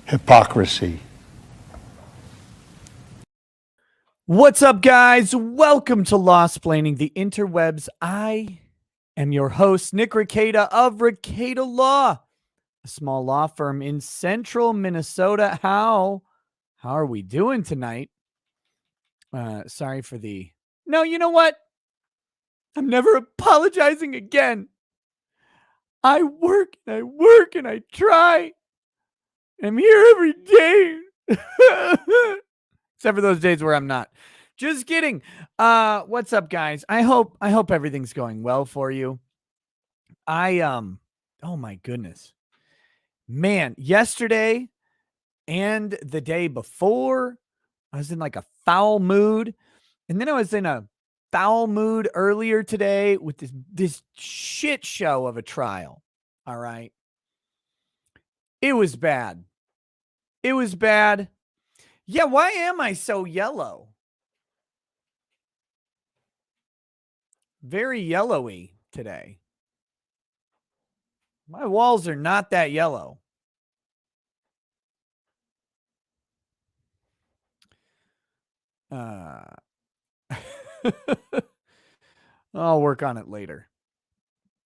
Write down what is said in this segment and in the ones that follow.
Hypocrisy. What's up, guys? Welcome to Lawsplaining the Interwebs. I am your host, Nick Rekieta of Rekieta Law, a small law firm in central Minnesota. How are we doing tonight? Sorry for the... No, you know what? I'm never apologizing again. I work and I work and I try. I'm here every day. Except for those days where I'm not. Just kidding. What's up, guys? I hope everything's going well for you. Oh my goodness. Man, yesterday and the day before, I was in like a foul mood. And then I was in a foul mood earlier today with this shit show of a trial. All right. It was bad. It was bad. Yeah, why am I so yellow? Very yellowy today. My walls are not that yellow. I'll work on it later.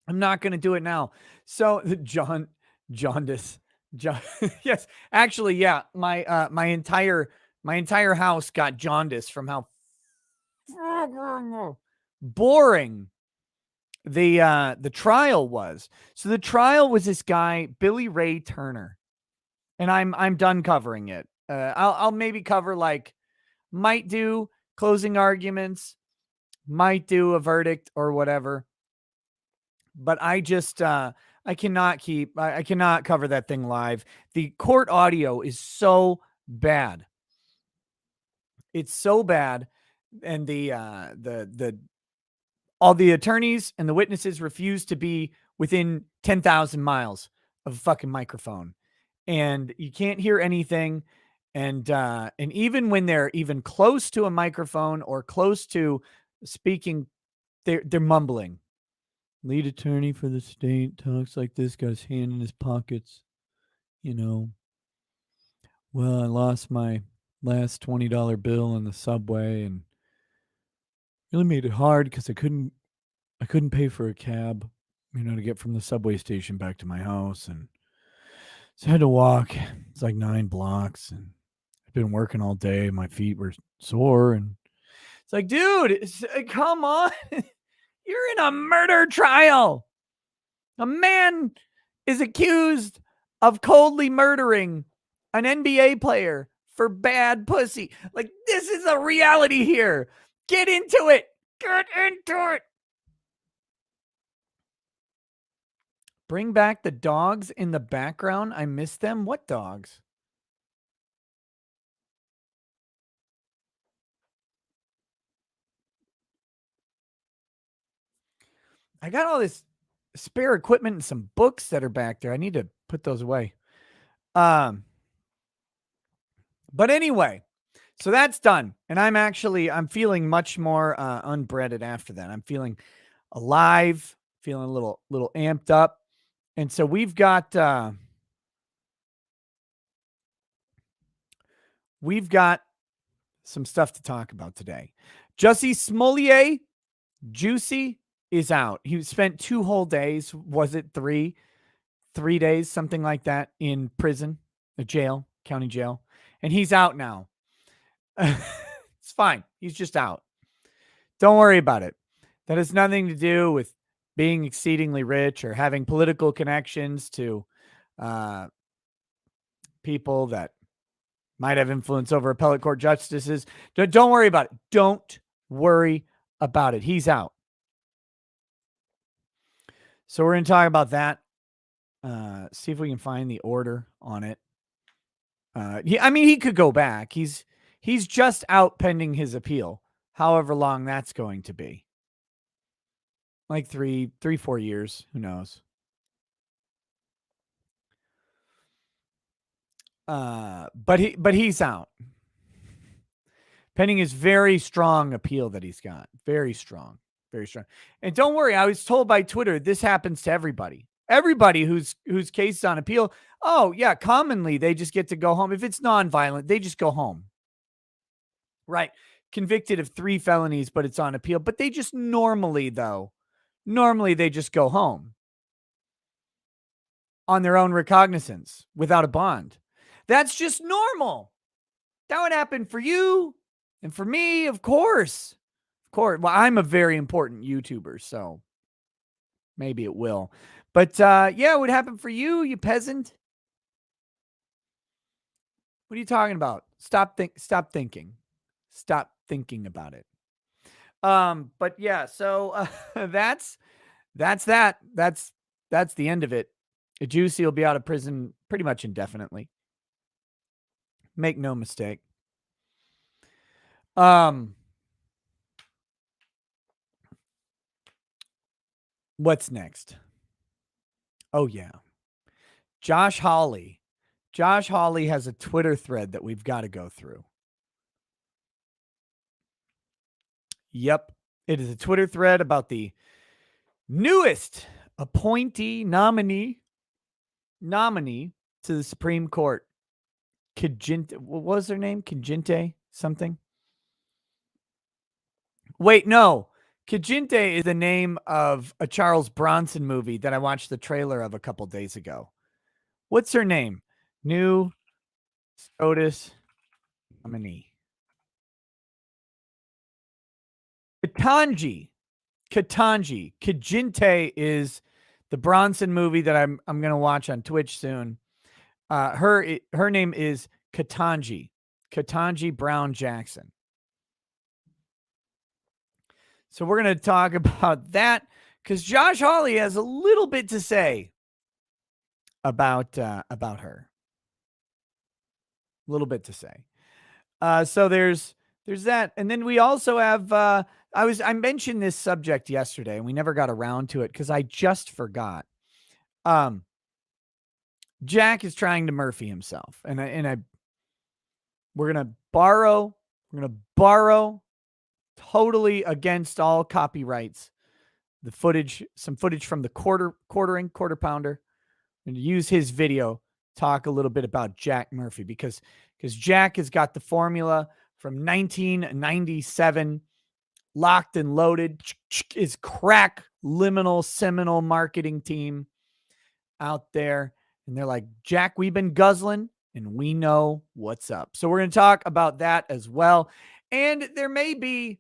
I'm not going to do it now. So jaundice. Yes, actually, yeah. My entire house got jaundice from how boring the trial was. So the trial was this guy, Billy Ray Turner, and I'm done covering it. I'll maybe cover might do closing arguments, might do a verdict or whatever. But I just I cannot cover that thing live. The court audio is so bad. It's so bad, and all the attorneys and the witnesses refuse to be within 10,000 miles of a fucking microphone, and you can't hear anything. And even when they're even close to a microphone or close to speaking, they're mumbling. Lead attorney for the state talks like this, got his hand in his pockets. Well, I lost my last $20 bill on the subway and really made it hard because I couldn't pay for a cab, to get from the subway station back to my house. And so I had to walk. It's like 9 blocks, and I've been working all day. My feet were sore, and it's like, dude, come on. You're in a murder trial. A man is accused of coldly murdering an NBA player for bad pussy. This is a reality here. Get into it. Get into it. Bring back the dogs in the background. I miss them. What dogs? I got all this spare equipment and some books that are back there. I need to put those away. But anyway, so that's done. And I'm feeling much more unbreaded after that. I'm feeling alive, feeling a little amped up. And so we've got some stuff to talk about today. Jussie Smollett, Juicy, is out. He spent 2 whole days. Was it 3 days, something like that, in prison, a jail, county jail. And he's out now. It's fine. He's just out. Don't worry about it. That has nothing to do with being exceedingly rich or having political connections to people that might have influence over appellate court justices. Don't worry about it. Don't worry about it. He's out. So we're going to talk about that. See if we can find the order on it. He could go back. He's just out pending his appeal, however long that's going to be. Like 4 years. Who knows? But he's out. Pending his very strong appeal that he's got. Very strong. Very strong. And don't worry, I was told by Twitter this happens to everybody. Everybody whose case is on appeal. Oh, yeah, commonly they just get to go home. If it's nonviolent, they just go home. Right. Convicted of 3 felonies, but it's on appeal. But they just normally they just go home on their own recognizance without a bond. That's just normal. That would happen for you and for me, of course. Of course. Well, I'm a very important YouTuber, so maybe it will. But yeah, it would happen for you, you peasant. What are you talking about? Stop thinking. Stop thinking about it. But yeah, so that's that. That's the end of it. Jussie will be out of prison pretty much indefinitely. Make no mistake. What's next? Oh yeah. Josh Hawley. Josh Hawley has a Twitter thread that we've got to go through. Yep. It is a Twitter thread about the newest appointee nominee to the Supreme Court. Ketanji, what was her name? Ketanji something? Wait, no. Ketanji is the name of a Charles Bronson movie that I watched the trailer of a couple days ago. What's her name? New SCOTUS Nominee. Ketanji. Ketanji is the Bronson movie that I'm going to watch on Twitch soon. Her name is Ketanji Brown Jackson. So we're going to talk about that because Josh Hawley has a little bit to say about her. A little bit to say. So there's that, and then we also have. I mentioned this subject yesterday, and we never got around to it because I just forgot. Jack is trying to Murphy himself, and we're gonna borrow totally against all copyrights. Some footage from the quarter pounder, and use his video. Talk a little bit about Jack Murphy because Jack has got the formula from 1997 locked and loaded. His crack liminal seminal marketing team out there. And they're like, Jack, we've been guzzling and we know what's up. So we're going to talk about that as well. And there may be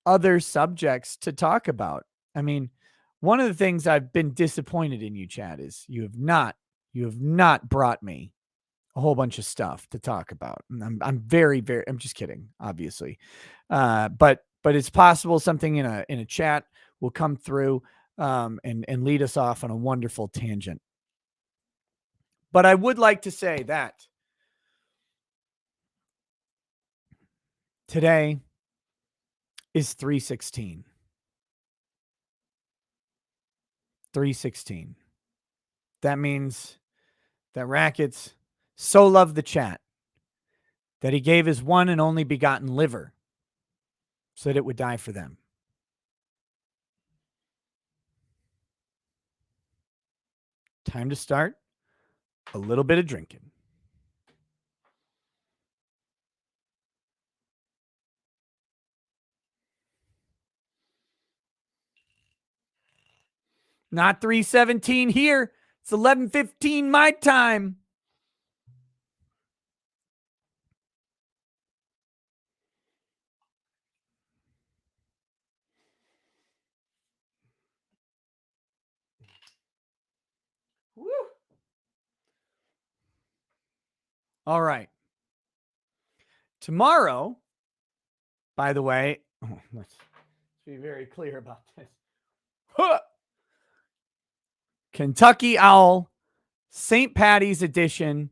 other subjects to talk about. I mean, one of the things I've been disappointed in you, Chad, is you have not brought me a whole bunch of stuff to talk about. And I'm very, very, I'm just kidding, obviously. But it's possible something in a chat will come through and lead us off on a wonderful tangent. But I would like to say that today is 3/16. 3/16. That means that Rackets so loved the chat that he gave his one and only begotten liver so that it would die for them. Time to start a little bit of drinking. Not 3:17 here. It's 11:15 my time. Woo. All right. Tomorrow, by the way, let's be very clear about this. Kentucky Owl, St. Patty's edition,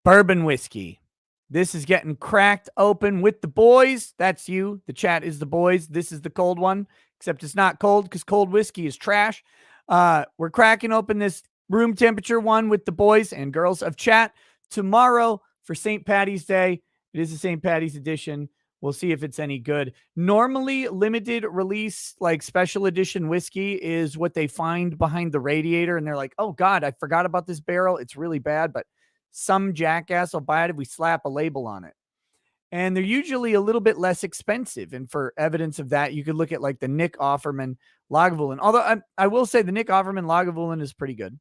bourbon whiskey. This is getting cracked open with the boys. That's you. The chat is the boys. This is the cold one, except it's not cold because cold whiskey is trash. We're cracking open this room temperature one with the boys and girls of chat tomorrow for St. Patty's Day. It is a St. Patty's edition. We'll see if it's any good. Normally, limited release, like special edition whiskey, is what they find behind the radiator. And they're like, oh, God, I forgot about this barrel. It's really bad, but some jackass will buy it if we slap a label on it. And they're usually a little bit less expensive. And for evidence of that, you could look at like the Nick Offerman Lagavulin. Although I will say the Nick Offerman Lagavulin is pretty good.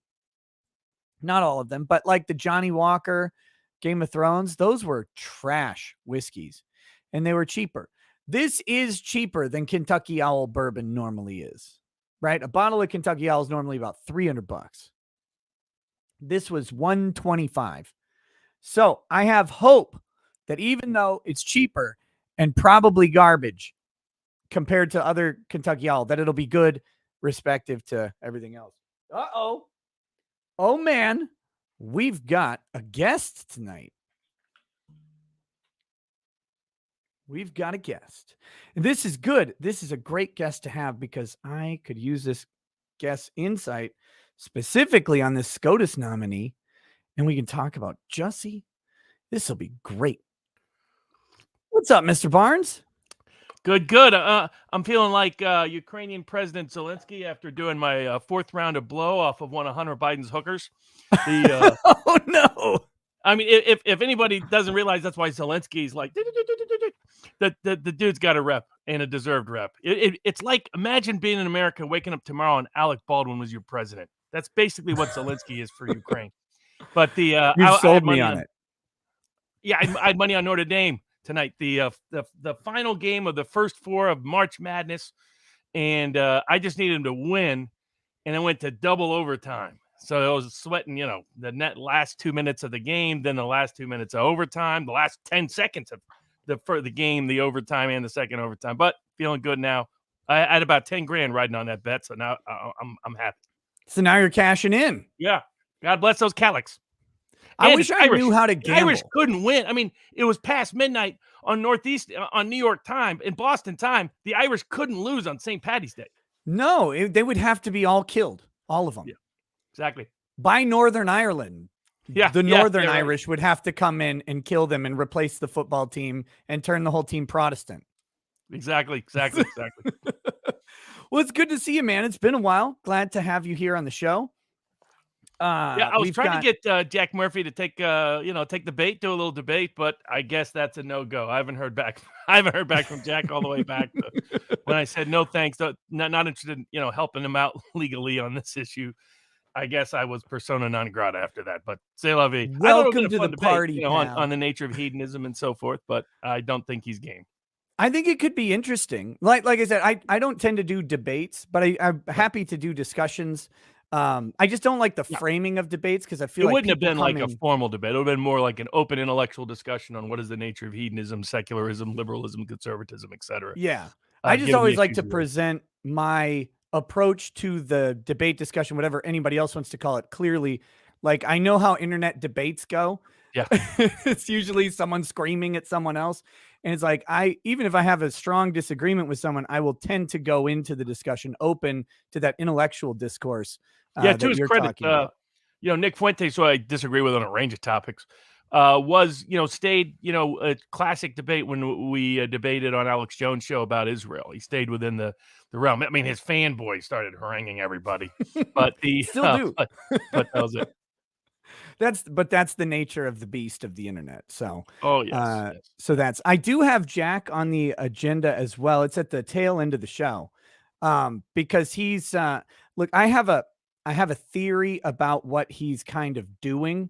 Not all of them, but like the Johnny Walker Game of Thrones, those were trash whiskeys. And they were cheaper. This is cheaper than Kentucky Owl bourbon normally is, right? A bottle of Kentucky Owl is normally about $300. This was $125. So I have hope that even though it's cheaper and probably garbage compared to other Kentucky Owl, that it'll be good respective to everything else. Uh-oh. Oh, man. We've got a guest tonight. We've got a guest. And this is good. This is a great guest to have because I could use this guest's insight specifically on this SCOTUS nominee. And we can talk about Jussie. This will be great. What's up, Mr. Barnes? Good, good. I'm feeling like Ukrainian President Zelensky after doing my fourth round of blow off of one of Hunter Biden's hookers. Oh, no. I mean, if anybody doesn't realize that's why Zelensky's like, the dude's got a rep and a deserved rep. It's like, imagine being in America, waking up tomorrow and Alec Baldwin was your president. That's basically what Zelensky is for Ukraine. But you sold me on it. Yeah, I had money on Notre Dame tonight. The final game of the first four of March Madness. And I just needed him to win. And it went to double overtime. So I was sweating, the last 2 minutes of the game, then the last 2 minutes of overtime, the last 10 seconds of the game, the overtime and the second overtime. But feeling good now. I had about 10 grand riding on that bet, so now I'm happy. So now you're cashing in. Yeah. God bless those Catholics. I wish I knew how to gamble. The Irish couldn't win. I mean, it was past midnight on New York time, in Boston time. The Irish couldn't lose on St. Patty's Day. No, they would have to be all killed, all of them. Yeah, exactly. By Northern Ireland. Yeah, the Northern Irish would have to come in and kill them and replace the football team and turn the whole team Protestant. Exactly. Well, it's good to see you, man. It's been a while. Glad to have you here on the show. I was trying to get Jack Murphy to take the bait, do a little debate, but I guess that's a no-go. I haven't heard back from Jack all the way back when I said no thanks, not interested in helping him out legally on this issue. I guess I was persona non grata after that, but c'est la vie. Welcome to the party, on the nature of hedonism and so forth, but I don't think he's game. I think it could be interesting. Like I said, I don't tend to do debates, but I'm happy to do discussions. I just don't like the framing of debates because I feel it like wouldn't have been like a formal debate. It would have been more like an open intellectual discussion on what is the nature of hedonism, secularism, liberalism, conservatism, etc. Yeah. I just always like to present my approach to the debate discussion, whatever anybody else wants to call it, clearly. Like, I know how internet debates go. Yeah. It's usually someone screaming at someone else. And it's like, even if I have a strong disagreement with someone, I will tend to go into the discussion open to that intellectual discourse. To his credit, Nick Fuentes, who I disagree with on a range of topics, stayed, a classic debate when we debated on Alex Jones' show about Israel. He stayed within the realm. I mean, his fanboys started haranguing everybody, but still do. But that was it. That's the nature of the beast of the internet. So, yes. So I do have Jack on the agenda as well. It's at the tail end of the show, because he's look. I have a theory about what he's kind of doing,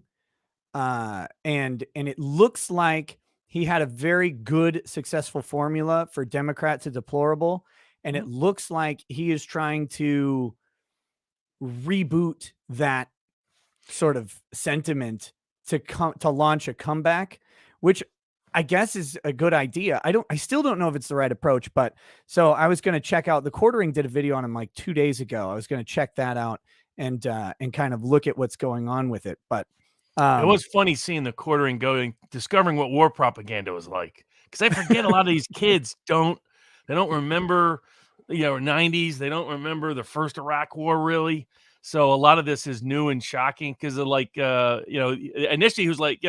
and it looks like he had a very good, successful formula for Democrat to deplorable, and it looks like he is trying to reboot that sort of sentiment to launch a comeback, which I guess is a good idea. I still don't know if it's the right approach, but so I was going to check out the Quartering did a video on him like 2 days ago. I was going to check that out and kind of look at what's going on with it. But it was funny seeing the Quartering discovering what war propaganda was like. Cause I forget a lot of these kids don't remember, 90s. They don't remember the first Iraq war really. So a lot of this is new and shocking because of like, initially he was like,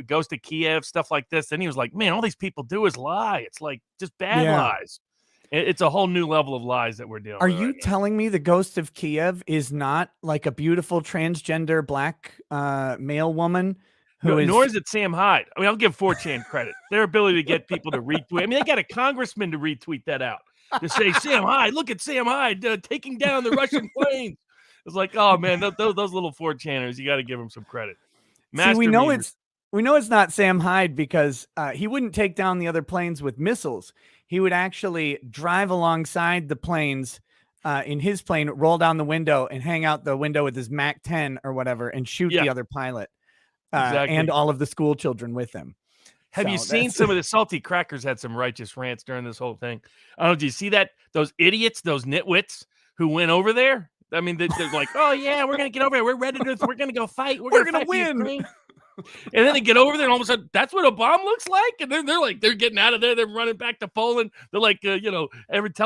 goes to Kiev, stuff like this. Then he was like, man, all these people do is lie. It's like just bad lies. It's a whole new level of lies that we're dealing Are with. you right now. telling me the ghost of Kiev is not like a beautiful transgender black male woman who is? Nor is it Sam Hyde. I mean, I'll give 4chan credit. Their ability to get people to retweet. I mean, they got a congressman to retweet that out to say, Sam Hyde, look at Sam Hyde taking down the Russian planes. It's like, oh man, those little 4chaners, you got to give them some credit. See, we know it's not Sam Hyde because he wouldn't take down the other planes with missiles. He would actually drive alongside the planes in his plane, roll down the window, and hang out the window with his Mac 10 or whatever, and shoot the other pilot and all of the school children with him. Have you seen some of the Salty Crackers had some righteous rants during this whole thing? I don't know. Do you see that? Those idiots, those nitwits who went over there? I mean, they're like, oh, yeah, we're going to get over here. We're ready to, we're going to go fight. We're going to win. And then they get over there and all of a sudden, that's what a bomb looks like. And then they're getting out of there. They're running back to Poland. They're like, telling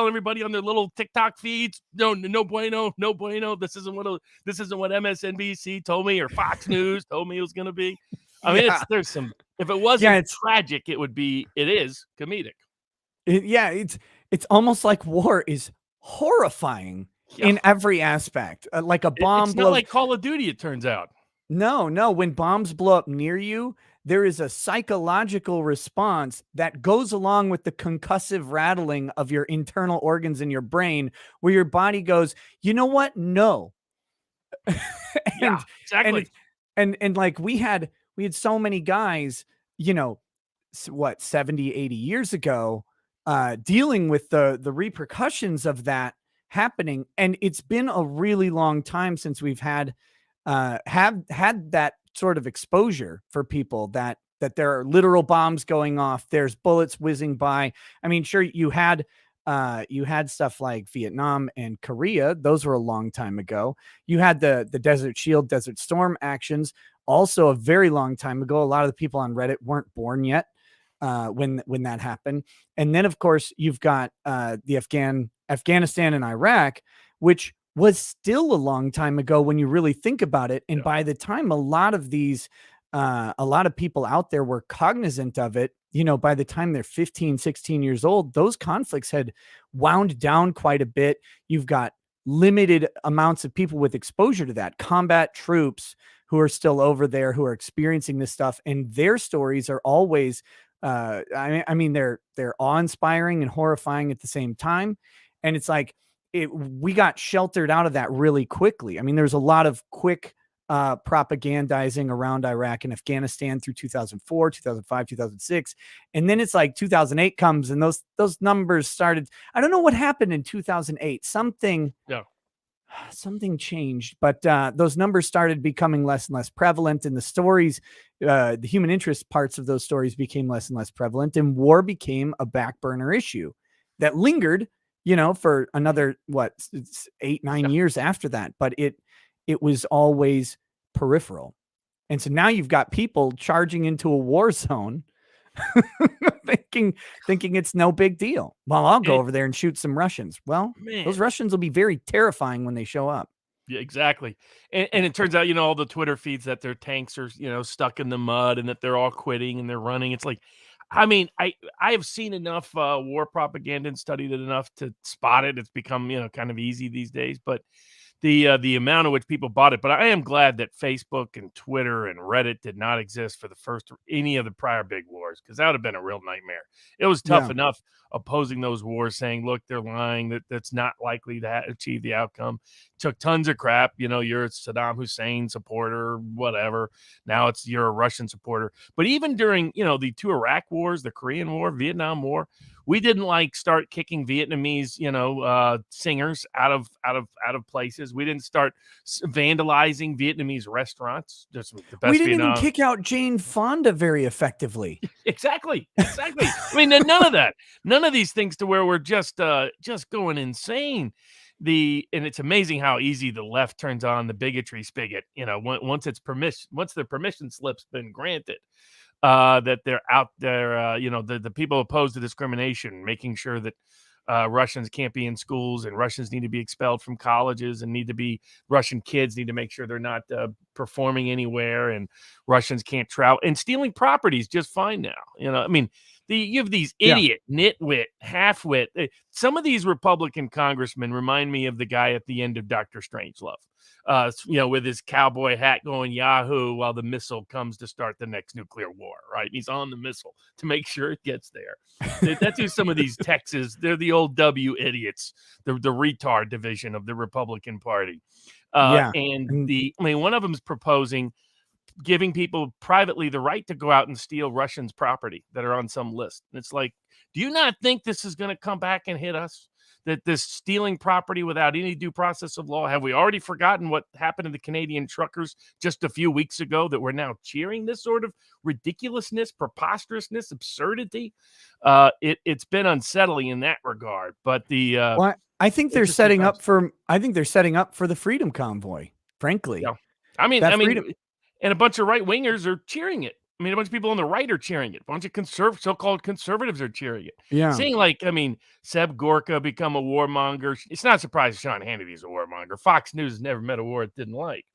everybody on their little TikTok feeds, no bueno, no bueno. This isn't what MSNBC told me or Fox News told me it was going to be. I mean, there's some, if it wasn't tragic, it is comedic. It's almost like war is horrifying in every aspect. Like a bomb it's not like Call of Duty, it turns out. No. When bombs blow up near you, there is a psychological response that goes along with the concussive rattling of your internal organs in your brain, where your body goes, you know what? No. Exactly. And like we had so many guys, 70, 80 years ago, dealing with the repercussions of that happening. And it's been a really long time since we've had that sort of exposure for people that there are literal bombs going off. There's bullets whizzing by. I mean, sure, you had stuff like Vietnam and Korea. Those were a long time ago. You had the Desert Shield, Desert Storm actions, also a very long time ago. A lot of the people on Reddit weren't born yet when that happened. And then, of course, you've got the Afghanistan and Iraq, which was still a long time ago when you really think about it. And by the time a lot of people out there were cognizant of it, by the time they're 15, 16 years old, those conflicts had wound down quite a bit. You've got limited amounts of people with exposure to that, combat troops who are still over there, who are experiencing this stuff. And their stories are always, they're awe-inspiring and horrifying at the same time. And it's like, we got sheltered out of that really quickly. I mean, there's a lot of quick propagandizing around Iraq and Afghanistan through 2004, 2005, 2006. And then it's like 2008 comes and those numbers started. I don't know what happened in 2008. Something changed, but those numbers started becoming less and less prevalent, and the stories, the human interest parts of those stories became less and less prevalent, and war became a back burner issue that lingered, for another 8-9 years after that. But it was always peripheral. And so now you've got people charging into a war zone thinking it's no big deal. Well, I'll go over there and shoot some Russians. Well, those Russians will be very terrifying when they show up. Yeah, exactly. And it turns out, all the Twitter feeds that their tanks are, stuck in the mud and that they're all quitting and they're running. It's like, I mean, I have seen enough war propaganda and studied it enough to spot it. It's become, kind of easy these days, but the amount of which people bought it. But I am glad that Facebook and Twitter and Reddit did not exist for any of the prior big wars, because that would have been a real nightmare. It was tough enough opposing those wars, saying, look, they're lying, that's not likely to achieve the outcome. Took tons of crap. You're a Saddam Hussein supporter, whatever. Now you're a Russian supporter. But even during, the two Iraq wars, the Korean War, Vietnam War, we didn't start kicking Vietnamese, singers out of places. We didn't start vandalizing Vietnamese restaurants. We didn't even kick out Jane Fonda very effectively. Exactly. I mean, none of that. None of these things to where we're just going insane. And it's amazing how easy the left turns on the bigotry spigot. Once the permission slip's been granted. That they're out there, the people opposed to discrimination, making sure that Russians can't be in schools, and Russians need to be expelled from colleges, and Russian kids need to make sure they're not performing anywhere, and Russians can't travel, and stealing property is just fine now. I mean, you have these idiot, nitwit, halfwit. Some of these Republican congressmen remind me of the guy at the end of Dr. Strangelove. With his cowboy hat going Yahoo while the missile comes to start the next nuclear war, right? He's on the missile to make sure it gets there. That's who some of these Texas, they're the old W idiots, the retard division of the Republican Party. And one of them is proposing giving people privately the right to go out and steal Russians' property that are on some list. And it's like, do you not think this is going to come back and hit us? That this stealing property without any due process of law? Have we already forgotten what happened to the Canadian truckers just a few weeks ago, that we're now cheering this sort of ridiculousness, preposterousness, absurdity? It's been unsettling in that regard. But I think they're setting up for the Freedom Convoy, frankly. Yeah. I mean, and a bunch of right wingers are cheering it. I mean, a bunch of people on the right are cheering it. A bunch of so-called conservatives are cheering it. Yeah. Seeing Seb Gorka become a warmonger. It's not surprising Sean Hannity's a warmonger. Fox News has never met a war it didn't like.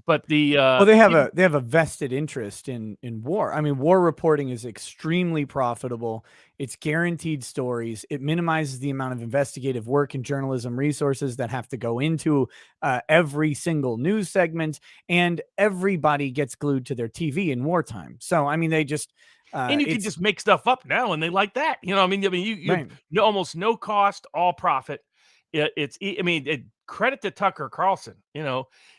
But they have a vested interest in war. I mean, war reporting is extremely profitable. It's guaranteed stories. It minimizes the amount of investigative work and journalism resources that have to go into every single news segment, and everybody gets glued to their TV in wartime. So, I mean, they just and you can just make stuff up now, and they like that. You almost no cost, all profit. Credit to Tucker Carlson.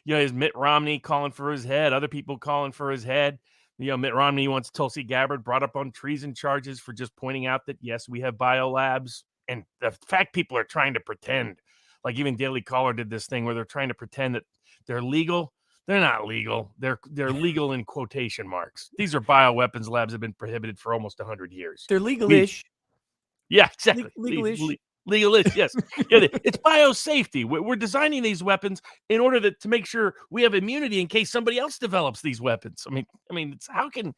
His Mitt Romney calling for his head, other people calling for his head. Mitt Romney wants Tulsi Gabbard brought up on treason charges for just pointing out that, yes, we have biolabs. And the fact people are trying to pretend, like even Daily Caller did this thing where they're trying to pretend that they're legal. They're not legal. They're legal in quotation marks. These are bioweapons labs that have been prohibited for almost 100 years. They're legal-ish. Yeah, exactly. Legal-ish. Legalist, yes. It's biosafety. We're designing these weapons in order to make sure we have immunity in case somebody else develops these weapons. I mean, it's how can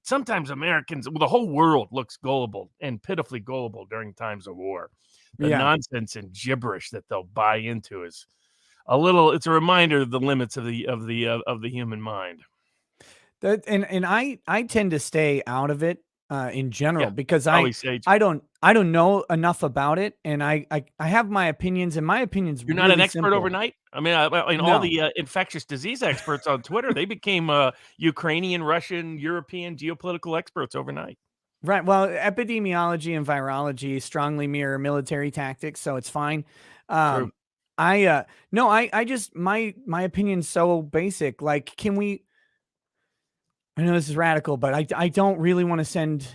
sometimes Americans, the whole world looks gullible and pitifully gullible during times of war. The nonsense and gibberish that they'll buy into is it's a reminder of the limits of the human mind. I tend to stay out of it in general because I don't know enough about it, and I have my opinions, and my opinions. You're not an expert overnight. I mean, all the infectious disease experts on Twitter, they became Ukrainian, Russian, European geopolitical experts overnight. Right. Well, epidemiology and virology strongly mirror military tactics, so it's fine. True. I just my opinion's so basic. Like, can we? I know this is radical, but I don't really want to send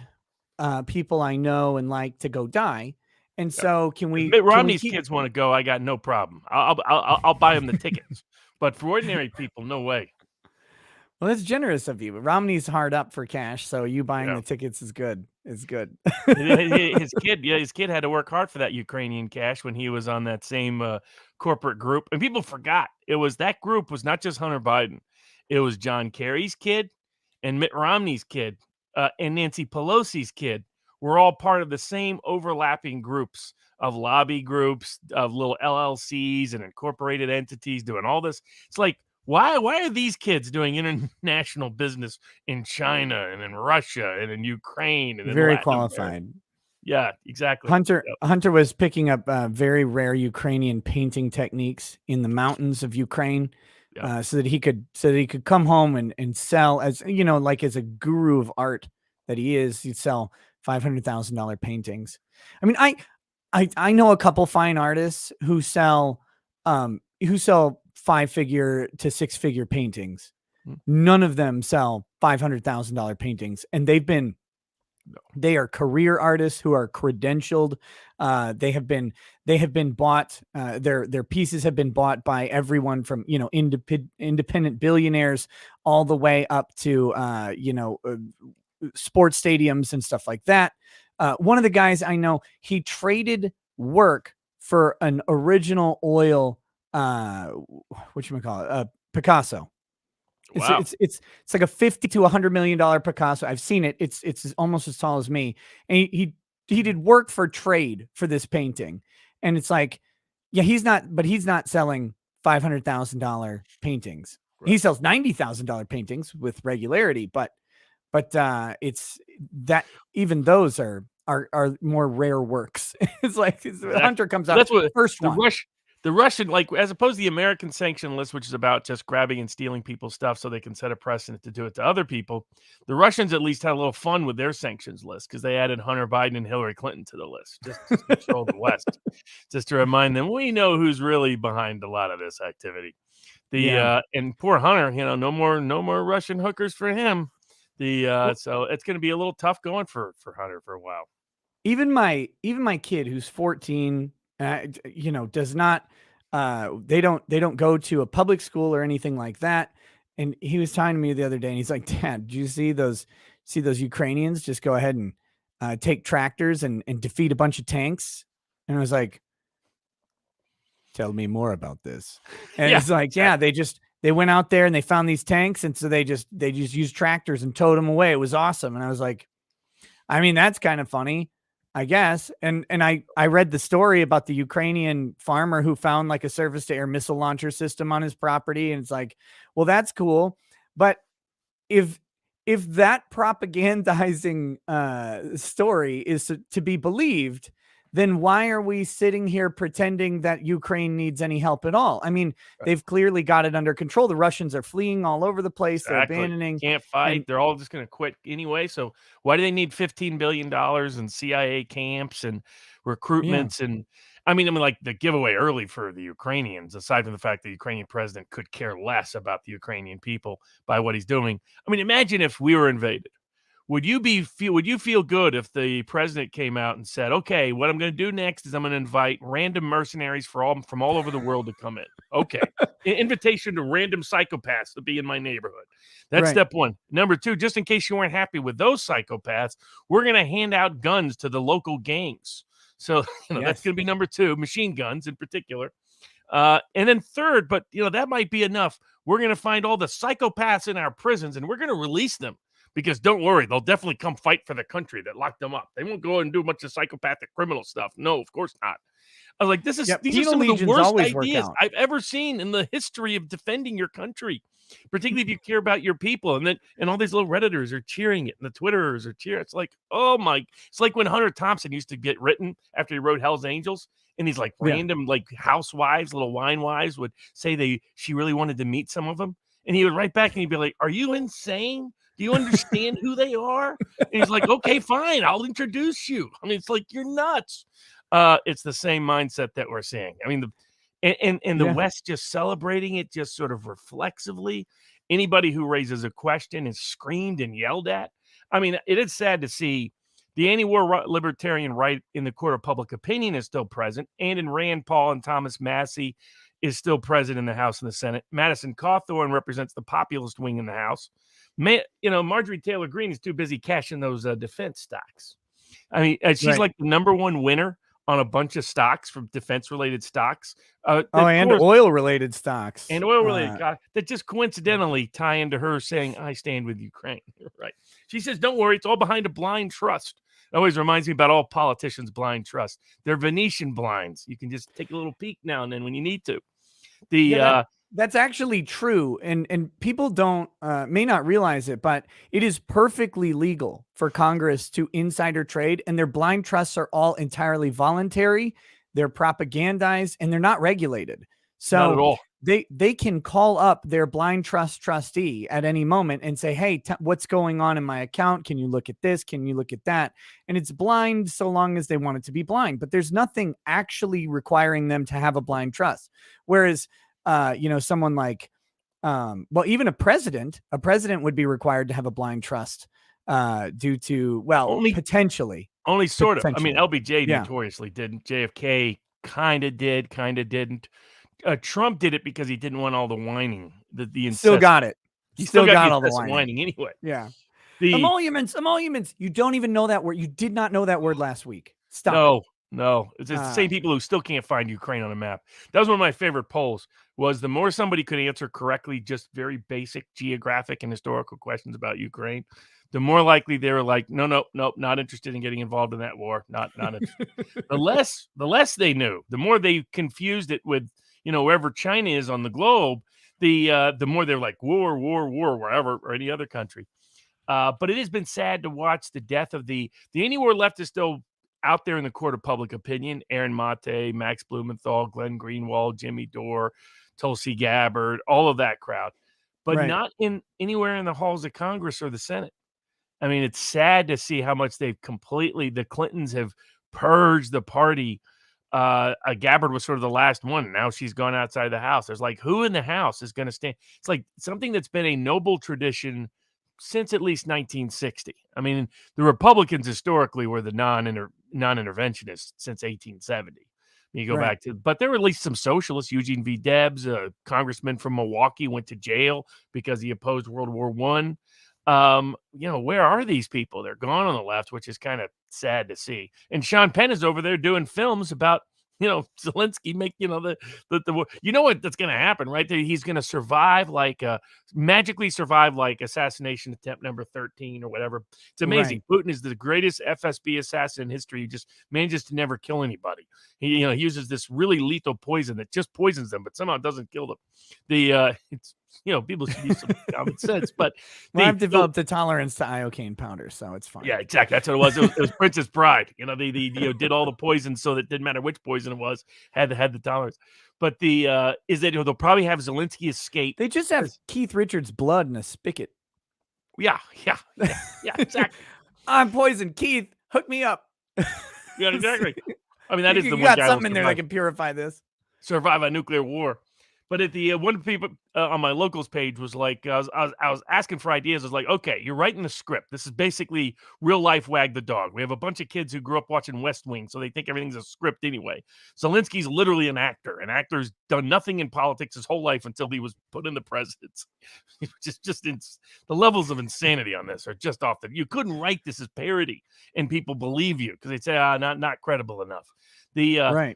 people I know and like to go die. And so can we? Mitt Romney's kids want to go. I got no problem. I'll buy them the tickets. But for ordinary people, no way. Well, that's generous of you. Romney's hard up for cash, so you buying the tickets is good. It's good. his kid had to work hard for that Ukrainian cash when he was on that same corporate group. And people forgot that group was not just Hunter Biden. It was John Kerry's kid and Mitt Romney's kid and Nancy Pelosi's kid were all part of the same overlapping groups of lobby groups, of little LLCs and incorporated entities doing all this. It's like, why are these kids doing international business in China and in Russia and in Ukraine and in very Latin qualified America? Yeah, exactly. Hunter was picking up very rare Ukrainian painting techniques in the mountains of Ukraine. So that he could come home and sell, as like as a guru of art that he is, he'd sell $500,000 paintings. I mean, I know a couple fine artists who sell 5-figure to 6-figure paintings. None of them sell $500,000 paintings, and they are career artists who are credentialed. They have been bought. Their pieces have been bought by everyone from independent billionaires all the way up to sports stadiums and stuff like that. One of the guys I know, he traded work for an original oil Picasso. Wow. It's like a $50 to $100 million Picasso. I've seen it. It's almost as tall as me. And he did work for trade for this painting. And it's like, yeah, he's not selling $500,000 paintings. Right. He sells $90,000 paintings with regularity, but it's that even those are more rare works. It's like Hunter comes out. That's what first one. The Russian, like, as opposed to the American sanction list, which is about just grabbing and stealing people's stuff so they can set a precedent to do it to other people, the Russians at least had a little fun with their sanctions list because they added Hunter Biden and Hillary Clinton to the list just to control the West, just to remind them we know who's really behind a lot of this activity. And poor Hunter, no more Russian hookers for him. So it's going to be a little tough going for Hunter for a while. Even my kid who's 14. Does not, they don't go to a public school or anything like that. And he was telling me the other day, and he's like, Dad, do you see those Ukrainians just go ahead and take tractors and defeat a bunch of tanks? And I was like, tell me more about this. And it's like, they went out there and they found these tanks. And so they just used tractors and towed them away. It was awesome. And I was like, I mean, that's kind of funny, I guess. And I read the story about the Ukrainian farmer who found like a surface to air missile launcher system on his property. And it's like, well, that's cool. But if that propagandizing story is to be believed, then why are we sitting here pretending that Ukraine needs any help at all? I mean, they've clearly got it under control. The Russians are fleeing all over the place. Exactly. They're abandoning. Can't fight. They're all just going to quit anyway. So why do they need $15 billion in CIA camps and recruitments? And I mean, like the giveaway early for the Ukrainians, aside from the fact the Ukrainian president could care less about the Ukrainian people by what he's doing. I mean, imagine if we were invaded. Would you feel good if the president came out and said, okay, what I'm going to do next is I'm going to invite random mercenaries from all over the world to come in. Okay. Invitation to random psychopaths to be in my neighborhood. That's step one. Number two, just in case you weren't happy with those psychopaths, we're going to hand out guns to the local gangs. So, that's going to be number two, machine guns in particular. And then third, but that might be enough. We're going to find all the psychopaths in our prisons and we're going to release them. Because don't worry, they'll definitely come fight for the country that locked them up. They won't go and do a bunch of psychopathic criminal stuff. No, of course not. I was like, these are some of the worst ideas I've ever seen in the history of defending your country, particularly if you care about your people. And all these little Redditors are cheering it, and the Twitterers are cheering. It's like, it's like when Hunter Thompson used to get written after he wrote Hell's Angels, and these like random like housewives, little wine wives would say she really wanted to meet some of them, and he would write back and he'd be like, "Are you insane? Do you understand who they are?" And he's like, okay, fine, I'll introduce you. I mean, it's like, you're nuts. It's the same mindset that we're seeing. I mean, the West just celebrating it just sort of reflexively. Anybody who raises a question is screamed and yelled at. I mean, it is sad to see the anti-war libertarian right in the court of public opinion is still present, and in Rand Paul and Thomas Massie is still present in the House and the Senate. Madison Cawthorn represents the populist wing in the House. Marjorie Taylor Greene is too busy cashing those defense stocks. I mean, she's like the number one winner on a bunch of stocks from defense-related stocks. And oil-related stocks. And oil-related that just coincidentally tie into her saying, I stand with Ukraine. Right. She says, don't worry, it's all behind a blind trust. It always reminds me about all politicians' blind trust. They're Venetian blinds. You can just take a little peek now and then when you need to. That's actually true. And people may not realize it, but it is perfectly legal for Congress to insider trade, and their blind trusts are all entirely voluntary. They're propagandized and they're not regulated. So not at all. They can call up their blind trust trustee at any moment and say, hey, what's going on in my account? Can you look at this? Can you look at that? And it's blind so long as they want it to be blind, but there's nothing actually requiring them to have a blind trust. Whereas, someone like, even a president would be required to have a blind trust due to, potentially. Only sort of. I mean, LBJ notoriously didn't. JFK kind of did, kind of didn't. Trump did it because he didn't want all the whining. The still got it. He still got all the whining anyway. Yeah. The emoluments. You don't even know that word. You did not know that word last week. Stop. No. It's the same people who still can't find Ukraine on a map. That was one of my favorite polls. Was the more somebody could answer correctly, just very basic geographic and historical questions about Ukraine, the more likely they were like, no, not interested in getting involved in that war. Not interested. The less they knew, the more they confused it with, wherever China is on the globe, the more they're like war, wherever, or any other country. But it has been sad to watch the death of the anti-war left is still out there in the court of public opinion. Aaron Mate, Max Blumenthal, Glenn Greenwald, Jimmy Dore, Tulsi Gabbard, all of that crowd, but Right. not anywhere in the halls of Congress or the Senate. I mean, it's sad to see how much the Clintons have purged the party. Gabbard was sort of the last one. Now she's gone outside the House. There's like, who in the House is going to stand? It's like something that's been a noble tradition since at least 1960. I mean, the Republicans historically were the non-interventionists since 1870. You go back to, but there were at least some socialists. Eugene V. Debs, a congressman from Milwaukee, went to jail because he opposed World War I. Where are these people? They're gone on the left, which is kind of sad to see. And Sean Penn is over there doing films about, Zelensky make, the what that's going to happen, right? He's going to survive magically survive like assassination attempt number 13 or whatever. It's amazing. Right. Putin is the greatest FSB assassin in history. He just manages to never kill anybody. He uses this really lethal poison that just poisons them, but somehow doesn't kill them. It's, people should use some common sense, but I've developed a tolerance to iocane powder, so it's fine. Yeah, exactly. That's what it was. It was Princess Bride. They did all the poison so that it didn't matter which poison it was, had the tolerance. But is that they'll probably have Zelensky escape. They just have Keith Richards' blood in a spigot. Yeah, exactly. I'm poisoned. Keith, hook me up. Yeah, exactly. I mean, that is the one guy. You got guy something in there that can purify this. Survive a nuclear war. But at the one people on my locals page was like, I was asking for ideas. I was like, okay, you're writing the script. This is basically real life Wag the Dog. We have a bunch of kids who grew up watching West Wing, so they think everything's a script anyway. Zelensky's literally an actor. An actor's done nothing in politics his whole life until he was put in the presidency. The levels of insanity on this are just off you couldn't write this as parody and people believe you because they'd say, not credible enough. I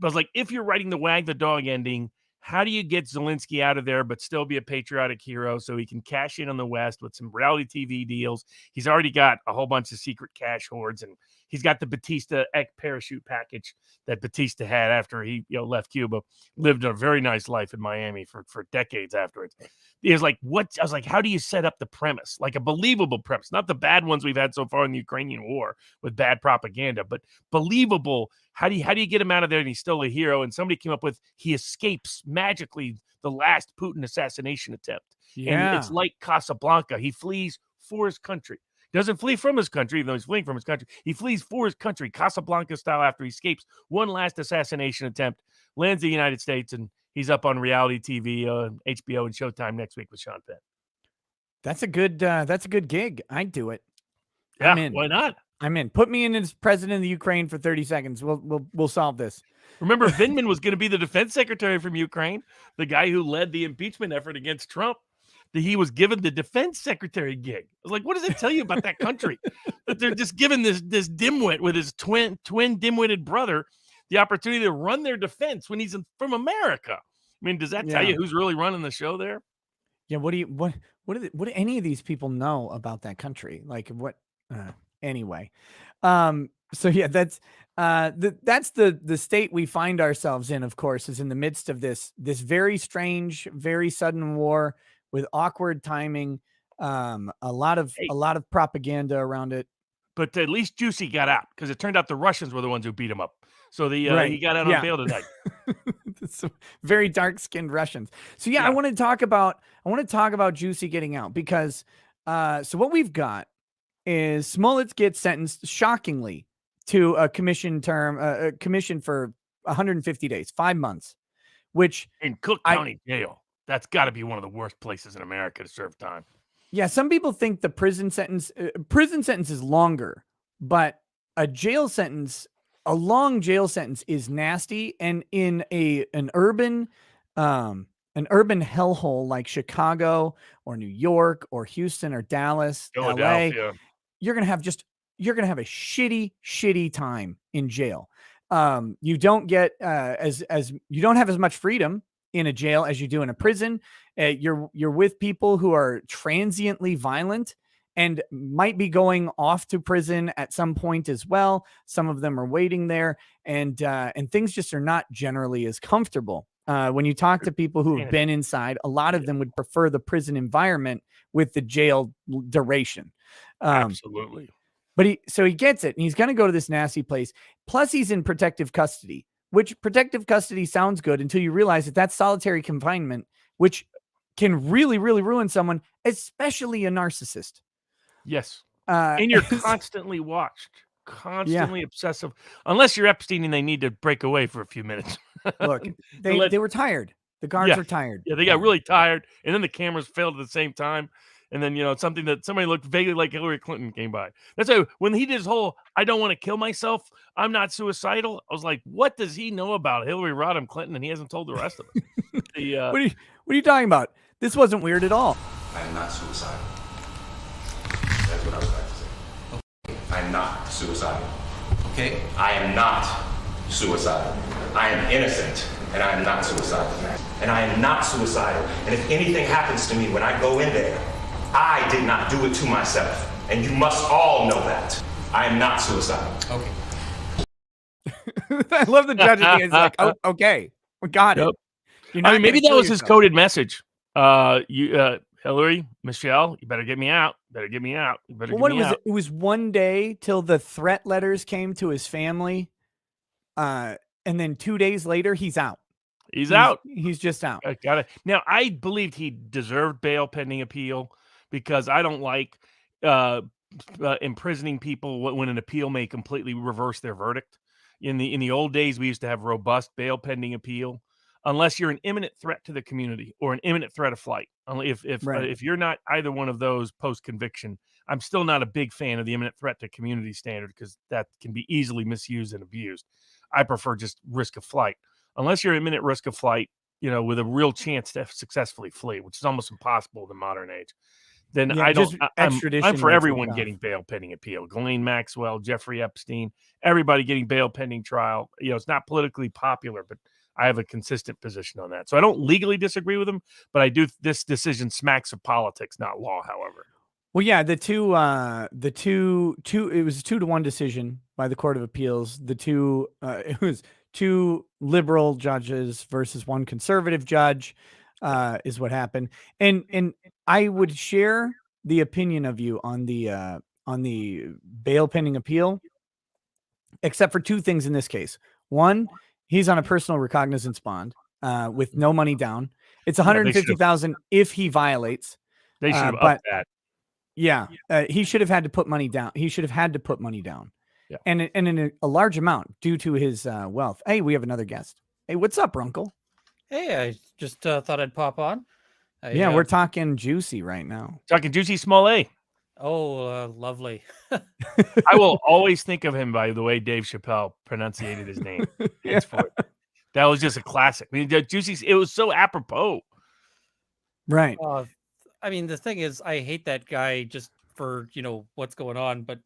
was like, if you're writing the Wag the Dog ending, how do you get Zelensky out of there but still be a patriotic hero so he can cash in on the West with some reality TV deals? He's already got a whole bunch of secret cash hoards, and he's got the Batista parachute package that Batista had after he left Cuba, lived a very nice life in Miami for decades afterwards. He was like, I was like, how do you set up the premise? Like a believable premise, not the bad ones we've had so far in the Ukrainian war with bad propaganda, but believable. How do you get him out of there and he's still a hero? And somebody came up with, he escapes magically the last Putin assassination attempt. Yeah. And it's like Casablanca. He flees for his country. Doesn't flee from his country, even though he's fleeing from his country. He flees for his country, Casablanca style, after he escapes one last assassination attempt, lands in the United States, and he's up on reality TV, HBO and Showtime next week with Sean Penn. That's a good gig. I'd do it. Yeah, I'm in. Why not? I'm in. Put me in as president of the Ukraine for 30 seconds. We'll solve this. Remember, Vindman was going to be the defense secretary from Ukraine, the guy who led the impeachment effort against Trump. That he was given the defense secretary gig. I was like, what does it tell you about that country? That they're just giving this dimwit with his twin dim-witted brother the opportunity to run their defense when he's from America. I mean, does that tell you who's really running the show there? Yeah. What do any of these people know about that country? Like what? Anyway. So yeah, that's the state we find ourselves in, of course, is in the midst of this very strange, very sudden war with awkward timing, a lot of propaganda around it. But at least Jussie got out because it turned out the Russians were the ones who beat him up. So he got out on bail tonight. Very dark-skinned Russians. So I want to talk about Jussie getting out because so what we've got is Smollett gets sentenced shockingly to a commission for 150 days, 5 months, which in Cook County Jail. That's got to be one of the worst places in America to serve time. Yeah, some people think the prison sentence is longer, but a long jail sentence is nasty. And in an urban hellhole like Chicago or New York or Houston or Dallas, LA, you're gonna have a shitty time in jail. You don't get you don't have as much freedom in a jail as you do in a prison. You're with people who are transiently violent and might be going off to prison at some point as well. Some of them are waiting there, and things just are not generally as comfortable. When you talk to people who have been inside, a lot of them would prefer the prison environment with the jail duration. Absolutely. But he gets it, and he's going to go to this nasty place. Plus, he's in protective custody, which protective custody sounds good until you realize that that's solitary confinement, which can really, really ruin someone, especially a narcissist. Yes. And you're constantly watched, constantly obsessive, unless you're Epstein and they need to break away for a few minutes. Look, they were tired. The guards were tired. Yeah, they got really tired, and then the cameras failed at the same time. And then, something that somebody looked vaguely like Hillary Clinton came by. That's why when he did his whole, I don't want to kill myself, I'm not suicidal, I was like, what does he know about Hillary Rodham Clinton? And he hasn't told the rest of us. What are you talking about? This wasn't weird at all. I am not suicidal. That's what I was about to say. Okay. I'm not suicidal. Okay? I am not suicidal. I am innocent, and I am not suicidal. And I am not suicidal. And if anything happens to me when I go in there, I did not do it to myself. And you must all know that. I am not suicidal. Okay. I love the judge at the end. He's like, oh, okay, we got it. Maybe that was his coded message. Hillary, Michelle, you better get me out. Better get me out. You better get me out. It was one day till the threat letters came to his family. And then 2 days later, he's out. He's out. He's just out. I got it. Now, I believed he deserved bail pending appeal because I don't like imprisoning people when an appeal may completely reverse their verdict. In the old days, we used to have robust bail pending appeal, unless you're an imminent threat to the community or an imminent threat of flight. Only if you're not either one of those post conviction, I'm still not a big fan of the imminent threat to community standard because that can be easily misused and abused. I prefer just risk of flight. Unless you're imminent risk of flight, with a real chance to successfully flee, which is almost impossible in the modern age, then I'm for everyone getting bail pending appeal. Ghislaine Maxwell, Jeffrey Epstein, everybody getting bail pending trial. It's not politically popular, but I have a consistent position on that. So I don't legally disagree with him, but I do. This decision smacks of politics, not law, however. Well, yeah, it was a 2-1 decision by the Court of Appeals. It was 2 liberal judges versus 1 conservative judge, is what happened. And I would share the opinion of you on the bail pending appeal, except for 2 things in this case. One, he's on a personal recognizance bond with no money down. It's $150,000 if he violates. They should have upped that. Yeah, he should have had to put money down. Yeah. And in a large amount due to his wealth. Hey, we have another guest. Hey, what's up, Runkle? Hey, I just thought I'd pop on. We're talking Jussie right now. Talking Jussie Smollett. Oh, lovely. I will always think of him by the way Dave Chappelle pronunciated his name. That was just a classic. I mean, Jussie's, it was so apropos. Right. The thing is, I hate that guy just for, what's going on, but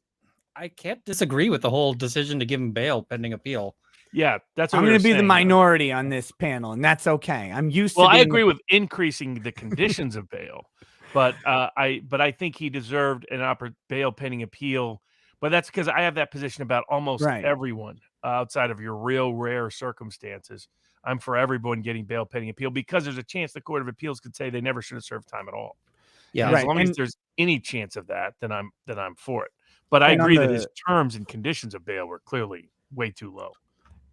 I can't disagree with the whole decision to give him bail pending appeal. Yeah, that's what I'm going to be the minority on this panel, and that's okay. I'm used to. Well, I agree with increasing the conditions of bail, but I think he deserved an bail pending appeal. But that's because I have that position about almost everyone outside of your real rare circumstances. I'm for everyone getting bail pending appeal because there's a chance the Court of Appeals could say they never should have served time at all. Yeah, as long as there's any chance of that, then I'm for it. But I agree that his terms and conditions of bail were clearly way too low.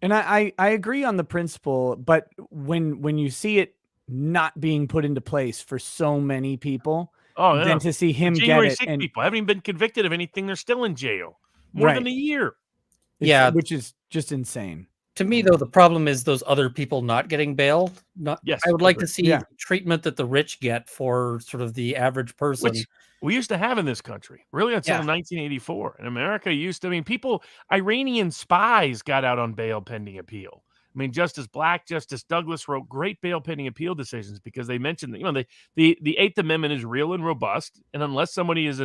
And I agree on the principle, but when you see it not being put into place for so many people, then to see him January get it, 6 and people haven't even been convicted of anything, they're still in jail more than a year. Which is just insane. To me, though, the problem is those other people not getting bail. I would like to see treatment that the rich get for sort of the average person. Which we used to have in this country, really, until 1984. In America, Iranian spies got out on bail pending appeal. I mean, Justice Black, Justice Douglas wrote great bail pending appeal decisions because they mentioned that, the Eighth Amendment is real and robust. And unless somebody is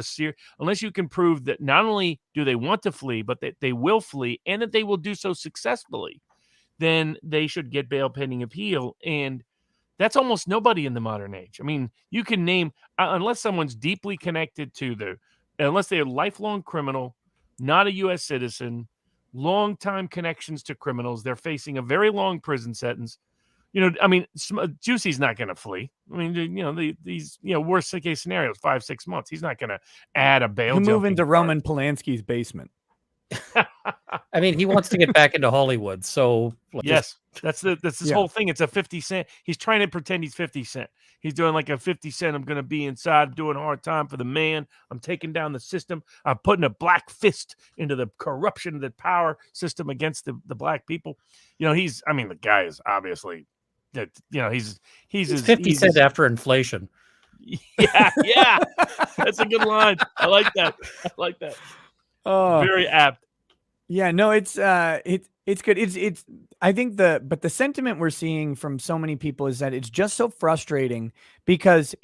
unless you can prove that not only do they want to flee, but that they will flee and that they will do so successfully, then they should get bail pending appeal. And that's almost nobody in the modern age. I mean, you can name, unless someone's deeply connected to unless they're a lifelong criminal, not a U.S. citizen, long-time connections to criminals. They're facing a very long prison sentence. I mean, Jussie's not going to flee. I mean, these worst case scenarios, 5-6 months. He's not going to add a bail. He'll move into Roman Polanski's basement. I mean, he wants to get back into Hollywood, so yes, that's his whole thing. It's a 50 Cent. He's trying to pretend he's 50 Cent. He's doing like a 50 Cent. I'm going to be inside doing a hard time for the man. I'm taking down the system. I'm putting a black fist into the corruption of the power system against the black people. The guy is obviously that. He's 50 Cent after inflation. Yeah, that's a good line. I like that. Oh, very apt. Yeah, no, it's good. It's I think the sentiment we're seeing from so many people is that it's just so frustrating because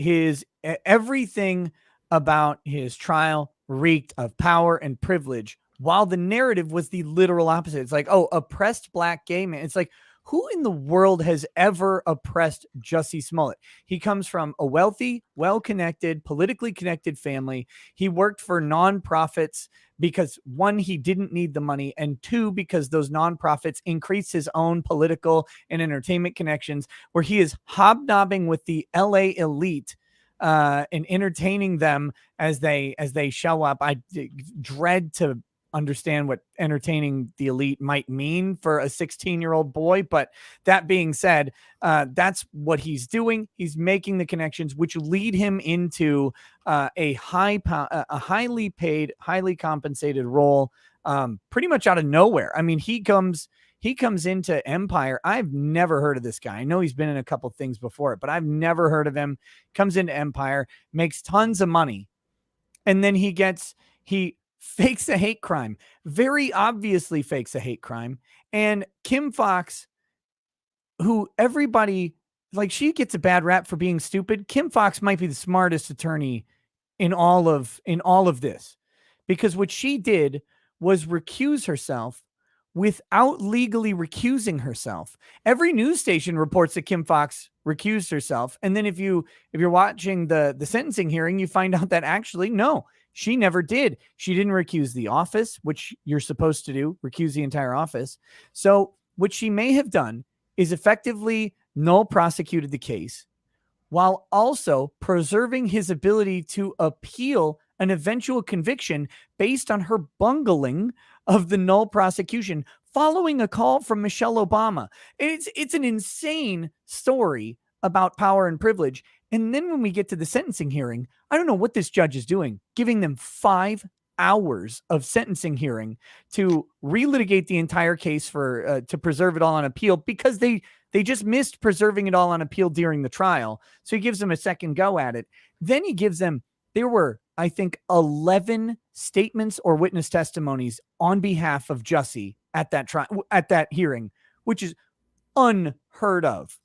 everything about his trial reeked of power and privilege, while the narrative was the literal opposite. It's like, oh, oppressed black gay man. It's like, who in the world has ever oppressed Jussie Smollett? He comes from a wealthy, well-connected, politically connected family. He worked for nonprofits because, one, he didn't need the money, and two, because those nonprofits increased his own political and entertainment connections, where he is hobnobbing with the LA elite and entertaining them as they show up. I dread to understand what entertaining the elite might mean for a 16-year-old boy. But that being said, that's what he's doing. He's making the connections, which lead him into a highly paid, highly compensated role, pretty much out of nowhere. I mean, he comes into Empire. I've never heard of this guy. I know he's been in a couple things before, but I've never heard of him. Comes into Empire, makes tons of money. And then he fakes a hate crime, very obviously fakes a hate crime. And Kim Foxx, who everybody, like, she gets a bad rap for being stupid. Kim Foxx might be the smartest attorney in all of this, because what she did was recuse herself without legally recusing herself. Every news station reports that Kim Foxx recused herself. And then if you're watching the sentencing hearing, you find out that actually, no, she never did. She didn't recuse the office, which you're supposed to do, recuse the entire office. So what she may have done is effectively null prosecuted the case while also preserving his ability to appeal an eventual conviction based on her bungling of the null prosecution following a call from Michelle Obama. It's an insane story about power and privilege. And then when we get to the sentencing hearing, I don't know what this judge is doing, giving them 5 hours of sentencing hearing to relitigate the entire case to preserve it all on appeal, because they just missed preserving it all on appeal during the trial. So he gives them a second go at it. Then he gives them, there were, I think, 11 statements or witness testimonies on behalf of Jussie at that trial, at that hearing, which is unheard of.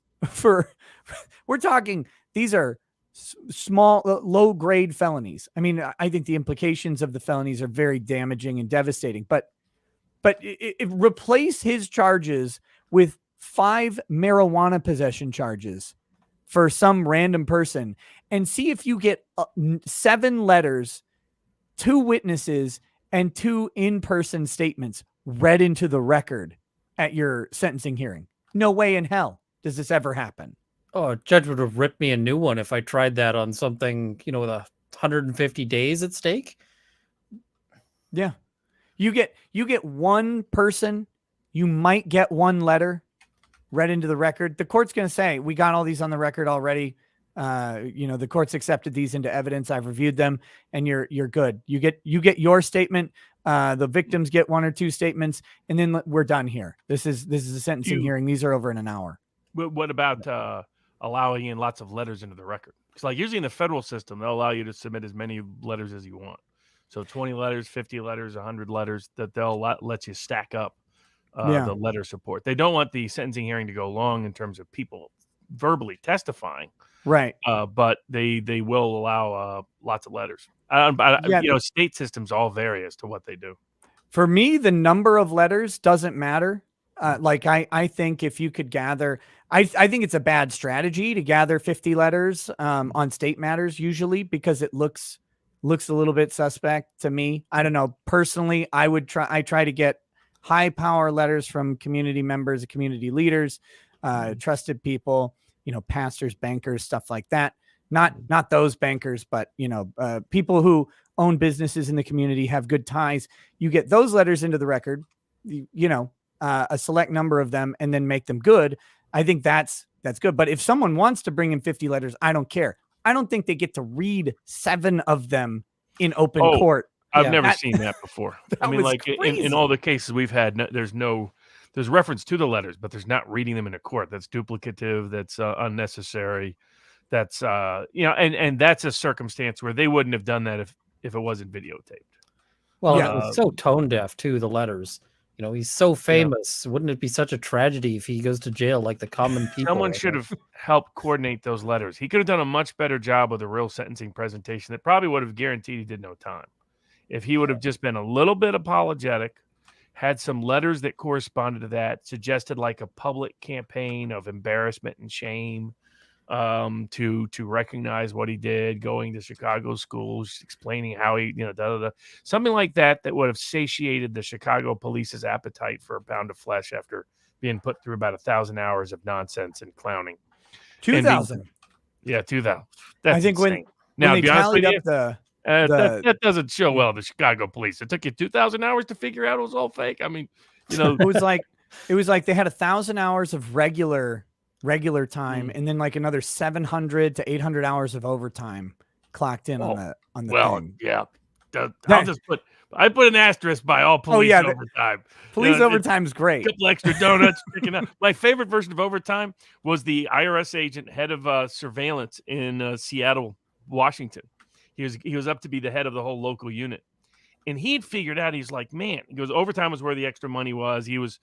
We're talking, these are small, low grade felonies. I mean, I think the implications of the felonies are very damaging and devastating, but replace his charges with 5 marijuana possession charges for some random person and see if you get 7 letters, 2 witnesses, and 2 in-person statements read into the record at your sentencing hearing. No way in hell does this ever happen. Oh, a judge would have ripped me a new one if I tried that on something, with 150 days at stake. Yeah. You get one person, you might get 1 letter read into the record. The court's going to say, we got all these on the record already. The court's accepted these into evidence. I've reviewed them, and you're good. You get your statement. The victims get 1 or 2 statements, and then we're done here. This is a sentencing hearing. These are over in an hour. What about allowing in lots of letters into the record? It's like usually in the federal system, they'll allow you to submit as many letters as you want. So 20 letters, 50 letters, 100 letters, that they'll let you stack up the letter support. They don't want the sentencing hearing to go long in terms of people verbally testifying. Right. But they will allow lots of letters. State systems all vary as to what they do. For me, the number of letters doesn't matter. I think if you could gather, I think it's a bad strategy to gather 50 letters on state matters usually, because it looks looks a little bit suspect to me. I don't know. Personally, I try to get high power letters from community members, community leaders, trusted people, pastors, bankers, stuff like that. Not those bankers, but people who own businesses in the community, have good ties. You get those letters into the record, a select number of them, and then make them good. I think that's good. But if someone wants to bring in 50 letters, I don't care. I don't think they get to read 7 of them in open court. I've never seen that before. I mean, like in all the cases we've had, there's reference to the letters, but there's not reading them in a court. That's duplicative. That's unnecessary. That's and that's a circumstance where they wouldn't have done that if it wasn't videotaped. Well, it was so tone deaf too. The letters. He's so famous. Wouldn't it be such a tragedy if he goes to jail like the common people? Someone should have helped coordinate those letters. He could have done a much better job with a real sentencing presentation that probably would have guaranteed he did no time. If he would have just been a little bit apologetic, had some letters that corresponded to that, suggested like a public campaign of embarrassment and shame, to recognize what he did, going to Chicago schools, explaining how he, something like that would have satiated the Chicago police's appetite for a pound of flesh after being put through about 1,000 hours of nonsense and clowning. 2,000. Yeah, 2,000. That's I think insane. when they to be honest with tallied you, up that doesn't show well the Chicago police. It took you 2,000 hours to figure out it was all fake. I mean, it was like they had 1,000 hours of regular time, and then like another 700 to 800 hours of overtime clocked in on the thing. Yeah. I put an asterisk by all police overtime. Police overtime is great. A couple extra donuts. My favorite version of overtime was the IRS agent, head of surveillance in Seattle, Washington. He was up to be the head of the whole local unit, and he'd figured out. He's like, man, he goes, overtime was where the extra money was. He was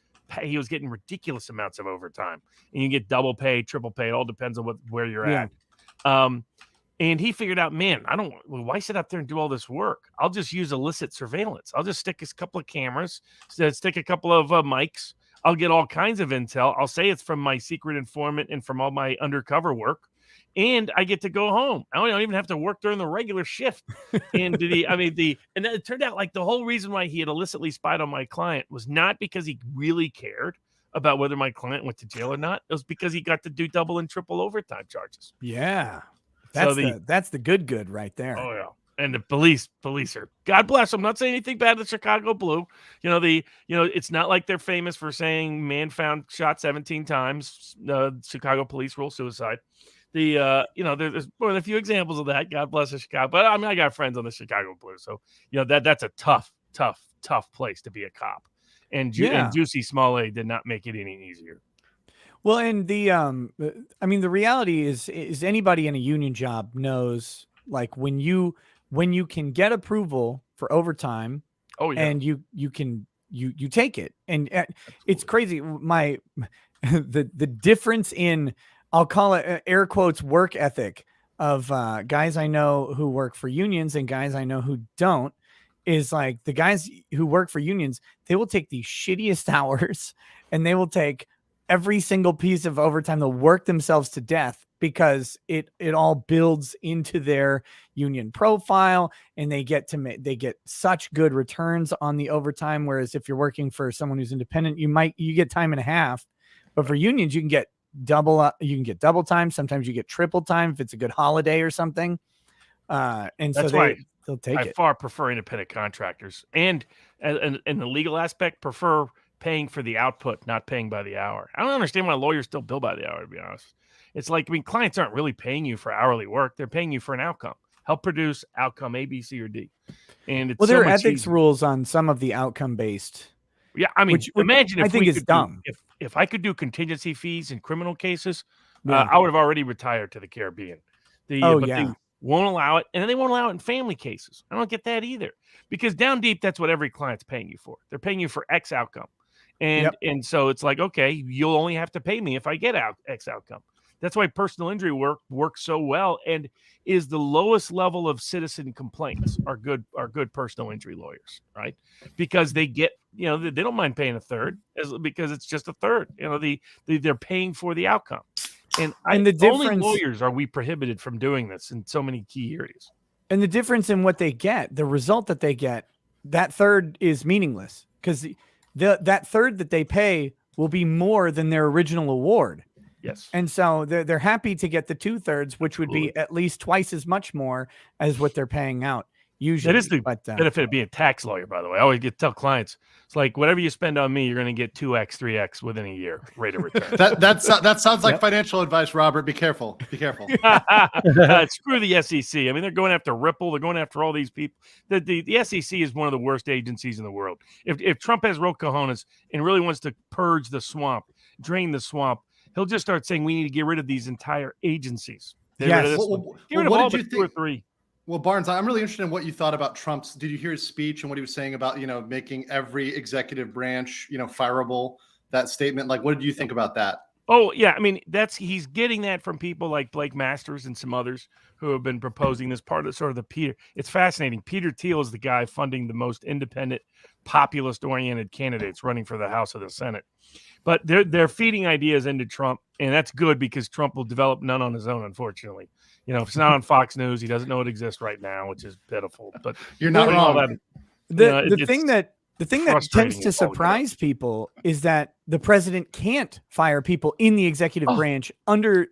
getting ridiculous amounts of overtime, and you get double pay, triple pay. It all depends on where you're at. And he figured out, man, why sit up there and do all this work? I'll just use illicit surveillance. I'll just stick a couple of cameras, stick a couple of mics. I'll get all kinds of intel. I'll say it's from my secret informant and from all my undercover work. And I get to go home. I don't even have to work during the regular shift. And and it turned out like the whole reason why he had illicitly spied on my client was not because he really cared about whether my client went to jail or not. It was because he got to do double and triple overtime charges. Yeah. That's the good right there. Oh yeah. And the police are, God bless them. I'm not saying anything bad to Chicago Blue. It's not like they're famous for saying man found shot 17 times. Chicago police rule suicide. There's more than a few examples of that. God bless the Chicago. But I got friends on the Chicago Blue, so that's a tough place to be a cop. And Jussie Smollett did not make it any easier. Well, and the reality is anybody in a union job knows, like when you can get approval for overtime, and you take it, and it's crazy. The difference in, I'll call it air quotes, work ethic of guys I know who work for unions and guys I know who don't is like the guys who work for unions, they will take the shittiest hours and they will take every single piece of overtime. They'll work themselves to death because it all builds into their union profile, and they get such good returns on the overtime. Whereas if you're working for someone who's independent, you get time and a half, but for unions, you can get double time. Sometimes you get triple time if it's a good holiday or something. And that's so they'll take it. I far prefer independent contractors, and the legal aspect, prefer paying for the output, not paying by the hour. I don't understand why lawyers still bill by the hour, to be honest. It's like, clients aren't really paying you for hourly work. They're paying you for an outcome. Help produce outcome A, B, C, or D. And it's there are ethics rules on some of the outcome based. Yeah, I mean, imagine if I think it's dumb. If I could do contingency fees in criminal cases, I would have already retired to the Caribbean. They won't allow it, and then they won't allow it in family cases. I don't get that either, because down deep, that's what every client's paying you for. They're paying you for X outcome, and so it's like, okay, you'll only have to pay me if I get X outcome. That's why personal injury work works so well and is the lowest level of citizen complaints are good personal injury lawyers, right? Because they get, they don't mind paying a third because it's just a third. They're paying for the outcome. And the difference, only lawyers are we prohibited from doing this in so many key areas. And the difference in what they get, the result that they get, that third is meaningless because that third that they pay will be more than their original award. Yes. And so they're happy to get the 2/3, which would be at least twice as much more as what they're paying out. Usually, that is the benefit of being a tax lawyer, by the way. I always tell clients, it's like whatever you spend on me, you're going to get 2x, 3x within a year rate of return. that sounds like financial advice, Robert. Be careful. Be careful. Screw the SEC. I mean, they're going after Ripple. They're going after all these people. The SEC is one of the worst agencies in the world. If Trump has real cojones and really wants to purge the swamp, drain the swamp, he'll just start saying we need to get rid of these entire agencies. Get rid of all but 2 or 3. Well, Barnes, I'm really interested in what you thought about Trump's. Did you hear his speech and what he was saying about, making every executive branch, fireable, that statement? Like, what did you think about that? Oh, yeah. I mean, he's getting that from people like Blake Masters and some others who have been proposing this part of sort of the Peter. It's fascinating. Peter Thiel is the guy funding the most independent, populist-oriented candidates running for the House or the Senate. But they're feeding ideas into Trump, and that's good because Trump will develop none on his own, unfortunately. If it's not on Fox News, he doesn't know it exists right now, which is pitiful. But you're not wrong. The thing that tends to surprise people is that the president can't fire people in the executive branch under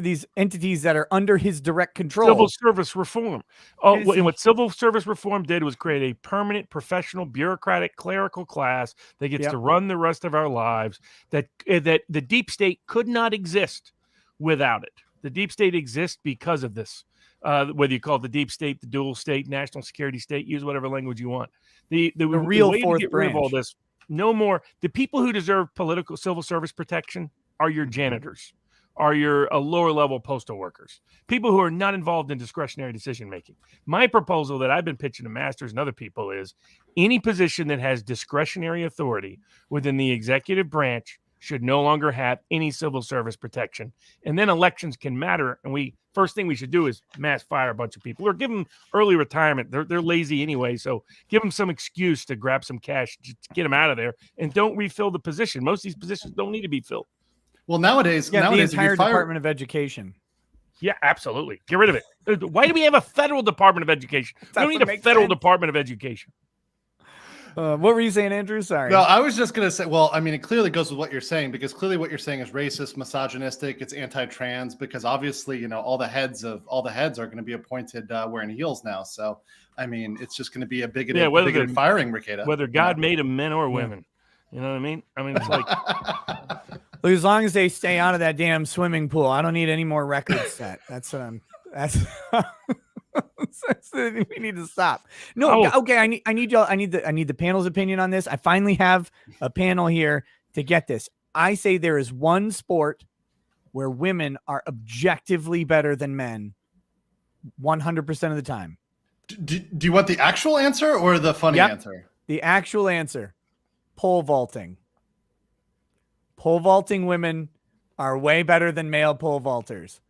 these entities that are under his direct control. Civil service reform. And what civil service reform did was create a permanent, professional, bureaucratic, clerical class that gets to run the rest of our lives. That the deep state could not exist without it. The deep state exists because of this. Whether you call it the deep state, the dual state, national security state, use whatever language you want. The real way fourth to get branch. rid of all this, no more. The people who deserve political civil service protection are your janitors, are your lower level postal workers, people who are not involved in discretionary decision making. My proposal that I've been pitching to Masters and other people is any position that has discretionary authority within the executive branch should no longer have any civil service protection. And then elections can matter. And first thing we should do is mass fire a bunch of people or give them early retirement. They're lazy anyway. So give them some excuse to grab some cash to get them out of there and don't refill the position. Most of these positions don't need to be filled. Well, nowadays, the entire Department of Education. Yeah, absolutely. Get rid of it. Why do we have a federal Department of Education? We don't need a federal Department of Education. What were you saying, Andrew? Sorry. No, I was just going to say, well, I mean, it clearly goes with what you're saying, because clearly what you're saying is racist, misogynistic, it's anti-trans, because obviously, all the heads are going to be appointed wearing heels now. So, I mean, it's just going to be a bigoted firing, Ricada. Whether God made them men or women. You know what I mean? I mean, it's like... As long as they stay out of that damn swimming pool, I don't need any more records set. That's we need to stop. No, okay. I need y'all. I need the panel's opinion on this. I finally have a panel here to get this. I say there is one sport where women are objectively better than men 100% of the time. Do you want the actual answer or the funny answer? The actual answer. Pole vaulting. Pole vaulting women are way better than male pole vaulters.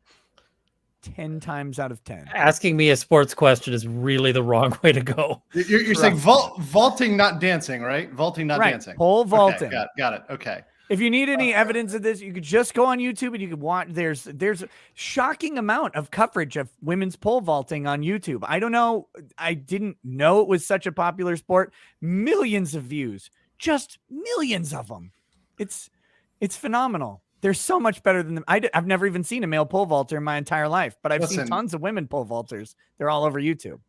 10 times out of 10. Asking me a sports question is really the wrong way to go. You're saying vaulting, not dancing, right? Vaulting, not dancing. Pole vaulting. Okay, got it. Okay. If you need any evidence of this, you could just go on YouTube and you could watch. There's a shocking amount of coverage of women's pole vaulting on YouTube. I don't know. I didn't know it was such a popular sport. Millions of views, just millions of them. It's phenomenal. They're so much better than them. I've never even seen a male pole vaulter in my entire life, but I've seen tons of women pole vaulters. They're all over YouTube.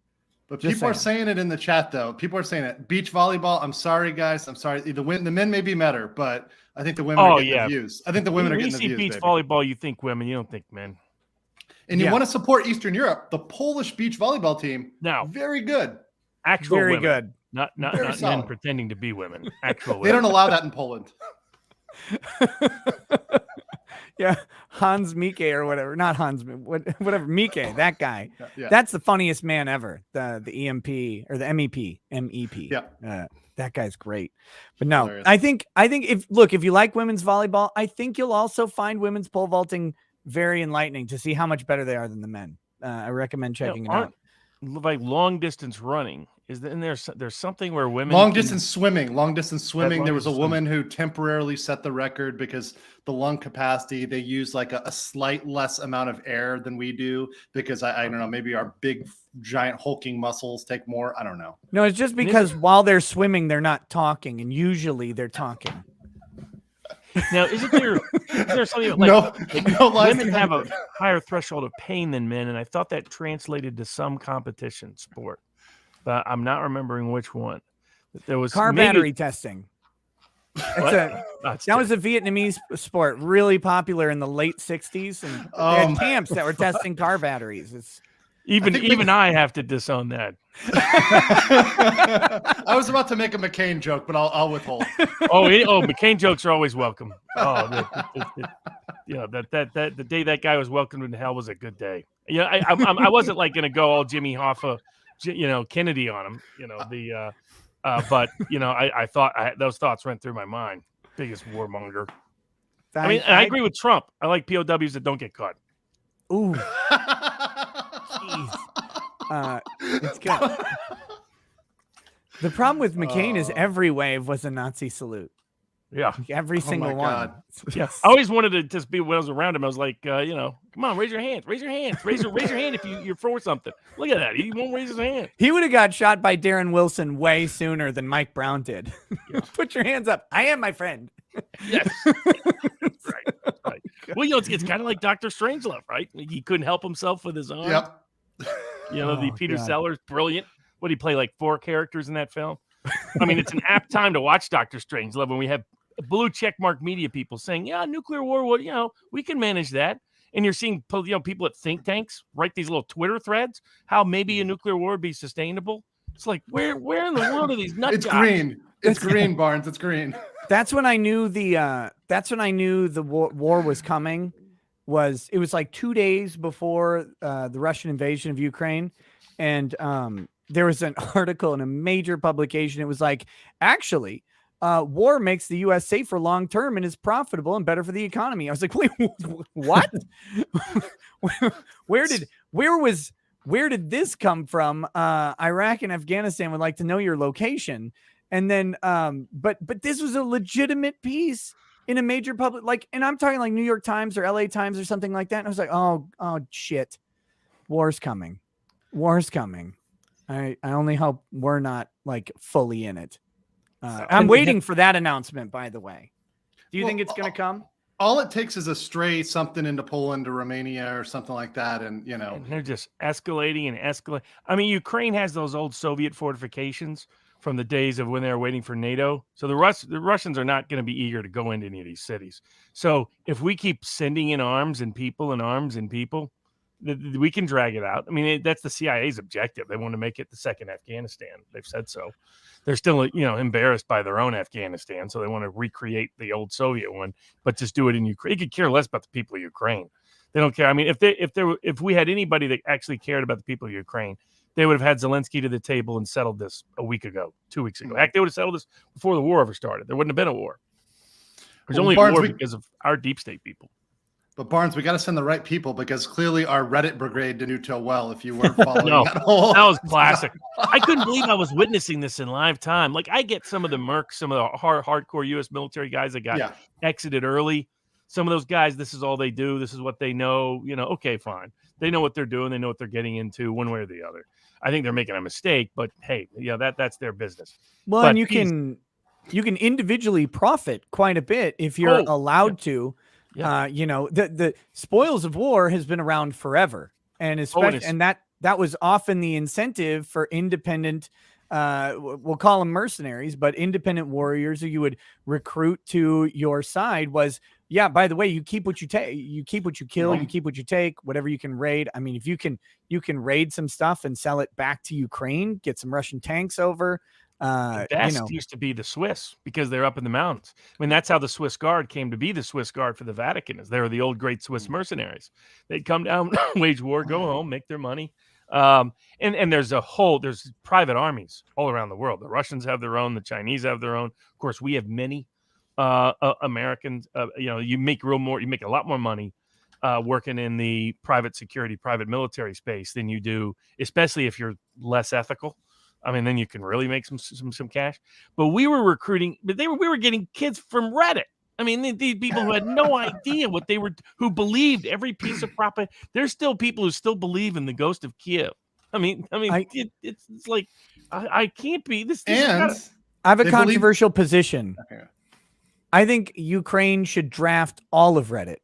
But people are saying it in the chat, though. People are saying it. Beach volleyball. I'm sorry, guys. I'm sorry. The men may be better, but I think the women are getting the views. I think the women are getting the views. When you see beach volleyball, you think women. You don't think men. And you want to support Eastern Europe. The Polish beach volleyball team. Now, very good. Actual very women. Good. Not men pretending to be women. Actual women. They don't allow that in Poland. Yeah, Hans Mike or whatever, not Hans, whatever, Mike, that guy. Yeah. That's the funniest man ever. The EMP or the MEP. Yeah, that guy's great. But no, hilarious. I think if you like women's volleyball, I think you'll also find women's pole vaulting very enlightening to see how much better they are than the men. I recommend checking it out. Like long distance running There's something where women Long distance swimming. There was a distance woman who temporarily set the record because the lung capacity, they use like a slight less amount of air than we do because I don't know, maybe our big giant hulking muscles take more. I don't know. No, it's just because while they're swimming, they're not talking, and usually they're talking. Now, is there something like no women have a higher threshold of pain than men, and I thought that translated to some competition sport, but I'm not remembering which one. There was car battery testing. That was a Vietnamese sport, really popular in the late '60s, and they had camps that were testing car batteries. Even I have to disown that. I was about to make a McCain joke, but I'll withhold. McCain jokes are always welcome. The day that guy was welcomed into hell was a good day. Yeah, I wasn't like going to go all Jimmy Hoffa, Kennedy on him. But I thought those thoughts went through my mind. Biggest warmonger. I agree with Trump. I like POWs that don't get caught. Ooh. Jeez. It's good. The problem with McCain is every wave was a Nazi salute. Yeah. Like every single one. Yes. I always wanted to just be when I was around him. I was like, come on, raise your hands. Raise your hands. Raise your hand if you're for something. Look at that. He won't raise his hand. He would have got shot by Darren Wilson way sooner than Mike Brown did. Yeah. Put your hands up. I am my friend. Yes. Right. Well, it's kind of like Dr. Strangelove, right? He couldn't help himself with his arm. Yep. The Peter Sellers, brilliant. What did he play, like 4 characters in that film? I mean, it's an apt time to watch Dr. Strangelove when we have blue checkmark media people saying, yeah, nuclear war, we can manage that. And you're seeing people at think tanks write these little Twitter threads, how maybe a nuclear war would be sustainable. It's like, where in the world are these nut It's jobs? green. It's green, Barnes. It's green. That's when I knew the war was coming. It was like 2 days before the Russian invasion of Ukraine, and there was an article in a major publication. It was like, actually, war makes the U.S. safer long term and is profitable and better for the economy. I was like, wait, what? Where did this come from? Iraq and Afghanistan would like to know your location. And then, but this was a legitimate piece in a major public, and I'm talking like New York Times or LA Times or something like that. And I was like, oh shit, war's coming. I only hope we're not like fully in it. I'm waiting for that announcement, by the way. Do you think it's going to come? All it takes is a stray something into Poland or Romania or something like that. And, And they're just escalating and escalating. I mean, Ukraine has those old Soviet fortifications from the days of when they were waiting for NATO. So the Russians are not going to be eager to go into any of these cities. So if we keep sending in arms and people, we can drag it out. I mean, that's the CIA's objective. They want to make it the second Afghanistan. They've said so. They're still, embarrassed by their own Afghanistan. So they want to recreate the old Soviet one, but just do it in Ukraine. They could care less about the people of Ukraine. They don't care. I mean, if we had anybody that actually cared about the people of Ukraine, they would have had Zelensky to the table and settled this a week ago, 2 weeks ago. Heck, they would have settled this before the war ever started. There wouldn't have been a war. There's only a war because of our deep state people. But Barnes, we got to send the right people because clearly our Reddit brigade didn't do too well if you weren't following that whole. That was classic. I couldn't believe I was witnessing this in live time. Like, I get some of the mercs, some of the hardcore U.S. military guys that got exited early. Some of those guys, this is all they do. This is what they know. Okay, fine. They know what they're doing. They know what they're getting into one way or the other. I think they're making a mistake, but hey, that's their business. Well, and you can individually profit quite a bit if you're allowed to. Yeah. The spoils of war has been around forever, and especially and that was often the incentive for independent. We'll call them mercenaries, but independent warriors who you would recruit to your side was, by the way, you keep what you take, you keep what you kill, you keep what you take, whatever you can raid. I mean, if you can raid some stuff and sell it back to Ukraine, get some Russian tanks over. The best used to be the Swiss because they're up in the mountains. I mean, that's how the Swiss Guard came to be the Swiss Guard for the Vatican. Is they were the old great Swiss mercenaries. They'd come down, wage war, go home, make their money. And there's private armies all around the world. The Russians have their own. The Chinese have their own. Of course, we have many Americans. You make a lot more money working in the private security, private military space than you do, especially if you're less ethical. I mean, then you can really make some cash. But we were recruiting, but we were getting kids from Reddit. I mean, these people who had no idea what they were, who believed every piece of propaganda. There's still people who still believe in the ghost of Kiev. It's like I can't be this. I have a controversial position. Okay. I think Ukraine should draft all of Reddit,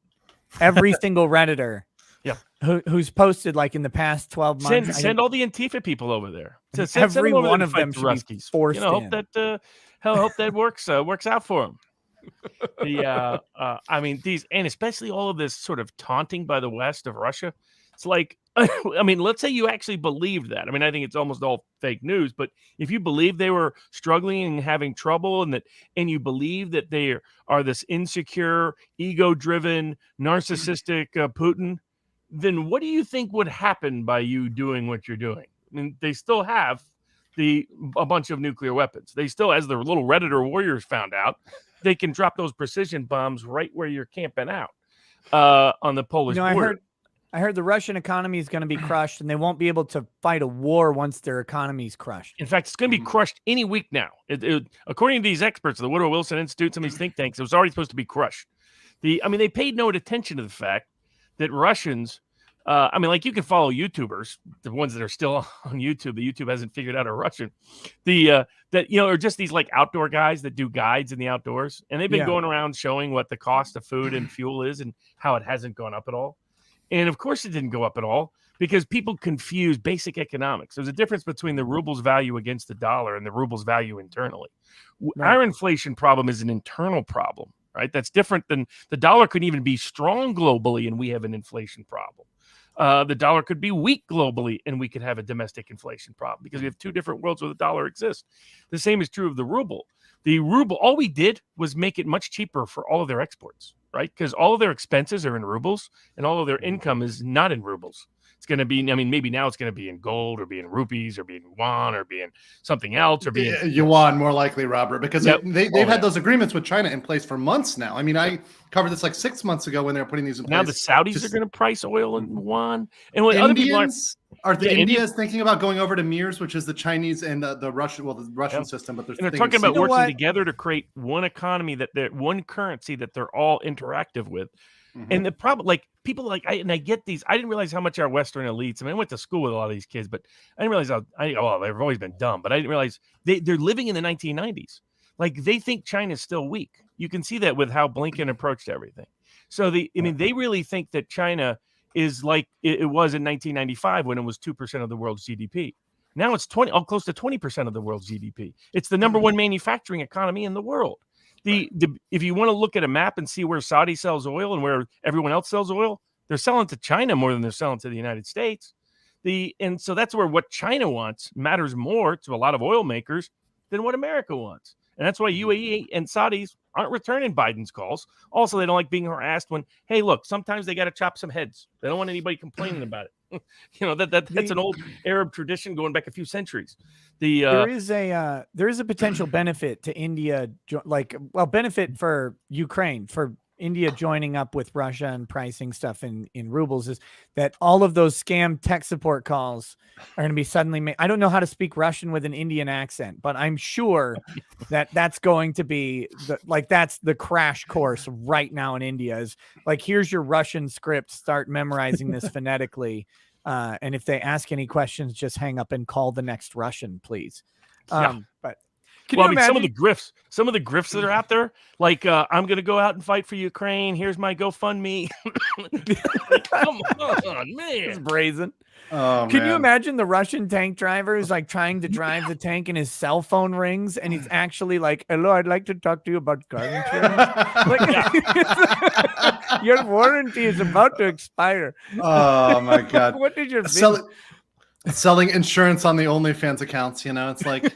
every single Redditor. Yeah, who's posted like in the past 12 months. Send all the Antifa people over there. Every one of them should be forced. Hope that works out for them. I mean, these, and especially all of this sort of taunting by the West of Russia. It's like, I mean, let's say you actually believed that. I mean, I think it's almost all fake news, but if you believe they were struggling and having trouble, and you believe that they are this insecure, ego-driven, narcissistic Putin, then what do you think would happen by you doing what you're doing? I mean, they still have a bunch of nuclear weapons. They still, as the little Redditor warriors found out, they can drop those precision bombs right where you're camping out on the Polish border. I heard the Russian economy is going to be crushed, and they won't be able to fight a war once their economy is crushed. In fact, it's going to be crushed any week now. According to these experts, the Woodrow Wilson Institute, some of these think tanks, it was already supposed to be crushed. They paid no attention to the fact that Russians, you can follow YouTubers, the ones that are still on YouTube. The YouTube hasn't figured out a Russian. Are just these like outdoor guys that do guides in the outdoors, and they've been going around showing what the cost of food and fuel is and how it hasn't gone up at all. And of course, it didn't go up at all because people confuse basic economics. There's a difference between the ruble's value against the dollar and the ruble's value internally. Right. Our inflation problem is an internal problem. Right? That's different than the dollar could even be strong globally and we have an inflation problem. The dollar could be weak globally and we could have a domestic inflation problem because we have two different worlds where the dollar exists. The same is true of the ruble. The ruble, all we did was make it much cheaper for all of their exports, right? Because all of their expenses are in rubles and all of their income is not in rubles. It's going to be, maybe now it's going to be in gold or be in rupees or be in yuan or be in something else or be in yuan, more likely, Robert, because they've had those agreements with China in place for months now. I mean, I covered this like 6 months ago when they were putting these in place. Now the Saudis are going to price oil in yuan. And what Indians India is thinking about going over to Mirs, which is the Chinese and the Russian system, but they're talking about working together to create one economy one currency that they're all interactive with. Mm-hmm. And the problem, like people I get these. I didn't realize how much our Western elites. I mean, I went to school with a lot of these kids, but I didn't realize they've always been dumb. But I didn't realize they're living in the 1990s. Like they think China's still weak. You can see that with how Blinken approached everything. So they really think that China is like it was in 1995 when it was 2% of the world's GDP. Now it's close to 20% of the world's GDP. It's the number one manufacturing economy in the world. If you want to look at a map and see where Saudi sells oil and where everyone else sells oil, they're selling to China more than they're selling to the United States. And so that's where what China wants matters more to a lot of oil makers than what America wants. And that's why UAE and Saudis aren't returning Biden's calls. Also, they don't like being harassed when, hey, look, sometimes they got to chop some heads. They don't want anybody complaining about it. That's an old Arab tradition going back a few centuries. There is a potential benefit to India, benefit for Ukraine, for India joining up with Russia and pricing stuff in rubles, is that all of those scam tech support calls are going to be suddenly made. I don't know how to speak Russian with an Indian accent, but I'm sure that's going to be that's the crash course right now in India. Is like, here's your Russian script, start memorizing this phonetically. And if they ask any questions, just hang up and call the next Russian, please. But can you imagine some of the grifts that are out there? Like, I'm going to go out and fight for Ukraine. Here's my GoFundMe. Come on, man. It's brazen. Oh, Can you imagine the Russian tank driver is like trying to drive the tank and his cell phone rings and he's actually like, hello, I'd like to talk to you about car insurance. Your warranty is about to expire. Oh my God. What did your selling insurance on the OnlyFans accounts? It's like,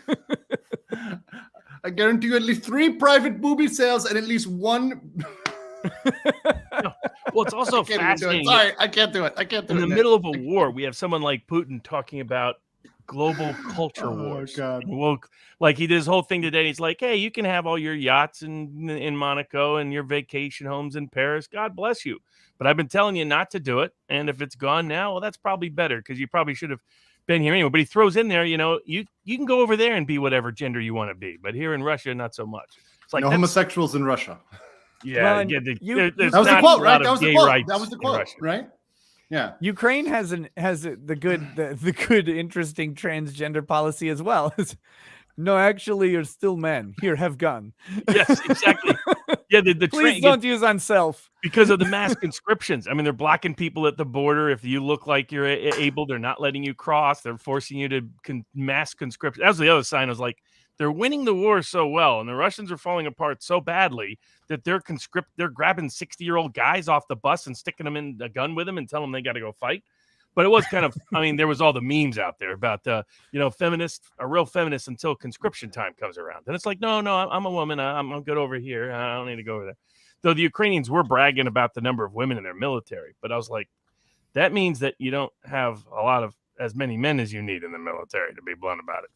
I guarantee you at least 3 private booby sales and at least 1. Well, it's also fascinating. Sorry, I can't do it. In the middle of a war, we have someone like Putin talking about global culture wars. God. Like he did his whole thing today. He's like, hey, you can have all your yachts in Monaco and your vacation homes in Paris. God bless you. But I've been telling you not to do it. And if it's gone now, well, that's probably better because you probably should have been here anyway. But he throws in there, you can go over there and be whatever gender you want to be, but here in Russia, not so much. It's like no homosexuals in Russia. Yeah, Well, there's that was the not quote, a right? lot That of was the gay quote. rights That was the in quote, Russia. right? Yeah. Ukraine has the good, interesting transgender policy as well. No, actually, you're still men. Here, have gun. Yes, exactly. Yeah, the Please don't use on self. because of the mass conscriptions. I mean, they're blocking people at the border. If you look like you're able, they're not letting you cross. They're forcing you to mass conscription. That was the other sign. I was like, they're winning the war so well, and the Russians are falling apart so badly that they're grabbing 60-year-old guys off the bus and sticking them in a gun with them and telling them they got to go fight. But it was kind of, I mean, there was all the memes out there about, feminist, a real feminist until conscription time comes around. And it's like, no, I'm a woman. I'm good over here. I don't need to go over there. Though the Ukrainians were bragging about the number of women in their military. But I was like, that means that you don't have as many men as you need in the military, to be blunt about it.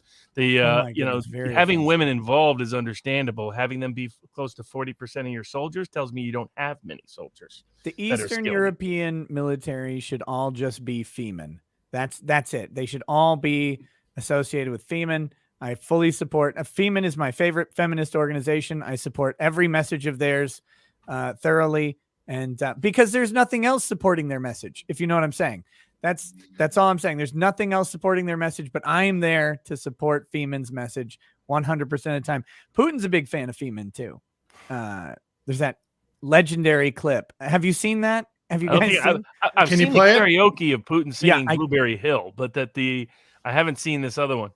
Having women involved is understandable. Having them be close to 40% of your soldiers tells me you don't have many soldiers. The Eastern European military should all just be Femen. That's it. They should all be associated with Femen. I fully support. Femen is my favorite feminist organization. I support every message of theirs thoroughly, and because there's nothing else supporting their message, if you know what I'm saying. That's all I'm saying. There's nothing else supporting their message, but I am there to support Femen's message 100% of the time. Putin's a big fan of Femen too. There's that legendary clip. Have you seen that? Have you guys seen? I've Can seen you play the it? karaoke of Putin singing Blueberry Hill, but I haven't seen this other one.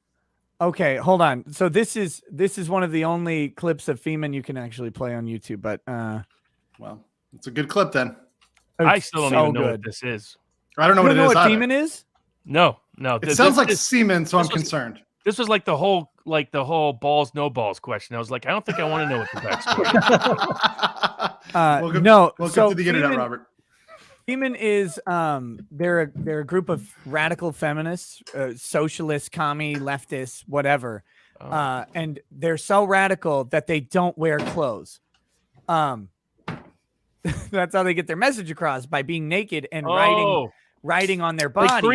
Okay, hold on. So this is one of the only clips of Femen you can actually play on YouTube. But well, it's a good clip then. I still don't even know what this is. I don't know what it is. What either. Femen is? No. It sounds like semen, so I'm concerned. This was like the whole balls no balls question. I was like, I don't think I want to know what the backstory is. Welcome to the internet, Robert. Femen is they're a group of radical feminists, socialists, commie, leftists, whatever. And they're so radical that they don't wear clothes. That's how they get their message across, by being naked and writing on their body.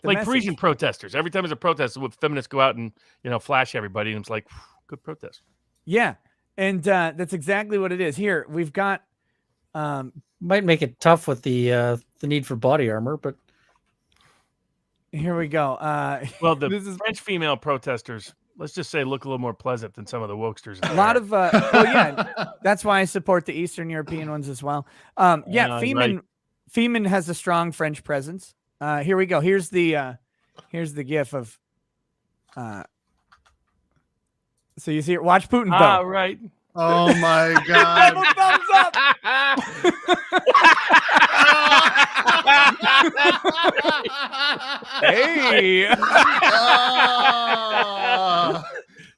Like Parisian protesters. Every time there's a protest, feminists go out and flash everybody, and it's like, good protest. Yeah, and that's exactly what it is. Here we've got. Might make it tough with the need for body armor, but here we go. Well, the French female protesters, let's just say, look a little more pleasant than some of the wokesters. A lot of that's why I support the Eastern European ones as well. Femen has a strong French presence. Here we go. Here's the gif of. So you see it. Watch Putin though. Right. Oh my God! Thumbs up. Hey.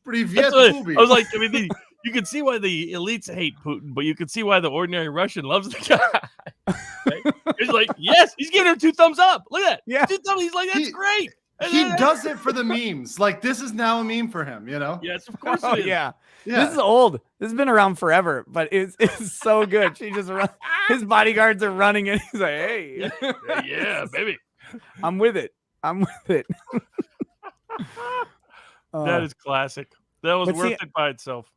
Привет, I was like, you can see why the elites hate Putin, but you can see why the ordinary Russian loves the guy. Right? He's like, yes, he's giving him 2 thumbs up. Look at that. Yeah. 2 thumbs. He's like, that's great. He does it for the memes. Like, this is now a meme for him, Yes, of course it is. Yeah. This is old. This has been around forever, but it's so good. She just his bodyguards are running and he's like, hey. Yeah, baby. I'm with it. That is classic. That was worth it by itself.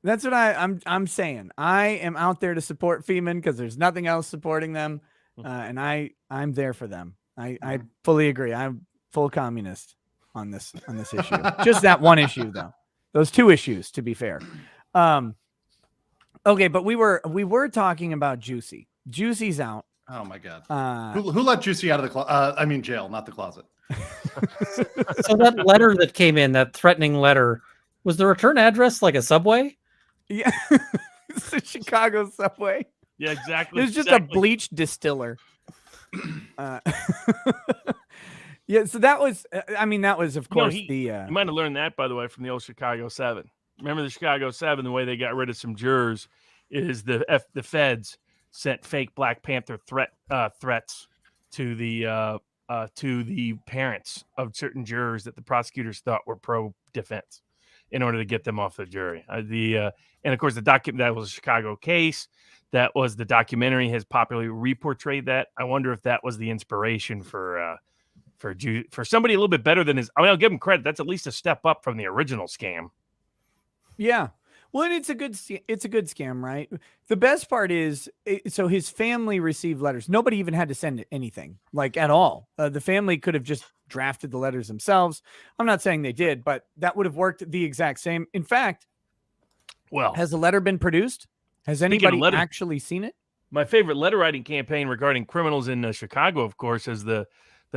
That's what I'm saying. I am out there to support Femen because there's nothing else supporting them. And I'm there for them. I fully agree. I'm full communist on this issue. Just that one issue though. Those 2 issues, to be fair. Okay, but we were talking about Jussie. Jussie's out. Oh my God. Who let Jussie out of the jail, not the closet? So that letter that came in, that threatening letter, was the return address like a Subway? Yeah. It's the Chicago Subway. Yeah, exactly. It's just a bleach distiller. Yeah, so that was, of course, you might have learned that, by the way, from the old Chicago 7. Remember the Chicago 7, the way they got rid of some jurors is the feds sent fake Black Panther threats to the parents of certain jurors that the prosecutors thought were pro-defense in order to get them off the jury. And of course, that was a Chicago case. That was the documentary has popularly reportrayed that. I wonder if that was the inspiration for for somebody a little bit better than his. I mean, I'll give him credit. That's at least a step up from the original scam. Yeah. Well, and it's a good scam, right? The best part is, so his family received letters. Nobody even had to send anything, like, at all. The family could have just drafted the letters themselves. I'm not saying they did, but that would have worked the exact same. In fact, well, has the letter been produced? Has anybody actually seen it? My favorite letter writing campaign regarding criminals in Chicago, of course, is the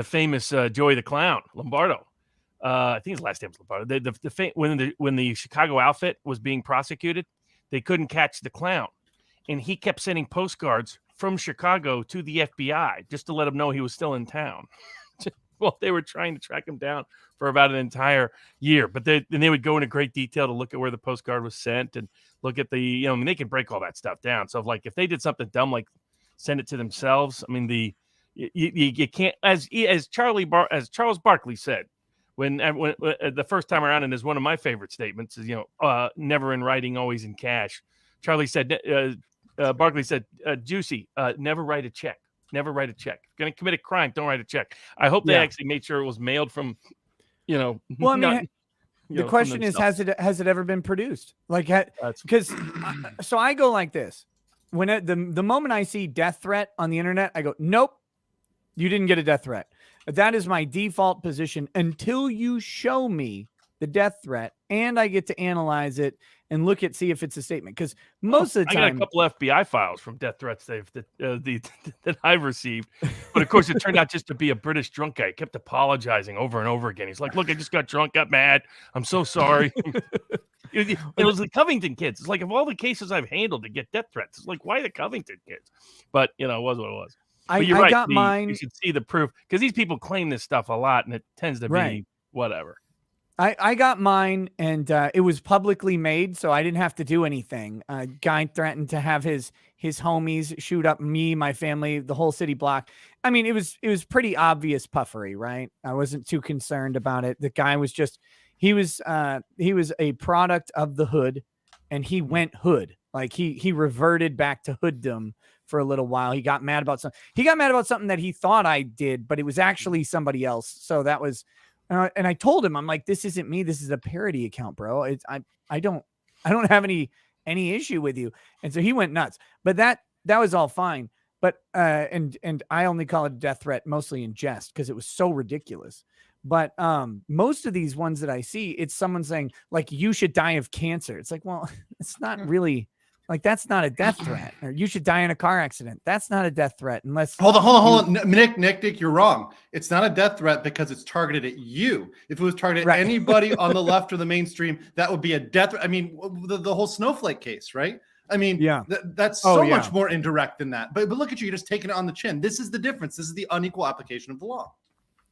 famous Joey the Clown Lombardo. I think his last name was Lombardo. When the Chicago outfit was being prosecuted, they couldn't catch the clown, and he kept sending postcards from Chicago to the FBI just to let them know he was still in town. Well, they were trying to track him down for about an entire year, but they would go into great detail to look at where the postcard was sent and look at the, I mean, they can break all that stuff down. So if they did something dumb, like send it to themselves, I mean, you can't, as Charles Barkley said, when the first time around, and is one of my favorite statements is, never in writing, always in cash. Barkley said, Jussie, never write a check. Never write a check. If you're going to commit a crime, don't write a check. I hope they actually made sure it was mailed from, Well, I mean, the question is, has it ever been produced? Like, because so I go like this. When the moment I see death threat on the internet, I go, nope, you didn't get a death threat. That is my default position until you show me the death threat and I get to analyze it and see if it's a statement. Because most of the time, I got a couple FBI files from death threats that I've received, but of course it turned out just to be a British drunk guy. He kept apologizing over and over again. He's like, "Look, I just got drunk, got mad. I'm so sorry." It was the Covington kids. It's like, of all the cases I've handled to get death threats, it's like, why the Covington kids? But it was what it was. But you're right. Got mine. You should see the proof, because these people claim this stuff a lot, and it tends to be whatever. I got mine, and it was publicly made, so I didn't have to do anything. A guy threatened to have his homies shoot up me, my family, the whole city block. I mean, it was pretty obvious puffery, right? I wasn't too concerned about it. The guy was just he was a product of the hood, and he went hood. Like he reverted back to hooddom for a little while. He got mad about something. He got mad about something that he thought I did, but it was actually somebody else. So that was. And I told him, I'm like, this isn't me. This is a parody account, bro. I don't have any issue with you. And so he went nuts. But that was all fine. But and I only call it a death threat mostly in jest because it was so ridiculous. But most of these ones that I see, it's someone saying like, you should die of cancer. It's like, well, it's not really. Like, that's not a death threat. Or you should die in a car accident. That's not a death threat unless. Hold on. Nick, you're wrong. It's not a death threat because it's targeted at you. If it was targeted at anybody on the left or the mainstream, that would be a death threat. I mean, the whole Snowflake case, right? I mean, that's so much more indirect than that. But look at you, you're just taking it on the chin. This is the difference. This is the unequal application of the law.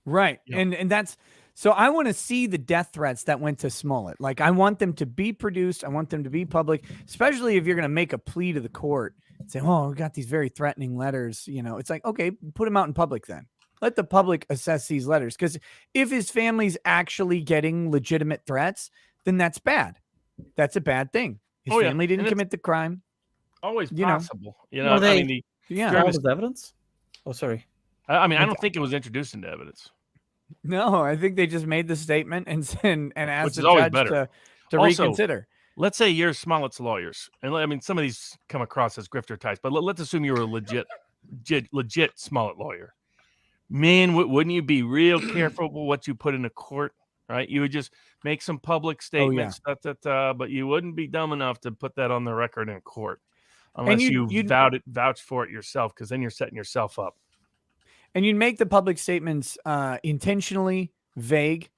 Right. Yep. And that's. So I want to see the death threats that went to Smollett. Like, I want them to be produced. I want them to be public, especially if you're going to make a plea to the court and say, oh, we got these very threatening letters. It's like, okay, put them out in public then. Let the public assess these letters. Because if his family's actually getting legitimate threats, then that's bad. That's a bad thing. His family didn't commit the crime. Always possible. All this evidence? Oh, sorry. I mean, I don't think it was introduced into evidence. No, I think they just made the statement and asked the judge to also reconsider. Let's say you're Smollett's lawyers, and I mean, some of these come across as grifter types, but let's assume you're a legit Smollett lawyer. Man, wouldn't you be real careful with what you put in a court? Right? You would just make some public statements, but you wouldn't be dumb enough to put that on the record in court unless you vouch for it yourself, because then you're setting yourself up. And you'd make the public statements intentionally vague.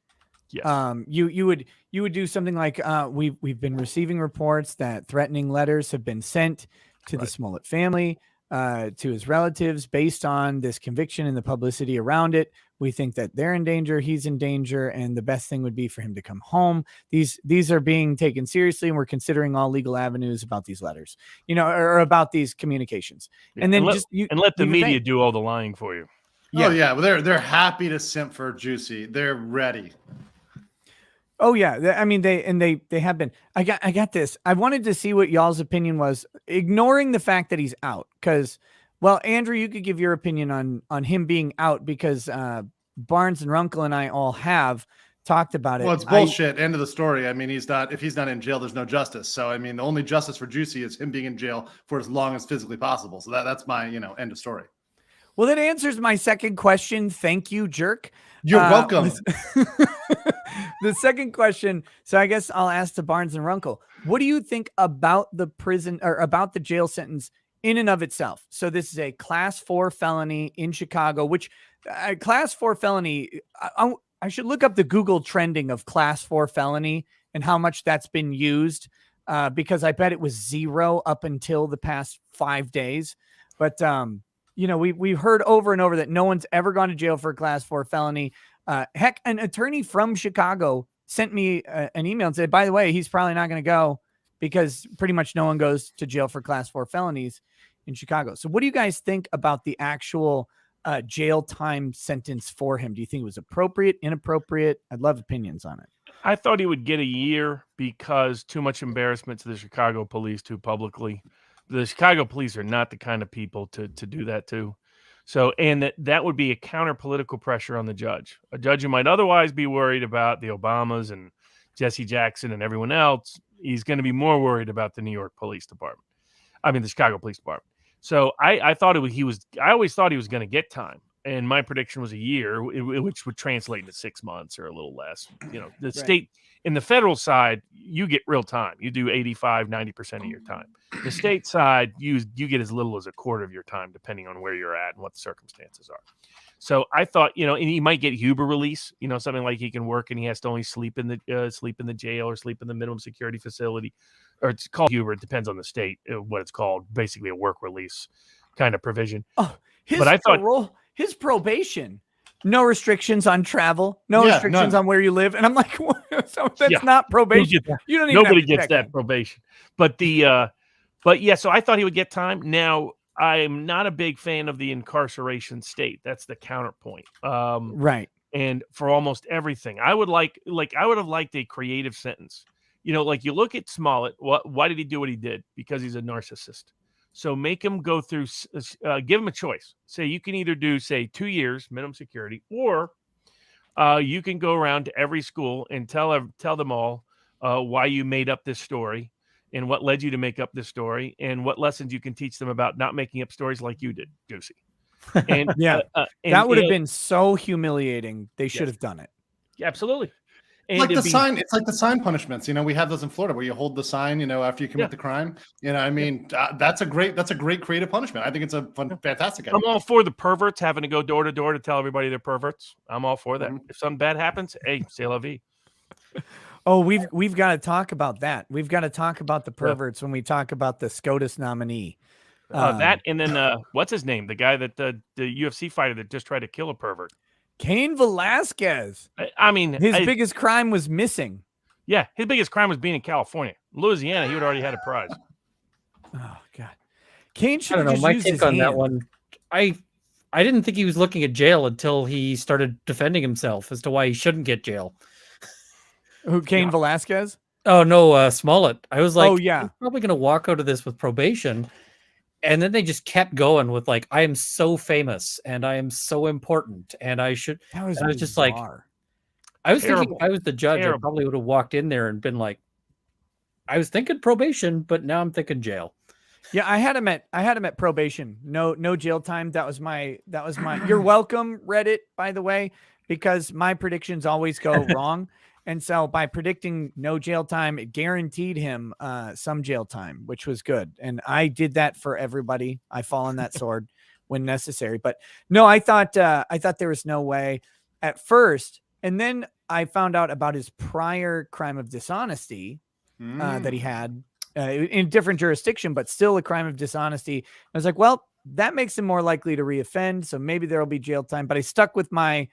Yes. You would do something like we've been receiving reports that threatening letters have been sent to the Smollett family, to his relatives, based on this conviction and the publicity around it. We think that they're in danger, he's in danger, and the best thing would be for him to come home. These are being taken seriously, and we're considering all legal avenues about these letters, or about these communications. And then let the media do all the lying for you. Yeah. Oh yeah, well they're happy to simp for Jussie. They're ready. Oh yeah, I mean they have been. I got this. I wanted to see what y'all's opinion was, ignoring the fact that he's out. Because, well, Andrew, you could give your opinion on him being out because Barnes and Runkle and I all have talked about it. Well, it's bullshit. End of the story. I mean, if he's not in jail, there's no justice. So, I mean, the only justice for Jussie is him being in jail for as long as physically possible. So that's my, end of story. Well, that answers my second question. Thank you, jerk. You're welcome. The second question. So I guess I'll ask to Barnes and Runkle. What do you think about the prison or about the jail sentence in and of itself? So this is a class 4 felony in Chicago, which class 4 felony, I should look up the Google trending of class 4 felony and how much that's been used, because I bet it was 0 up until the past 5 days. But, we've heard over and over that no one's ever gone to jail for a class 4 felony. Heck, an attorney from Chicago sent me an email and said, by the way, he's probably not going to go because pretty much no one goes to jail for class 4 felonies in Chicago. So what do you guys think about the actual jail time sentence for him? Do you think it was appropriate, inappropriate? I'd love opinions on it. I thought he would get a year because too much embarrassment to the Chicago police too publicly. The Chicago police are not the kind of people to do that to. So, and that would be a counter political pressure on the judge. A judge who might otherwise be worried about the Obamas and Jussie Jackson and everyone else, he's going to be more worried about the New York Police Department. I mean, the Chicago Police Department. So I thought I always thought he was going to get time. And my prediction was a year, which would translate into 6 months or a little less. The state, in the federal side, you get real time. You do 85, 90% of your time. The state side, you get as little as a quarter of your time, depending on where you're at and what the circumstances are. So I thought, and he might get Huber release, something like he can work and he has to only sleep in the jail or sleep in the minimum security facility, or it's called Huber. It depends on the state, what it's called, basically a work release kind of provision. Oh, but I thought his probation, no restrictions on travel, no restrictions on where you live. And I'm like, so that's not probation. You don't even nobody gets that probation. But so I thought he would get time. Now, I'm not a big fan of the incarceration state. That's the counterpoint. Right. And for almost everything, I would have liked a creative sentence. Like you look at Smollett. Why did he do what he did? Because he's a narcissist. So make him go through, give him a choice. Say you can either do, say, 2 years minimum security, or you can go around to every school and tell them all why you made up this story and what led you to make up this story and what lessons you can teach them about not making up stories like you did, Jussie. And that would have been so humiliating. They should have done it. Yeah, absolutely. And like the sign, it's like the sign punishments. We have those in Florida where you hold the sign, after you commit the crime. That's a great creative punishment. I think it's a fantastic idea. I'm all for the perverts having to go door to door to tell everybody they're perverts. I'm all for that. If something bad happens, hey, c'est la vie. Oh, we've got to talk about that. We've got to talk about the perverts when we talk about the SCOTUS nominee. That and then what's his name? The guy that the UFC fighter that just tried to kill a pervert. Cain Velasquez. I mean, his biggest crime was missing. Yeah, his biggest crime was being in California. Louisiana, he would already had a prize. Oh God, Cain should. I don't know. My take on that one, I didn't think he was looking at jail until he started defending himself as to why he shouldn't get jail. Who, Cain Velasquez? Oh no, Smollett. I was like, oh yeah, he's probably going to walk out of this with probation. And then they just kept going with like, I am so famous and I am so important and I should. That was, I was just like, I was thinking if I was the judge, I probably would have walked in there and been like, I was thinking probation, but now I'm thinking jail. Yeah, I had him at probation. No jail time. That was my. You're welcome, Reddit, by the way, because my predictions always go wrong. And so by predicting no jail time, it guaranteed him some jail time, which was good. And I did that for everybody. I fall on that sword when necessary. But no, I thought there was no way at first. And then I found out about his prior crime of dishonesty that he had in a different jurisdiction, but still a crime of dishonesty. I was like, well, that makes him more likely to reoffend. So maybe there'll be jail time. But I stuck with my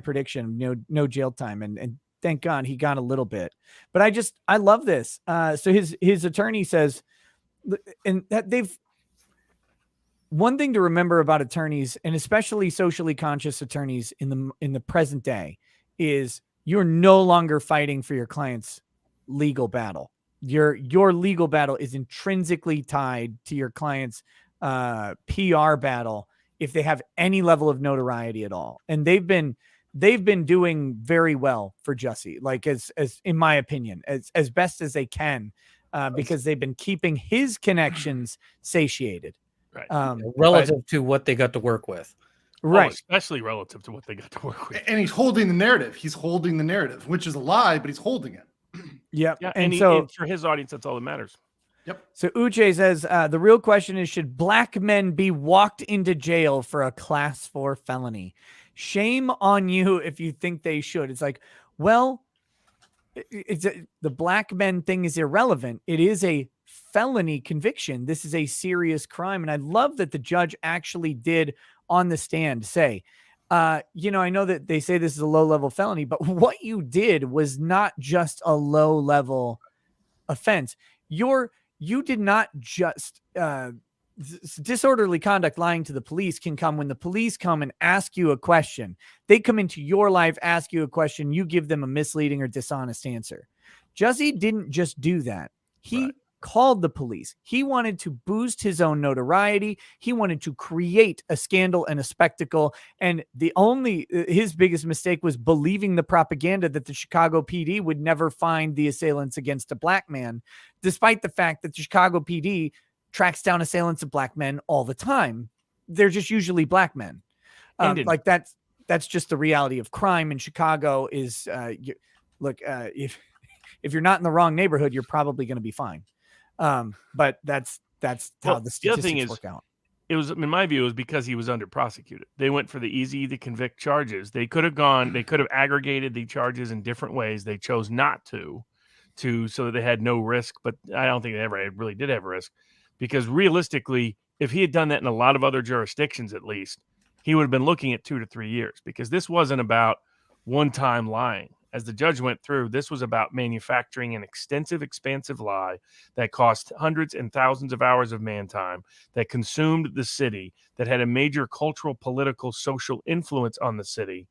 prediction, no jail time. And thank God he got a little bit, but I love this. So his attorney says, and that one thing to remember about attorneys, and especially socially conscious attorneys in the present day, is you're no longer fighting for your client's legal battle. Your legal battle is intrinsically tied to your client's PR battle if they have any level of notoriety at all. And they've been doing very well for Jussie, like as in my opinion, as best as they can, because they've been keeping his connections satiated. Right. Relative to what they got to work with. Right. Especially relative to what they got to work with. And he's holding the narrative. He's holding the narrative, which is a lie, but he's holding it. Yep. Yeah, and and for his audience, that's all that matters. Yep. So Uche says, the real question is, should black men be walked into jail for a class 4 felony? Shame on you if you think they should. It's like, well, the black men thing is irrelevant. It is a felony conviction. This is a serious crime. And I love that the judge actually did on the stand say, I know that they say this is a low-level felony, but what you did was not just a low-level offense. You did not just disorderly conduct. Lying to the police can come when the police come and ask you a question. They come into your life, ask you a question, you give them a misleading or dishonest answer. Jussie didn't just do that. He called the police. He wanted to boost his own notoriety. He wanted to create a scandal and a spectacle. And his biggest mistake was believing the propaganda that the Chicago PD would never find the assailants against a black man, despite the fact that the Chicago PD tracks down assailants of black men all the time. They're just usually black men. Like that's just the reality of crime in Chicago is, if you're not in the wrong neighborhood, you're probably going to be fine. But that's how the statistics work out. It was, in my view, it was because he was under prosecuted. They went for the easy to convict charges. They could have aggregated the charges in different ways. They chose not to so that they had no risk, but I don't think they ever really did have risk, because realistically, if he had done that in a lot of other jurisdictions, at least, he would have been looking at 2 to 3 years, because this wasn't about one-time lying. As the judge went through, this was about manufacturing an expansive lie that cost hundreds and thousands of hours of man time, that consumed the city, that had a major cultural, political, social influence on the city,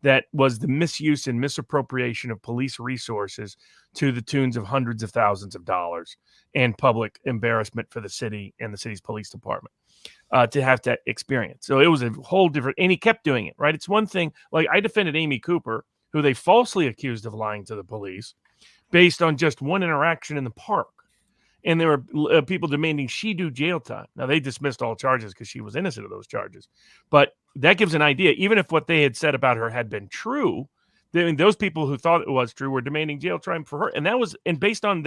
that was the misuse and misappropriation of police resources to the tunes of hundreds of thousands of dollars, and public embarrassment for the city and the city's police department to have to experience. So it was a whole different, and he kept doing it, right? It's one thing, like I defended Amy Cooper, who they falsely accused of lying to the police based on just one interaction in the park. And there were people demanding she do jail time. Now, they dismissed all charges because she was innocent of those charges. But that gives an idea. Even if what they had said about her had been true, those people who thought it was true were demanding jail time for her. And that was, and based on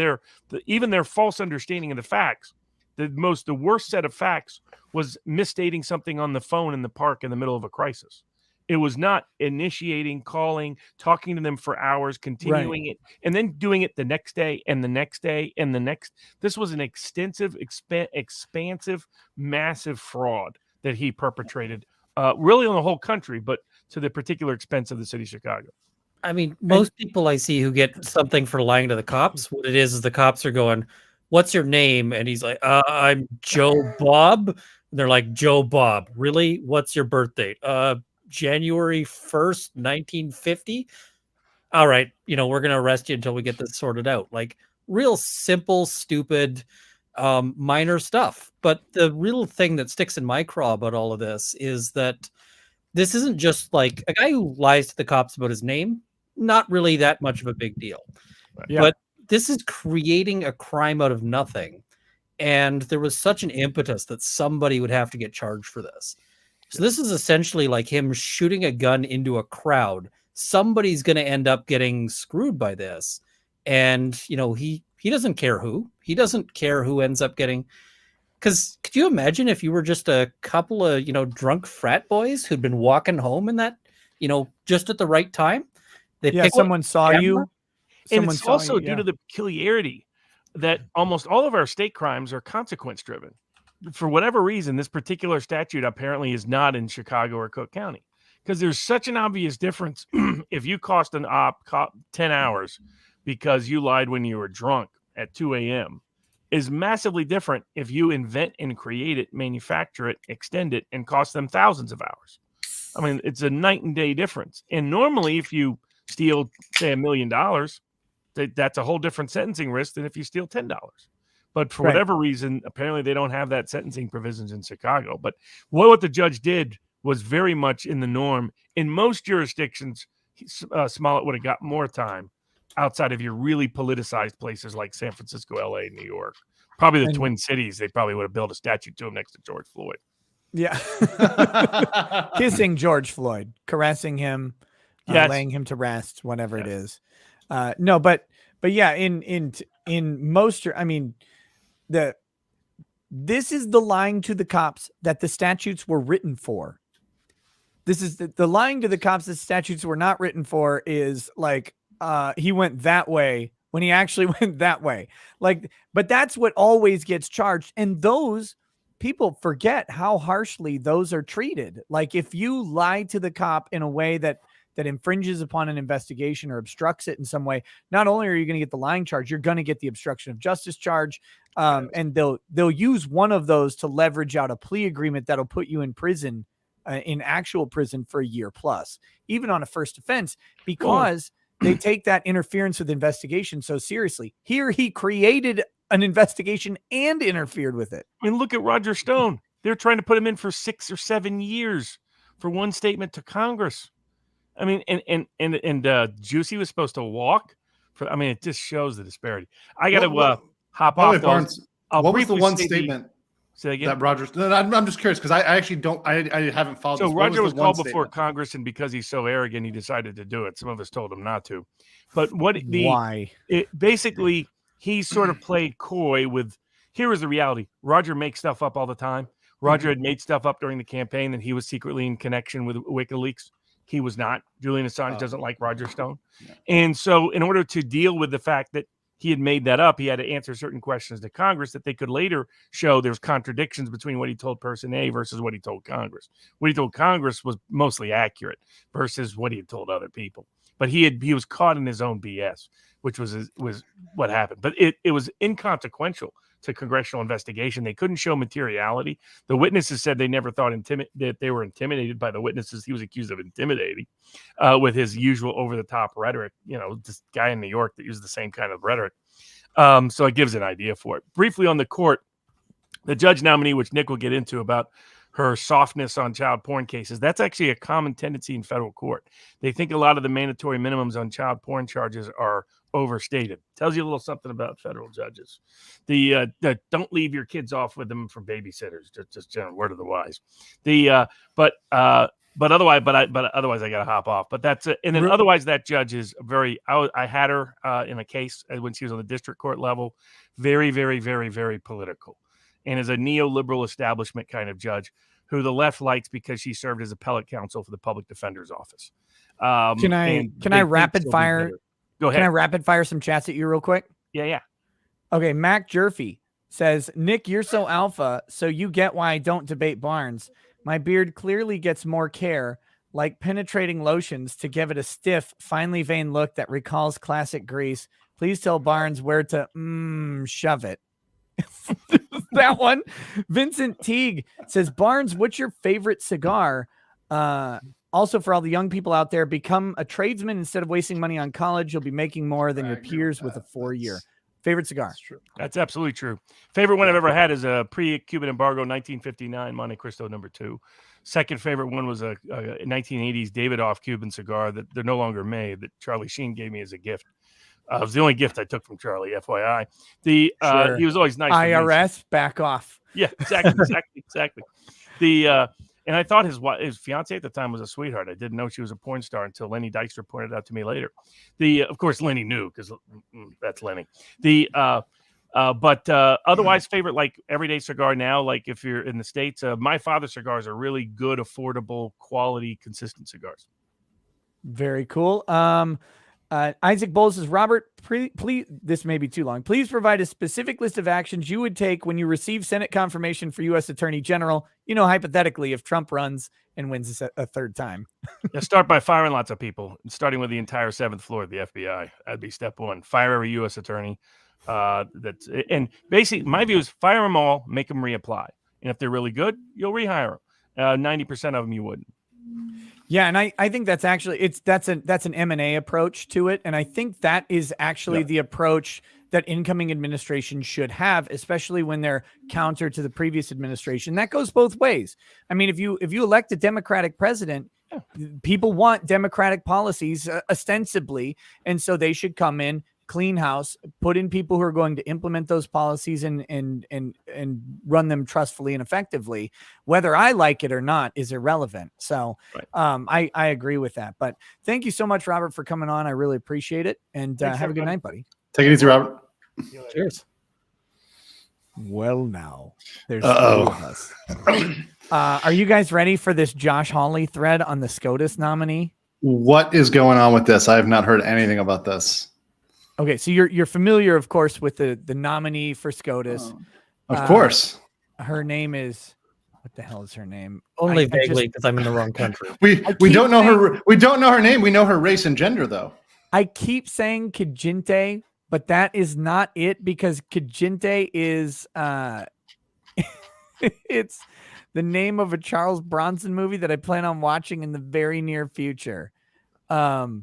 even their false understanding of the facts, the worst set of facts was misstating something on the phone in the park in the middle of a crisis. It was not initiating, calling, talking to them for hours, continuing it, and then doing it the next day and the next day and the next. This was an extensive, expansive, massive fraud that he perpetrated, really on the whole country, but to the particular expense of the city of Chicago. I mean, most people I see who get something for lying to the cops, what it is the cops are going, "What's your name?" And he's like, "I'm Joe Bob." And they're like, "Joe Bob, really? What's your birth date?" January 1st, 1950. All right, we're going to arrest you until we get this sorted out. Like, real simple, stupid, minor stuff. But the real thing that sticks in my craw about all of this is that this isn't just like a guy who lies to the cops about his name, not really that much of a big deal. Yeah. But this is creating a crime out of nothing. And there was such an impetus that somebody would have to get charged for this. So this is essentially like him shooting a gun into a crowd. Somebody's going to end up getting screwed by this. And, he doesn't care who. He doesn't care who ends up getting. Because could you imagine if you were just a couple of, drunk frat boys who'd been walking home in that, just at the right time? Someone saw you. And it's also due to the peculiarity that almost all of our state crimes are consequence driven. For whatever reason, this particular statute apparently is not in Chicago or Cook County, because there's such an obvious difference. If you cost an cop 10 hours because you lied when you were drunk at 2 a.m. is massively different if you invent and create it, manufacture it, extend it, and cost them thousands of hours. I mean, it's a night and day difference. And normally, if you steal, say, $1 million, that's a whole different sentencing risk than if you steal $10. But for Right. whatever reason, apparently they don't have that sentencing provisions in Chicago. But what the judge did was very much in the norm. In most jurisdictions, Smollett would have got more time outside of your really politicized places like San Francisco, LA, New York. Probably the And- Twin Cities, they probably would have built a statue to him next to George Floyd. Yeah. Kissing George Floyd, caressing him, Yes. laying him to rest, whatever it is. No, but yeah, in most, I mean, this is the lying to the cops that the statutes were written for. This is the lying to the cops that statutes were not written for is like, he went that way when he actually went that way. Like, but that's what always gets charged. And those people forget how harshly those are treated. Like if you lie to the cop in a way that infringes upon an investigation or obstructs it in some way, not only are you going to get the lying charge, you're going to get the obstruction of justice charge. And they'll use one of those to leverage out a plea agreement that'll put you in prison, in actual prison for a year plus, even on a first offense, because they take that interference with investigation so seriously. Here he created an investigation and interfered with it. I mean, look at Roger Stone. They're trying to put him in for 6 or 7 years for one statement to Congress. I mean, and Jussie was supposed to walk. I mean, it just shows the disparity. I got to hop off. Barnes, what was the one statement say again? that Roger? I'm just curious because I actually don't. I haven't followed. So this. Roger was called statement before Congress, and because he's so arrogant, he decided to do it. Some of us told him not to. But why? Basically, he sort of played coy with. Here is the reality: Roger makes stuff up all the time. Roger had made stuff up during the campaign that he was secretly in connection with WikiLeaks. He was not. Julian Assange doesn't like Roger Stone. Yeah. And so in order to deal with the fact that he had made that up, he had to answer certain questions to Congress that they could later show there's contradictions between what he told person A versus what he told Congress. What he told Congress was mostly accurate versus what he had told other people. But he was caught in his own BS, which was what happened. But it was inconsequential to congressional investigation. They couldn't show materiality. The witnesses said they never thought that they were intimidated by the witnesses he was accused of intimidating with his usual over-the-top rhetoric. You know, this guy in New York that used the same kind of rhetoric. So it gives an idea for it. Briefly on the court, the judge nominee, which Nick will get into about her softness on child porn cases, that's actually a common tendency in federal court. They think a lot of the mandatory minimums on child porn charges are overstated. Tells you a little something about federal judges. The don't leave your kids off with them for babysitters. Just general word of the wise. But otherwise I got to hop off. But that's it. And then otherwise that judge is very. I had her in a case when she was on the district court level. Very, very, very, very political, and is a neoliberal establishment kind of judge who the left likes because she served as appellate counsel for the public defender's office. Can I rapid fire? Go ahead. Can I rapid fire some chats at you real quick? Yeah. Okay. Mac Jerfy says, Nick, you're so alpha, so you get why I don't debate Barnes. My beard clearly gets more care, like penetrating lotions to give it a stiff, finely veined look that recalls classic Grease. Please tell Barnes where to shove it. That one. Vincent Teague says, Barnes, what's your favorite cigar? Also, for all the young people out there, become a tradesman instead of wasting money on college. You'll be making more than your peers with a 4-year. Favorite cigar? That's absolutely true. Favorite one I've ever had is a pre-Cuban embargo 1959 Monte Cristo No. 2. Second favorite one was a 1980s Davidoff Cuban cigar that they're no longer made that Charlie Sheen gave me as a gift. It was the only gift I took from Charlie, FYI. He was always nice. IRS, back off. Yeah, exactly. And I thought his fiance at the time was a sweetheart. I didn't know she was a porn star until Lenny Dykstra pointed it out to me later. Of course, Lenny knew because that's Lenny. But otherwise, favorite like everyday cigar now. Like if you're in the States, My Father cigars are really good, affordable, quality, consistent cigars. Very cool. Isaac Bowles says, Robert, please, this may be too long. Please provide a specific list of actions you would take when you receive Senate confirmation for U.S. Attorney General. You know, hypothetically, if Trump runs and wins a third time. Start by firing lots of people, starting with the entire 7th floor of the FBI. That'd be step one. Fire every U.S. attorney. And basically, my view is fire them all, make them reapply. And if they're really good, you'll rehire them. 90% of them you wouldn't. Yeah, and I think that's actually that's an M&A approach to it, and I think that is actually the approach that incoming administration should have, especially when they're counter to the previous administration. That goes both ways. I mean, if you elect a Democratic president, people want Democratic policies ostensibly, and so they should come in, clean house, put in people who are going to implement those policies and run them trustfully and effectively. Whether I like it or not is irrelevant. So I agree with that. But thank you so much, Robert, for coming on. I really appreciate it. And have a good night, buddy. Take it easy, Robert. Cheers. Well, now there's two of us. Are you guys ready for this Josh Hawley thread on the SCOTUS nominee? What is going on with this? I have not heard anything about this. Okay, so you're familiar, of course, with the nominee for SCOTUS. Of course. Her name is, what the hell is her name? Only vaguely, because I'm in the wrong country. We don't know her. We don't know her name. We know her race and gender, though. I keep saying Ketanji, but that is not it, because Ketanji is it's the name of a Charles Bronson movie that I plan on watching in the very near future. Oh,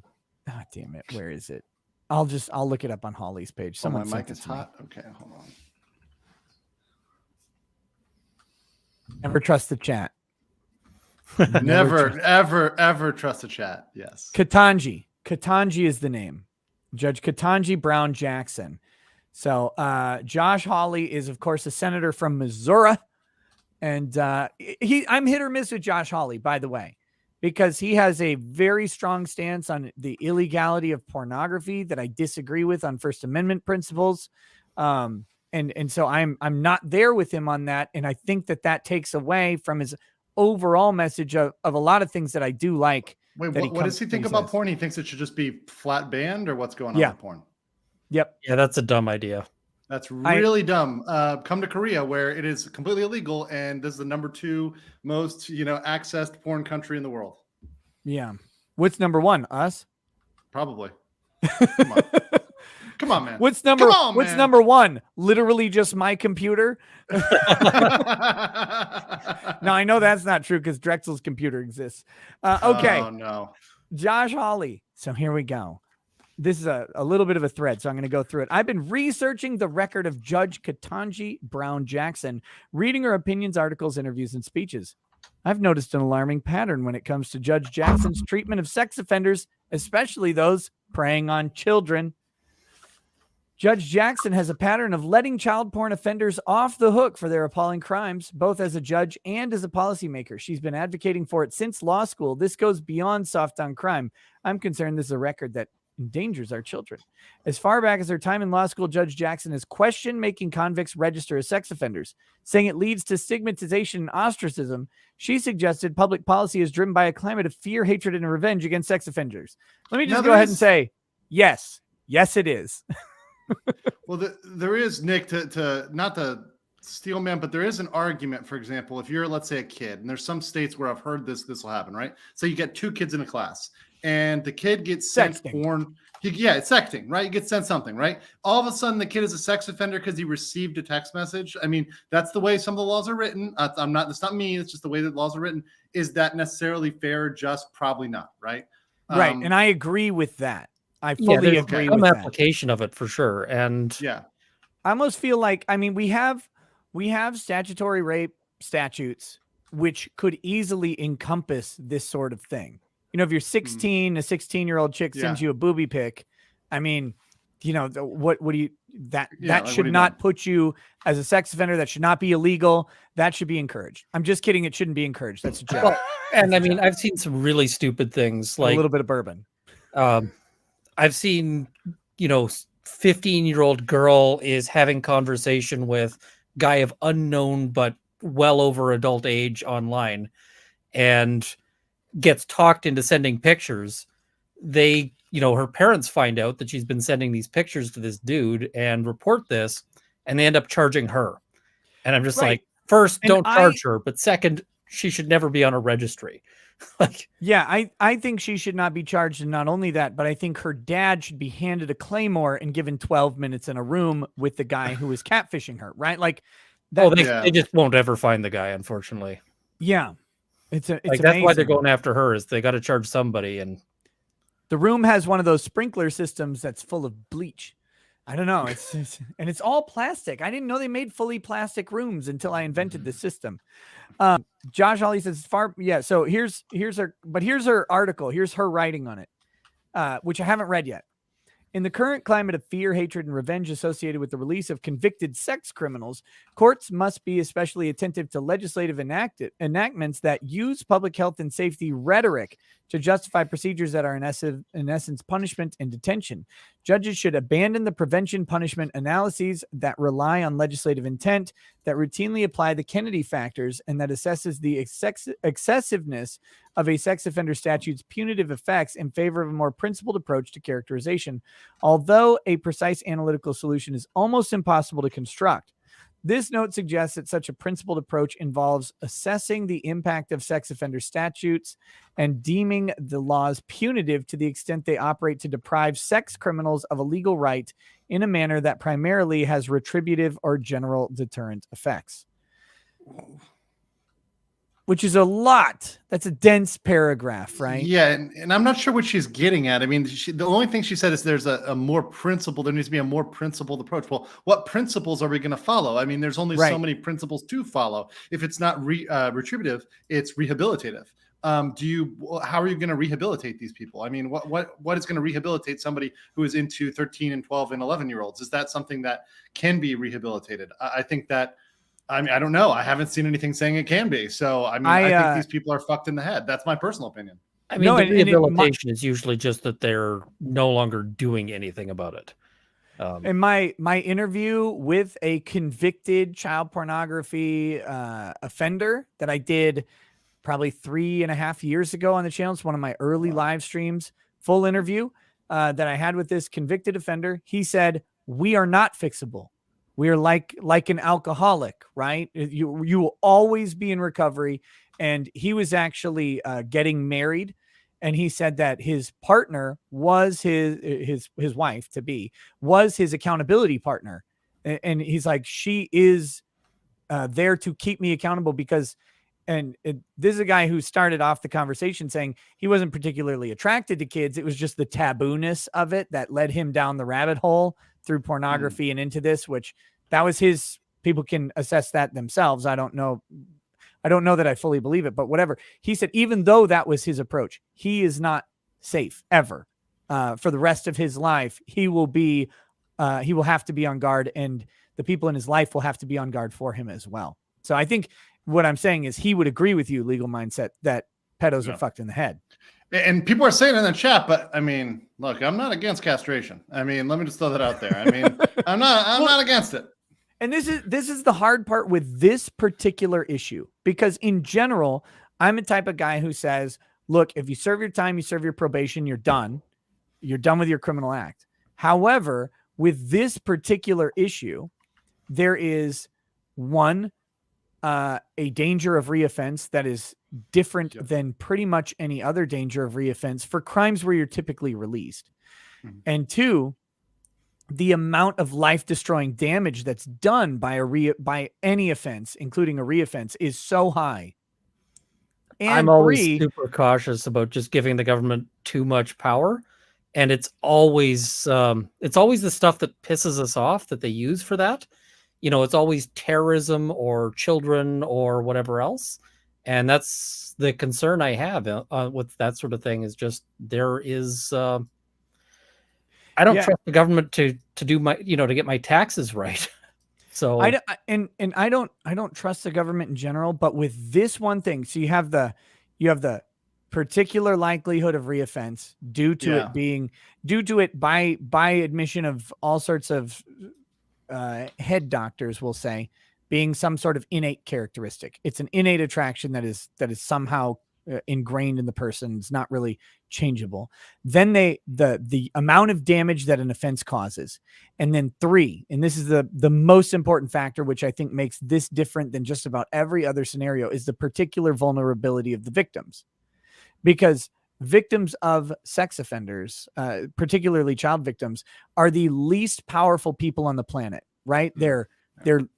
damn it, where is it? I'll look it up on Hawley's page. Someone my mic is hot. Okay, hold on. Never trust the chat. Never, ever trust the chat. Yes. Ketanji is the name. Judge Ketanji Brown Jackson. So Josh Hawley is, of course, a senator from Missouri. And I'm hit or miss with Josh Hawley, by the way, because he has a very strong stance on the illegality of pornography that I disagree with on First Amendment principles. And so I'm not there with him on that. And I think that takes away from his overall message of a lot of things that I do like. Wait, what does he think about porn? He thinks it should just be flat banned, or what's going on with porn? Yep. Yeah, that's a dumb idea. That's really dumb. Come to Korea, where it is completely illegal, and this is the number 2 most, accessed porn country in the world. Yeah. What's number 1? Us? Probably. Come on. Come on, man. What's number 1? Literally just my computer. No, I know that's not true because Drexel's computer exists. Okay. Oh, no. Josh Hawley. So here we go. This is a little bit of a thread, so I'm going to go through it. I've been researching the record of Judge Ketanji Brown Jackson, reading her opinions, articles, interviews, and speeches. I've noticed an alarming pattern when it comes to Judge Jackson's treatment of sex offenders, especially those preying on children. Judge Jackson has a pattern of letting child porn offenders off the hook for their appalling crimes, both as a judge and as a policymaker. She's been advocating for it since law school. This goes beyond soft on crime. I'm concerned this is a record that endangers our children. As far back as her time in law school, Judge Jackson has questioned making convicts register as sex offenders, saying it leads to stigmatization and ostracism. She suggested public policy is driven by a climate of fear, hatred, and revenge against sex offenders. Let me just go ahead and say, yes, it is. Well, there is, Nick, to not to steal man, but there is an argument. For example, if you're, let's say, a kid, and there's some states where I've heard this will happen, right? So you get 2 kids in a class, and the kid gets sent porn. It's sexting, right? You get sent something, right? All of a sudden, the kid is a sex offender because he received a text message. I mean, that's the way some of the laws are written. It's not me. It's just the way that laws are written. Is that necessarily fair? Just probably not, right? Right, and I agree with that. I fully agree with that. Application of it for sure, and I almost feel like, I mean, we have statutory rape statutes which could easily encompass this sort of thing. If you're 16, a 16-year-old chick sends you a booby pic, I mean, what do you, that should not put you as a sex offender. That should not be illegal. That should be encouraged. I'm just kidding. It shouldn't be encouraged. That's a joke. Well, and I mean, I've seen some really stupid things, like a little bit of bourbon. I've seen, 15-year-old girl is having conversation with guy of unknown but well over adult age online, and gets talked into sending pictures. They, her parents find out that she's been sending these pictures to this dude and report this, and they end up charging her. And I'm just like, first, don't charge her, but second, she should never be on a registry. I think she should not be charged. And not only that, but I think her dad should be handed a claymore and given 12 minutes in a room with the guy who is catfishing her, right? Like that. They just won't ever find the guy, unfortunately. Yeah. It's that's why they're going after her, is they got to charge somebody. And the room has one of those sprinkler systems that's full of bleach. I don't know. And it's all plastic. I didn't know they made fully plastic rooms until I invented the system. Josh Hawley says So here's her article. Here's her writing on it, which I haven't read yet. In the current climate of fear, hatred, and revenge associated with the release of convicted sex criminals, courts must be especially attentive to legislative enactments that use public health and safety rhetoric to justify procedures that are in essence punishment and detention. Judges should abandon the prevention punishment analyses that rely on legislative intent, that routinely apply the Kennedy factors, and that assesses the excessiveness of a sex offender statute's punitive effects in favor of a more principled approach to characterization. Although a precise analytical solution is almost impossible to construct, this note suggests that such a principled approach involves assessing the impact of sex offender statutes and deeming the laws punitive to the extent they operate to deprive sex criminals of a legal right in a manner that primarily has retributive or general deterrent effects. Which is a lot. That's a dense paragraph, right? Yeah, and I'm not sure what she's getting at. I mean, the only thing she said is there's a more principled, there needs to be a more principled approach. Well, what principles are we going to follow? I mean, there's only so many principles to follow. If it's not retributive, it's rehabilitative. How are you going to rehabilitate these people? I mean, what is going to rehabilitate somebody who is into 13 and 12 and 11-year-olds? Is that something that can be rehabilitated? I think that, I mean, I don't know. I haven't seen anything saying it can be. So, I mean, I think these people are fucked in the head. That's my personal opinion. I mean, the rehabilitation is usually just that they're no longer doing anything about it. In my interview with a convicted child pornography offender that I did probably 3.5 years ago on the channel, it's one of my early live streams, full interview that I had with this convicted offender. He said, "We are not fixable. We are like an alcoholic, right? You will always be in recovery." And he was actually getting married, and he said that his partner was his wife to be was his accountability partner, and he's like, she is there to keep me accountable because. And this is a guy who started off the conversation saying he wasn't particularly attracted to kids. It was just the taboo-ness of it that led him down the rabbit hole through pornography and into this, which that was his, people can assess that themselves. I don't know that I fully believe it, but whatever. He said, even though that was his approach, he is not safe ever. For the rest of his life, he will have to be on guard, and the people in his life will have to be on guard for him as well. So I think what I'm saying is he would agree with you, Legal Mindset, that pedos are fucked in the head. And people are saying in the chat, but I mean, look, I'm not against castration. I mean, let me just throw that out there. I mean, I'm not against it. And this is the hard part with this particular issue, because in general, I'm a type of guy who says, look, if you serve your time, you serve your probation, you're done. You're done with your criminal act. However, with this particular issue, there is a danger of reoffense that is different than pretty much any other danger of reoffense for crimes where you're typically released. And two, the amount of life-destroying damage that's done by any offense, including a reoffense, is so high. And I'm always super cautious about just giving the government too much power. And it's always the stuff that pisses us off that they use for that. You know, it's always terrorism or children or whatever else. And that's the concern I have with that sort of thing, is just there is, I don't trust the government to do my, to get my taxes right. So I don't trust the government in general, but with this one thing, so you have the particular likelihood of reoffense due to it by admission of all sorts of head doctors will say being some sort of innate characteristic. It's an innate attraction that is somehow ingrained in the person. It's not really changeable. Then the amount of damage that an offense causes. And then 3, and this is the most important factor, which I think makes this different than just about every other scenario, is the particular vulnerability of the victims. Because victims of sex offenders, particularly child victims, are the least powerful people on the planet, right? They're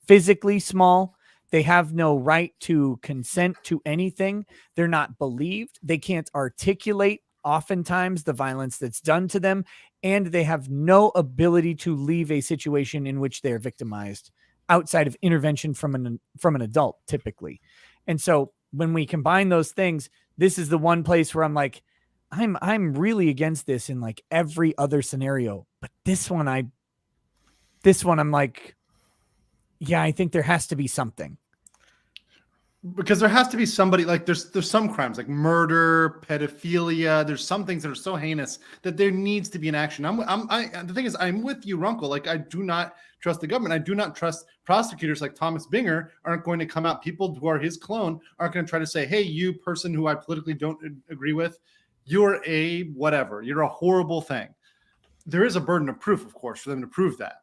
physically small. They have no right to consent to anything. They're not believed. They can't articulate oftentimes the violence that's done to them, and they have no ability to leave a situation in which they are victimized outside of intervention from an adult typically. And so when we combine those things, this is the one place where I'm like, I'm really against this in like every other scenario, but this one I'm like, yeah, I think there has to be something. Because there has to be somebody, like there's some crimes like murder, pedophilia. There's some things that are so heinous that there needs to be an action. The thing is, I'm with you, Runkle. Like, I do not trust the government. I do not trust prosecutors like Thomas Binger aren't going to come out. People who are his clone aren't going to try to say, hey, you person who I politically don't agree with, you're a whatever. You're a horrible thing. There is a burden of proof, of course, for them to prove that.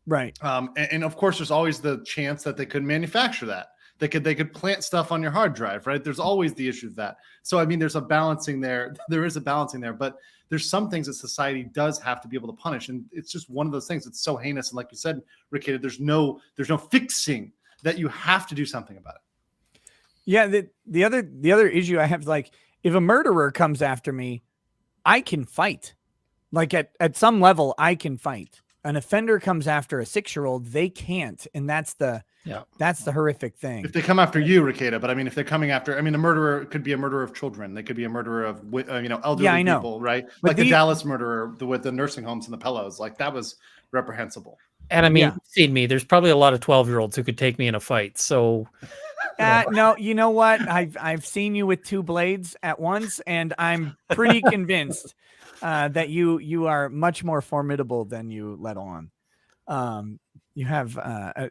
Right. And of course, there's always the chance that they could manufacture that. They could plant stuff on your hard drive, right? There's always the issue of that. So, I mean, there's a balancing there. There is a balancing there, but there's some things that society does have to be able to punish. And it's just one of those things that's so heinous. And like you said, Ricada, there's no fixing that. You have to do something about it. Yeah. The other issue I have, like, if a murderer comes after me, I can fight. Like at some level, I can fight. An offender comes after a 6-year-old, they can't. And that's the horrific thing. If they come after you, Ricada, but I mean, if they're coming after, I mean, a murderer could be a murderer of children. They could be a murderer of, elderly people, right? But like the Dallas murderer with the nursing homes and the pillows, like that was reprehensible. And I mean, you've seen me. There's probably a lot of 12-year-olds who could take me in a fight. So, no, you know what? I've seen you with 2 blades at once, and I'm pretty convinced that you are much more formidable than you let on. You have a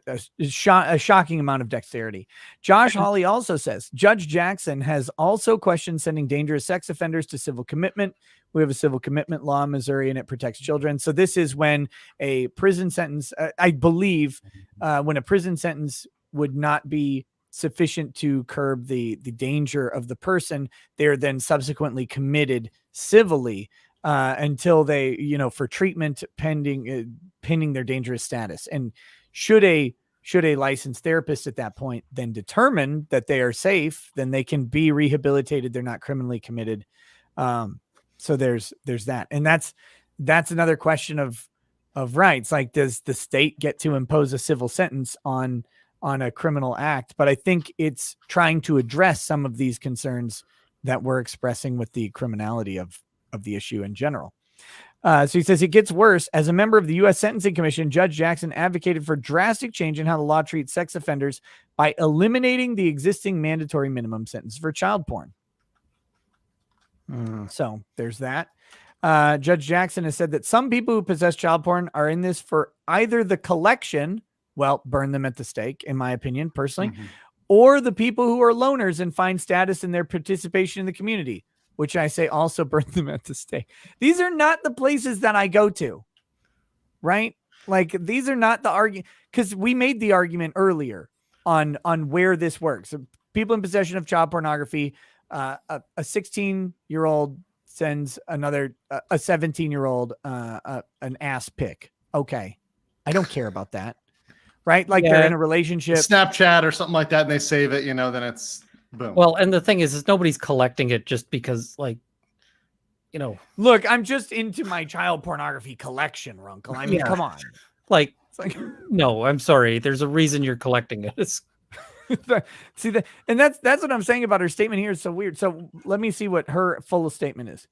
shocking amount of dexterity. Josh Hawley also says, Judge Jackson has also questioned sending dangerous sex offenders to civil commitment. We have a civil commitment law in Missouri, and it protects children. So this is when a prison sentence, I believe, when a prison sentence would not be sufficient to curb the danger of the person, they're then subsequently committed civilly until they, for treatment pending their dangerous status. And should a licensed therapist at that point then determine that they are safe, then they can be rehabilitated. They're not criminally committed. So there's that. And that's another question of rights. Like, does the state get to impose a civil sentence on a criminal act? But I think it's trying to address some of these concerns that we're expressing with the criminality of the issue in general. So he says it gets worse. As a member of the U.S. Sentencing Commission, Judge Jackson advocated for drastic change in how the law treats sex offenders by eliminating the existing mandatory minimum sentence for child porn. So there's that. Judge Jackson has said that some people who possess child porn are in this for either the collection, well, burn them at the stake, in my opinion, personally, or the people who are loners and find status in their participation in the community, which I say also burn them at the stake. These are not the places that I go to, right? Like, these are not the argument, because we made the argument earlier on where this works. So people in possession of child pornography, a 16-year-old sends another, a 17-year-old, an ass pic. Okay. I don't care about that. Right? Like, they're in a relationship. Snapchat or something like that, and they save it, then it's boom. Well, and the thing is nobody's collecting it just because, Look, I'm just into my child pornography collection, Runkle. I mean, come on. Like, no, I'm sorry. There's a reason you're collecting it. It's... See that, and that's what I'm saying about her statement here. It's so weird. So let me see what her full statement is.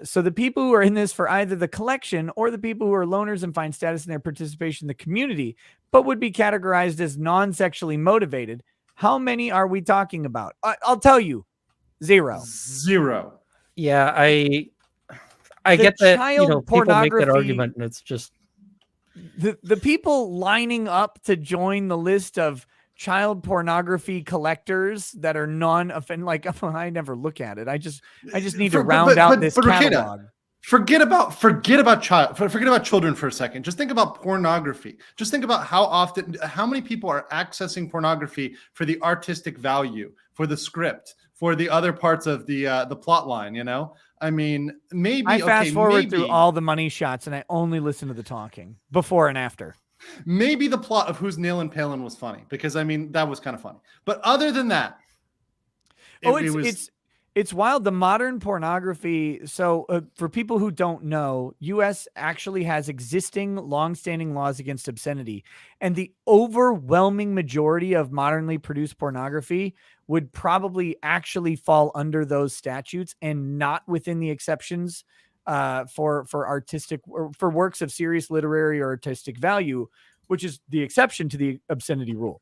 So the people who are in this for either the collection or the people who are loners and find status in their participation in the community, but would be categorized as non-sexually motivated. How many are we talking about? I'll tell you, 0. Yeah, I get that. People make that argument, and it's just the people lining up to join the list of child pornography collectors that are non-offend. Like, I never look at it. I just need to round out this catalog. Forget about children for a second. Just think about pornography. Just think about how many people are accessing pornography for the artistic value, for the script, for the other parts of the plot line. I mean, maybe I fast forward through all the money shots and I only listen to the talking before and after. Maybe the plot of Who's Nailin' Palin was funny because, I mean, that was kind of funny. But other than that, It's wild. The modern pornography. So for people who don't know, U.S. actually has existing longstanding laws against obscenity. And the overwhelming majority of modernly produced pornography would probably actually fall under those statutes and not within the exceptions for artistic or for works of serious literary or artistic value, which is the exception to the obscenity rule.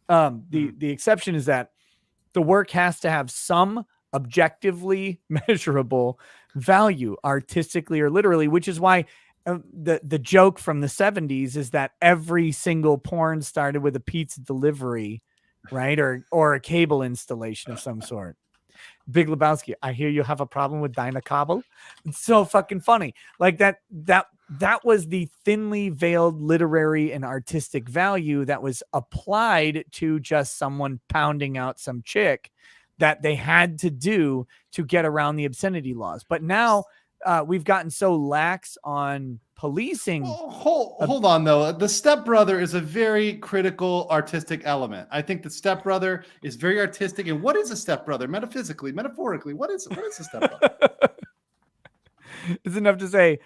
The exception is that the work has to have some objectively measurable value, artistically or literally, which is why the joke from the 70s is that every single porn started with a pizza delivery, right? Or a cable installation of some sort. Big Lebowski, I hear you have a problem with Dinah Cobble. It's so fucking funny. Like that was the thinly veiled literary and artistic value that was applied to just someone pounding out some chick that they had to do to get around the obscenity laws. But now we've gotten so lax on policing. Hold on, though. The stepbrother is a very critical artistic element. I think the stepbrother is very artistic. And what is a stepbrother? Metaphysically, metaphorically, what is a stepbrother? It's enough to say,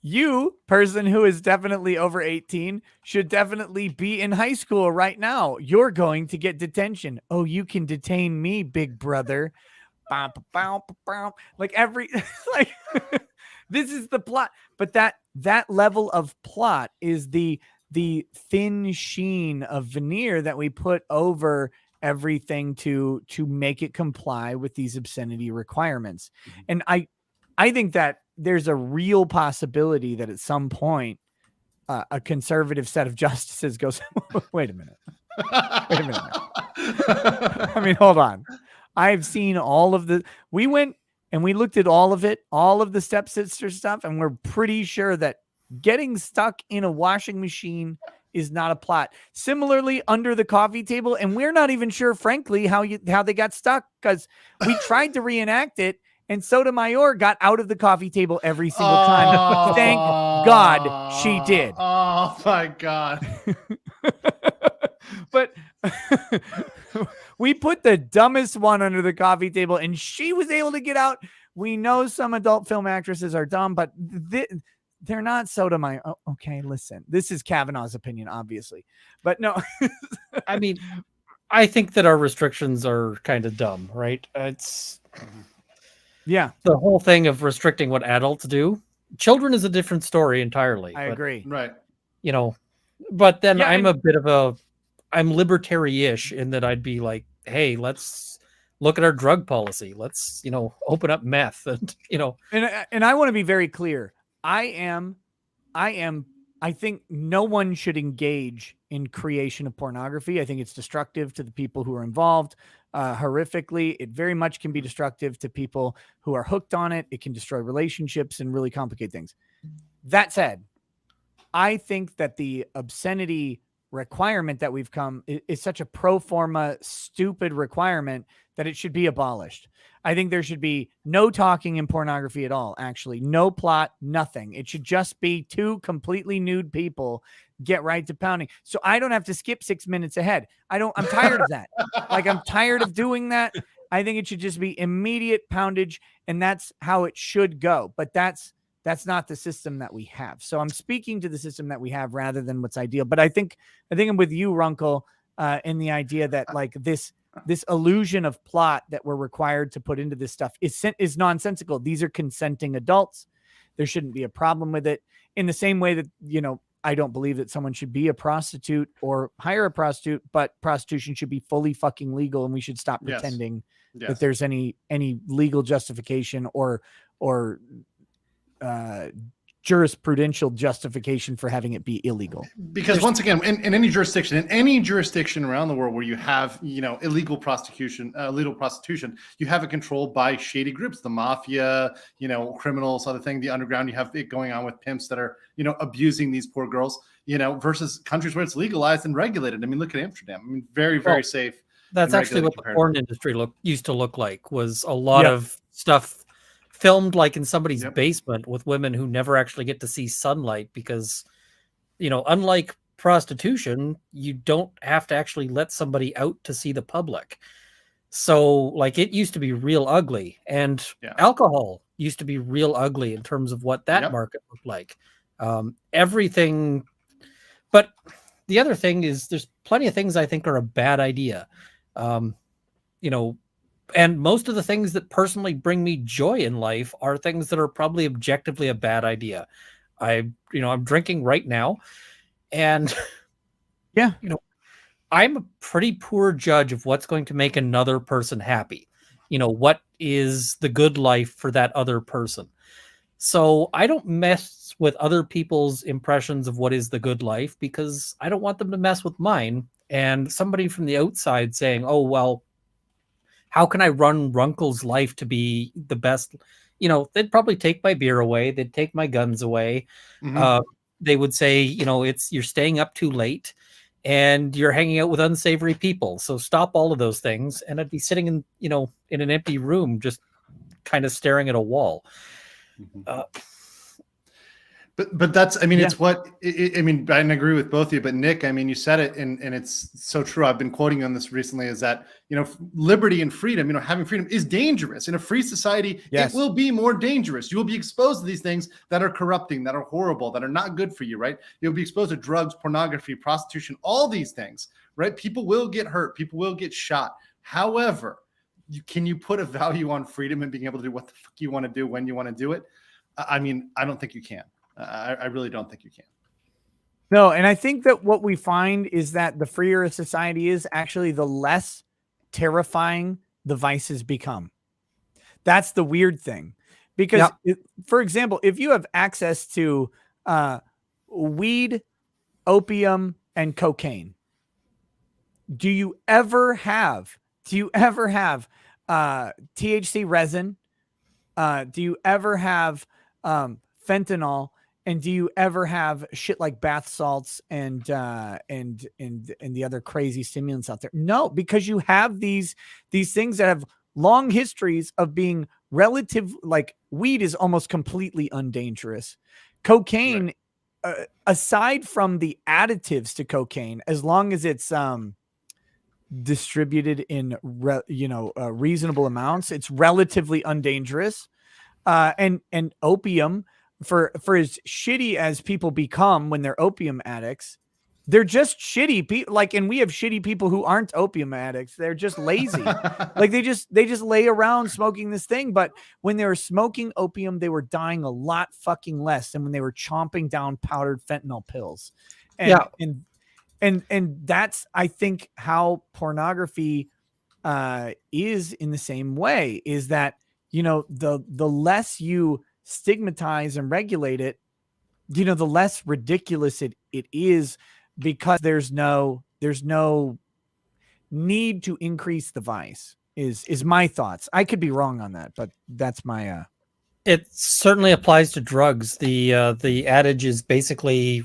you, person who is definitely over 18, should definitely be in high school right now. You're going to get detention. Oh, you can detain me, big brother. Like like this is the plot. But that level of plot is the thin sheen of veneer that we put over everything to make it comply with these obscenity requirements. Mm-hmm. And I think that there's a real possibility that at some point a conservative set of justices goes, wait a minute. I mean, hold on. I've seen all of we went and we looked at all of it, all of the stepsister stuff, and we're pretty sure that getting stuck in a washing machine is not a plot. Similarly, under the coffee table, and we're not even sure, frankly, how they got stuck, because we tried to reenact it, and Sotomayor got out of the coffee table every single time. Thank God she did. Oh my God. But we put the dumbest one under the coffee table and she was able to get out. We know some adult film actresses are dumb, but they're not Sotomayor. Oh, okay, listen, this is Kavanaugh's opinion, obviously, but no. I mean, I think that our restrictions are kind of dumb, right? Yeah. The whole thing of restricting what adults do. Children is a different story entirely. I agree. Right. You know, but then Yeah, I'm libertarian-ish in that I'd be like, hey, let's look at our drug policy. Let's, open up meth and, And I want to be very clear. I think no one should engage in creation of pornography. I think it's destructive to the people who are involved. Horrifically, it very much can be destructive to people who are hooked on it. It can destroy relationships and really complicate things. That said, I think that the obscenity requirement that we've come is such a pro forma stupid requirement that it should be abolished. I think there should be no talking in pornography at all. Actually, no plot, nothing. It should just be two completely nude people get right to pounding. So I don't have to skip 6 minutes ahead. I'm tired of that. Like, I'm tired of doing that. I think it should just be immediate poundage, and that's how it should go. But that's not the system that we have. So I'm speaking to the system that we have rather than what's ideal. But I think I'm with you, Runkle, in the idea that like this illusion of plot that we're required to put into this stuff is nonsensical. These are consenting adults. There shouldn't be a problem with it. In the same way that, I don't believe that someone should be a prostitute or hire a prostitute, but prostitution should be fully fucking legal, and we should stop pretending that there's any legal justification or jurisprudential justification for having it be illegal. Because once again, in any jurisdiction around the world where you have, illegal prostitution, you have it controlled by shady groups, the mafia, criminals, other thing, the underground. You have it going on with pimps that are, abusing these poor girls, versus countries where it's legalized and regulated. I mean, look at Amsterdam. I mean, very, very safe. That's actually what the porn industry used to look like, was a lot of stuff filmed like in somebody's basement with women who never actually get to see sunlight because, unlike prostitution, you don't have to actually let somebody out to see the public. So like it used to be real ugly, and Yeah. alcohol used to be real ugly in terms of what that Yep. market looked like. Everything. But the other thing is there's plenty of things I think are a bad idea. You know, and most of the things that personally bring me joy in life are things that are probably objectively a bad idea. I'm drinking right now, and Yeah. I'm a pretty poor judge of what's going to make another person happy. What is the good life for that other person? So I don't mess with other people's impressions of what is the good life because I don't want them to mess with mine. And somebody from the outside saying, oh, well, how can I run Runkle's life to be the best? They'd probably take my beer away. They'd take my guns away. Mhm. They would say, you're staying up too late and you're hanging out with unsavory people. So stop all of those things. And I'd be sitting in an empty room, just kind of staring at a wall. Mhm. But that's, I mean, Yeah. it's what, I mean, I agree with both of you, but Nick, I mean, you said it and it's so true. I've been quoting on this recently is that, liberty and freedom, having freedom is dangerous. In a free society, Yes. it will be more dangerous. You will be exposed to these things that are corrupting, that are horrible, that are not good for you, right? You'll be exposed to drugs, pornography, prostitution, all these things, right? People will get hurt. People will get shot. However, can you put a value on freedom and being able to do what the fuck you want to do when you want to do it? I mean, I don't think you can. I really don't think you can. No, and I think that what we find is that the freer a society is, actually the less terrifying the vices become. That's the weird thing. Because, for example, if you have access to weed, opium, and cocaine, do you ever have THC resin? Do you ever have fentanyl? And do you ever have shit like bath salts and the other crazy stimulants out there? No, because you have these things that have long histories of being relative. Like weed is almost completely undangerous. Cocaine, aside from the additives to cocaine, as long as it's distributed in reasonable amounts, it's relatively undangerous. And opium, for as shitty as people become when they're opium addicts, they're just shitty people. Like, and we have shitty people who aren't opium addicts. They're just lazy. Like they just lay around smoking this thing. But when they were smoking opium, they were dying a lot fucking less than when they were chomping down powdered fentanyl pills. And that's, I think, how pornography is in the same way, is that, the less you stigmatize and regulate it, the less ridiculous it is, because there's no need to increase the vice is my thoughts. I could be wrong on that, but that's my It certainly applies to drugs. The adage is basically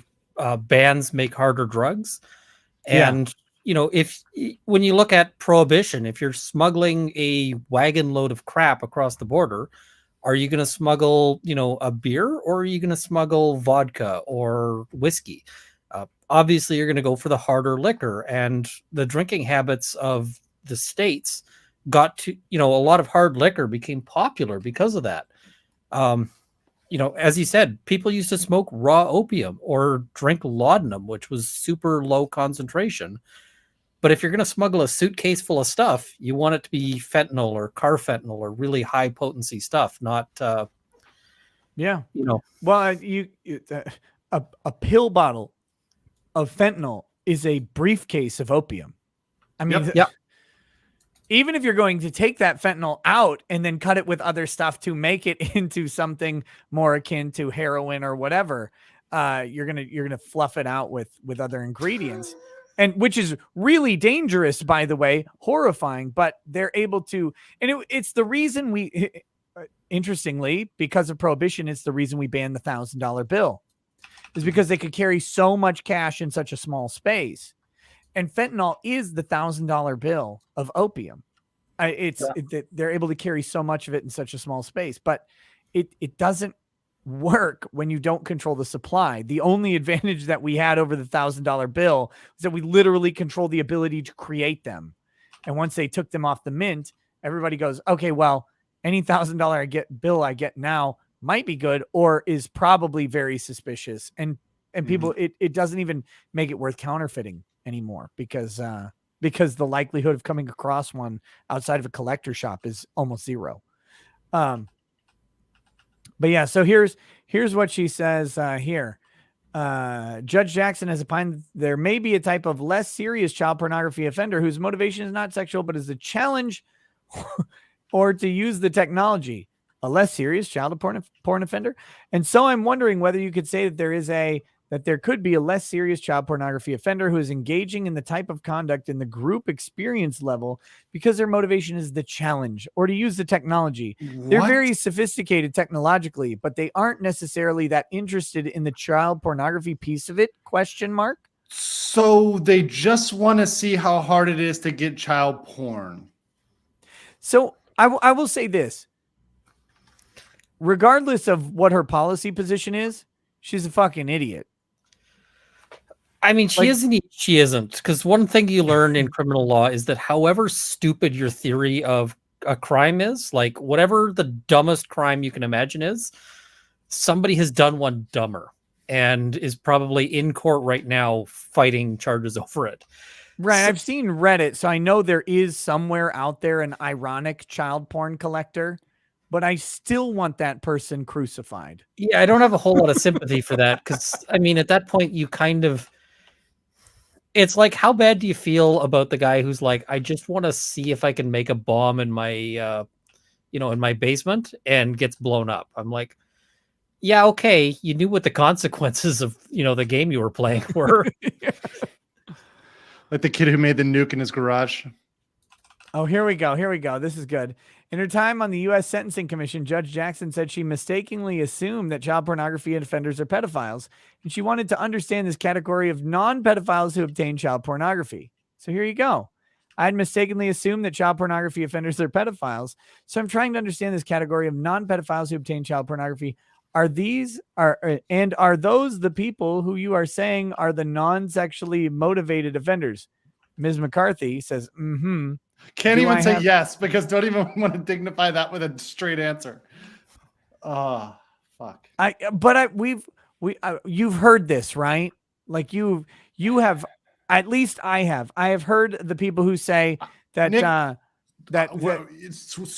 bans make harder drugs. And when you look at prohibition, if you're smuggling a wagon load of crap across the border, are you going to smuggle, a beer, or are you going to smuggle vodka or whiskey? Obviously, you're going to go for the harder liquor, and the drinking habits of the states got to, a lot of hard liquor became popular because of that. As you said, people used to smoke raw opium or drink laudanum, which was super low concentration. But if you're going to smuggle a suitcase full of stuff, you want it to be fentanyl or carfentanil or really high potency stuff, not, well, a pill bottle of fentanyl is a briefcase of opium. I mean, even if you're going to take that fentanyl out and then cut it with other stuff to make it into something more akin to heroin or whatever, you're gonna fluff it out with other ingredients, and which is really dangerous, by the way, horrifying. But they're able to, and it's the reason we, interestingly, because of prohibition, it's the reason we banned the $1,000 bill, is because they could carry so much cash in such a small space. And fentanyl is the $1,000 bill of opium. They're able to carry so much of it in such a small space, but it doesn't work when you don't control the supply. The only advantage that we had over the $1,000 bill is that we literally control the ability to create them. And once they took them off the mint, everybody goes, okay, well, any $1,000 bill I get now might be good or is probably very suspicious. And people, it doesn't even make it worth counterfeiting anymore because the likelihood of coming across one outside of a collector shop is almost zero. But yeah, so here's what she says here. Judge Jackson has opined there may be a type of less serious child pornography offender whose motivation is not sexual, but is a challenge or to use the technology. A less serious child porn offender. And so I'm wondering whether you could say that there could be a less serious child pornography offender who is engaging in the type of conduct in the group experience level because their motivation is the challenge or to use the technology. They're very sophisticated technologically, but they aren't necessarily that interested in the child pornography piece of it? ? So they just want to see how hard it is to get child porn. So I will say this. Regardless of what her policy position is, she's a fucking idiot. I mean, she isn't. Because one thing you learn in criminal law is that however stupid your theory of a crime is, like whatever the dumbest crime you can imagine is, somebody has done one dumber and is probably in court right now fighting charges over it. Right. So, I've seen Reddit, so I know there is somewhere out there an ironic child porn collector, but I still want that person crucified. Yeah, I don't have a whole lot of sympathy for that because, I mean, at that point, you kind of... It's like, how bad do you feel about the guy who's like, I just want to see if I can make a bomb in my, in my basement and gets blown up. I'm like, yeah, okay. You knew what the consequences of, the game you were playing were. Like the kid who made the nuke in his garage. Oh, here we go. This is good. In her time on the U.S. Sentencing Commission, Judge Jackson said she mistakenly assumed that child pornography offenders are pedophiles, and she wanted to understand this category of non-pedophiles who obtain child pornography. So here you go. I had mistakenly assumed that child pornography offenders are pedophiles, so I'm trying to understand this category of non-pedophiles who obtain child pornography. Are those the people who you are saying are the non-sexually motivated offenders? Ms. McCarthy says, Can't even say yes because don't even want to dignify that with a straight answer. Oh, fuck. You've heard this, right? Like you have, at least I have heard the people who say that Nick,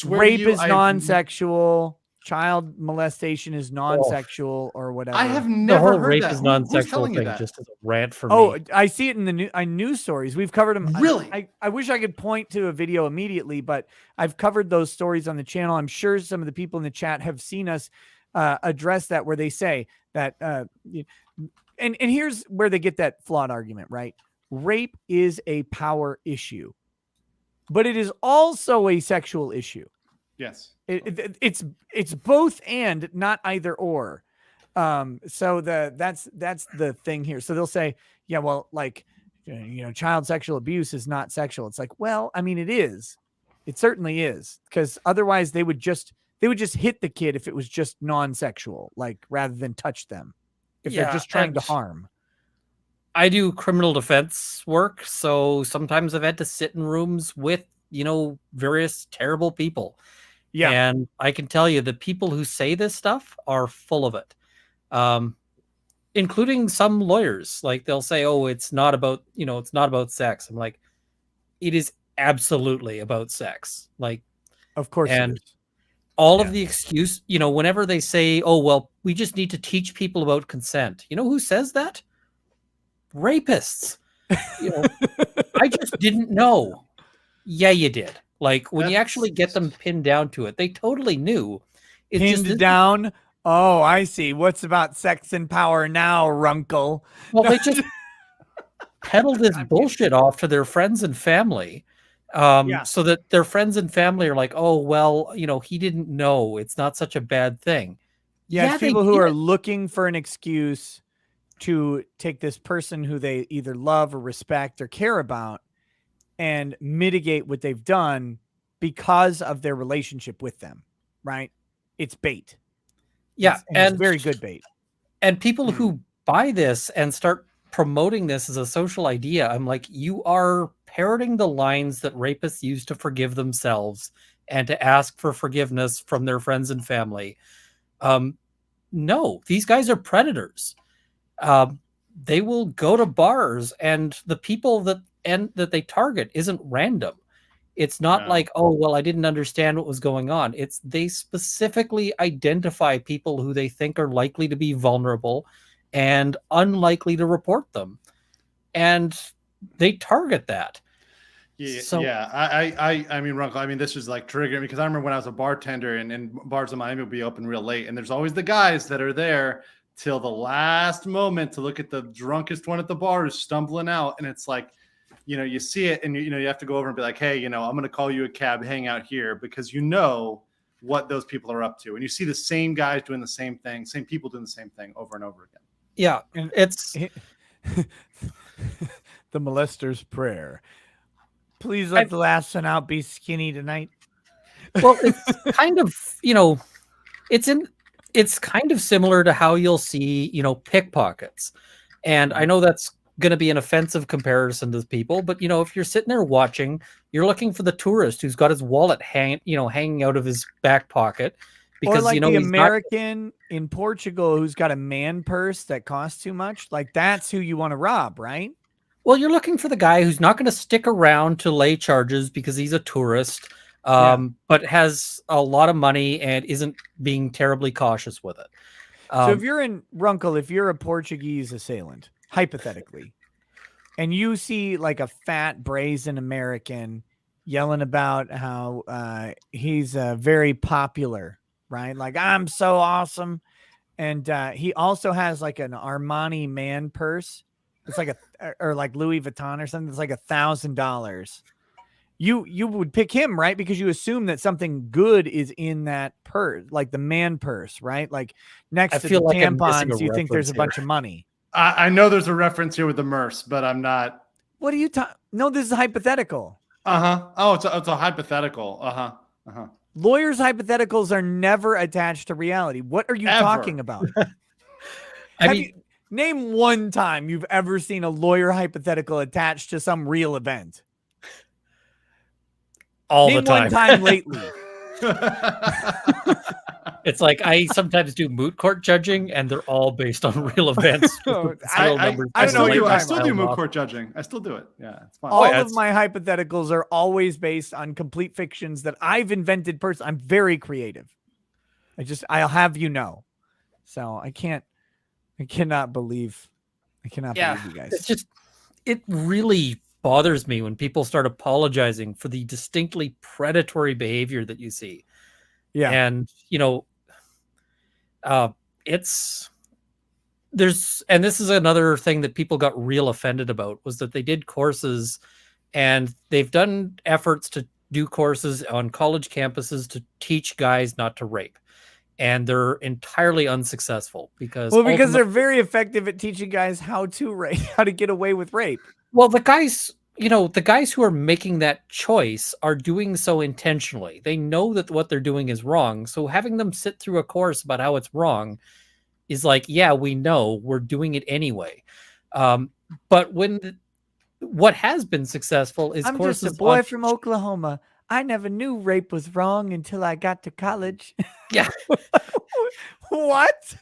rape is non-sexual, child molestation is non-sexual, or whatever. I have never the whole heard rape that. is non-sexual Who's telling you thing that? just as a rant for me. me. I see it in the news stories. We've covered them. Really? I wish I could point to a video immediately, but I've covered those stories on the channel. I'm sure some of the people in the chat have seen us address that, where they say that, and here's where they get that flawed argument, right? Rape is a power issue, but it is also a sexual issue. Yes. It's both and, not either or. So that's the thing here. So they'll say, yeah, well, like, child sexual abuse is not sexual. It's like, well, I mean, it is. It certainly is, because otherwise they would just hit the kid if it was just non-sexual, like rather than touch them if they're just trying to harm. I do criminal defense work, so sometimes I've had to sit in rooms with, various terrible people. Yeah. And I can tell you the people who say this stuff are full of it. Including some lawyers. Like they'll say, oh, it's not about sex. I'm like, it is absolutely about sex. Like, of course. And all of the excuse, whenever they say, oh, well, we just need to teach people about consent. You know who says that? Rapists. I just didn't know. Yeah, you did. Like when you actually get them pinned down to it, they totally knew. It's pinned down. Oh, I see. What's about sex and power now, Runkle? Well, they just peddle this bullshit off to their friends and family, so that their friends and family are like, oh, well, he didn't know. It's not such a bad thing. Yeah, people who are looking for an excuse to take this person who they either love or respect or care about and mitigate what they've done because of their relationship with them, right? It's bait. Yeah, and it's very good bait. And people who buy this and start promoting this as a social idea, I'm like, you are parroting the lines that rapists use to forgive themselves and to ask for forgiveness from their friends and family. No, these guys are predators. They will go to bars, and the people that they target isn't random. It's not like, oh, well, I didn't understand what was going on. It's they specifically identify people who they think are likely to be vulnerable and unlikely to report them. And they target that. Yeah, So, yeah. I mean, Runkle, I mean, this is like triggering because I remember when I was a bartender and bars in Miami would be open real late. And there's always the guys that are there till the last moment to look at the drunkest one at the bar who's stumbling out. And it's like, you see it and, you have to go over and be like, hey, I'm going to call you a cab, hang out here, because you know what those people are up to. And you see the same guys doing the same thing, same people doing the same thing over and over again. yeah, it's the molester's prayer. Please let the last one out be skinny tonight. well, it's kind of, it's kind of similar to how you'll see, pickpockets. And I know that's going to be an offensive comparison to people, but if you're sitting there watching, you're looking for the tourist who's got his wallet hanging out of his back pocket, because or like the American in Portugal who's got a man purse that costs too much. Like that's who you want to rob, right? Well, you're looking for the guy who's not going to stick around to lay charges because he's a tourist, but has a lot of money and isn't being terribly cautious with it. So if you're in Runkle, if you're a Portuguese assailant, hypothetically, and you see like a fat brazen American yelling about how he's very popular, right? Like, I'm so awesome. And he also has like an Armani man purse. It's like or like Louis Vuitton or something. It's like $1,000. You would pick him, right? Because you assume that something good is in that purse, like the man purse, right? Like next to the tampons, you think there's a bunch of money. I know there's a reference here with the MERS, but I'm not. What are you talking? No, this is hypothetical. Oh, it's a hypothetical. Lawyers' hypotheticals are never attached to reality. What are you talking about? Name one time you've ever seen a lawyer hypothetical attached to some real event. All Name the time. one time lately. It's like I sometimes do moot court judging, and they're all based on real events. I still do moot court judging. I still do it. Yeah, it's fun. All of my hypotheticals are always based on complete fictions that I've invented personally. I'm very creative. I'll have you know. So I cannot believe you guys. It's just, it really bothers me when people start apologizing for the distinctly predatory behavior that you see. Yeah. And, this is another thing that people got real offended about, was that they did courses, and they've done efforts to do courses on college campuses to teach guys not to rape. And they're entirely unsuccessful because they're very effective at teaching guys how to rape, how to get away with rape. Well, the guys who are making that choice are doing so intentionally. They know that what they're doing is wrong. So having them sit through a course about how it's wrong is like, yeah, we know, we're doing it anyway. But what has been successful is I'm courses. Just a boy from Oklahoma. I never knew rape was wrong until I got to college. Yeah. What?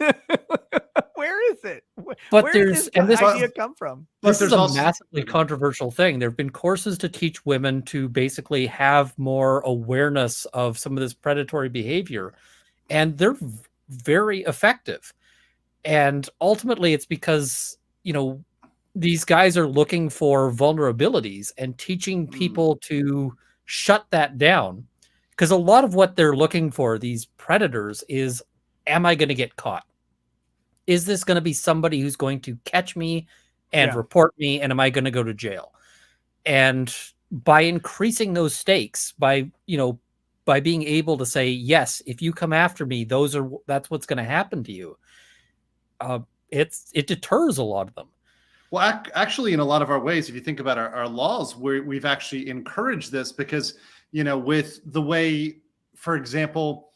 Where is it? But where does this idea come from? This is a massively controversial thing. There have been courses to teach women to basically have more awareness of some of this predatory behavior, and they're very effective. And ultimately, it's because, these guys are looking for vulnerabilities and teaching people to shut that down. Because a lot of what they're looking for, these predators, is, am I going to get caught? Is this going to be somebody who's going to catch me and report me? And am I going to go to jail? And by increasing those stakes, by being able to say, yes, if you come after me, that's what's going to happen to you. It deters a lot of them. Well, actually, in a lot of our ways, if you think about our laws, we've actually encouraged this because, with the way, for example,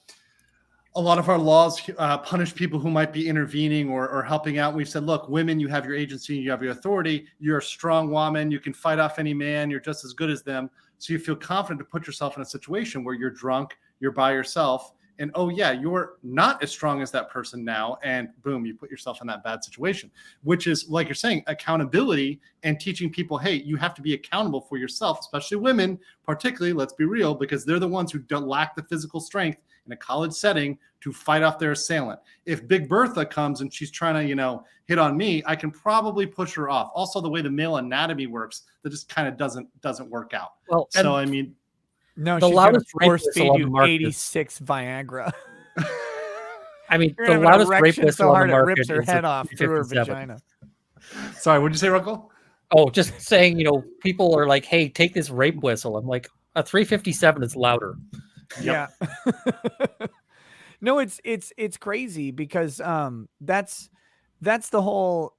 a lot of our laws punish people who might be intervening or helping out. We've said, look, women, you have your agency, you have your authority. You're a strong woman. You can fight off any man. You're just as good as them. So you feel confident to put yourself in a situation where you're drunk, you're by yourself, and oh yeah, you're not as strong as that person now. And boom, you put yourself in that bad situation, which is, like you're saying, accountability and teaching people, hey, you have to be accountable for yourself, especially women, particularly, let's be real, because they're the ones who don't lack the physical strength in a college setting to fight off their assailant. If Big Bertha comes and she's trying to, hit on me, I can probably push her off. Also, the way the male anatomy works, that just kind of doesn't work out. Well, so I mean, No, the she's going to loudest rape force whistle feed on the you market 86 Viagra. I mean, You're the gonna have an loudest rape erection whistle so on hard the it market rips her is head a off through her 357. vagina. sorry, what'd you say, Runkle? Oh, just saying, people are like, hey, take this rape whistle. I'm like, a 357 is louder. Yeah. No, it's crazy because that's the whole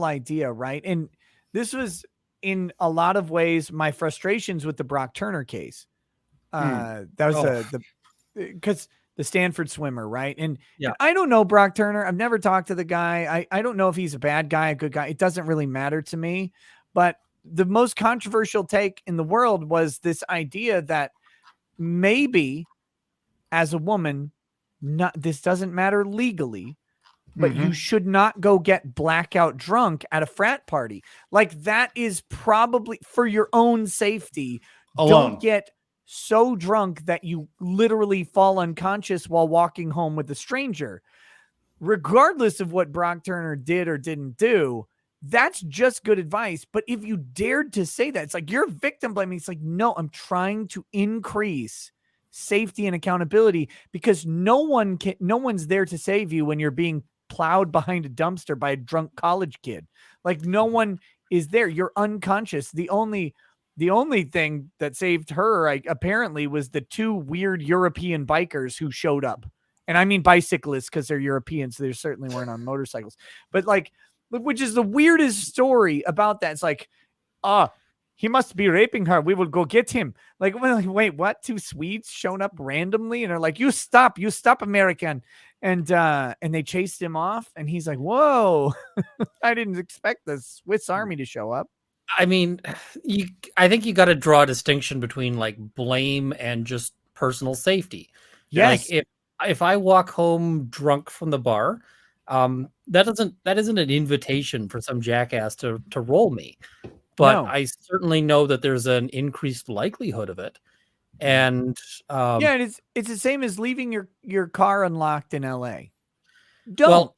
idea, right? And this was in a lot of ways my frustrations with the Brock Turner case. That was because the Stanford swimmer, right? And I don't know Brock Turner. I've never talked to the guy. I don't know if he's a bad guy, a good guy. It doesn't really matter to me. But the most controversial take in the world was this idea that maybe as a woman, this doesn't matter legally, but you should not go get blackout drunk at a frat party. Like, that is probably for your own safety. Alone. Don't get so drunk that you literally fall unconscious while walking home with a stranger. Regardless of what Brock Turner did or didn't do, that's just good advice. But if you dared to say that, it's like you're victim blaming. It's like, no, I'm trying to increase safety and accountability because no one's there to save you when you're being plowed behind a dumpster by a drunk college kid. Like, no one is there. You're unconscious. The only thing that saved her, apparently, was the two weird European bikers who showed up. And I mean bicyclists because they're European, so they certainly weren't on motorcycles. But which is the weirdest story about that. It's like, he must be raping her. We will go get him. Like, wait, what? Two Swedes shown up randomly and are like, you stop, American. And they chased him off. And he's like, whoa, I didn't expect the Swiss Army to show up. I mean, I think you got to draw a distinction between like blame and just personal safety. Yes. Like if I walk home drunk from the bar, that isn't an invitation for some jackass to roll me. But No. I certainly know that there's an increased likelihood of it. And it's the same as leaving your car unlocked in LA. Don't.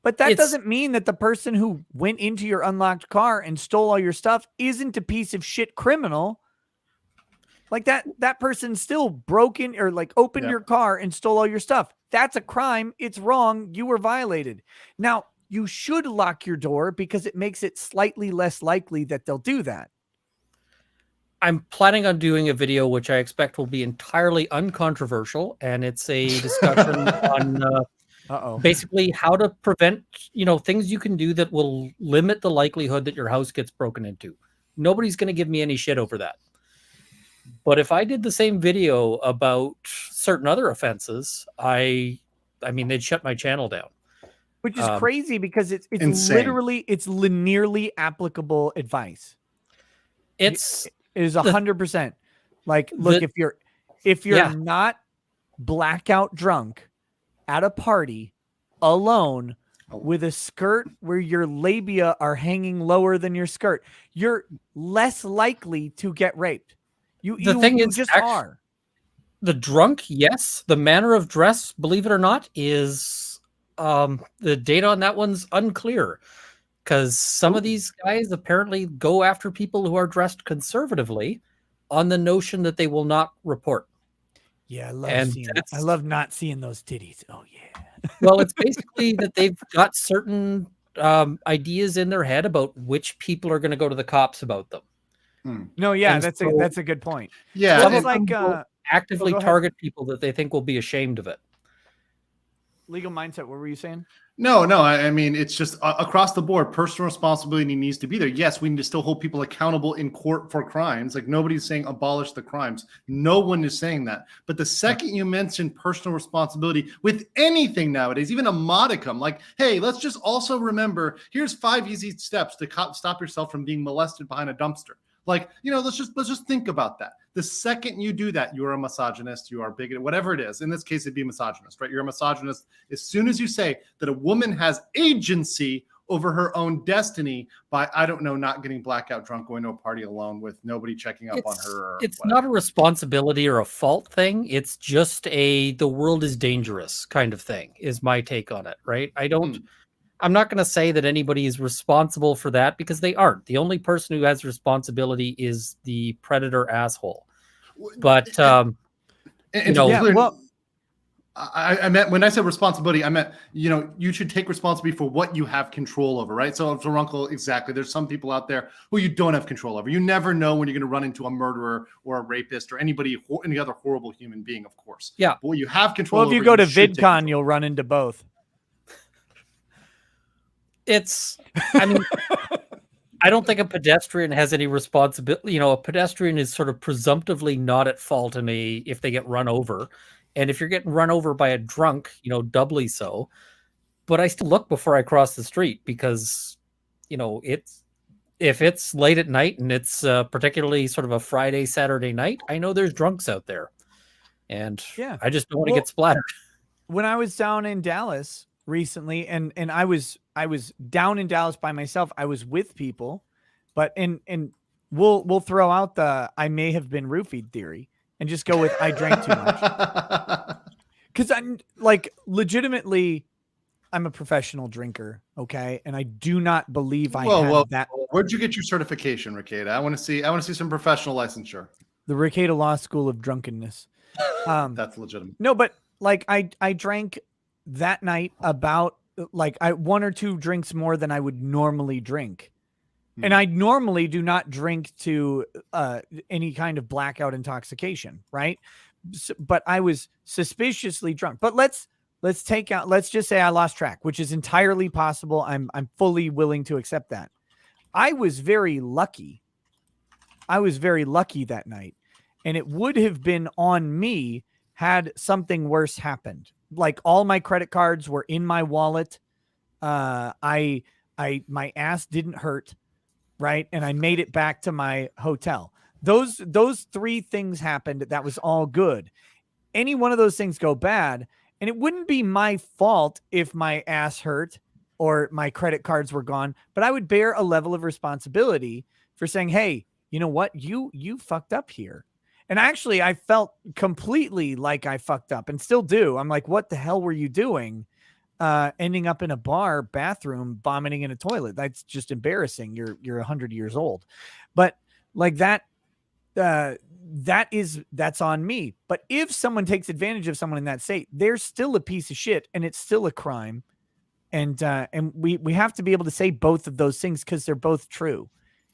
But that doesn't mean that the person who went into your unlocked car and stole all your stuff isn't a piece of shit criminal. Like, that person still broke in or like opened your car and stole all your stuff. That's a crime. It's wrong. You were violated. Now, you should lock your door because it makes it slightly less likely that they'll do that. I'm planning on doing a video which I expect will be entirely uncontroversial, and it's a discussion on basically how to prevent, things you can do that will limit the likelihood that your house gets broken into. Nobody's going to give me any shit over that. But if I did the same video about certain other offenses, I mean, they'd shut my channel down. Which is crazy because it's insane. Literally, it's linearly applicable advice. It is 100%. Like, look, if you're not blackout drunk at a party alone with a skirt where your labia are hanging lower than your skirt, you're less likely to get raped. You just are. The drunk, yes. The manner of dress, believe it or not, is the data on that one's unclear. Because some of these guys apparently go after people who are dressed conservatively on the notion that they will not report. Yeah, I love not seeing those titties. Oh, yeah. Well, it's basically that they've got certain ideas in their head about which people are going to go to the cops about them. No, yeah, And that's a good point. Yeah, So and it's like actively go ahead. target people that they think will be ashamed of it. Legal mindset. What were you saying? No. I mean, it's just across the board, personal responsibility needs to be there. Yes, we need to still hold people accountable in court for crimes. Like, nobody's saying abolish the crimes. No one is saying that. But the second you mention personal responsibility with anything nowadays, even a modicum, like, hey, let's just also remember, here's 5 easy steps to stop yourself from being molested behind a dumpster. Like, let's just think about that. The second you do that, you are a misogynist, you are bigoted, whatever it is. In this case, it'd be misogynist, right? You're a misogynist as soon as you say that a woman has agency over her own destiny by, I don't know, not getting blackout drunk, going to a party alone with nobody checking up on her. It's not a responsibility or a fault thing. It's just the world is dangerous kind of thing is my take on it, right? I'm not going to say that anybody is responsible for that because they aren't. The only person who has responsibility is the predator asshole. But, I meant, when I said responsibility, I meant, you should take responsibility for what you have control over, right? So for Runkle, exactly. There's some people out there who you don't have control over. You never know when you're going to run into a murderer or a rapist or any other horrible human being, of course. Yeah. But what you have control over. Well, if you go to VidCon, you'll run into both. I don't think a pedestrian has any responsibility. A pedestrian is sort of presumptively not at fault if they get run over. And if you're getting run over by a drunk, doubly so. But I still look before I cross the street because, if it's late at night and it's particularly sort of a Friday, Saturday night, I know there's drunks out there. And I just don't want to get splattered. When I was down in Dallas recently, and I was down in Dallas by myself. I was with people, but and we'll throw out the I may have been roofied theory and just go with I drank too much. Because I'm legitimately, I'm a professional drinker, okay, and I do not believe I had that. Where'd you get your certification, Ricada? I want to see some professional licensure. The Ricada Law School of Drunkenness. That's legitimate. No, but I drank that night about one or two drinks more than I would normally drink. And I normally do not drink to any kind of blackout intoxication, right? But I was suspiciously drunk. But let's just say I lost track, which is entirely possible. I'm fully willing to accept that. I was very lucky that night, and it would have been on me had something worse happened. Like, all my credit cards were in my wallet. My ass didn't hurt, right? And I made it back to my hotel. Those 3 things happened. That was all good. Any one of those things go bad, and it wouldn't be my fault if my ass hurt or my credit cards were gone, but I would bear a level of responsibility for saying, hey, you know what? You fucked up here. And actually, I felt completely like I fucked up and still do. I'm like, what the hell were you doing? Ending up in a bar bathroom, vomiting in a toilet. That's just embarrassing. You're 100 years old. But like that, that's on me. But if someone takes advantage of someone in that state, they're still a piece of shit and it's still a crime. And we have to be able to say both of those things because they're both true.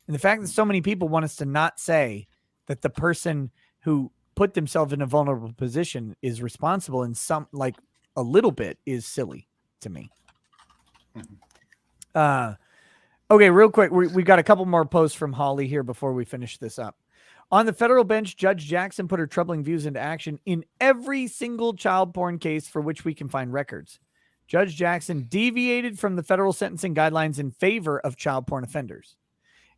And the fact that so many people want us to not say that the person who put themselves in a vulnerable position is responsible in some, like, a little bit, is silly to me. Okay, real quick, we got a couple more posts from Hawley here before we finish this up. On the federal bench, Judge Jackson put her troubling views into action in every single child porn case for which we can find records. Judge Jackson deviated from the federal sentencing guidelines in favor of child porn offenders.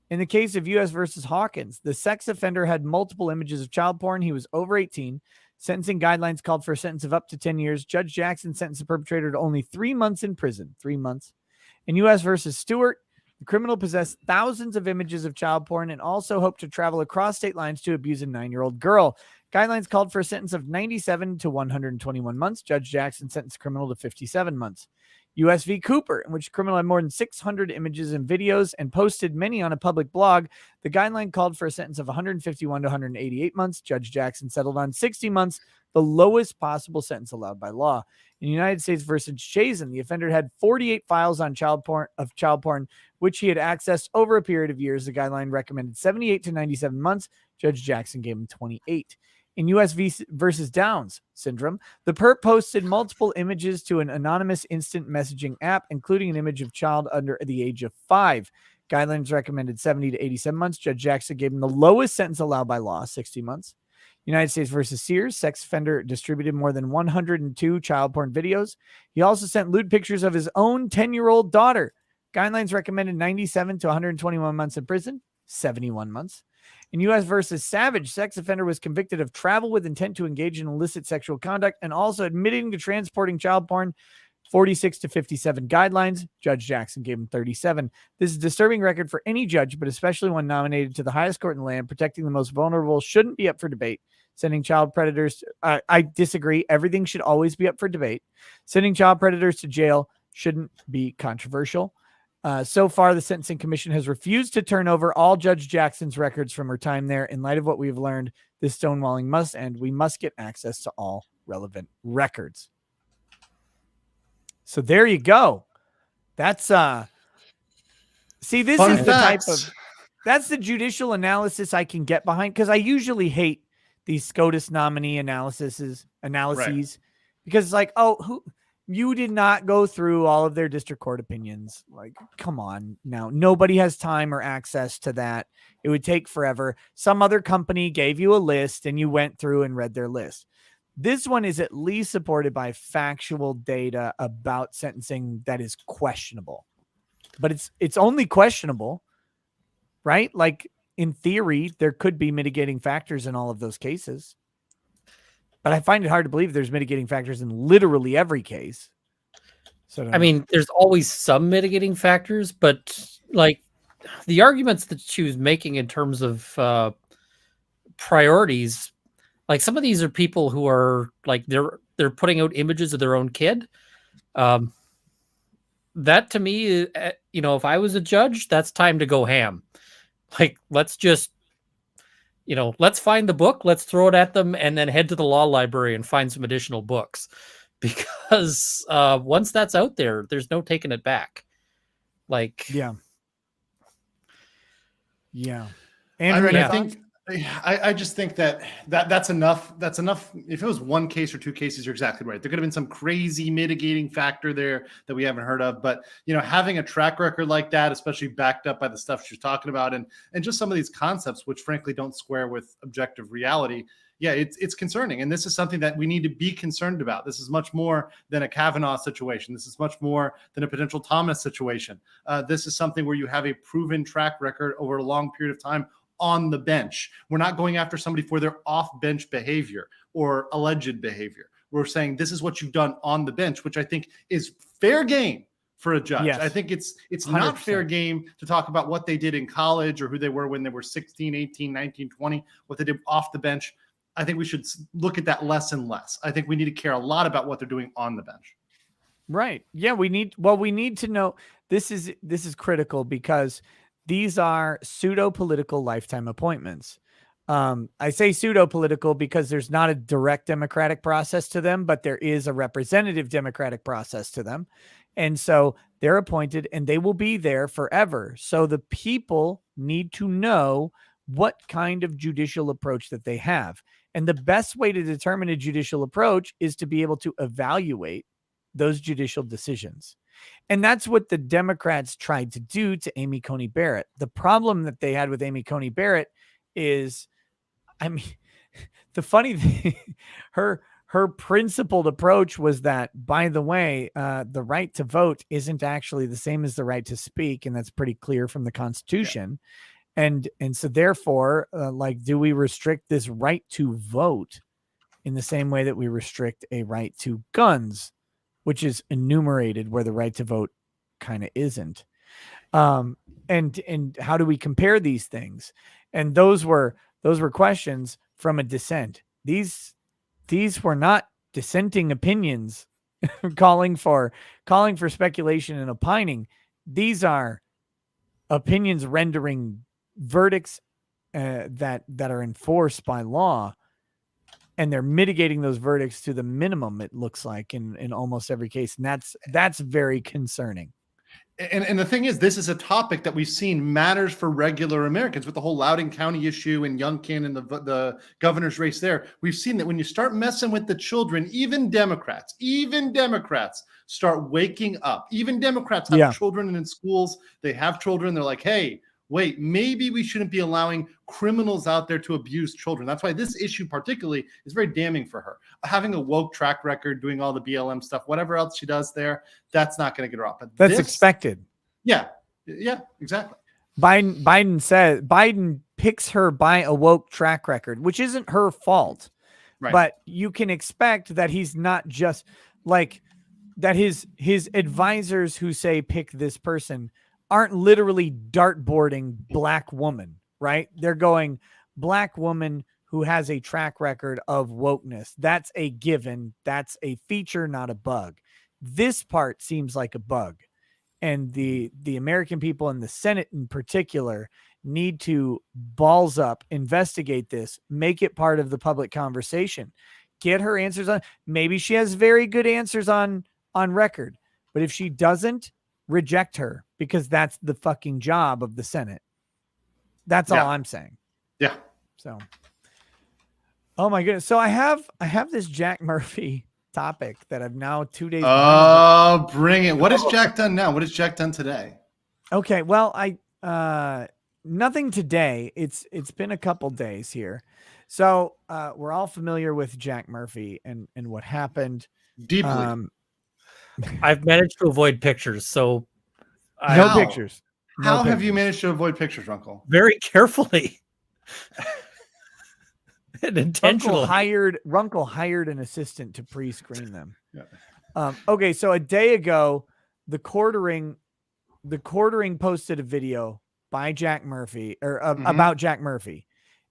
In the case of U.S. versus Hawkins, the sex offender had multiple images of child porn. He was over 18. Sentencing guidelines called for a sentence of up to 10 years. Judge Jackson sentenced the perpetrator to only 3 months in prison. 3 months. In U.S. versus Stewart, the criminal possessed thousands of images of child porn and also hoped to travel across state lines to abuse a 9-year-old girl. Guidelines called for a sentence of 97 to 121 months. Judge Jackson sentenced the criminal to 57 months. U.S. v. Cooper, in which the criminal had more than 600 images and videos and posted many on a public blog. The guideline called for a sentence of 151 to 188 months. Judge Jackson settled on 60 months, the lowest possible sentence allowed by law. In United States versus Chazen, the offender had 48 files on child porn, which he had accessed over a period of years. The guideline recommended 78 to 97 months. Judge Jackson gave him 28. In U.S. versus Downs syndrome, the perp posted multiple images to an anonymous instant messaging app, including an image of child under the age of 5. Guidelines recommended 70 to 87 months. Judge Jackson gave him the lowest sentence allowed by law, 60 months. United States versus Sears, sex offender distributed more than 102 child porn videos. He also sent lewd pictures of his own 10-year-old daughter. Guidelines recommended 97 to 121 months in prison, 71 months. In U.S. versus Savage, sex offender was convicted of travel with intent to engage in illicit sexual conduct and also admitting to transporting child porn, 46 to 57 guidelines. Judge Jackson gave him 37. This is a disturbing record for any judge, but especially one nominated to the highest court in the land. Protecting the most vulnerable shouldn't be up for debate. Sending child predators, I disagree. Everything should always be up for debate. Sending child predators to jail shouldn't be controversial. So far, the Sentencing Commission has refused to turn over all Judge Jackson's records from her time there. In light of what we've learned, this stonewalling must end. We must get access to all relevant records. So there you go. That's see, this Fun is the type facts. of that's the judicial analysis I can get behind, because I usually hate these SCOTUS nominee analyses because it's like, oh, you did not go through all of their district court opinions. Like, come on now. Nobody has time or access to that. It would take forever. Some other company gave you a list and you went through and read their list. This one is at least supported by factual data about sentencing that is questionable, but it's only questionable, right? Like, in theory, there could be mitigating factors in all of those cases, but I find it hard to believe there's mitigating factors in literally every case. So I mean, there's always some mitigating factors, but like the arguments that she was making in terms of priorities, like some of these are people who are like, they're putting out images of their own kid. That to me, if I was a judge, that's time to go ham. Like, let's just, let's find the book, let's throw it at them, and then head to the law library and find some additional books. Because once that's out there, there's no taking it back. Like, yeah. I just think that's enough. That's enough. If it was one case or two cases, you're exactly right. There could have been some crazy mitigating factor there that we haven't heard of. But having a track record like that, especially backed up by the stuff she's talking about, and just some of these concepts, which frankly don't square with objective reality. Yeah, it's concerning. And this is something that we need to be concerned about. This is much more than a Kavanaugh situation. This is much more than a potential Thomas situation. This is something where you have a proven track record over a long period of time on the bench. We're not going after somebody for their off-bench behavior or alleged behavior. We're saying this is what you've done on the bench, which I think is fair game for a judge. Yes. I think it's 100%. Not fair game to talk about what they did in college or who they were when they were 16, 18, 19, 20, what they did off the bench. I think we should look at that less and less. I think we need to care a lot about what they're doing on the bench. Right. Yeah, we need to know, this is critical because these are pseudo-political lifetime appointments. I say pseudo-political because there's not a direct democratic process to them, but there is a representative democratic process to them. And so they're appointed and they will be there forever. So the people need to know what kind of judicial approach that they have. And the best way to determine a judicial approach is to be able to evaluate those judicial decisions. And that's what the Democrats tried to do to Amy Coney Barrett. The problem that they had with Amy Coney Barrett is, the funny thing, her principled approach was that, by the way, the right to vote isn't actually the same as the right to speak. And that's pretty clear from the Constitution. Yeah. And so therefore, do we restrict this right to vote in the same way that we restrict a right to guns, which is enumerated where the right to vote kind of isn't? And how do we compare these things? And those were questions from a dissent. These were not dissenting opinions calling for speculation and opining. These are opinions rendering verdicts that are enforced by law, and they're mitigating those verdicts to the minimum, it looks like, in almost every case. And that's very concerning. And the thing is, this is a topic that we've seen matters for regular Americans with the whole Loudoun County issue and Youngkin and the governor's race there. We've seen that when you start messing with the children, even Democrats start waking up. Even Democrats have children in schools. They have children. They're like, hey, wait, maybe we shouldn't be allowing criminals out there to abuse children. That's why this issue particularly is very damning for her. Having a woke track record, doing all the BLM stuff, whatever else she does there, that's not going to get her off. But that's expected. Yeah, exactly. Biden picks her by a woke track record, which isn't her fault. Right. But you can expect that he's not just like that. His advisors who say pick this person aren't literally dartboarding black woman, right? They're going black woman who has a track record of wokeness. That's a given. That's a feature, not a bug. This part seems like a bug. And the American people in the Senate in particular need to balls up, investigate this, make it part of the public conversation, get her answers on. Maybe she has very good answers on record, but if she doesn't, reject her, because that's the fucking job of the Senate. That's all I'm saying. Yeah. So, oh my goodness. So I have this Jack Murphy topic that I've now 2 days. Oh, bring it. What has Jack done now? What has Jack done today? Okay. Well, nothing today. It's been a couple days here. So we're all familiar with Jack Murphy and what happened. Deeply. I've managed to avoid pictures, so no pictures. How have you managed to avoid pictures, Runkle? Very carefully and intentionally. Runkle hired an assistant to pre-screen them. Yeah. Okay, so a day ago, the quartering posted a video by Jack Murphy or about Jack Murphy,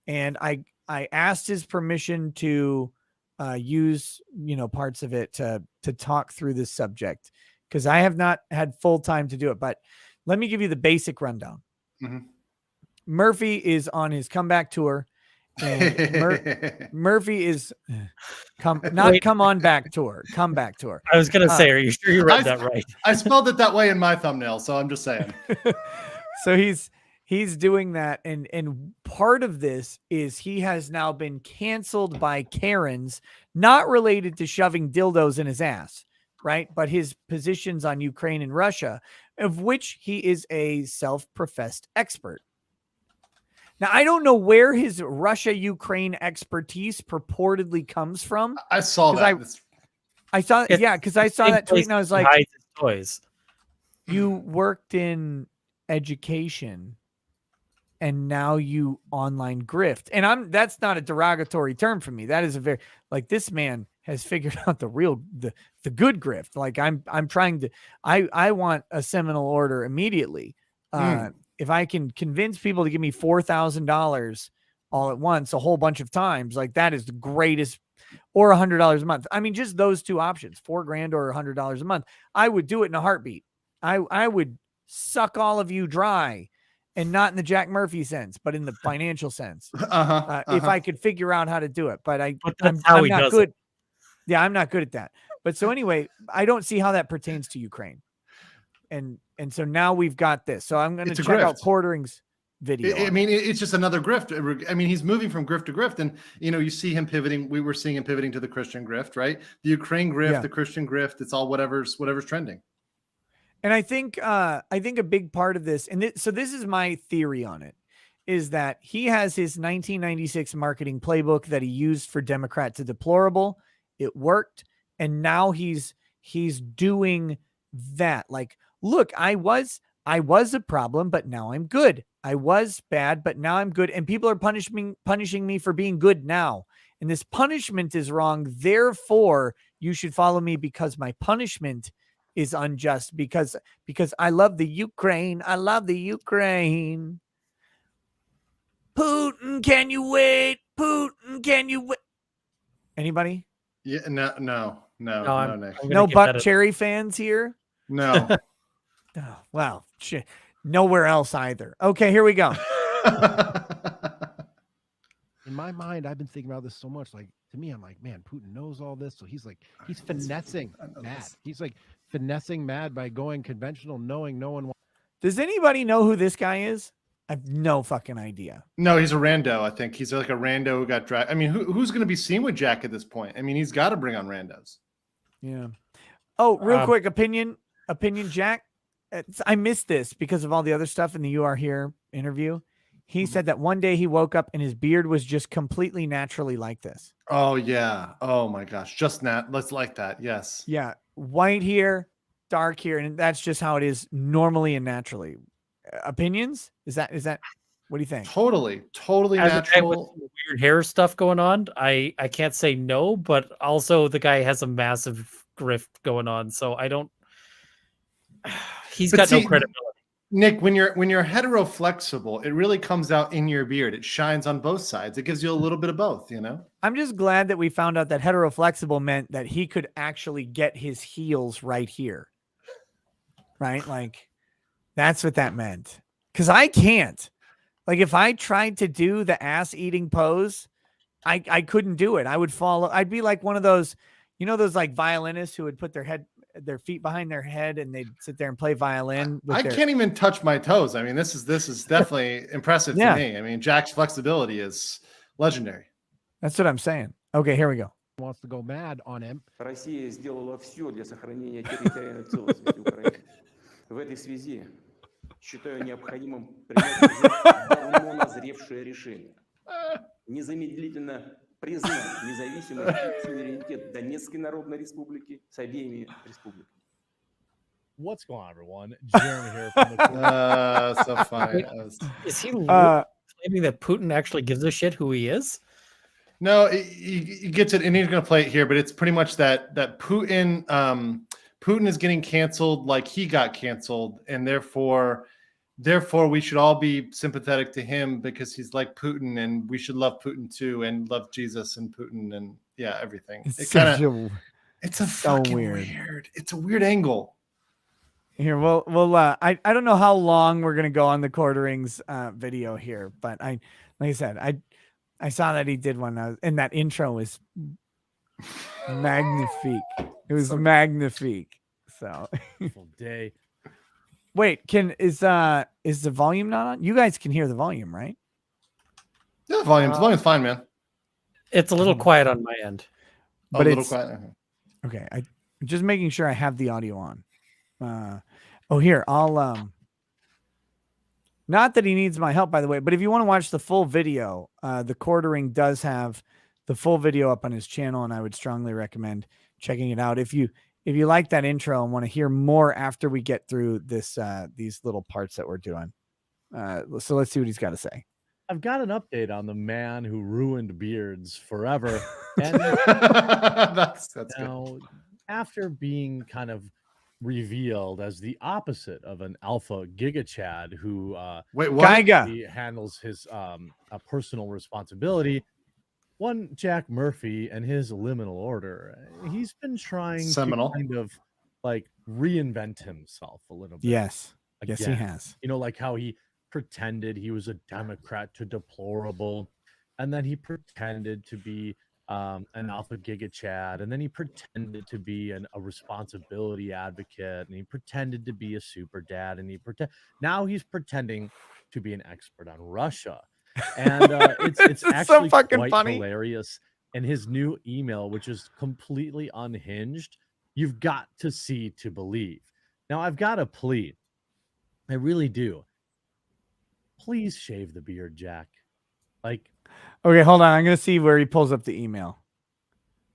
and I asked his permission to use parts of it to talk through this subject, because I have not had full time to do it. But let me give you the basic rundown. Murphy is on his comeback tour, and Murphy is comeback tour. I was gonna say, are you sure you read that right? I spelled it that way in my thumbnail, so I'm just saying. So he's doing that, and part of this is he has now been canceled by Karens, not related to shoving dildos in his ass, right? But his positions on Ukraine and Russia, of which he is a self-professed expert. Now, I don't know where his Russia-Ukraine expertise purportedly comes from. I saw that. I saw that tweet, and I was like, toys. You worked in education and now you online grift. And that's not a derogatory term for me. That is a very, like, this man has figured out the good grift. Like I'm trying to, I want a Seminal Order immediately. If I can convince people to give me $4,000 all at once, a whole bunch of times, like that is the greatest, or $100 a month. I mean, just those two options, $4,000 or $100 a month. I would do it in a heartbeat. I would suck all of you dry. And not in the Jack Murphy sense, but in the financial sense. If I could figure out how to do it, but I'm not good. Yeah, I'm not good at that. But so anyway, I don't see how that pertains to Ukraine. And so now we've got this. So I'm going to check out Quartering's video. I mean, it's just another grift. I mean, he's moving from grift to grift, and you see him pivoting. We were seeing him pivoting to the Christian grift, right? The Ukraine grift, the Christian grift. It's all whatever's trending. And I think a big part of this, and so this is my theory on it, is that he has his 1996 marketing playbook that he used for Democrat to deplorable. It worked, and now he's doing that. Like, look, I was a problem, but now I'm good. I was bad, but now I'm good, and people are punishing me for being good now. And this punishment is wrong. Therefore, you should follow me because my punishment is unjust, because I love the Ukraine. I love the Ukraine. Putin, can you wait? Putin, can you wait? Anybody? Yeah, no, Nick. No Buck Cherry fans here? No. Oh, well, shit. Nowhere else either. Okay, here we go. In my mind, I've been thinking about this so much. Like, to me, I'm like, man, Putin knows all this. So he's finessing Mad. He's like finessing Mad by going conventional, knowing no one wants. Does anybody know who this guy is? I have no fucking idea. No, he's a rando. I think he's like a rando who got dragged. I mean, who's going to be seen with Jack at this point? I mean, he's got to bring on randos. Yeah. Oh, real quick opinion, Jack. I missed this because of all the other stuff in the You Are Here interview. He said that one day he woke up and his beard was just completely naturally like this. Oh yeah. Oh my gosh. Just let's like that. Yes. Yeah. White here, dark here, and that's just how it is normally and naturally. Opinions? Is that what do you think? Totally As natural. a guy with weird hair stuff going on, I can't say no, but also the guy has a massive grift going on, so I don't. He's got no credibility. Nick, when you're hetero flexible, it really comes out in your beard. It shines on both sides. It gives you a little bit of both, you know? I'm just glad that we found out that hetero flexible meant that he could actually get his heels right here. Right? Like, that's what that meant. Because I can't. Like, if I tried to do the ass eating pose, I couldn't do it. I would fall. I'd be like one of those, you know, those like violinists who would put their feet behind their head and they'd sit there and play violin. I can't even touch my toes. I mean, this is definitely impressive to me. I mean, Jack's flexibility is legendary. That's what I'm saying. Okay, here we go. Wants to go mad on him. Россия сделала все для сохранения территориальной целостности Украины. В этой связи считаю необходимым принять давно назревшее решение. Незамедлительно признать независимость и суверенитет Донецкой Народной Республики с обеими республиками. What's going on, everyone? Jeremy here from the So funny. Is he claiming that Putin actually gives a shit who he is? No, he gets it, and he's going to play it here. But it's pretty much that Putin, Putin is getting canceled like he got canceled, and therefore we should all be sympathetic to him because he's like Putin, and we should love Putin too, and love Jesus and Putin, and everything. It's a fucking weird. It's a weird angle. Here, I don't know how long we're gonna go on the Quarterings video here, but like I said, I saw that he did one, and that intro was magnifique. It was magnifique. So day. Wait, is the volume not on? You guys can hear the volume, right? Yeah, the volume's fine, man. It's a little quiet on my end. But a little quiet. Okay, I'm just making sure I have the audio on. Here, I'll not that he needs my help, by the way, but if you want to watch the full video, the Quartering does have the full video up on his channel, and I would strongly recommend checking it out. If you like that intro and want to hear more after we get through this these little parts that we're doing. So let's see what he's got to say. I've got an update on the man who ruined beards forever. And that's now, good. After being kind of revealed as the opposite of an alpha giga chad who Geiga handles his personal responsibility, one Jack Murphy and his Liminal Order, he's been trying to kind of like reinvent himself a little bit. Yes. Yes, he has. You know, like how he pretended he was a Democrat to deplorable, and then he pretended to be an alpha giga chad, and then he pretended to be a responsibility advocate, and he pretended to be a super dad, and now he's pretending to be an expert on Russia. And it's actually so fucking quite funny. Hilarious. And his new email, which is completely unhinged, you've got to see to believe. Now, I've got a plea. I really do. Please shave the beard, Jack. Like, okay, hold on. I'm gonna see where he pulls up the email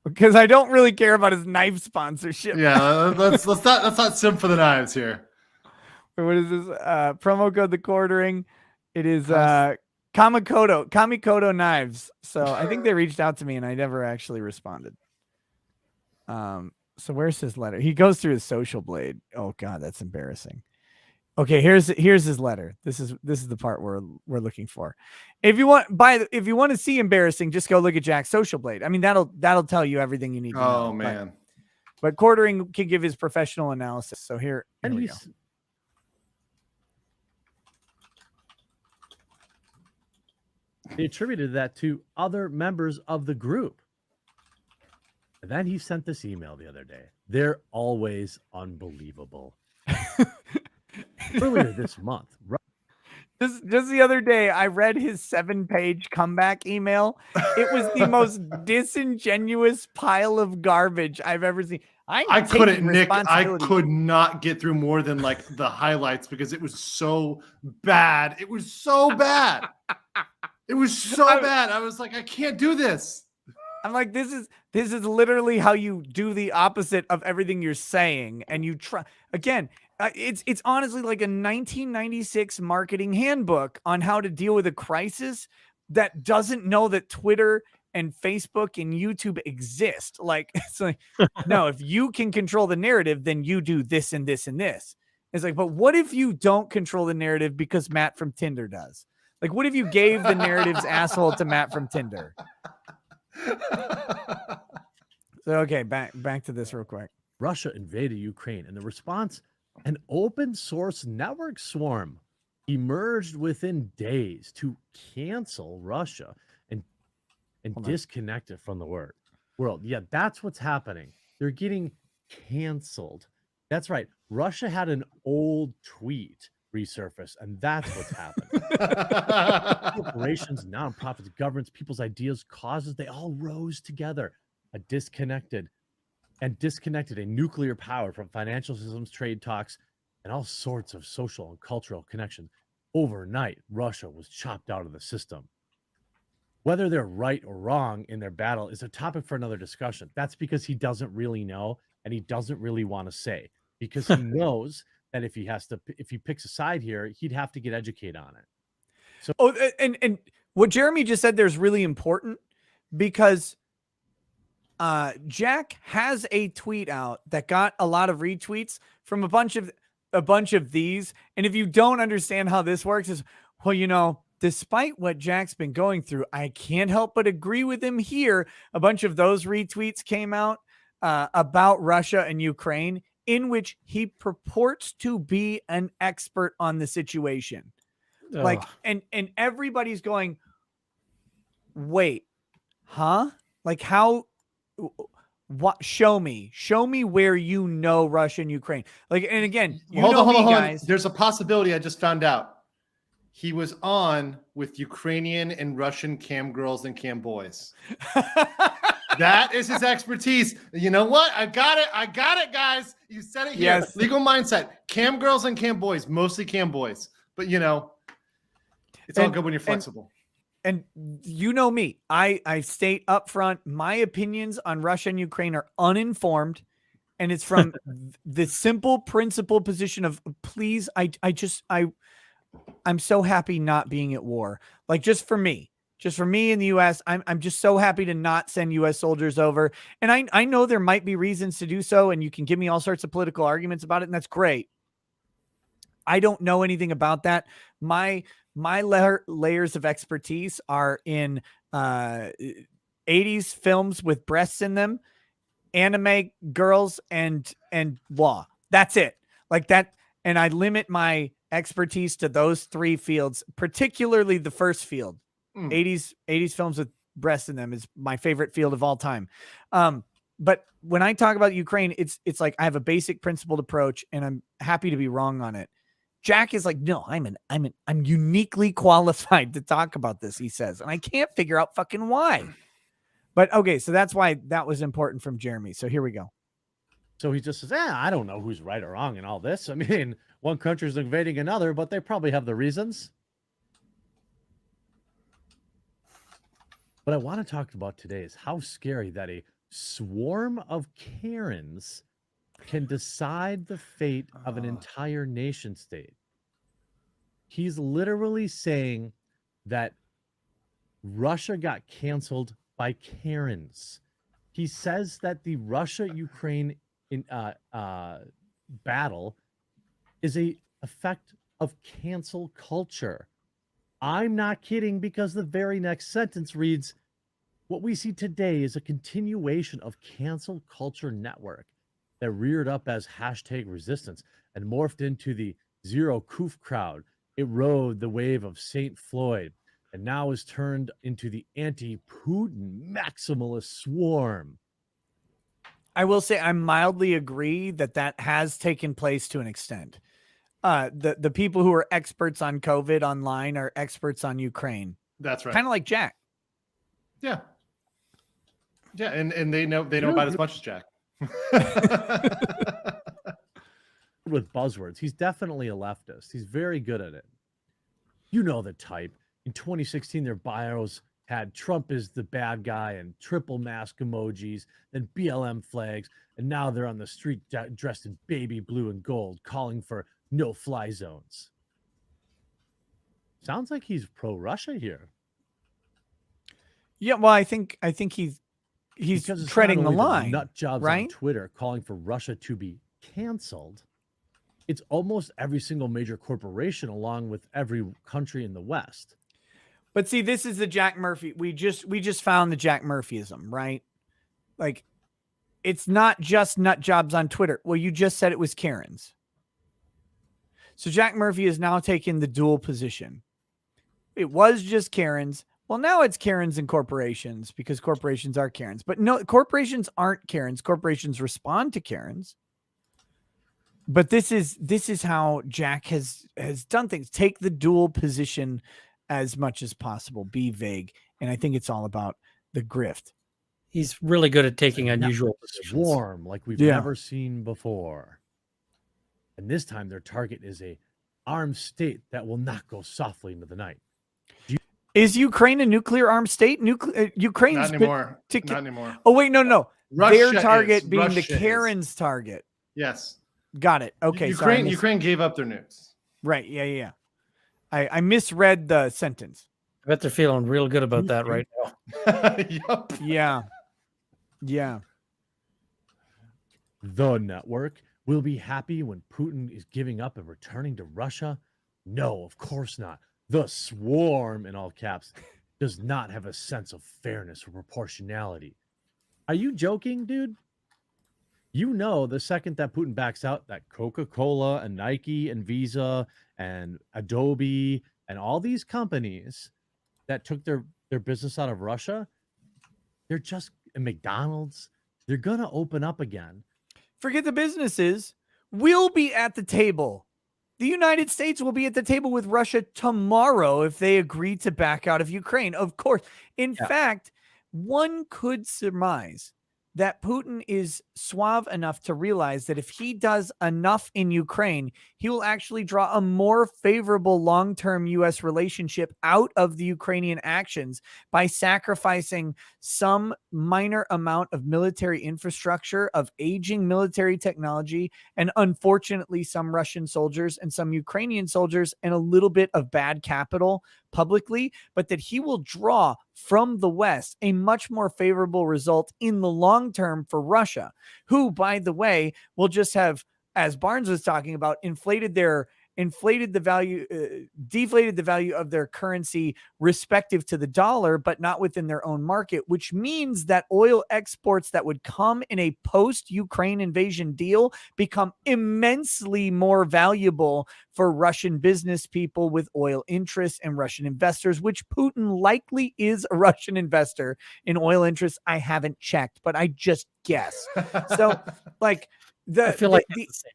because I don't really care about his knife sponsorship. Yeah, let's not simp for the knives here. What is this? Promo code the Quartering. It is Kamikoto Knives. So I think they reached out to me and I never actually responded. So where's his letter? He goes through his social blade. Oh God, that's embarrassing. Okay, here's his letter. This is the part we're looking for. If you want to see embarrassing, just go look at Jack's social blade. I mean, that'll tell you everything you need to know. Oh man. But Quartering can give his professional analysis. So here we go. He attributed that to other members of the group. And then he sent this email the other day. They're always unbelievable. Earlier this month, Just the other day, I read his 7-page comeback email. It was the most disingenuous pile of garbage I've ever seen. I couldn't, Nick. I could not get through more than like the highlights because it was so bad. It was so bad. It was so bad. I was like, I can't do this. I'm like, this is literally how you do the opposite of everything you're saying, and you try again. It's honestly like a 1996 marketing handbook on how to deal with a crisis that doesn't know that Twitter and Facebook and YouTube exist. Like, it's like, no, if you can control the narrative, then you do this and this and this. It's like, but what if you don't control the narrative because Matt from Tinder does? Like, what if you gave the narrative's asshole to Matt from Tinder? So, okay, back to this real quick. Russia invaded Ukraine, and the response, an open source network swarm, emerged within days to cancel Russia and disconnect it from the world. Yeah, that's what's happening. They're getting canceled. That's right. Russia had an old tweet resurface, and that's what's happening. Corporations, nonprofits, governments, people's ideas, causes, they all rose together. Disconnected a nuclear power from financial systems, trade talks, and all sorts of social and cultural connections. Overnight, Russia was chopped out of the system. Whether they're right or wrong in their battle is a topic for another discussion. That's because he doesn't really know, and he doesn't really want to say, because he knows that if he picks a side here, he'd have to get educated on it. So, and what Jeremy just said there is really important, because Jack has a tweet out that got a lot of retweets from a bunch of these. And if you don't understand how this works, is, well, despite what Jack's been going through, I can't help but agree with him here. A bunch of those retweets came out about Russia and Ukraine, in which he purports to be an expert on the situation. Ugh. Like, and everybody's going, wait, huh? Like, how? What? Show me where you know Russia and Ukraine. Like, and again, hold on, guys. There's a possibility I just found out. He was on with Ukrainian and Russian cam girls and cam boys. That is his expertise. You know what? I got it, guys. You said it here. Yes. Legal mindset. Cam girls and cam boys, mostly cam boys. But it's all good when you're flexible. And you know me, I state up front, my opinions on Russia and Ukraine are uninformed. And it's from the simple principle position of, please, I'm so happy not being at war. Like, just for me in the U.S., I'm just so happy to not send U.S. soldiers over. And I know there might be reasons to do so, and you can give me all sorts of political arguments about it, and that's great. I don't know anything about that. My layers of expertise are in 80s films with breasts in them, anime girls, and law. That's it. Like that. And I limit my expertise to those three fields, particularly the first field. 80s films with breasts in them is my favorite field of all time. But when I talk about Ukraine, it's like I have a basic principled approach, and I'm happy to be wrong on it. Jack is like, no, I'm uniquely qualified to talk about this, he says, and I can't figure out fucking why. But okay, so that's why that was important from Jeremy. So here we go. So he just says, I don't know who's right or wrong in all this. I mean, one country's invading another, but they probably have the reasons. What I want to talk about today is how scary that a swarm of Karens can decide the fate of an entire nation state. He's literally saying that Russia got canceled by Karens. He says that the Russia-Ukraine battle is a effect of cancel culture. I'm not kidding, because the very next sentence reads, what we see today is a continuation of cancel culture network that reared up as #resistance and morphed into the Zero Koof crowd. It rode the wave of St. Floyd and now is turned into the anti-Putin maximalist swarm. I will say I mildly agree that has taken place to an extent. The people who are experts on COVID online are experts on Ukraine. That's right. Kind of like Jack. Yeah. Yeah, and they know about as much as Jack. With buzzwords. He's definitely a leftist. He's very good at it. You know the type. In 2016, their bios had Trump is the bad guy and triple mask emojis, then BLM flags, and now they're on the street dressed in baby blue and gold, calling for no-fly zones. Sounds like he's pro-Russia here. Yeah, well, I think he's treading the line. Nut jobs right? on Twitter calling for Russia to be canceled. It's almost every single major corporation, along with every country in the West. But see, this is the Jack Murphy. We just found the Jack Murphyism, right? Like, it's not just nut jobs on Twitter. Well, you just said it was Karens. So Jack Murphy is now taking the dual position. It was just Karens. Well, now it's Karens and corporations because corporations are Karens. But no, corporations aren't Karens. Corporations respond to Karens. But this is how Jack has done things. Take the dual position as much as possible. Be vague. And I think it's all about the grift. He's really good at taking unusual positions. Warm, like we've never seen before. And this time their target is a armed state that will not go softly into the night. Is Ukraine a nuclear armed state? Ukraine's not anymore. Not anymore. Oh, wait, no. Russia Their target is. being Russia the Karen's target. Yes. Got it. Okay. Ukraine gave up their nukes. Right. Yeah. I misread the sentence. I bet they're feeling real good about that right now. Yup. Yeah. The network will be happy when Putin is giving up and returning to Russia? No, of course not. The swarm, in all caps, does not have a sense of fairness or proportionality. Are you joking, dude? You know, the second that Putin backs out, that Coca-Cola and Nike and Visa and Adobe and all these companies that took their business out of Russia, they're just, and McDonald's, they're going to open up again. Forget the businesses. We'll be at the table. The United States will be at the table with Russia tomorrow if they agree to back out of Ukraine. Of course. In fact, one could surmise that Putin is suave enough to realize that if he does enough in Ukraine, he will actually draw a more favorable long-term U.S. relationship out of the Ukrainian actions by sacrificing some minor amount of military infrastructure, of aging military technology, and unfortunately some Russian soldiers and some Ukrainian soldiers, and a little bit of bad capital publicly, but that he will draw from the West a much more favorable result in the long term for Russia, who, by the way, will just have, as Barnes was talking about, deflated the value of their currency respective to the dollar, but not within their own market, which means that oil exports that would come in a post-Ukraine invasion deal become immensely more valuable for Russian business people with oil interests and Russian investors, which Putin likely is a Russian investor in oil interests. I haven't checked, but I just guess. So, like, I feel like that's a safe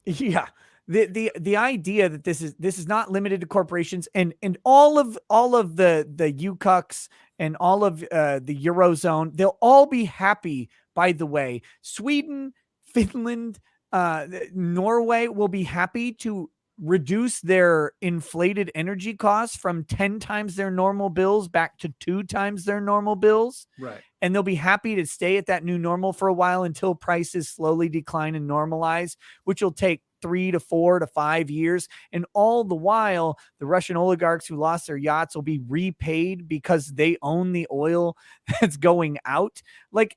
bet. Yeah. The idea that this is not limited to corporations and all of the UCUCs and all of the Eurozone, they'll all be happy, by the way. Sweden, Finland, Norway will be happy to reduce their inflated energy costs from 10 times their normal bills back to 2 times their normal bills. Right. And they'll be happy to stay at that new normal for a while until prices slowly decline and normalize, which will take 3 to 4 to 5 years. And all the while, the Russian oligarchs who lost their yachts will be repaid because they own the oil that's going out. Like,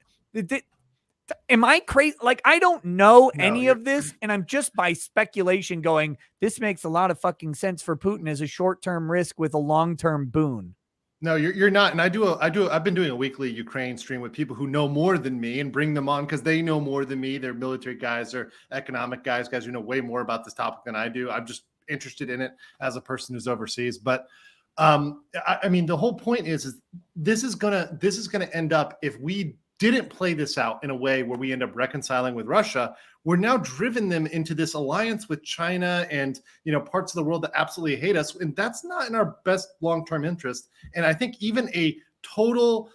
am I crazy? Like, I don't know any of this, and I'm just by speculation going, this makes a lot of fucking sense for Putin as a short-term risk with a long-term boon. No, you're not. And I've been doing a weekly Ukraine stream with people who know more than me and bring them on because they know more than me. They're military guys, they're economic guys who know way more about this topic than I do. I'm just interested in it as a person who's overseas. But I mean, the whole point is this is gonna end up, if we didn't play this out in a way where we end up reconciling with Russia, we're now driven them into this alliance with China and, parts of the world that absolutely hate us. And that's not in our best long-term interest. And I think even a total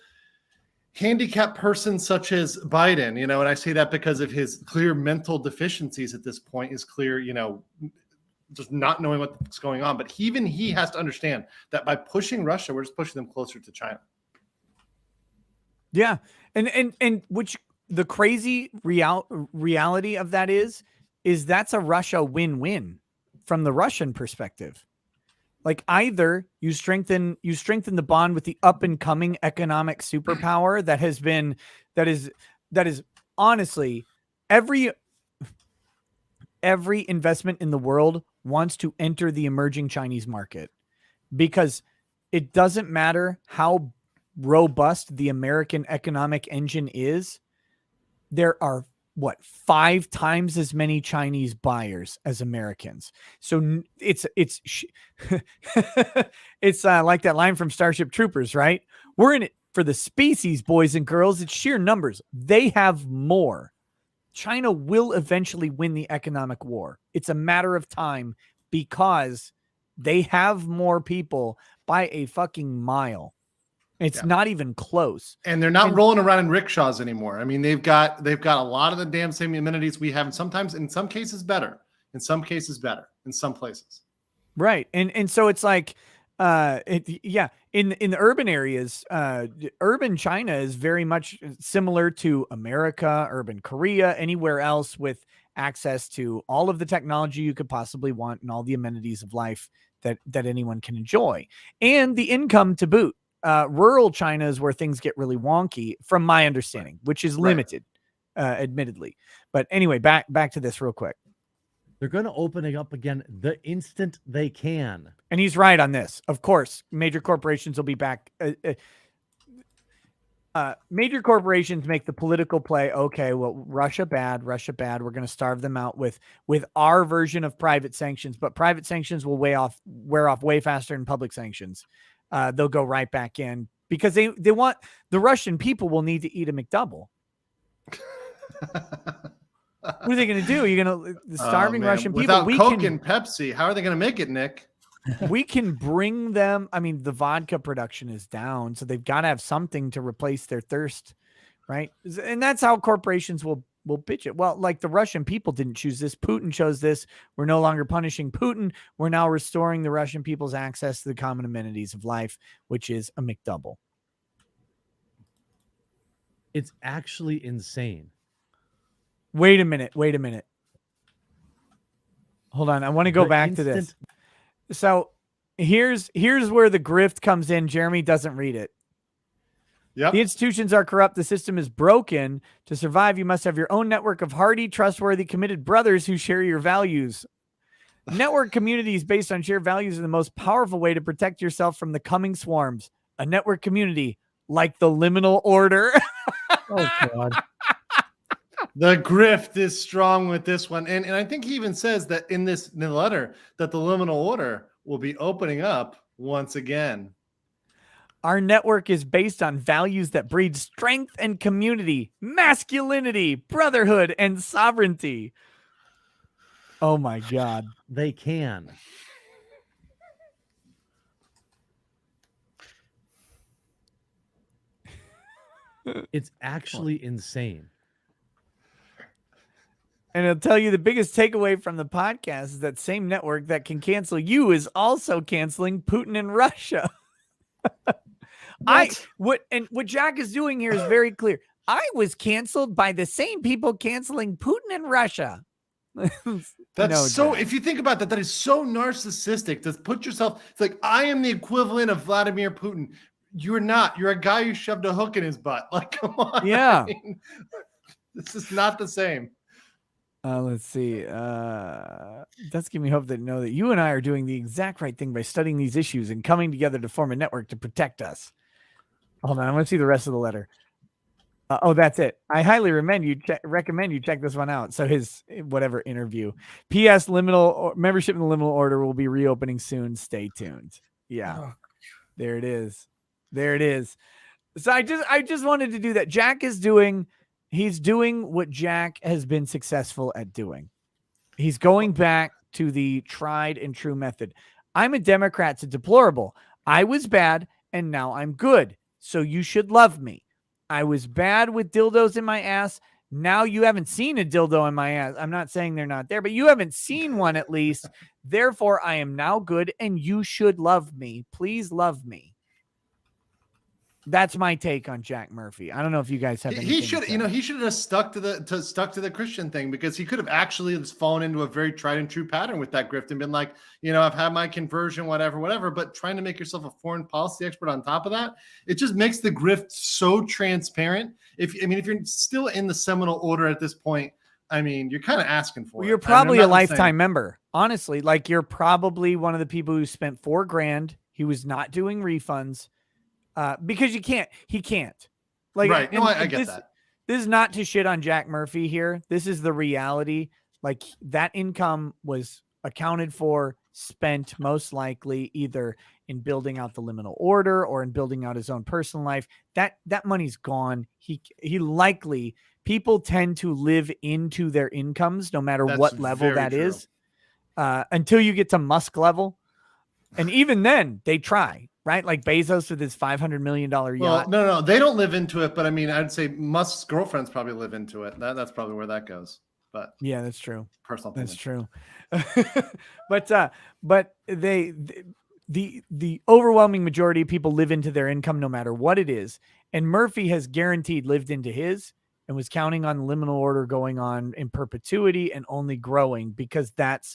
handicapped person such as Biden, and I say that because of his clear mental deficiencies at this point, is clear, just not knowing what's going on. But even he has to understand that by pushing Russia, we're just pushing them closer to China. Yeah. And which the crazy reality of that is that's a Russia win-win from the Russian perspective. Like either you strengthen the bond with the up and coming economic superpower that is honestly every investment in the world wants to enter the emerging Chinese market, because it doesn't matter how robust the American economic engine is. There are 5 times as many Chinese buyers as Americans. So it's it's like that line from Starship Troopers, right? We're in it for the species, boys and girls. It's sheer numbers. They have more. China will eventually win the economic war. It's a matter of time because they have more people by a fucking mile. It's not even close. And they're not rolling around in rickshaws anymore. I mean, they've got a lot of the damn same amenities we have, and sometimes in some cases better. In some cases better in some places. Right. And so it's like in the urban areas, urban China is very much similar to America, urban Korea, anywhere else with access to all of the technology you could possibly want and all the amenities of life that anyone can enjoy, and the income to boot. Rural China is where things get really wonky, from my understanding, which is limited, admittedly. But anyway, back to this real quick. They're going to open it up again the instant they can. And he's right on this. Of course, major corporations will be back. Major corporations make the political play. Okay, well, Russia bad. We're going to starve them out with our version of private sanctions. But private sanctions will wear off way faster than public sanctions. They'll go right back in because they want the Russian people will need to eat a McDouble. What are they going to do? You're going to the starving Russian people without Coke and Pepsi. How are they going to make it, Nick? We can bring them. I mean, the vodka production is down, so they've got to have something to replace their thirst, right? And that's how corporations will pitch it. Well, like the Russian people didn't choose this. Putin chose this. We're no longer punishing Putin. We're now restoring the Russian people's access to the common amenities of life, which is a McDouble. It's actually insane. Wait a minute. Hold on. I want to go back to this. So here's where the grift comes in. Jeremy doesn't read it. Yep. The institutions are corrupt. The system is broken. To survive, you must have your own network of hardy, trustworthy, committed brothers who share your values. Network communities based on shared values are the most powerful way to protect yourself from the coming swarms. A network community like the Liminal Order. Oh, God. The grift is strong with this one. And I think he even says that in the letter that the Liminal Order will be opening up once again. Our network is based on values that breed strength and community, masculinity, brotherhood, and sovereignty. Oh, my God. They can. It's actually insane. And I'll tell you the biggest takeaway from the podcast is that same network that can cancel you is also canceling Putin and Russia. What Jack is doing here is very clear. I was canceled by the same people canceling Putin and Russia. If you think about that is so narcissistic to put yourself. It's like, I am the equivalent of Vladimir Putin. You're not. You're a guy who shoved a hook in his butt. Like, come on. Yeah. I mean, this is not the same. Let's see. That's giving me hope that know that you and I are doing the exact right thing by studying these issues and coming together to form a network to protect us. Hold on. I want to see the rest of the letter. That's it. I highly recommend you check this one out. So his whatever interview. P.S. Membership in the Liminal Order will be reopening soon. Stay tuned. Yeah. There it is. So I just wanted to do that. He's doing what Jack has been successful at doing. He's going back to the tried and true method. I'm a Democrat to deplorable. I was bad and now I'm good. So you should love me. I was bad with dildos in my ass. Now you haven't seen a dildo in my ass. I'm not saying they're not there, but you haven't seen one at least. Therefore, I am now good and you should love me. Please love me. That's my take on Jack Murphy. I don't know if you guys have anything. He should, he should have stuck to the Christian thing, because he could have actually just fallen into a very tried and true pattern with that grift and been like, I've had my conversion, whatever. But trying to make yourself a foreign policy expert on top of that, it just makes the grift so transparent. If you're still in the Seminole Order at this point, you're kind of asking for it. You're probably a lifetime member, honestly. Like, you're probably one of the people who spent $4,000. He was not doing refunds. Because he can't. Like, right. No, I get that. This is not to shit on Jack Murphy here. This is the reality. Like, that income was accounted for, spent most likely either in building out the Liminal Order or in building out his own personal life. That money's gone. He likely, people tend to live into their incomes no matter what level that is, until you get to Musk level. And even then they try. Right? Like Bezos with his $500 million yacht. Well, no, they don't live into it. But I'd say Musk's girlfriends probably live into it. That's probably where that goes. But yeah, that's true. Personal That's true. But the overwhelming majority of people live into their income no matter what it is. And Murphy has guaranteed lived into his and was counting on the Liminal Order going on in perpetuity and only growing, because that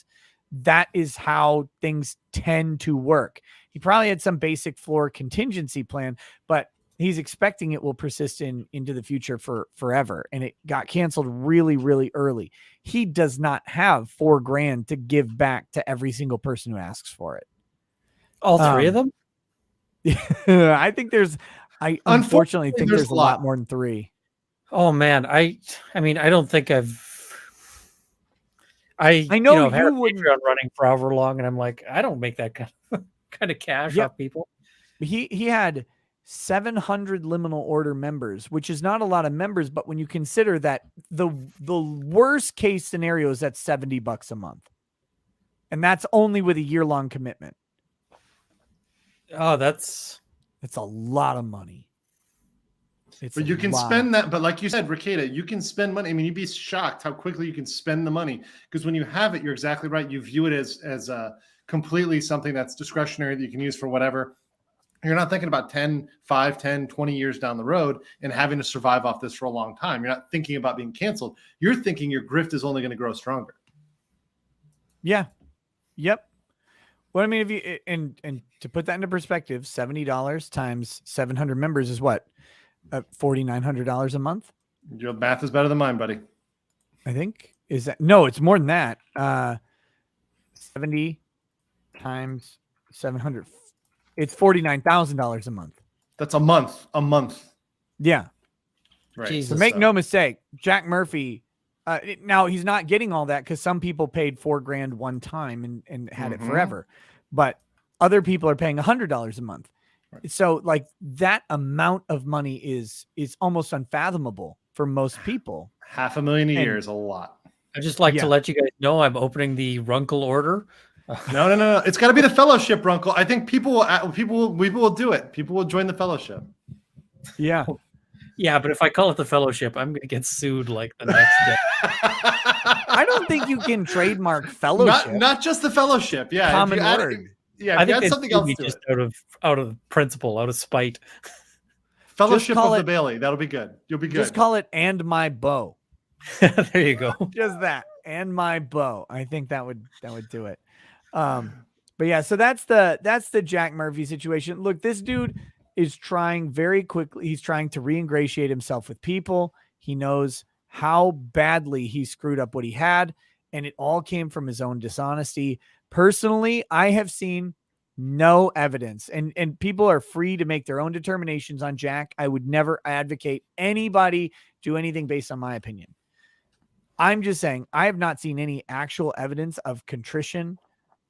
is how things tend to work. He probably had some basic floor contingency plan, but he's expecting it will persist into the future for forever. And it got canceled really, really early. He does not have $4,000 to give back to every single person who asks for it. All three of them? I unfortunately think there's a lot more than 3. Oh man. I don't think I know I've had a Patreon running for however long, and I'm like, I don't make that kind of cash off people. He had 700 Liminal Order members, which is not a lot of members, but when you consider that the worst case scenario is that's $70 a month, and that's only with a year-long commitment. Oh, that's a lot of money. But you can spend that. But like you said, Raketa, you can spend money. You'd be shocked how quickly you can spend the money, because when you have it, you're exactly right. You view it as completely something that's discretionary that you can use for whatever. You're not thinking about 5, 10, 20 years down the road and having to survive off this for a long time. You're not thinking about being canceled. You're thinking your grift is only going to grow stronger. Yeah. Yep. Well, if you and to put that into perspective, $70 times 700 members is what? $4,900 a month. Your math is better than mine, buddy. I think no, it's more than that. 70 times 700. It's $49,000 a month. That's a month. Yeah. Right. Jesus. So make no mistake, Jack Murphy. Now he's not getting all that because some people paid $4,000 one time and had it forever, but other people are paying $100 a month. Right. So like that amount of money is almost unfathomable for most people. $500,000 a year is a lot. I just like to let you guys know I'm opening the Runkle Order. No. It's got to be the fellowship, Runkle. I think people will do it. People will join the fellowship. Yeah. Yeah, but if I call it the fellowship, I'm going to get sued like the next day. I don't think you can trademark fellowship. Not just the fellowship. Yeah. Common word. I think something else just out of principle, out of spite. Fellowship of the Bailey. That'll be good. You'll be good. Just call it "and my bow." There you go. Just that, and my bow. I think that would do it. But yeah, so that's the Jack Murphy situation. Look, this dude is trying very quickly. He's trying to reingratiate himself with people. He knows how badly he screwed up what he had, and it all came from his own dishonesty. Personally, I have seen no evidence, and people are free to make their own determinations on Jack. I would never advocate anybody do anything based on my opinion. I'm just saying I have not seen any actual evidence of contrition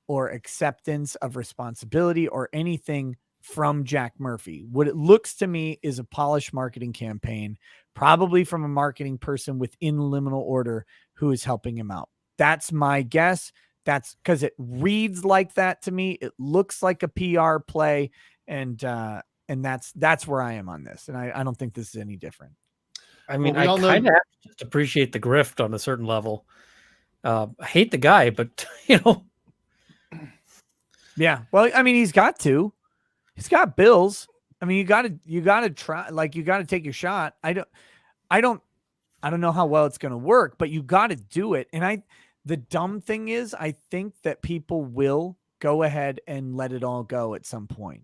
or acceptance of responsibility or anything from Jack Murphy. What it looks to me is a polished marketing campaign, probably from a marketing person within Liminal Order who is helping him out. That's my guess. That's because it reads like that to me. It looks like a PR play, and that's where I am on this. And I don't think this is any different. I mean, Well, we I all kind of just appreciate the grift on a certain level. I hate the guy, but Yeah. Well, I mean, he's got bills. I mean, you got to try, like, you got to take your shot. I don't know how well it's going to work, but you got to do it. And the dumb thing is, I think that people will go ahead and let it all go at some point.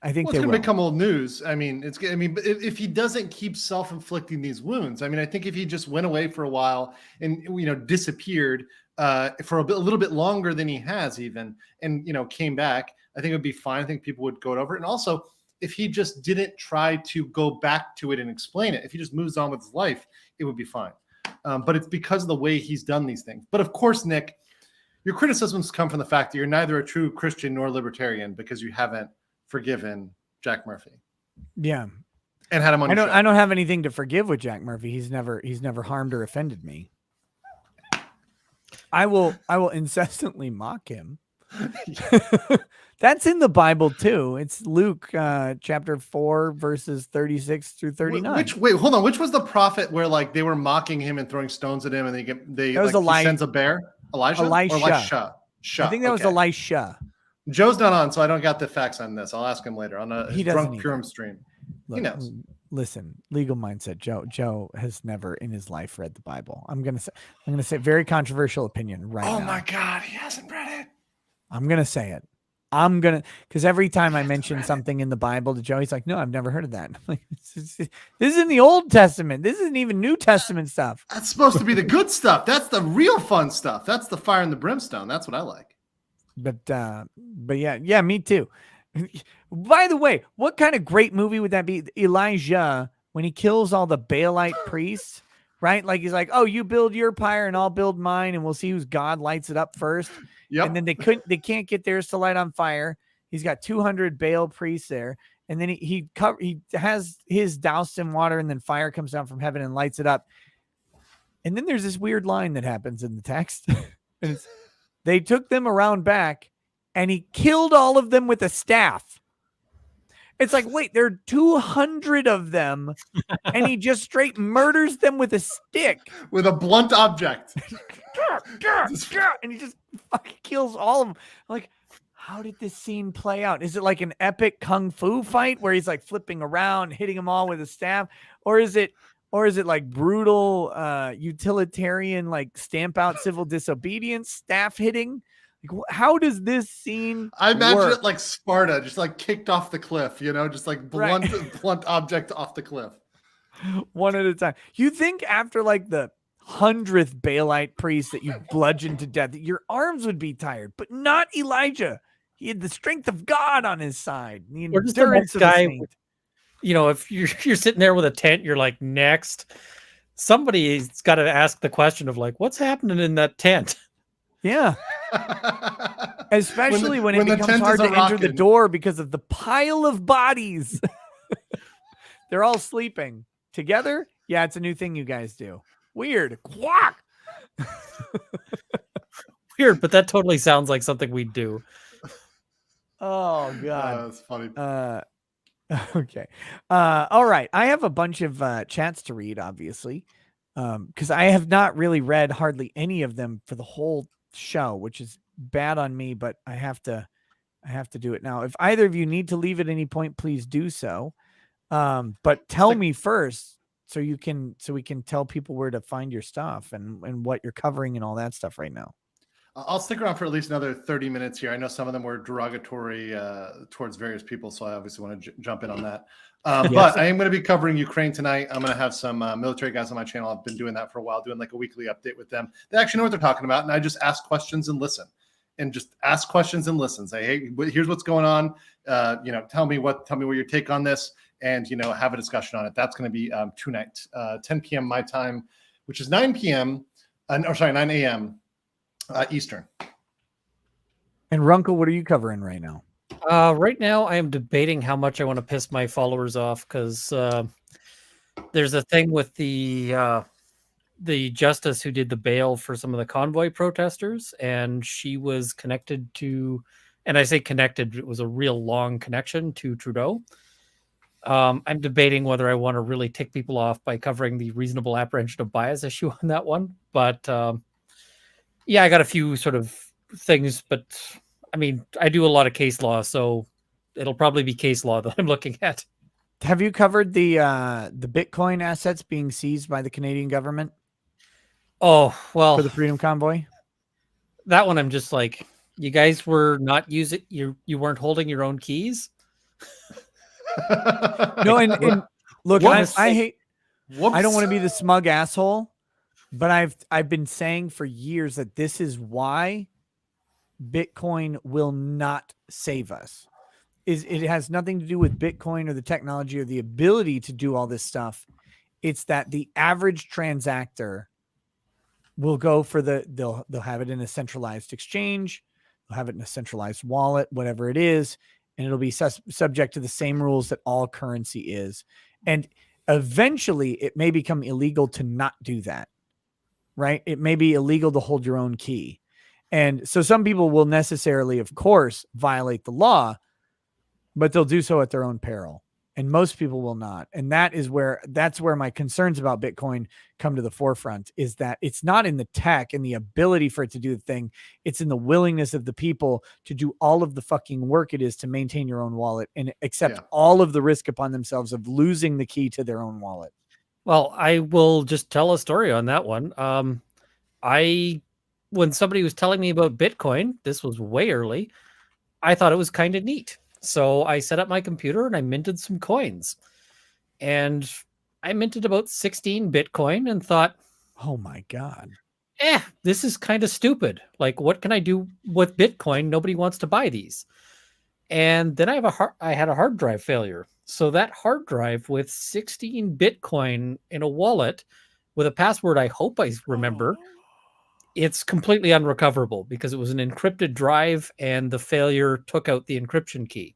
I think it's going to become old news. I mean, but if he doesn't keep self-inflicting these wounds, I mean, I think if he just went away for a while and, disappeared for a little bit longer than he has even, and, came back, I think it would be fine. I think people would go over it. And also, if he just didn't try to go back to it and explain it, if he just moves on with his life, it would be fine. But it's because of the way he's done these things. But of course, Nick, your criticisms come from the fact that you're neither a true Christian nor libertarian because you haven't forgiven Jack Murphy. Yeah. And had him on your show. I don't have anything to forgive with Jack Murphy. He's never harmed or offended me. I will incessantly mock him. That's in the Bible too. It's Luke chapter 4 verses 36 through 39. Hold on. Which was the prophet where like they were mocking him and throwing stones at him and he sends a bear? Elisha? Elisha. I think that was Elisha. Joe's not on, so I don't got the facts on this. I'll ask him later on a Drunk Purim stream. Look, he knows. Listen, legal mindset. Joe has never in his life read the Bible. I'm gonna say very controversial opinion right now. Oh my God, he hasn't read it. I'm gonna say it. Because every time I mention something in the Bible to Joe, he's like, "No, I've never heard of that." I'm like, this is in the Old Testament. This isn't even New Testament stuff. That's supposed to be the good stuff. That's the real fun stuff. That's the fire and the brimstone. That's what I like. But yeah, me too. By the way, what kind of great movie would that be? Elijah, when he kills all the Baalite priests, right? Like he's like, "Oh, you build your pyre and I'll build mine, and we'll see whose God lights it up first." Yep. And then they can't get theirs to light on fire. He's got 200 Baal priests there, and then he has his doused in water, and then fire comes down from heaven and lights it up. And then there's this weird line that happens in the text. They took them around back, and he killed all of them with a staff. It's like, wait, there are 200 of them, and he just straight murders them with a stick. With a blunt object. And he just fucking kills all of them. Like, how did this scene play out? Is it like an epic kung fu fight where he's like flipping around, hitting them all with a staff? Or is it like brutal utilitarian, like stamp out civil disobedience, staff hitting? Like, how does this scene I imagine work? it like Sparta, just like kicked off the cliff, just like blunt object off the cliff. One at a time. You think after like the 100th Baalite priest that you bludgeoned to death, your arms would be tired, but not Elijah. He had the strength of God on his side. The endurance of the saint. If you're sitting there with a tent, you're like, next. Somebody's got to ask the question of like, what's happening in that tent? Yeah. Especially when it becomes hard to enter the door because of the pile of bodies. They're all sleeping together. Yeah, it's a new thing you guys do. Weird. Quack. Weird, but that totally sounds like something we'd do. Oh God. That's funny. Okay. All right. I have a bunch of chats to read, obviously. Because I have not really read hardly any of them for the whole show, which is bad on me, but I have to do it now. If either of you need to leave at any point, please do so. But tell me first so we can tell people where to find your stuff and what you're covering and all that stuff right now. I'll stick around for at least another 30 minutes here. I know some of them were derogatory towards various people, so I obviously want to jump in on that. But I am going to be covering Ukraine tonight. I'm going to have some military guys on my channel. I've been doing that for a while, doing like a weekly update with them. They actually know what they're talking about, and I just ask questions and listen. And just ask questions and listen. Say, hey, here's what's going on. Tell me what your take on this, and have a discussion on it. That's going to be tonight, 10 p.m. my time, which is 9 a.m. Eastern. And Runkle, what are you covering right now? Right now, I am debating how much I want to piss my followers off because there's a thing with the justice who did the bail for some of the convoy protesters, and she was connected to, and I say connected, it was a real long connection to Trudeau. I'm debating whether I want to really tick people off by covering the reasonable apprehension of bias issue on that one. But yeah, I got a few sort of things, but I mean, I do a lot of case law, so it'll probably be case law that I'm looking at. Have you covered the Bitcoin assets being seized by the Canadian government Oh, well, for the Freedom Convoy? that one I'm just like, you guys were not using, you weren't holding your own keys. No, and look, I hate. Whoops. I don't want to be the smug asshole, but I've been saying for years that this is why Bitcoin will not save us. It has nothing to do with Bitcoin or the technology or the ability to do all this stuff. It's that the average transactor will go for they'll have it in a centralized exchange, they'll have it in a centralized wallet, whatever it is, and it'll be subject to the same rules that all currency is. And eventually it may become illegal to not do that, right? It may be illegal to hold your own key. And so some people will necessarily, of course, violate the law, but they'll do so at their own peril. And most people will not. And that's where my concerns about Bitcoin come to the forefront, is that it's not in the tech and the ability for it to do the thing. It's in the willingness of the people to do all of the fucking work it is to maintain your own wallet and accept all of the risk upon themselves of losing the key to their own wallet. Well, I will just tell a story on that one. When somebody was telling me about Bitcoin, this was way early, I thought it was kind of neat. So I set up my computer and I minted some coins. And I minted about 16 Bitcoin and thought, oh my God, this is kind of stupid. Like, what can I do with Bitcoin? Nobody wants to buy these. And then I had a hard drive failure. So that hard drive with 16 Bitcoin in a wallet with a password I hope I remember, it's completely unrecoverable because it was an encrypted drive and the failure took out the encryption key.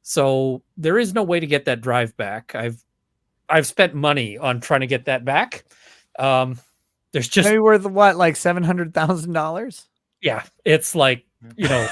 So there is no way to get that drive back. I've spent money on trying to get that back. There's just maybe worth what, like $700,000? Yeah, it's like, you know.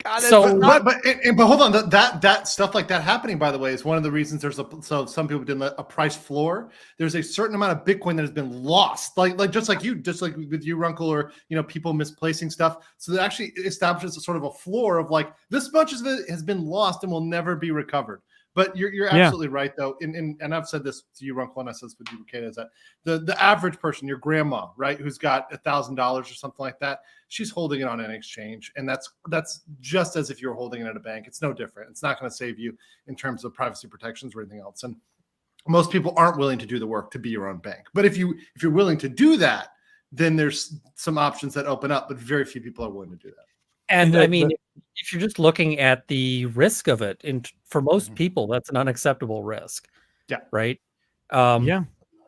God, so, but hold on, that stuff like that happening, by the way, is one of the reasons so some people didn't let a price floor. There's a certain amount of Bitcoin that has been lost, like just like with you, Runkle, or people misplacing stuff. So that actually establishes a sort of a floor of like, this much of it has been lost and will never be recovered. But you're absolutely right, though. And I've said this to you, Runkle, and I said this with you, Kate, is that the average person, your grandma, right, who's got $1,000 or something like that, she's holding it on an exchange. And that's just as if you're holding it at a bank. It's no different. It's not going to save you in terms of privacy protections or anything else. And most people aren't willing to do the work to be your own bank. But if you're willing to do that, then there's some options that open up, but very few people are willing to do that. And I mean, if you're just looking at the risk of it, for most people, that's an unacceptable risk. Yeah. Right. Yeah.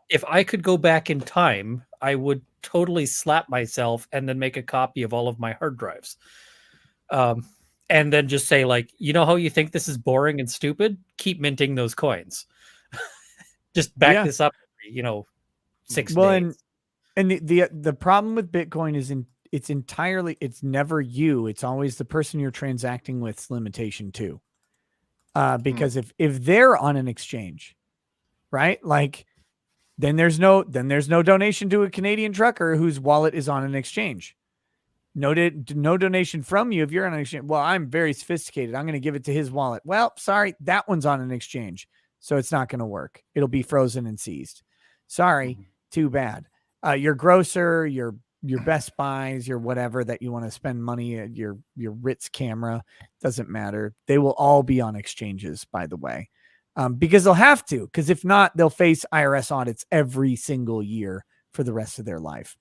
If I could go back in time, I would totally slap myself and then make a copy of all of my hard drives. And then just say, like, how you think this is boring and stupid? Keep minting those coins. Just back this up, 6 days. And the problem with Bitcoin is it's never you. It's always the person you're transacting with's limitation too. Because if they're on an exchange, right? Like, then there's no donation to a Canadian trucker whose wallet is on an exchange. No donation from you if you're on an exchange. Well, I'm very sophisticated, I'm going to give it to his wallet. Well, sorry, that one's on an exchange, so it's not going to work. It'll be frozen and seized. Sorry, too bad. Your grocer, your Best Buys, your whatever that you want to spend money at, your Ritz camera, doesn't matter. They will all be on exchanges, by the way, because they'll have to, because if not, they'll face IRS audits every single year for the rest of their life.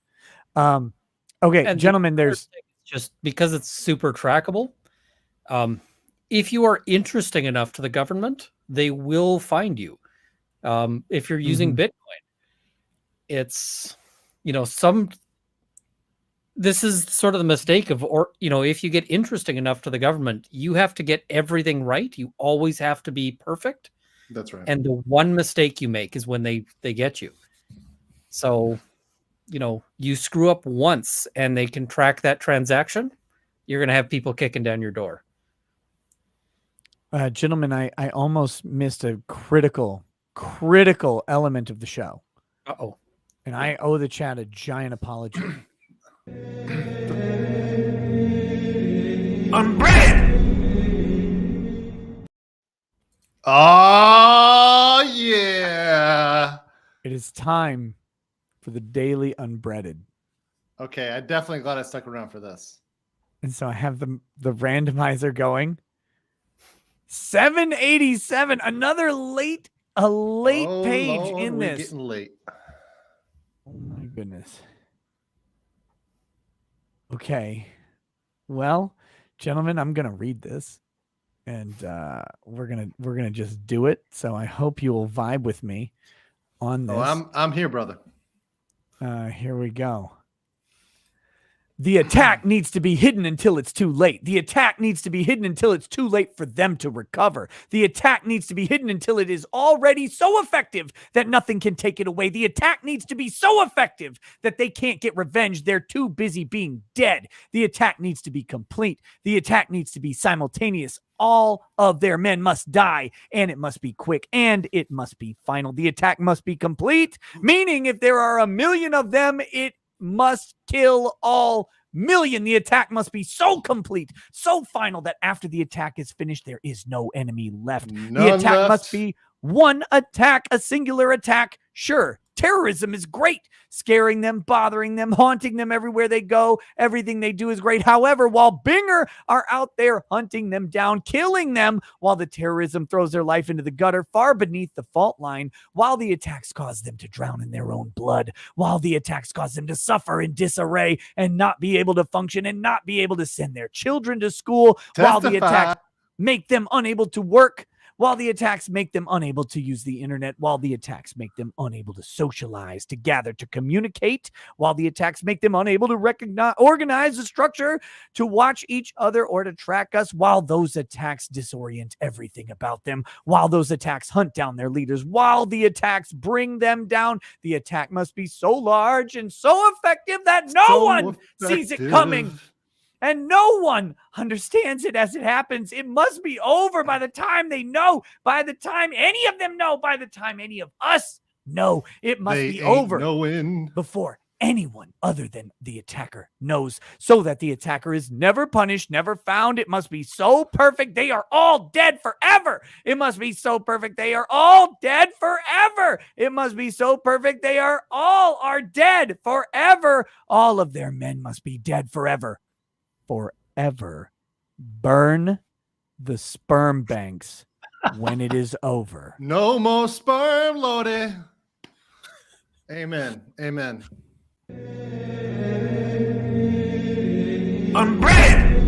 Okay, and gentlemen, there's just because it's super trackable. If you are interesting enough to the government, they will find you. If you're using Bitcoin, it's, this is sort of the mistake of, or if you get interesting enough to the government, you have to get everything right. You always have to be perfect. That's right. And the one mistake you make is when they get you. So, you screw up once and they can track that transaction, you're going to have people kicking down your door. Gentlemen, I almost missed a critical element of the show. Uh-oh. And I owe the chat a giant apology. Unbreaded. Oh, yeah. It is time for the daily unbreaded. Okay, I'm definitely glad I stuck around for this. And so I have the randomizer going. 787, another late page Lord, in we're this. getting late. Oh my goodness. Okay. Well, gentlemen, I'm gonna read this. And we're gonna just do it. So I hope you will vibe with me on this. Oh, I'm here, brother. Here we go. The attack needs to be hidden until it's too late. The attack needs to be hidden until it's too late for them to recover. The attack needs to be hidden until it is already so effective that nothing can take it away. The attack needs to be so effective that they can't get revenge. They're too busy being dead. The attack needs to be complete. The attack needs to be simultaneous. All of their men must die, and it must be quick, and it must be final. The attack must be complete, meaning if there are 1 million of them, it must kill all million. The attack must be so complete, so final that after the attack is finished, there is no enemy left. The attack must be one attack, a singular attack. Sure, terrorism is great. Scaring them, bothering them, haunting them everywhere they go. Everything they do is great. However, while Binger are out there hunting them down, killing them, while the terrorism throws their life into the gutter far beneath the fault line, while the attacks cause them to drown in their own blood, while the attacks cause them to suffer in disarray and not be able to function and not be able to send their children to school, while the attacks make them unable to work, while the attacks make them unable to use the internet, while the attacks make them unable to socialize, to gather, to communicate, while the attacks make them unable to organize the structure, to watch each other or to track us, while those attacks disorient everything about them, while those attacks hunt down their leaders, while the attacks bring them down, the attack must be so large and so effective that no one sees it coming. And no one understands it as it happens. It must be over by the time they know, by the time any of them know, by the time any of us know. It must be over before anyone other than the attacker knows, so that the attacker is never punished, never found. It must be so perfect they are all dead forever. It must be so perfect they are all dead forever. It must be so perfect they are dead forever. All of their men must be dead forever. Forever. Burn the sperm banks when it is over. No more sperm loaded. Amen. Amen. Unbreaded.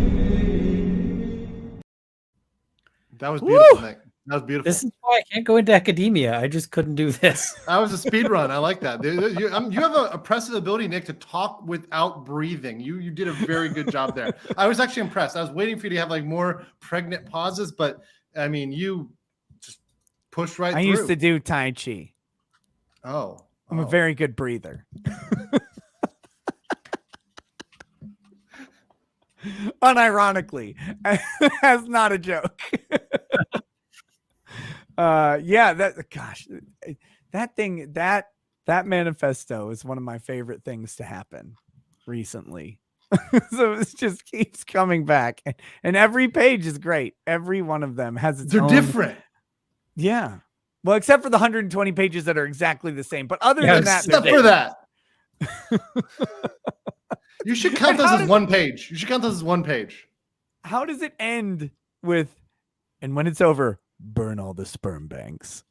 That was beautiful, Nick. That was beautiful. This is why I can't go into academia. I just couldn't do this. That was a speed run. I like that. You have an impressive ability, Nick, to talk without breathing. You did a very good job there. I was actually impressed. I was waiting for you to have like more pregnant pauses, but I mean, you just pushed right through. I used to do Tai Chi. Oh. I'm a very good breather. Unironically. That's not a joke. That manifesto is one of my favorite things to happen recently. So it just keeps coming back, and every page is great. Every one of them has its own. They're different. Yeah. Well, except for the 120 pages that are exactly the same. But other than that, except for that. You should count those as one page. You should count those as one page. How does it end with, and when it's over, burn all the sperm banks?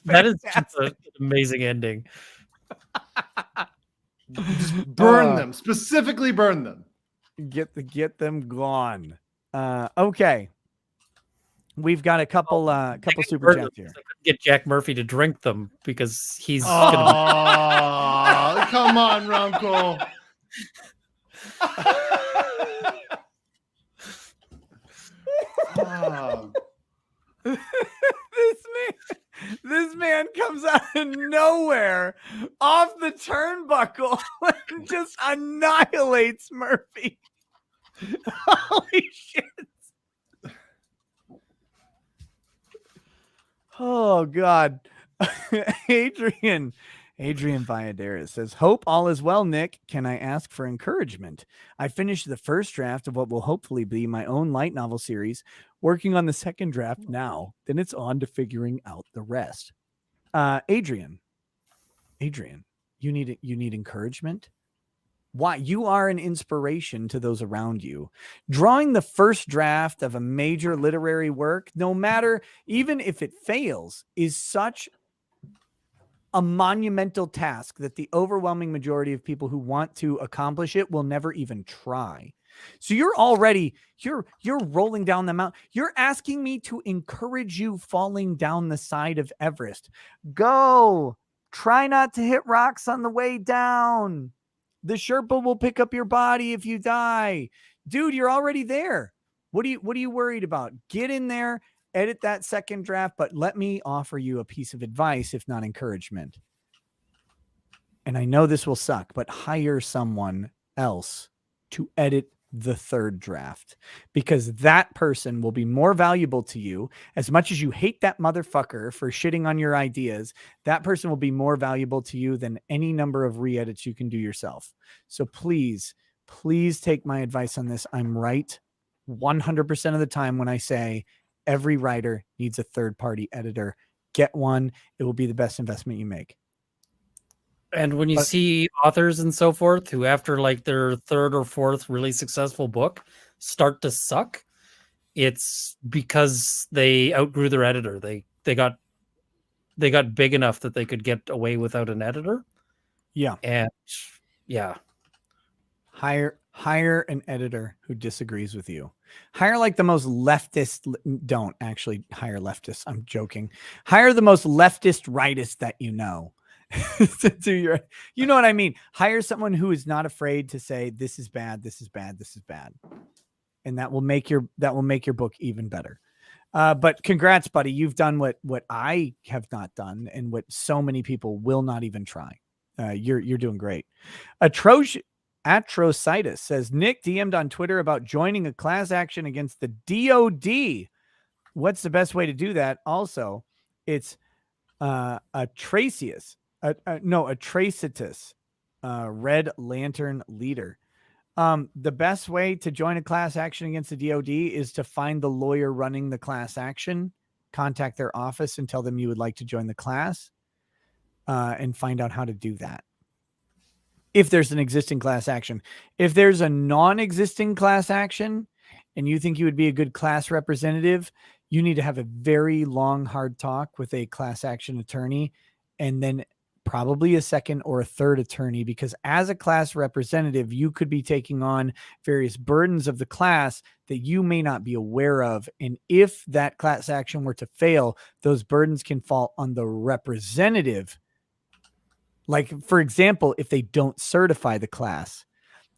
That is just an amazing ending. Just burn them. Specifically burn them. Get them gone. Okay. We've got a couple super chats here. Get Jack Murphy to drink them because he's gonna... come on, Runkle. Oh, This man comes out of nowhere off the turnbuckle and just annihilates Murphy. Holy shit. Oh God. Adrian Valladares says, hope all is well, Nick. Can I ask for encouragement? I finished the first draft of what will hopefully be my own light novel series, working on the second draft now. Then it's on to figuring out the rest. Adrian, you need encouragement. Why? You are an inspiration to those around you. Drawing the first draft of a major literary work, no matter, even if it fails, is such a monumental task that the overwhelming majority of people who want to accomplish it will never even try. So you're rolling down the mountain. You're asking me to encourage you falling down the side of Everest. Go. Try not to hit rocks on the way down. The Sherpa will pick up your body if you die. Dude, you're already there. What are you worried about? Get in there, edit that second draft, but let me offer you a piece of advice, if not encouragement. And I know this will suck, but hire someone else to edit the third draft, because that person will be more valuable to you. As much as you hate that motherfucker for shitting on your ideas, that person will be more valuable to you than any number of re-edits you can do yourself. So please take my advice on this. I'm right 100% of the time when I say every writer needs a third-party editor. Get one. It will be the best investment you make. And when you see authors and so forth who, after like their third or fourth really successful book, start to suck, it's because they outgrew their editor. They got big enough that they could get away without an editor. Yeah. And yeah. Hire an editor who disagrees with you. Hire like the most leftist. Don't actually hire leftists. I'm joking. Hire the most leftist rightist that you know. To do your, you know what I mean? Hire someone who is not afraid to say this is bad, this is bad, this is bad, and that will make your book even better. But congrats, buddy. You've done what I have not done, and what so many people will not even try. You're doing great. Atrocitus says, Nick DM'd on Twitter about joining a class action against the DOD. What's the best way to do that? Also, it's Atracitus, Red Lantern Leader. The best way to join a class action against the DOD is to find the lawyer running the class action, contact their office and tell them you would like to join the class, and find out how to do that. If there's an existing class action. If there's a non-existing class action and you think you would be a good class representative, you need to have a very long, hard talk with a class action attorney, and then probably a second or a third attorney, because as a class representative, you could be taking on various burdens of the class that you may not be aware of. And if that class action were to fail, those burdens can fall on the representative. Like, for example, if they don't certify the class,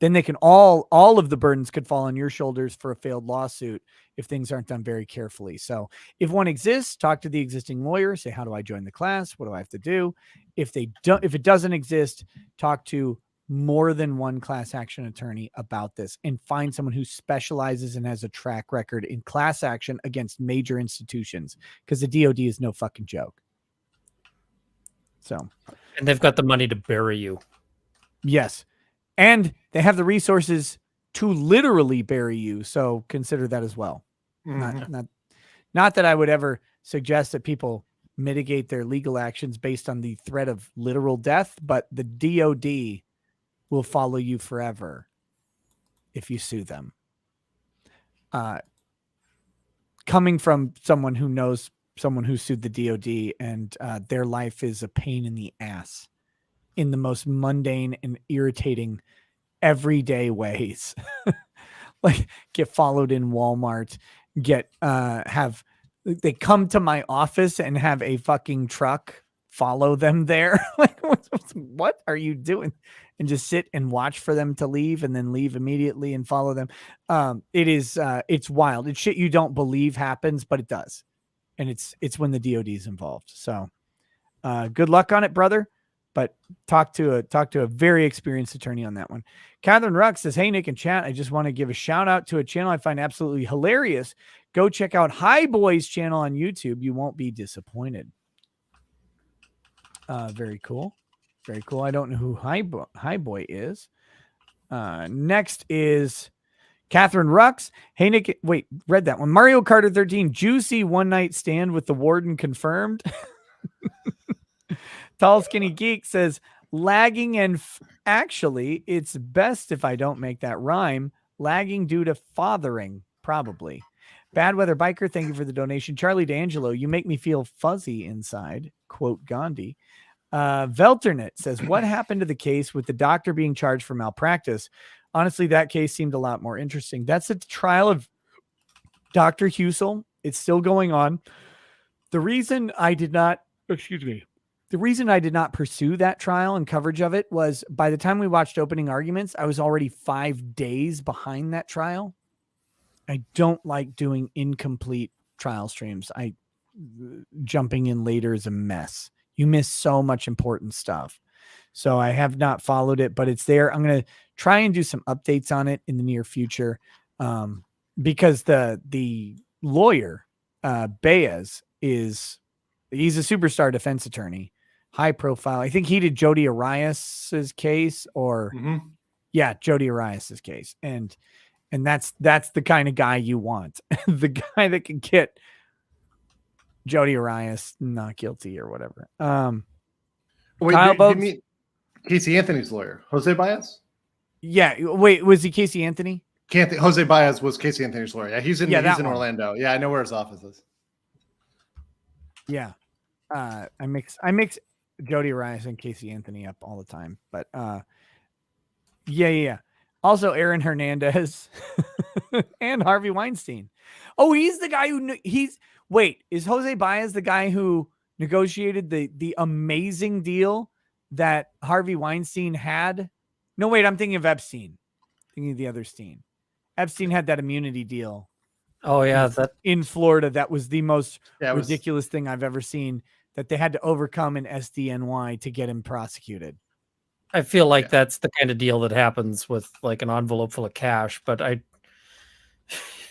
then they can all of the burdens could fall on your shoulders for a failed lawsuit if things aren't done very carefully. So if one exists, talk to the existing lawyer, say, how do I join the class? What do I have to do? If it doesn't exist, talk to more than one class action attorney about this, and find someone who specializes and has a track record in class action against major institutions, because the DOD is no fucking joke. So, and they've got the money to bury you. Yes. And they have the resources to literally bury you. So consider that as well. Mm-hmm. Not that I would ever suggest that people mitigate their legal actions based on the threat of literal death, but the DOD will follow you forever if you sue them. Coming from someone who knows someone who sued the DOD, and their life is a pain in the ass in the most mundane and irritating everyday ways. Like, get followed in Walmart, they come to my office and have a fucking truck follow them there. Like, what are you doing? And just sit and watch for them to leave and then leave immediately and follow them. It's wild. It's shit you don't believe happens, but it does. And it's when the DOD is involved. So good luck on it, brother. But talk to a very experienced attorney on that one. Catherine Ruck says, hey, Nick and chat, I just want to give a shout out to a channel I find absolutely hilarious. Go check out High Boy's channel on YouTube. You won't be disappointed. Very cool. Very cool. I don't know who High Boy is. Next is Catherine Rux. Hey, Nick. Wait, read that one. Mario Kart 13. Juicy one night stand with the warden confirmed. Tall Skinny Geek says, lagging and actually, it's best if I don't make that rhyme. Lagging due to fathering, probably. Bad Weather Biker, thank you for the donation. Charlie D'Angelo, you make me feel fuzzy inside. Quote Gandhi. Velternet says, what happened to the case with the doctor being charged for malpractice? Honestly, that case seemed a lot more interesting. That's the trial of Dr. Husel. It's still going on. The reason I did not pursue that trial and coverage of it was by the time we watched opening arguments, I was already 5 days behind that trial. I don't like doing incomplete trial streams. Jumping in later is a mess. You miss so much important stuff. So I have not followed it, but it's there. I'm going to try and do some updates on it in the near future. Because the lawyer, Baez, he's a superstar defense attorney, high profile. I think he did Jodi Arias's case Jodi Arias's case. And that's the kind of guy you want. The guy that can get Jodi Arias not guilty or whatever. Wait, Kyle you mean Casey Anthony's lawyer, Jose Baez? Yeah. Wait, was he Casey Anthony? Jose Baez was Casey Anthony's lawyer. Yeah, he's in Orlando. Yeah, I know where his office is. Yeah. I mix Jodi Arias and Casey Anthony up all the time, but yeah. Also Aaron Hernandez and Harvey Weinstein. Oh, he's the guy is Jose Baez the guy who negotiated the amazing deal that Harvey Weinstein had? No, wait, I'm thinking of Epstein. Thinking of the other Steen. Epstein had that immunity deal. Oh yeah, in Florida, that was the most ridiculous thing I've ever seen, that they had to overcome in SDNY to get him prosecuted. I feel like that's the kind of deal that happens with like an envelope full of cash, but I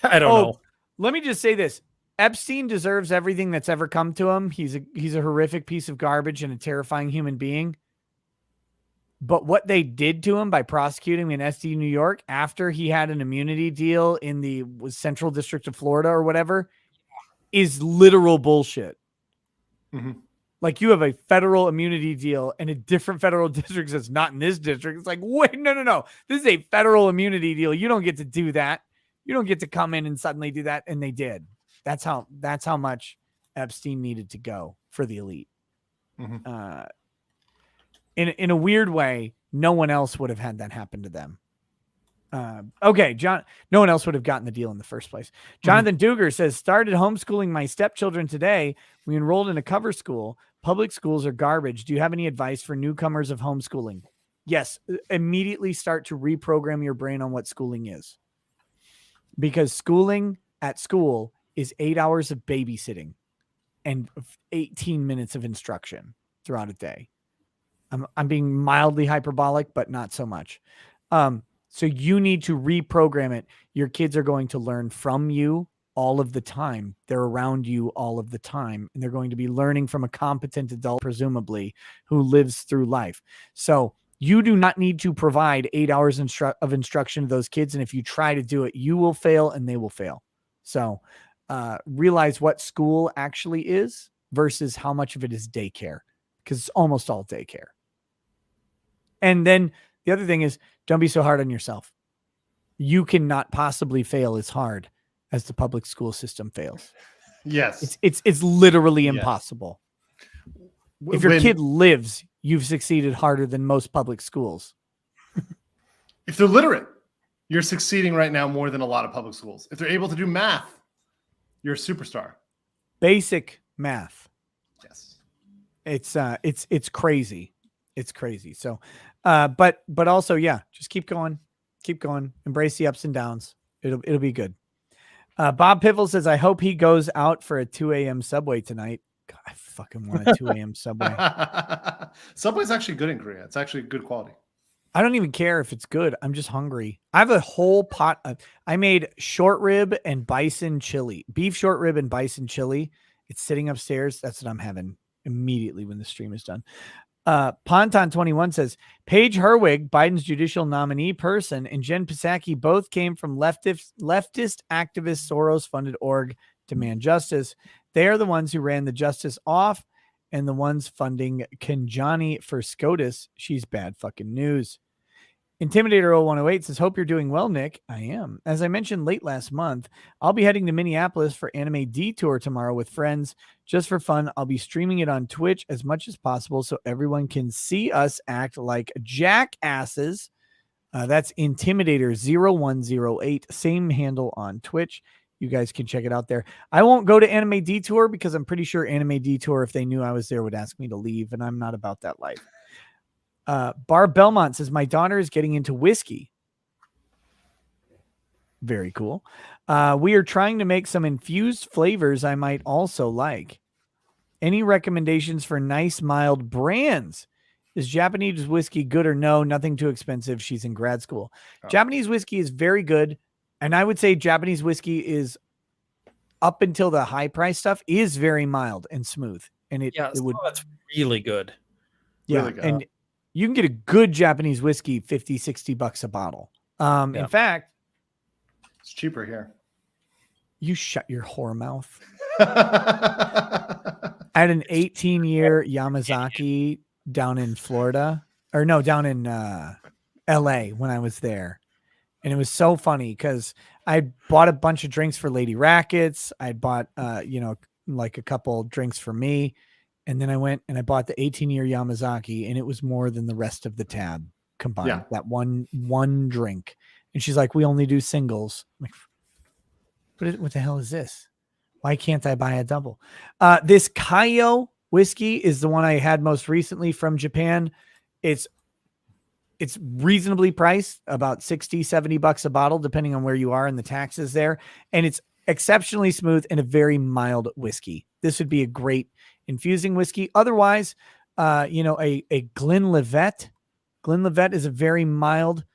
don't know. Let me just say this. Epstein deserves everything that's ever come to him. He's a horrific piece of garbage and a terrifying human being. But what they did to him by prosecuting him in SD New York after he had an immunity deal in the Central District of Florida or whatever is literal bullshit. Mm-hmm. Like, you have a federal immunity deal and a different federal district says not in this district. It's like, wait, no. This is a federal immunity deal. You don't get to do that. You don't get to come in and suddenly do that. And they did. That's how much Epstein needed to go for the elite. Mm-hmm. In a weird way, no one else would have had that happen to them. Okay, John. No one else would have gotten the deal in the first place. Jonathan Duger says, started homeschooling my stepchildren today. We enrolled in a cover school. Public schools are garbage. Do you have any advice for newcomers of homeschooling? Yes, immediately start to reprogram your brain on what schooling is. Because schooling at school is 8 hours of babysitting and 18 minutes of instruction throughout a day. I'm being mildly hyperbolic, but not so much. So you need to reprogram it. Your kids are going to learn from you all of the time. They're around you all of the time, and they're going to be learning from a competent adult, presumably, who lives through life. So you do not need to provide 8 hours of instruction to those kids. And if you try to do it, you will fail and they will fail. So realize what school actually is versus how much of it is daycare, because it's almost all daycare. And then the other thing is, don't be so hard on yourself. You cannot possibly fail as hard as the public school system fails. Yes. It's literally impossible. If your kid lives, you've succeeded harder than most public schools. If they're literate, you're succeeding right now more than a lot of public schools. If they're able to do math, you're a superstar. Basic math. Yes. It's crazy. It's crazy. So, but also, yeah, just keep going, embrace the ups and downs. It'll be good. Bob Piffle says, I hope he goes out for a 2 a.m. Subway tonight. God, I fucking want a 2 a.m. Subway. Subway's actually good in Korea. It's actually good quality. I don't even care if it's good. I'm just hungry. I have a whole pot. I made short rib and bison chili, beef short rib and bison chili. It's sitting upstairs. That's what I'm having immediately when the stream is done. Ponton21 says, Paige Herwig, Biden's judicial nominee person, and Jen Psaki both came from leftist activist Soros-funded org Demand Justice. They are the ones who ran the justice off and the ones funding Ketanji for SCOTUS. She's bad fucking news. Intimidator 0108 says, hope you're doing well, Nick. I am. As I mentioned late last month, I'll be heading to Minneapolis for Anime Detour tomorrow with friends. Just for fun, I'll be streaming it on Twitch as much as possible so everyone can see us act like jackasses. That's Intimidator 0108, same handle on Twitch. You guys can check it out there. I won't go to Anime Detour because I'm pretty sure Anime Detour, if they knew I was there, would ask me to leave, and I'm not about that life. Barb Belmont says, my daughter is getting into whiskey. Very cool. We are trying to make some infused flavors I might also like. Any recommendations for nice, mild brands? Is Japanese whiskey good or no? Nothing too expensive. She's in grad school. Oh. Japanese whiskey is very good. And I would say Japanese whiskey is, up until the high price stuff, is very mild and smooth. And that's really good. Yeah. Really good. And you can get a good Japanese whiskey, $50-$60 a bottle. In fact, it's cheaper here. You shut your whore mouth. I had an 18-year Yamazaki down in Florida, or no, down in LA when I was there. And it was so funny because I bought a bunch of drinks for Lady Rackets. I bought, like a couple drinks for me. And then I went and I bought the 18-year Yamazaki, and it was more than the rest of the tab combined. Yeah. That one drink. And she's like, we only do singles. I'm like, what the hell is this? Why can't I buy a double? This Kaio whiskey is the one I had most recently from Japan. It's reasonably priced, about $60-$70 a bottle, depending on where you are and the taxes there. And it's exceptionally smooth and a very mild whiskey. This would be a great infusing whiskey. Otherwise, a Glenlivet. Glenlivet is a very mild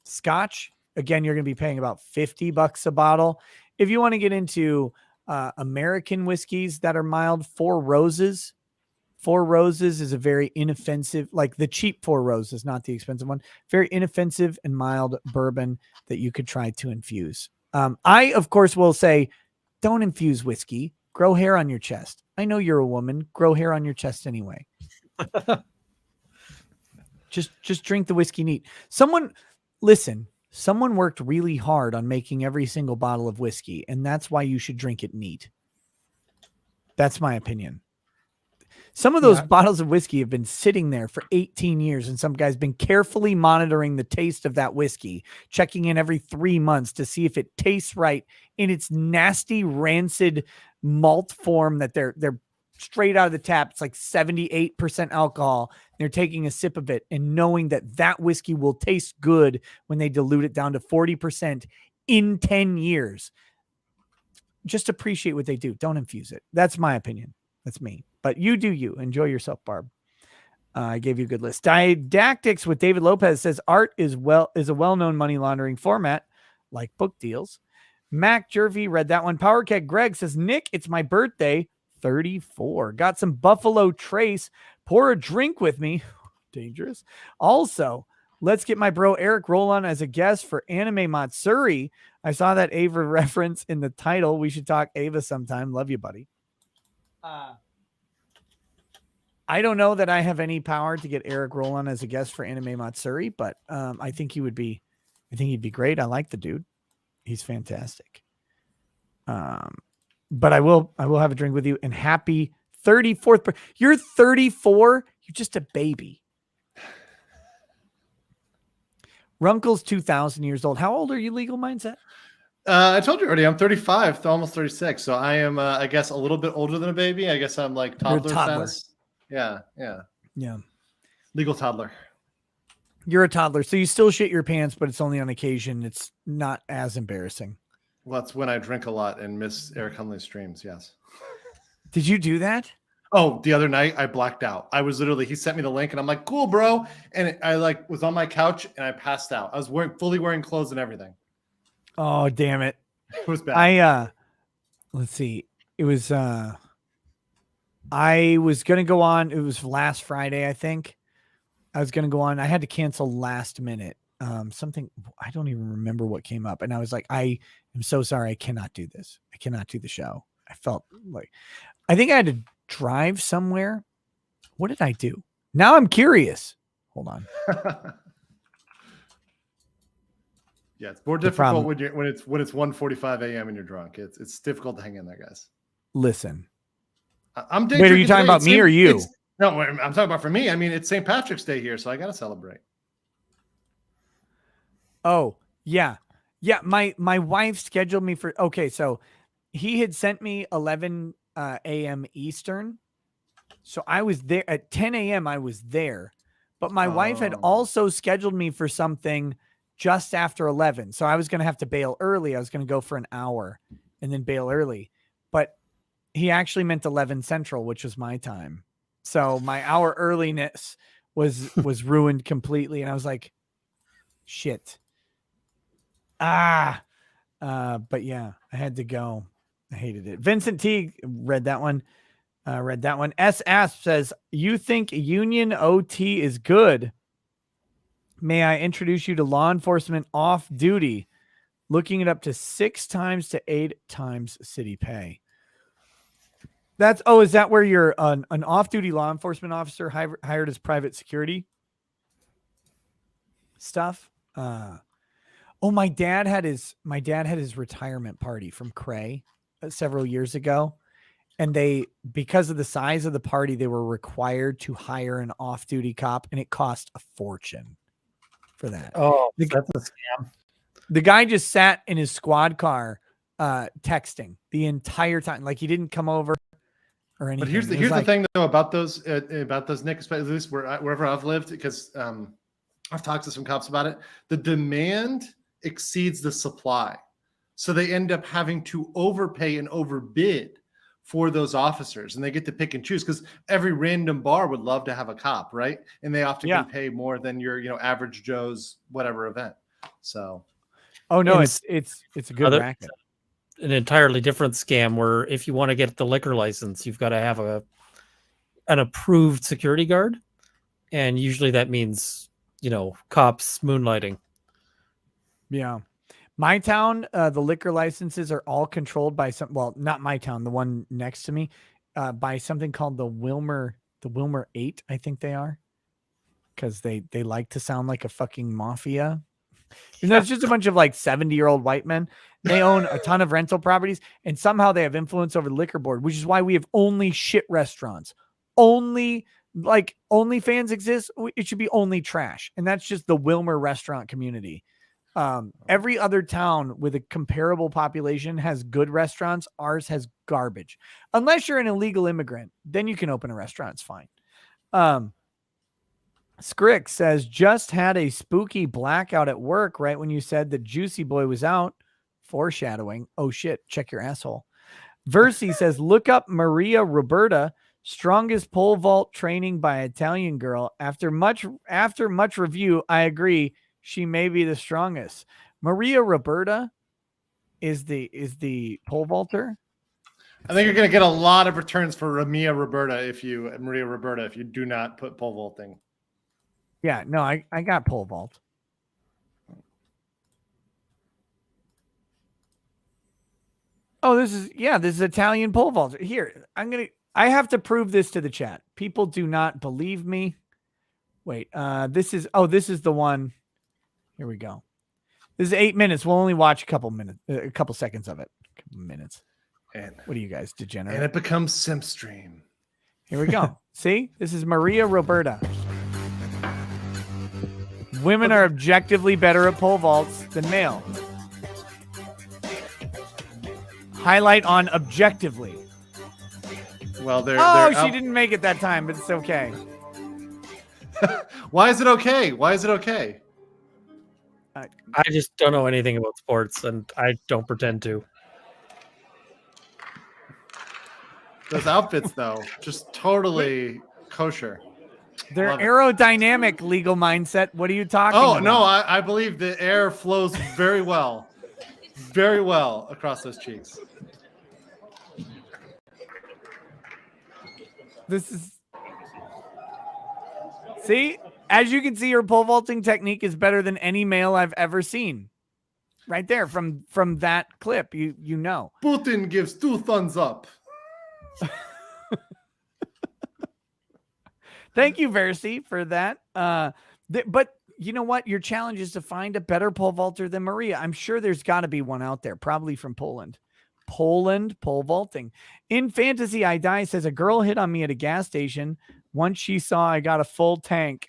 Scotch. Again, you're going to be paying about $50 a bottle. If you want to get into American whiskeys that are mild, Four Roses. Four Roses is a very inoffensive, like the cheap Four Roses, not the expensive one. Very inoffensive and mild bourbon that you could try to infuse. I, of course, will say, don't infuse whiskey. Grow hair on your chest. I know you're a woman. Grow hair on your chest anyway. Just drink the whiskey neat. Someone worked really hard on making every single bottle of whiskey, and that's why you should drink it neat. That's my opinion. Some of those bottles of whiskey have been sitting there for 18 years, and some guy's been carefully monitoring the taste of that whiskey, checking in every 3 months to see if it tastes right in its nasty, rancid malt form that they're straight out of the tap. It's like 78% alcohol. They're taking a sip of it and knowing that whiskey will taste good when they dilute it down to 40% in 10 years. Just appreciate what they do. Don't infuse it. That's my opinion. That's me. But you do you. Enjoy yourself, Barb. I gave you a good list. Didactics with David Lopez says art is a well-known money laundering format, like book deals. Mac Jervy read that one. Power Keg Greg says, Nick, it's my birthday, 34. Got some Buffalo Trace. Pour a drink with me. Dangerous. Also, let's get my bro Eric Rollon as a guest for Anime Matsuri. I saw that Ava reference in the title. We should talk Ava sometime. Love you, buddy. I don't know that I have any power to get Eric Rollon as a guest for Anime Matsuri, but I think he'd be great. I like the dude. He's fantastic. But I will have a drink with you, and happy 34th. You're 34. You're just a baby. Runkle's 2,000 years old. How old are you, Legal Mindset? I told you already, I'm 35, almost 36. So I am, I guess, a little bit older than a baby. I guess I'm like toddler status. Yeah. Legal toddler. You're a toddler, so you still shit your pants, but it's only on occasion. It's not as embarrassing. Well, that's when I drink a lot and miss Eric Hunley's streams. Yes. Did you do that? Oh, the other night I blacked out. I was literally, he sent me the link and I'm like, cool, bro. And I like was on my couch and I passed out. I was fully wearing clothes and everything. Oh, damn it. It was bad. Let's see. It was, I was going to go on. It was last Friday, I think. I was going to go on. I had to cancel last minute. Something, I don't even remember what came up. And I was like, I am so sorry. I cannot do this. I cannot do the show. I felt like, I think I had to drive somewhere. What did I do? Now I'm curious. Hold on. Yeah, it's more difficult when it's 1:45 a.m. and you're drunk. It's difficult to hang in there, guys. Listen. I'm Wait, are you talking about me or you? No, I'm talking about for me. I mean, it's St. Patrick's Day here, so I got to celebrate. Oh, yeah. Yeah, my wife scheduled me for, okay, so he had sent me 11 a.m. Eastern. So I was there at 10 a.m. I was there, but my wife had also scheduled me for something just after 11. So I was going to have to bail early. I was going to go for an hour and then bail early, but he actually meant 11 Central, which was my time. So my hour earliness was ruined completely. And I was like, shit. But yeah, I had to go. I hated it. Vincent T read that one. S. Asp says, you think union OT is good? May I introduce you to law enforcement off duty, looking it up to 6 times to 8 times city pay. Is that where you're an off-duty law enforcement officer hired as private security stuff? My dad had his retirement party from Cray several years ago, and because of the size of the party, they were required to hire an off-duty cop, and it cost a fortune for that. Oh, that's a scam. The guy just sat in his squad car texting the entire time, like he didn't come over or anything. But here's the thing though about those Nick, especially at least wherever I've lived, because I've talked to some cops about it. The demand exceeds the supply, so they end up having to overpay and overbid for those officers, and they get to pick and choose because every random bar would love to have a cop, right? And they often can pay more than your average Joe's whatever event. So, it's a good racket. An entirely different scam where if you want to get the liquor license, you've got to have an approved security guard, and usually that means cops moonlighting. Yeah. My town, the liquor licenses are all controlled by not my town, the one next to me, by something called the Wilmer 8, I think they are. Because they like to sound like a fucking mafia. And that's just a bunch of 70-year-old white men. They own a ton of rental properties, and somehow they have influence over the liquor board, which is why we have only shit restaurants. Only OnlyFans exists. It should be only trash. And that's just the Wilmer restaurant community. Every other town with a comparable population has good restaurants. Ours has garbage. Unless you're an illegal immigrant, then you can open a restaurant. It's fine. Scrick says, just had a spooky blackout at work right when you said that Juicy Boy was out. Foreshadowing. Oh shit, check your asshole. Versi says, look up Maria Roberta, strongest pole vault training by Italian girl. After much review, I agree. She may be the strongest. Maria Roberta is the pole vaulter. I think you're going to get a lot of returns for Maria Roberta if you do not put pole vaulting. Yeah, no, I got pole vault. Oh, this is Italian pole vaulter. Here, I have to prove this to the chat. People do not believe me. Wait, this is the one. Here we go. This is 8 minutes. We'll only watch a couple seconds of it. A couple minutes. And what are you guys, degenerate? And it becomes Simp Stream. Here we go. See? This is Maria Roberta. Women are objectively better at pole vaults than male. Highlight on objectively. Well, they're she out. didn't make it that time, but it's okay. Why is it okay? Why is it okay? I just don't know anything about sports, and I don't pretend to. Those outfits, though, just totally kosher. They're Love it. aerodynamic, legal mindset. What are you talking Oh, about? no, I believe the air flows very well across those cheeks. This is... See? As you can see, your pole vaulting technique is better than any male I've ever seen. Right there from that clip, you know. Putin gives 2 thumbs up. Thank you, Versi, for that. But you know what? Your challenge is to find a better pole vaulter than Maria. I'm sure there's got to be one out there, probably from Poland. Poland pole vaulting. In Fantasy I Die says a girl hit on me at a gas station. Once she saw I got a full tank.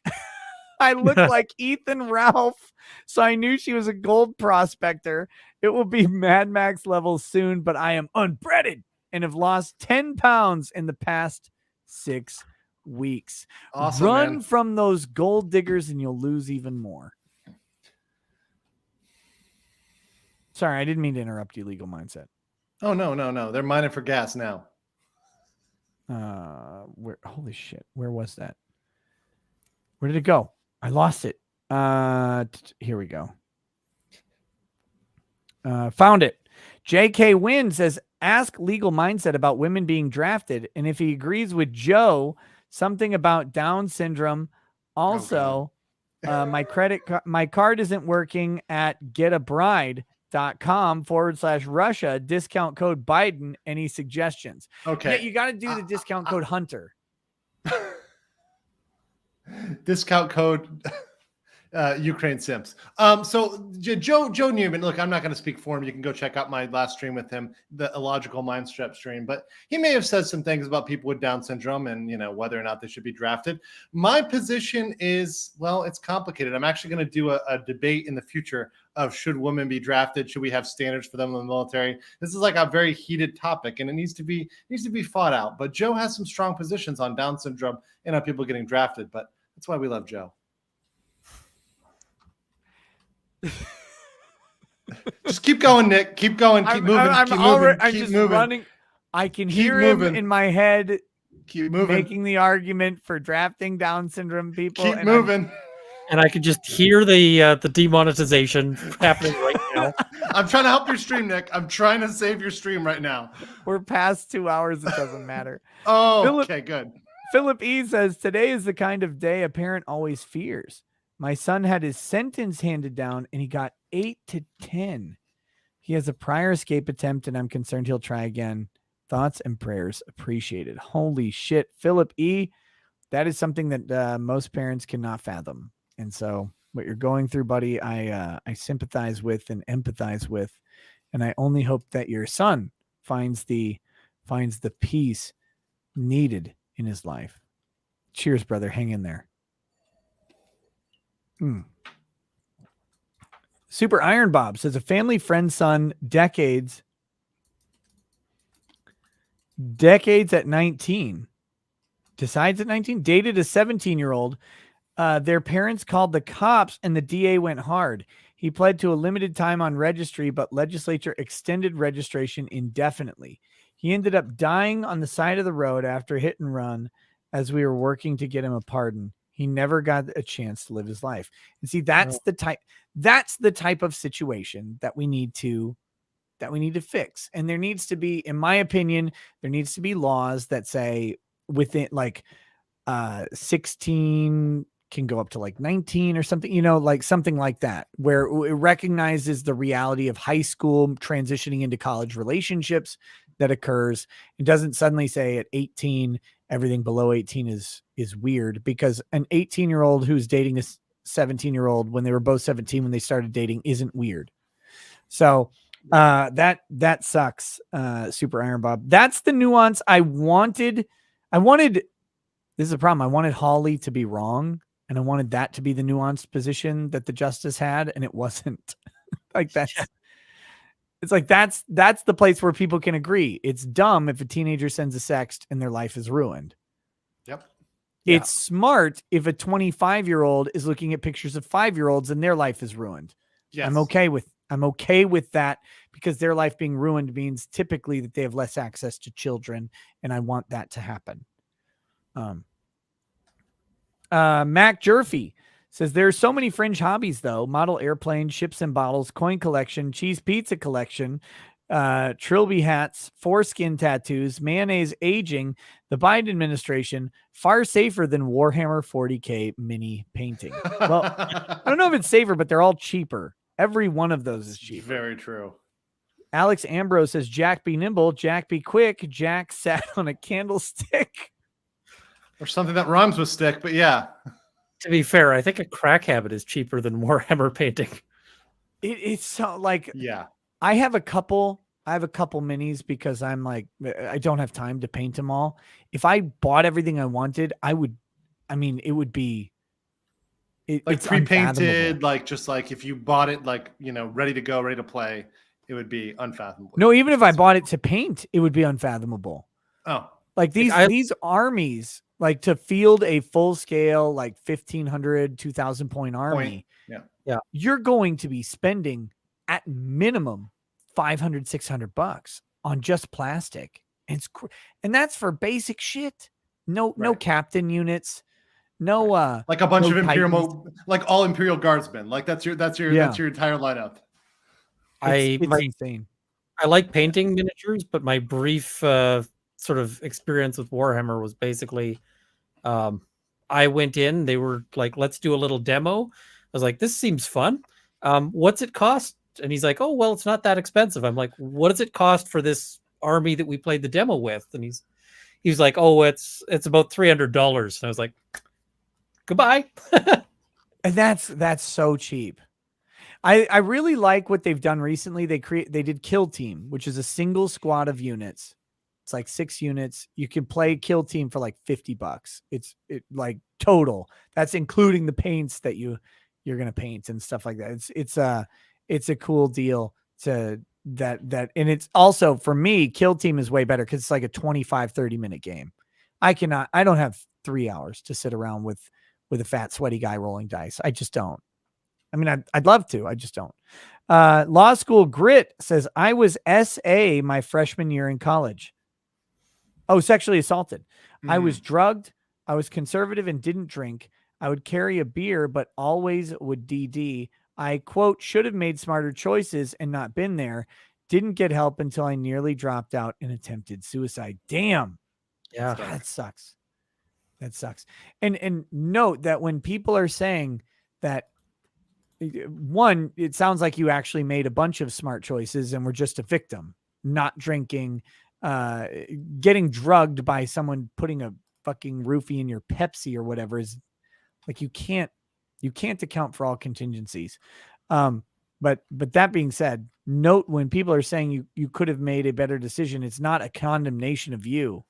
I look like Ethan Ralph, so I knew she was a gold prospector. It will be Mad Max level soon, but I am unbreaded and have lost 10 pounds in the past 6 weeks. Awesome, Run man. from those gold diggers and you'll lose even more. Sorry, I didn't mean to interrupt you, legal mindset. Oh, no. They're mining for gas now. Holy shit. Where was that? Where did it go? I lost it. Here we go. Found it. JK Wynn says, ask legal mindset about women being drafted. And if he agrees with Joe, something about Down syndrome. Also, my card isn't working at getabride.com/Russia, discount code Biden. Any suggestions? Okay. Yeah, you got to do the discount code Hunter. Discount code Ukraine Simps. So Joe Newman, look, I'm not going to speak for him. You can go check out my last stream with him, the Illogical Mindstrap stream. But he may have said some things about people with Down syndrome and, whether or not they should be drafted. My position is, well, it's complicated. I'm actually going to do a debate in the future of should women be drafted? Should we have standards for them in the military? This is like a very heated topic, and it needs to be fought out. But Joe has some strong positions on Down syndrome and on people getting drafted. But that's why we love Joe. Just keep going, Nick. Keep going. Keep moving. I'm keep already, moving. I'm Keep just moving. running. I can Keep hear moving. him in my head Keep moving. making the argument for drafting Down syndrome people. Keep and moving. And I could just hear the demonetization happening right now. I'm trying to help your stream, Nick. I'm trying to save your stream right now. We're past 2 hours. It doesn't matter. Oh, okay, good. Philip E says, today is the kind of day a parent always fears. My son had his sentence handed down and he got 8 to 10. He has a prior escape attempt and I'm concerned he'll try again. Thoughts and prayers appreciated. Holy shit. Philip E, that is something that most parents cannot fathom. And so what you're going through, buddy, I sympathize with and empathize with. And I only hope that your son finds the peace needed in his life. Cheers, brother. Hang in there. Super Iron Bob says a family friend's son, decades at 19, decides at 19, dated a 17-year-old. Their parents called the cops and the DA went hard. He pled to a limited time on registry, but legislature extended registration indefinitely. He ended up dying on the side of the road after a hit and run as we were working to get him a pardon. He never got a chance to live his life. And see, that's the type of situation that we need to fix. And there needs to be, in my opinion, there needs to be laws that say within 16 can go up to 19 or something, like something like that, where it recognizes the reality of high school transitioning into college relationships that occurs. It doesn't suddenly say at 18, everything below 18 is weird, because an 18-year-old who's dating a 17-year-old when they were both 17 when they started dating isn't weird. So that sucks. Super Iron Bob. That's the nuance I wanted. This is a problem. I wanted Hawley to be wrong, and I wanted that to be the nuanced position that the justice had, and it wasn't. It's like that's the place where people can agree. It's dumb if a teenager sends a sext and their life is ruined. Yep. It's smart if a 25-year-old is looking at pictures of 5-year-olds and their life is ruined. Yes. I'm okay with that because their life being ruined means typically that they have less access to children, and I want that to happen. Mac Jerfy says there are so many fringe hobbies though: model airplanes, ships and bottles, coin collection, cheese pizza collection, trilby hats, foreskin tattoos, mayonnaise aging. The Biden administration far safer than Warhammer 40K mini painting. Well, I don't know if it's safer, but they're all cheaper. Every one of those is cheaper. Very true. Alex Ambrose says Jack be nimble, Jack be quick, Jack sat on a candlestick. Or something that rhymes with stick, but yeah. To be fair, I think a crack habit is cheaper than Warhammer painting. It's so like, Yeah. I have a couple minis because I'm like, I don't have time to paint them all. If I bought everything I wanted, it would be Like it's pre-painted, unfathomable. like just like if you bought it, like, ready to go, ready to play, it would be unfathomable. No, even if I bought it to paint, it would be unfathomable. Oh, Like these armies, like to field a full scale, like 1,500, 2,000 point army. Yeah. You're going to be spending at minimum $500-$600 on just plastic. And that's for basic shit. No captain units. No, like a bunch no of Imperial, Titans. like all Imperial Guardsmen. Like that's your entire lineup. It's insane. I like painting miniatures, but my brief sort of experience with Warhammer was basically I went in, they were like, let's do a little demo. I was like, this seems fun. What's it cost? And he's like, oh, well, it's not that expensive. I'm like, what does it cost for this army that we played the demo with? And he was like, oh, it's about $300. And I was like, goodbye. And that's so cheap. I really like what they've done recently. They did Kill Team, which is a single squad of units. It's like 6 units. You can play Kill Team for like $50. It's total. That's including the paints that you're gonna paint and stuff like that. It's a cool deal to that, and it's also, for me, Kill Team is way better because it's like a 25-30 minute game. I don't have 3 hours to sit around with a fat sweaty guy rolling dice. I just don't. I mean, I'd love to. I just don't. Law School Grit says, I was SA my freshman year in college. Oh, sexually assaulted. I was drugged. I was conservative and didn't drink. I would carry a beer, but always would DD. I, quote, should have made smarter choices and not been there. Didn't get help until I nearly dropped out and attempted suicide. Damn. Yeah. That sucks. That sucks. And note that when people are saying that, one, it sounds like you actually made a bunch of smart choices and were just a victim. Not drinking, getting drugged by someone putting a fucking roofie in your Pepsi or whatever is like, you can't account for all contingencies. But that being said, note when people are saying you could have made a better decision, it's not a condemnation of you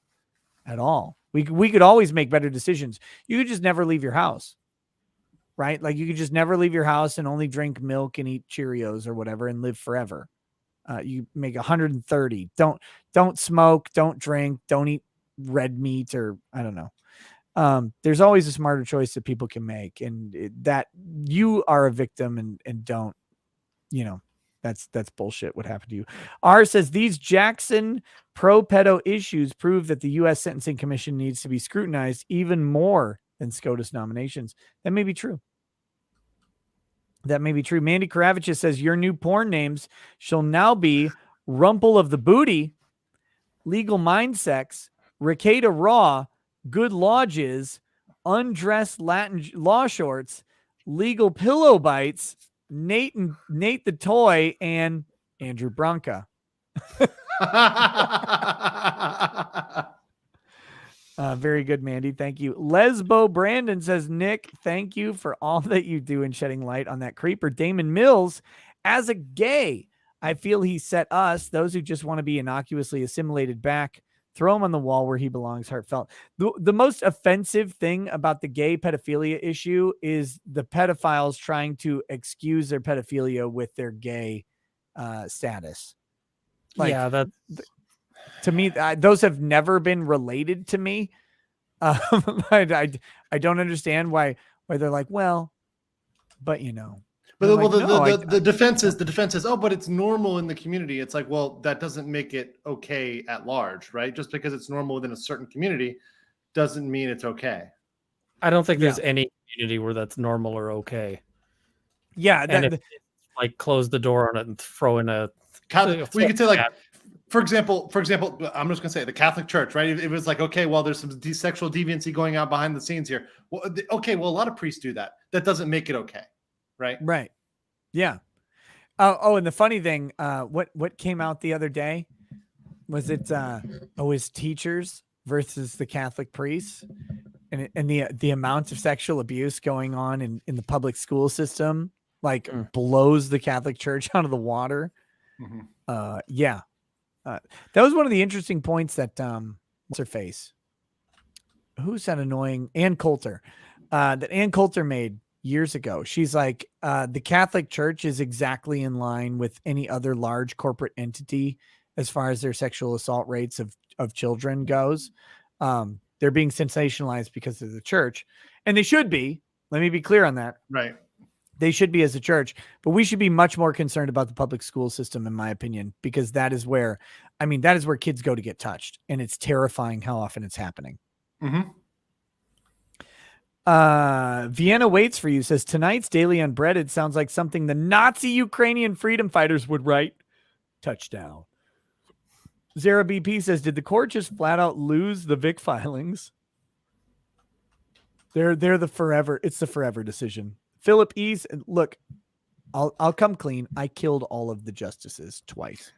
at all. We could always make better decisions. You could just never leave your house. Right? Like you could just never leave your house and only drink milk and eat Cheerios or whatever and live forever. You make 130. Don't smoke, don't drink, don't eat red meat, or I don't know. There's always a smarter choice that people can make, and that you are a victim and don't, that's bullshit what happened to you. R says these Jackson pro-pedo issues prove that the U.S. Sentencing Commission needs to be scrutinized even more than SCOTUS nominations. That may be true. Mandy Kravitch says your new porn names shall now be Runkle of the Booty, Legal Mind Sex, Ricada Raw, Good Lodges, Undressed Latin Law Shorts, Legal Pillow Bites, Nate the Toy, and Andrew Branca. Very good, Mandy. Thank you. Lesbo Brandon says, Nick, thank you for all that you do in shedding light on that creeper. Damon Mills, as a gay, I feel he set us, those who just want to be innocuously assimilated back, throw him on the wall where he belongs, heartfelt. The most offensive thing about the gay pedophilia issue is the pedophiles trying to excuse their pedophilia with their gay status. Like, yeah, that to me, those have never been related to me. I don't understand why they're like, well, but you know. But I'm well, like, no, the defense is, oh, but it's normal in the community. It's like, well, that doesn't make it okay at large, right? Just because it's normal within a certain community doesn't mean it's okay. I don't think there's any community where that's normal or okay. Yeah, And if like close the door on it and throw in a well, you could say, like, for example, I'm just gonna say the Catholic Church, right? It was like, okay, well, there's some sexual deviancy going on behind the scenes here. Well, okay, well, a lot of priests do that. That doesn't make it okay, right? Right. Yeah. Oh, and the funny thing, what came out the other day was it his teachers versus the Catholic priests, and the amount of sexual abuse going on in the public school system like blows the Catholic Church out of the water. Mm-hmm. Yeah. That was one of the interesting points that what's her face? Who's that annoying? Ann Coulter. That Ann Coulter made years ago. She's like, the Catholic Church is exactly in line with any other large corporate entity as far as their sexual assault rates of children goes. They're being sensationalized because of the church, and they should be. Let me be clear on that. Right. They should be as a church, but we should be much more concerned about the public school system, in my opinion, because that is where kids go to get touched, and it's terrifying how often it's happening. Mm-hmm. Vienna waits for you says tonight's Daily Unbreaded sounds like something the Nazi Ukrainian freedom fighters would write. Touchdown. Zara BP says, did the court just flat out lose the Vic filings? It's the forever decision. Philip E's, look, I'll come clean. I killed all of the justices twice,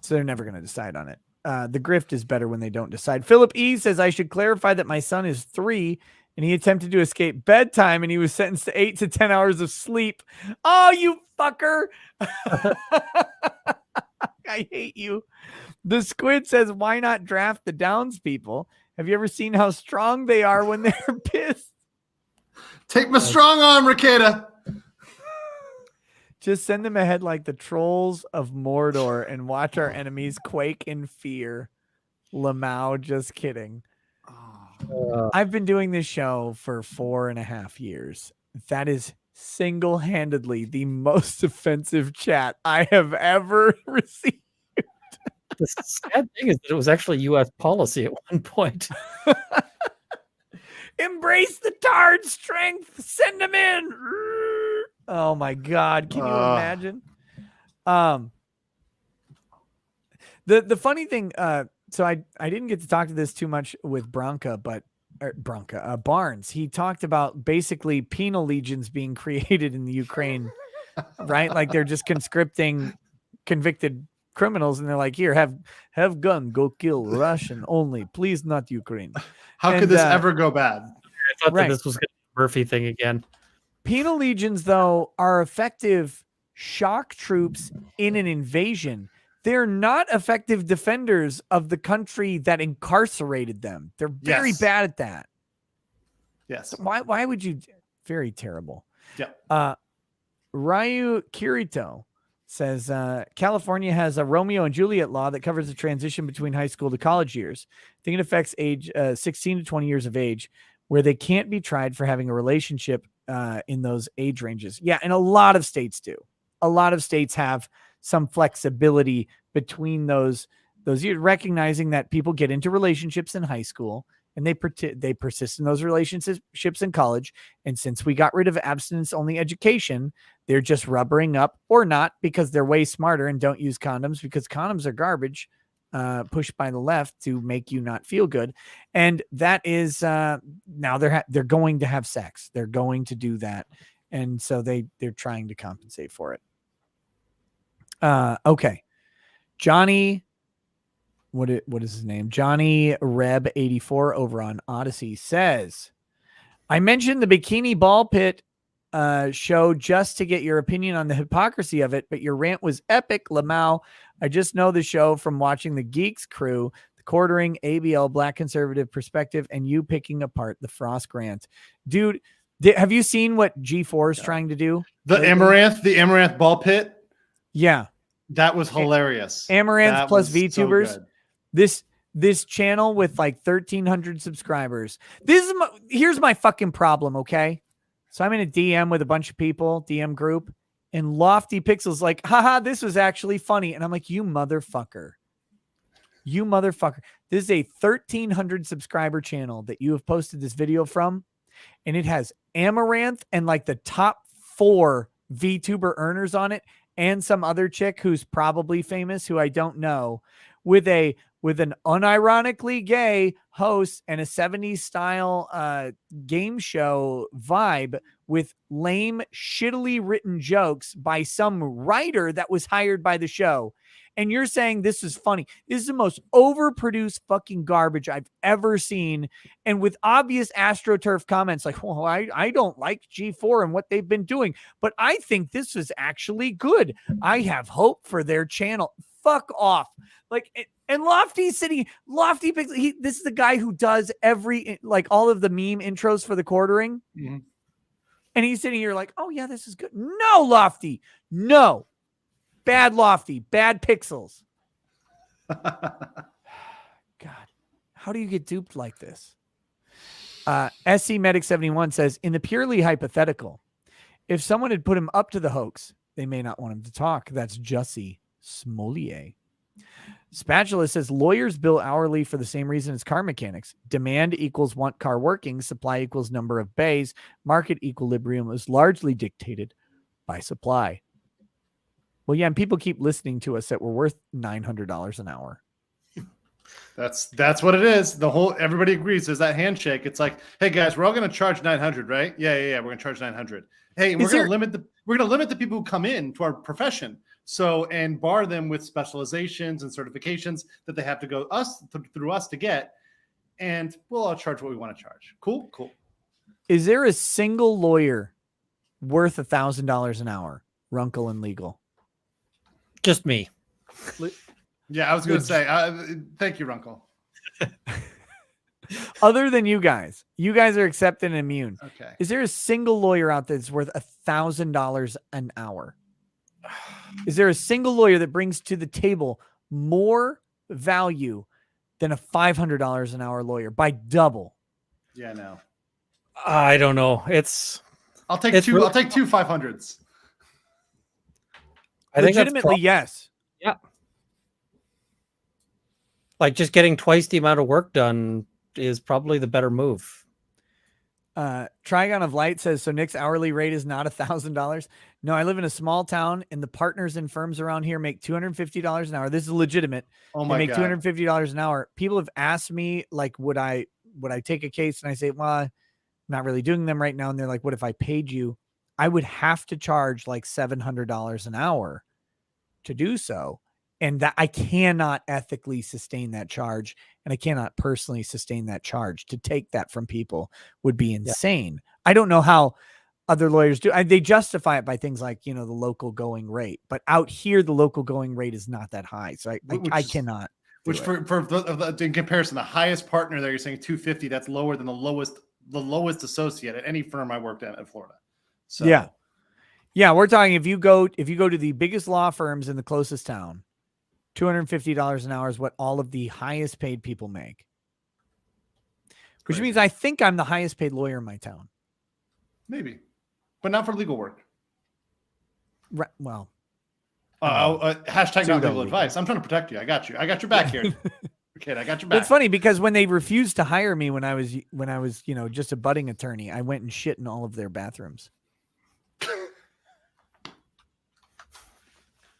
so they're never going to decide on it. The grift is better when they don't decide. Philip E says, I should clarify that my son is 3 and he attempted to escape bedtime and he was sentenced to 8 to 10 hours of sleep. Oh, you fucker. I hate you. The Squid says, why not draft the Downs people? Have you ever seen how strong they are when they're pissed? Take my strong arm, Rakeda. Just send them ahead like the trolls of Mordor and watch our enemies quake in fear. Lamau, just kidding. I've been doing this show for 4.5 years. That is single-handedly the most offensive chat I have ever received. The sad thing is that it was actually U.S. policy at one point. Embrace the Tard strength. Send them in. Oh my God. Can you imagine? The funny thing, so I didn't get to talk to this too much with Barnes. He talked about basically penal legions being created in the Ukraine, right? Like they're just conscripting convicted criminals and they're like, here, have gun, go kill Russian only, please not Ukraine. How could this ever go bad? I thought that this was going to be a Murphy thing again. Penal legions, though, are effective shock troops in an invasion. They're not effective defenders of the country that incarcerated them. They're very bad at that. Yes. So why would you? Very terrible. Yeah. Ryu Kirito says California has a Romeo and Juliet law that covers the transition between high school to college years. I think it affects age 16 to 20 years of age, where they can't be tried for having a relationship in those age ranges. Yeah, and a lot of states do. A lot of states have some flexibility between those years, recognizing that people get into relationships in high school and they persist in those relationships in college. And since we got rid of abstinence-only education, they're just rubbering up or not because they're way smarter and don't use condoms because condoms are garbage, pushed by the left to make you not feel good. And that is now they're going to have sex. They're going to do that. And so they're trying to compensate for it. Okay. Johnny, what is his name? Johnny Reb 84 over on Odyssey says, I mentioned the Bikini Ball Pit show just to get your opinion on the hypocrisy of it, but your rant was epic, Lamau. I just know the show from watching the Geeks Crew, the Quartering, ABL, Black Conservative Perspective, and you picking apart the Frost Grant. Dude, have you seen what G4 is trying to do? The Amaranth Ball Pit? Yeah. That was hilarious. Amaranth That plus was so VTubers. good. This channel with like 1,300 subscribers. Here's my fucking problem, okay? So I'm in a DM with a bunch of people, DM group, and Lofty Pixel's like, haha, this was actually funny. And I'm like, you motherfucker. You motherfucker. This is a 1,300 subscriber channel that you have posted this video from, and it has Amaranth and like the top 4 VTuber earners on it, and some other chick who's probably famous, who I don't know, with an unironically gay host and a 70s style game show vibe with lame, shittily written jokes by some writer that was hired by the show. And you're saying this is funny. This is the most overproduced fucking garbage I've ever seen. And with obvious AstroTurf comments like, well, I don't like G4 and what they've been doing, but I think this is actually good. I have hope for their channel. Fuck off. Like, and Lofty's sitting, Lofty Pixel, this is the guy who does all of the meme intros for the quartering. Mm-hmm. And he's sitting here like, oh yeah, this is good. No, Lofty. No. Bad Lofty, bad Pixels. God, how do you get duped like this? SC Medic 71 says, in the purely hypothetical, if someone had put him up to the hoax, they may not want him to talk. That's Jussie Smollett. Spatula says, lawyers bill hourly for the same reason as car mechanics. Demand equals want car working. Supply equals number of bays. Market equilibrium is largely dictated by supply. Well, yeah, and people keep listening to us that we're worth $900 an hour. That's what it is. Everybody agrees. There's that handshake. It's like, hey guys, we're all going to charge 900, right? Yeah. We're going to charge 900. Hey, we're going to limit the people who come in to our profession. So, and bar them with specializations and certifications that they have to go through us to get. And we'll all charge what we want to charge. Cool. Is there a single lawyer worth $1,000 an hour? Runkle and legal. Just me. Yeah, I was going to say, thank you, Runkle. Other than you guys are accepted and immune. Okay. Is there a single lawyer out there that's worth $1,000 an hour? Is there a single lawyer that brings to the table more value than a $500 an hour lawyer by double? Yeah, no. I don't know. I'll take two 500s. I think legitimately, yes. Yeah. Like just getting twice the amount of work done is probably the better move. Trigon of Light says, so Nick's hourly rate is not $1,000. No, I live in a small town and the partners and firms around here make $250 an hour. This is legitimate. Oh my they make God. $250 an hour. People have asked me, like, would I take a case? And I say, well, I'm not really doing them right now. And they're like, what if I paid you? I would have to charge like $700 an hour to do so. And that I cannot ethically sustain that charge. And I cannot personally sustain that charge. To take that from people would be insane. Yeah. I don't know how other lawyers do. They justify it by things like, the local going rate. But out here, the local going rate is not that high. So I cannot. Which for in comparison, the highest partner there, you're saying 250. That's lower than the lowest associate at any firm I worked at in Florida. So yeah, we're talking if you go to the biggest law firms in the closest town, $250 an hour is what all of the highest paid people make. Which means I think I'm the highest paid lawyer in my town. Maybe, but not for legal work. Right, well, hashtag not legal advice. I'm trying to protect you. I got you. I got your back here. Kid, I got your back. It's funny because when they refused to hire me when I was just a budding attorney, I went and shit in all of their bathrooms.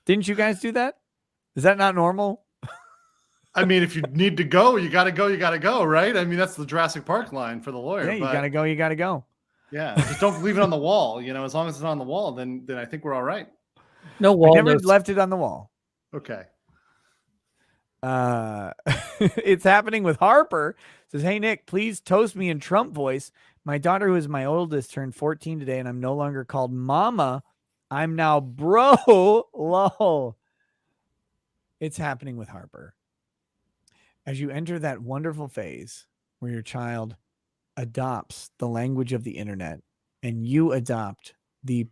Didn't you guys do that? Is that not normal? I mean, if you need to go, you got to go, right? I mean, that's the Jurassic Park line for the lawyer. Yeah, you got to go. Yeah, just don't leave it on the wall. As long as it's on the wall, then I think we're all right. No wall. I never left it on the wall. Okay. It's happening with Harper. Says, hey, Nick, please toast me in Trump voice. My daughter, who is my oldest, turned 14 today, and I'm no longer called mama. I'm now bro. Lol. It's happening with Harper. As you enter that wonderful phase where your child adopts the language of the internet and you adopt the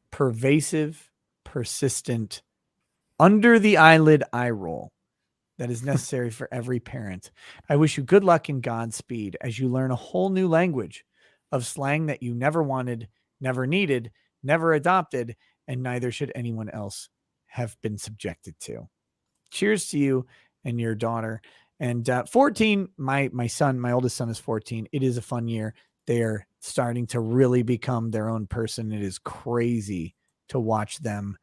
pervasive persistent, under the eyelid eye roll that is necessary for every parent. I wish you good luck and Godspeed as you learn a whole new language of slang that you never wanted, never needed, never adopted, and neither should anyone else have been subjected to. Cheers to you and your daughter. And 14, my son, my oldest son is 14. It is a fun year. They're starting to really become their own person. It is crazy to watch them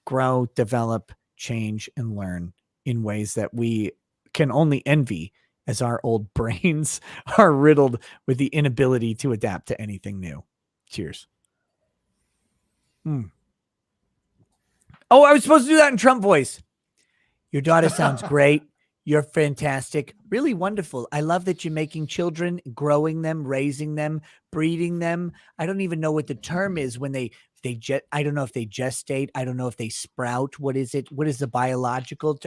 grow, develop, change, and learn in ways that we can only envy, as our old brains are riddled with the inability to adapt to anything new. Cheers. Oh, I was supposed to do that in Trump voice. Your daughter sounds great. You're fantastic. Really wonderful. I love that you're making children, growing them, raising them, breeding them. I don't even know what the term is when I don't know if they gestate. I don't know if they sprout. What is it? What is the biological?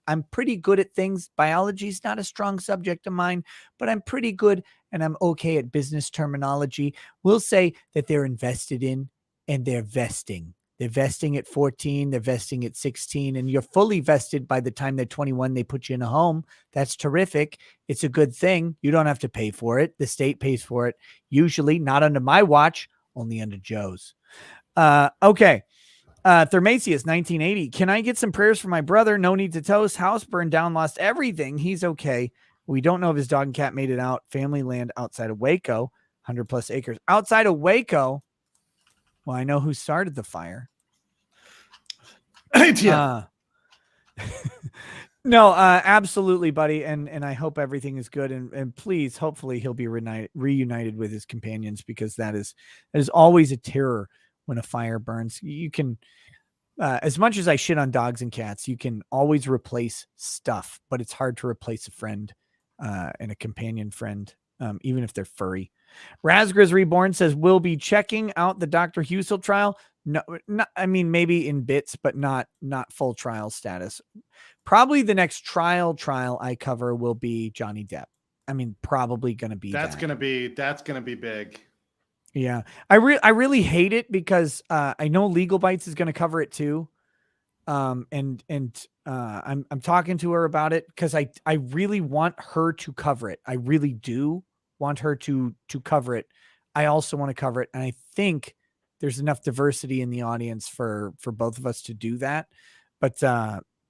I'm pretty good at things. Biology is not a strong subject of mine, but I'm pretty good and I'm okay at business terminology. We'll say that they're invested in and they're vesting. They're vesting at 14. They're vesting at 16. And you're fully vested by the time they're 21. They put you in a home. That's terrific. It's a good thing. You don't have to pay for it. The state pays for it. Usually not under my watch, only under Joe's. Okay. Thermasius, 1980. Can I get some prayers for my brother? No need to toast. House burned down, lost everything. He's okay. We don't know if his dog and cat made it out. Family land outside of Waco, 100 plus acres. Outside of Waco. Well, I know who started the fire. No, absolutely, buddy. And I hope everything is good. And please, hopefully he'll be reunited with his companions, because that is always a terror when a fire burns. You can, as much as I shit on dogs and cats, you can always replace stuff, but it's hard to replace a friend and a companion friend, even if they're furry. Razgriz Reborn says, we'll be checking out the Dr. Husel trial. No, not, I mean, maybe in bits, but not full trial status. Probably the next trial I cover will be Johnny Depp. I mean, probably going to be that's going to be big. Yeah. I really hate it because I know Legal Bites is going to cover it too. I'm talking to her about it because I really want her to cover it. I really do want her to cover it. I also want to cover it. And I think there's enough diversity in the audience for both of us to do that. But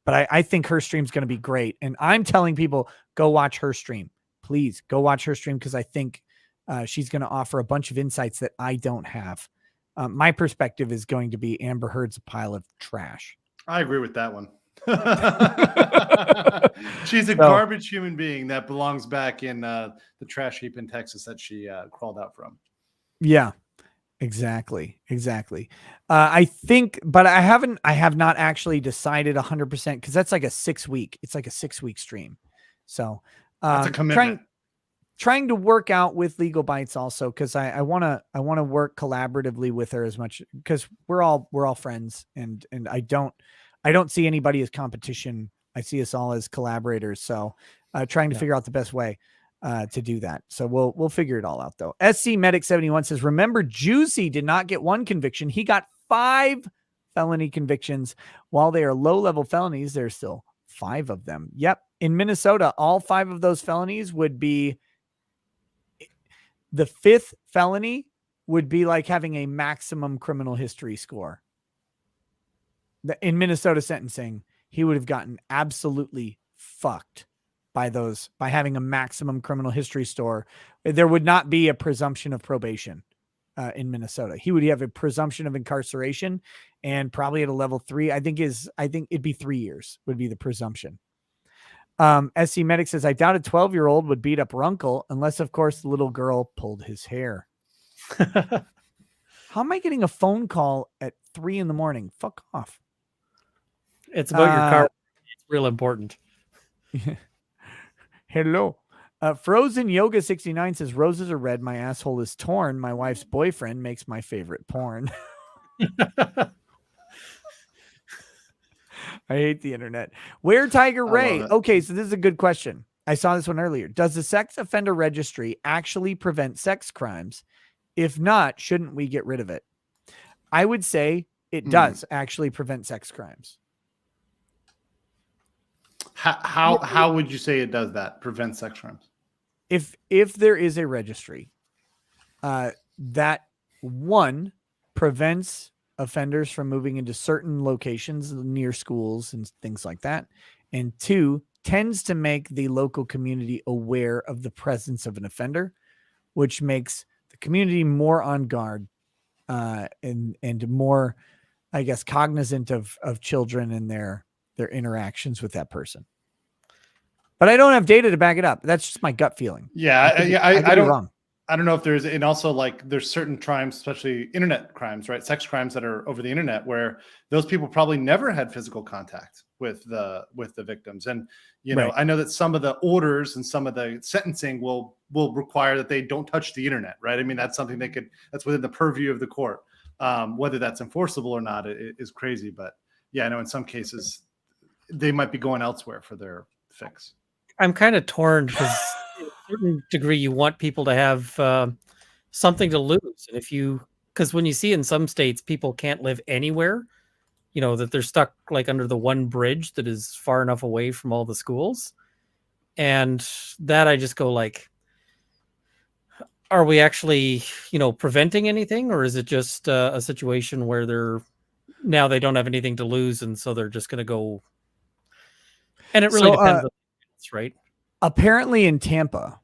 I think her stream's going to be great. And I'm telling people, go watch her stream. Please go watch her stream, because I think she's going to offer a bunch of insights that I don't have. My perspective is going to be Amber Heard's a pile of trash. I agree with that one. She's a garbage human being that belongs back in the trash heap in Texas that she crawled out from. Yeah, exactly. I think, but I have not actually decided 100%, because that's like a 6-week. It's like a 6-week stream. So that's a commitment. Trying to work out with Legal Bites also, because I want to work collaboratively with her as much, because we're all friends, and I don't see anybody as competition. I see us all as collaborators. So trying to figure out the best way to do that. So we'll figure it all out though. SC Medic 71 says, remember, Jussie did not get 1 conviction. He got 5 felony convictions. While they are low-level felonies, there's still 5 of them. Yep. In Minnesota, all 5 of those felonies would be, the 5th felony would be like having a maximum criminal history score. In Minnesota sentencing, he would have gotten absolutely fucked by having a maximum criminal history score. There would not be a presumption of probation in Minnesota. He would have a presumption of incarceration, and probably at a level 3, I think it'd be 3 years would be the presumption. SC Medic says, I doubt a 12-year-old would beat up Runkle unless, of course, the little girl pulled his hair. How am I getting a phone call at 3 a.m? Fuck off. It's about your car. It's real important. Hello. Frozen Yoga 69 says, roses are red. My asshole is torn. My wife's boyfriend makes my favorite porn. I hate the internet. Where Tiger Ray? Okay, so this is a good question. I saw this one earlier. Does the sex offender registry actually prevent sex crimes? If not, shouldn't we get rid of it? I would say it does actually prevent sex crimes. How would you say it does that? Prevent sex crimes? If there is a registry, that one prevents offenders from moving into certain locations near schools and things like that, and two, tends to make the local community aware of the presence of an offender, which makes the community more on guard and more, I guess, cognizant of children and their interactions with that person. But I don't have data to back it up. That's just my gut feeling. I don't wrong. I don't know if there's, and also like there's certain crimes, especially internet crimes, right? Sex crimes that are over the internet, where those people probably never had physical contact with the victims. And, you know, Right. I know that some of the orders and some of the sentencing will require that they don't touch the internet, right? I mean, that's something that's within the purview of the court. Whether that's enforceable or not is crazy. But yeah, I know in some cases they might be going elsewhere for their fix. I'm kind of torn because to a certain degree you want people to have something to lose. And because when you see in some states people can't live anywhere, you know, that they're stuck like under the one bridge that is far enough away from all the schools. And that I just go like, are we actually, you know, preventing anything, or is it just a situation where they don't have anything to lose, and so they're just going to go? And it really depends on the right? Apparently in Tampa,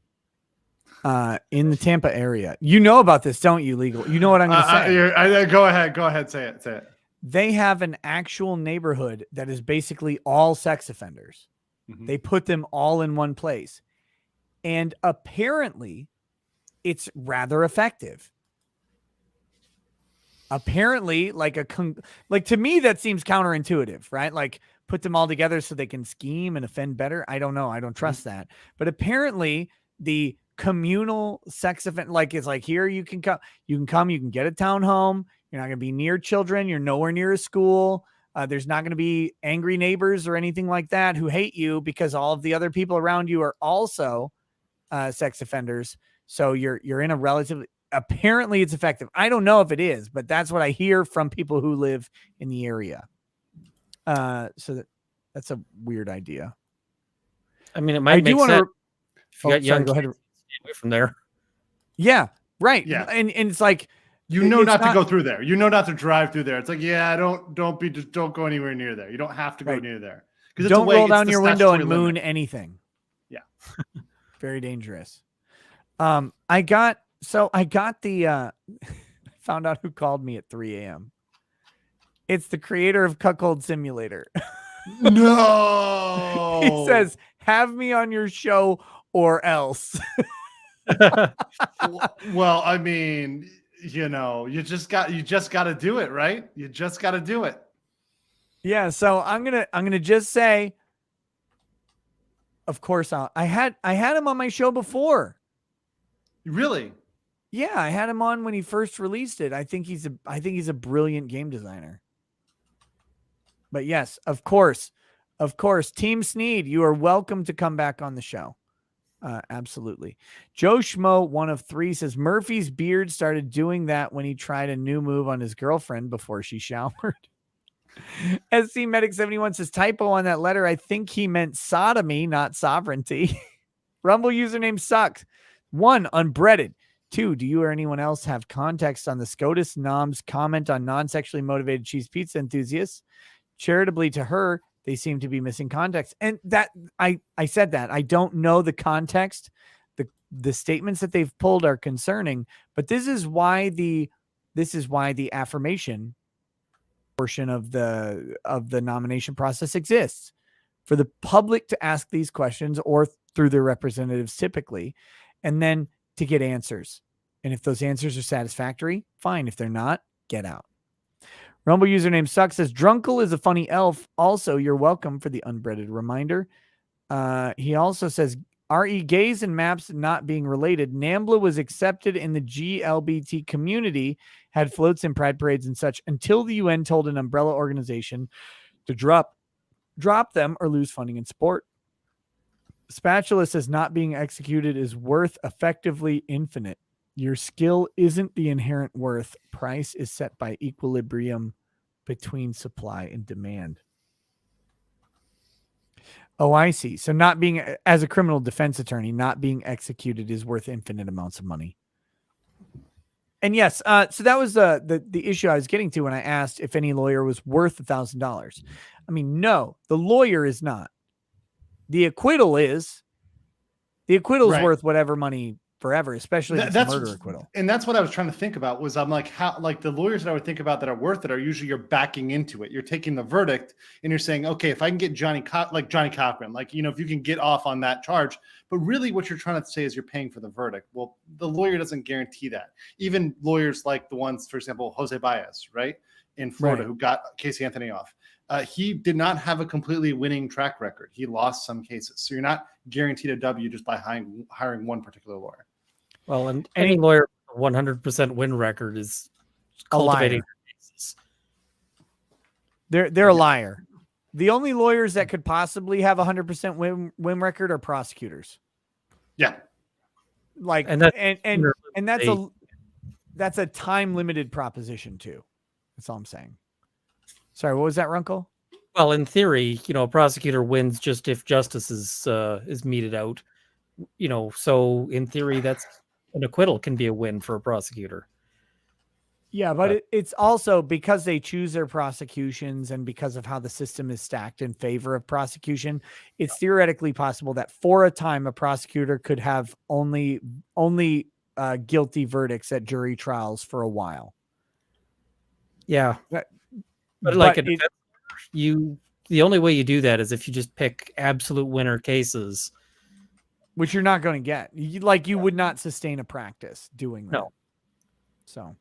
in the Tampa area, you know about this, don't you, Legal? You know what I'm going to say. Go ahead. Say it. They have an actual neighborhood that is basically all sex offenders. Mhm. They put them all in one place. And apparently it's rather effective. Apparently, like to me, that seems counterintuitive, right? Like put them all together so they can scheme and offend better. I don't know. I don't trust that. But apparently the communal sex offense, like it's like, here you can come, you can get a townhome. You're not going to be near children. You're nowhere near a school. There's not going to be angry neighbors or anything like that who hate you because all of the other people around you are also sex offenders. So you're in a relatively, apparently it's effective. I don't know if it is, but that's what I hear from people who live in the area. So that's a weird idea. I mean, it might make sense. If you got young go ahead. kids, stay away from there. Yeah, right. Yeah. And it's like, you know, not to go through there. You know, not to drive through there. It's like, yeah, don't go anywhere near there. You don't have to go near there. Because don't roll down your window and moon anything. Yeah. Very dangerous. I got the found out who called me at 3 a.m. It's the creator of Cuckold Simulator. No. He says, have me on your show or else. Well, I mean, you know, you just got to do it, right? You just got to do it. Yeah. So I'm going to just say, of course, I had him on my show before. Really? Yeah. I had him on when he first released it. I think he's a brilliant game designer. But yes, of course, Team Sneed, you are welcome to come back on the show. Absolutely. Joe Schmo, 1 of 3, says Murphy's beard started doing that when he tried a new move on his girlfriend before she showered. SC Medic 71 says typo on that letter. I think he meant sodomy, not sovereignty. Rumble username sucks. 1, unbreaded. 2, do you or anyone else have context on the SCOTUS Noms comment on non-sexually motivated cheese pizza enthusiasts? Charitably to her, they seem to be missing context. And that I said that. I don't know the context. The statements that they've pulled are concerning, but this is why the affirmation portion of the nomination process exists, for the public to ask these questions, or through their representatives typically, and then to get answers. And if those answers are satisfactory, fine. If they're not, get out. Rumble username sucks says Drunkle is a funny elf. Also, you're welcome for the unbreaded reminder. He also says RE gays and maps not being related. NAMBLA was accepted in the GLBT community, had floats and pride parades and such, until the UN told an umbrella organization to drop them or lose funding and support. Spatula says not being executed is worth effectively infinite. Your skill isn't the inherent worth. Price is set by equilibrium between supply and demand. Oh, I see. So not being, as a criminal defense attorney, not being executed is worth infinite amounts of money. And yes, so that was the issue I was getting to when I asked if any lawyer was worth $1,000. I mean, no, the lawyer is not. The acquittal is. The acquittal is Right. worth whatever money forever, especially if it's a murder acquittal. And that's what I was trying to think about. Was I'm like, how, like the lawyers that I would think about that are worth it are usually you're backing into it. You're taking the verdict and you're saying, okay, if I can get Johnny Cochran, like, you know, if you can get off on that charge, but really what you're trying to say is you're paying for the verdict. Well, the lawyer doesn't guarantee that. Even lawyers like the ones, for example, Jose Baez, right, in Florida, who got Casey Anthony off. He did not have a completely winning track record. He lost some cases. So you're not guaranteed a W just by hiring one particular lawyer. Well, and any lawyer with a 100% win record is cultivating cases. They're a liar. The only lawyers that could possibly have a 100% win record are prosecutors. Yeah. Like, and that's a time limited proposition too. That's all I'm saying. Sorry, what was that, Runkle? Well, in theory, you know, a prosecutor wins just if justice is meted out. You know, so in theory, that's an acquittal can be a win for a prosecutor. Yeah, but it's also because they choose their prosecutions and because of how the system is stacked in favor of prosecution, it's theoretically possible that for a time a prosecutor could have only guilty verdicts at jury trials for a while. Yeah. But like the only way you do that is if you just pick absolute winner cases, which you're not going to get. You would not sustain a practice doing that. No. So,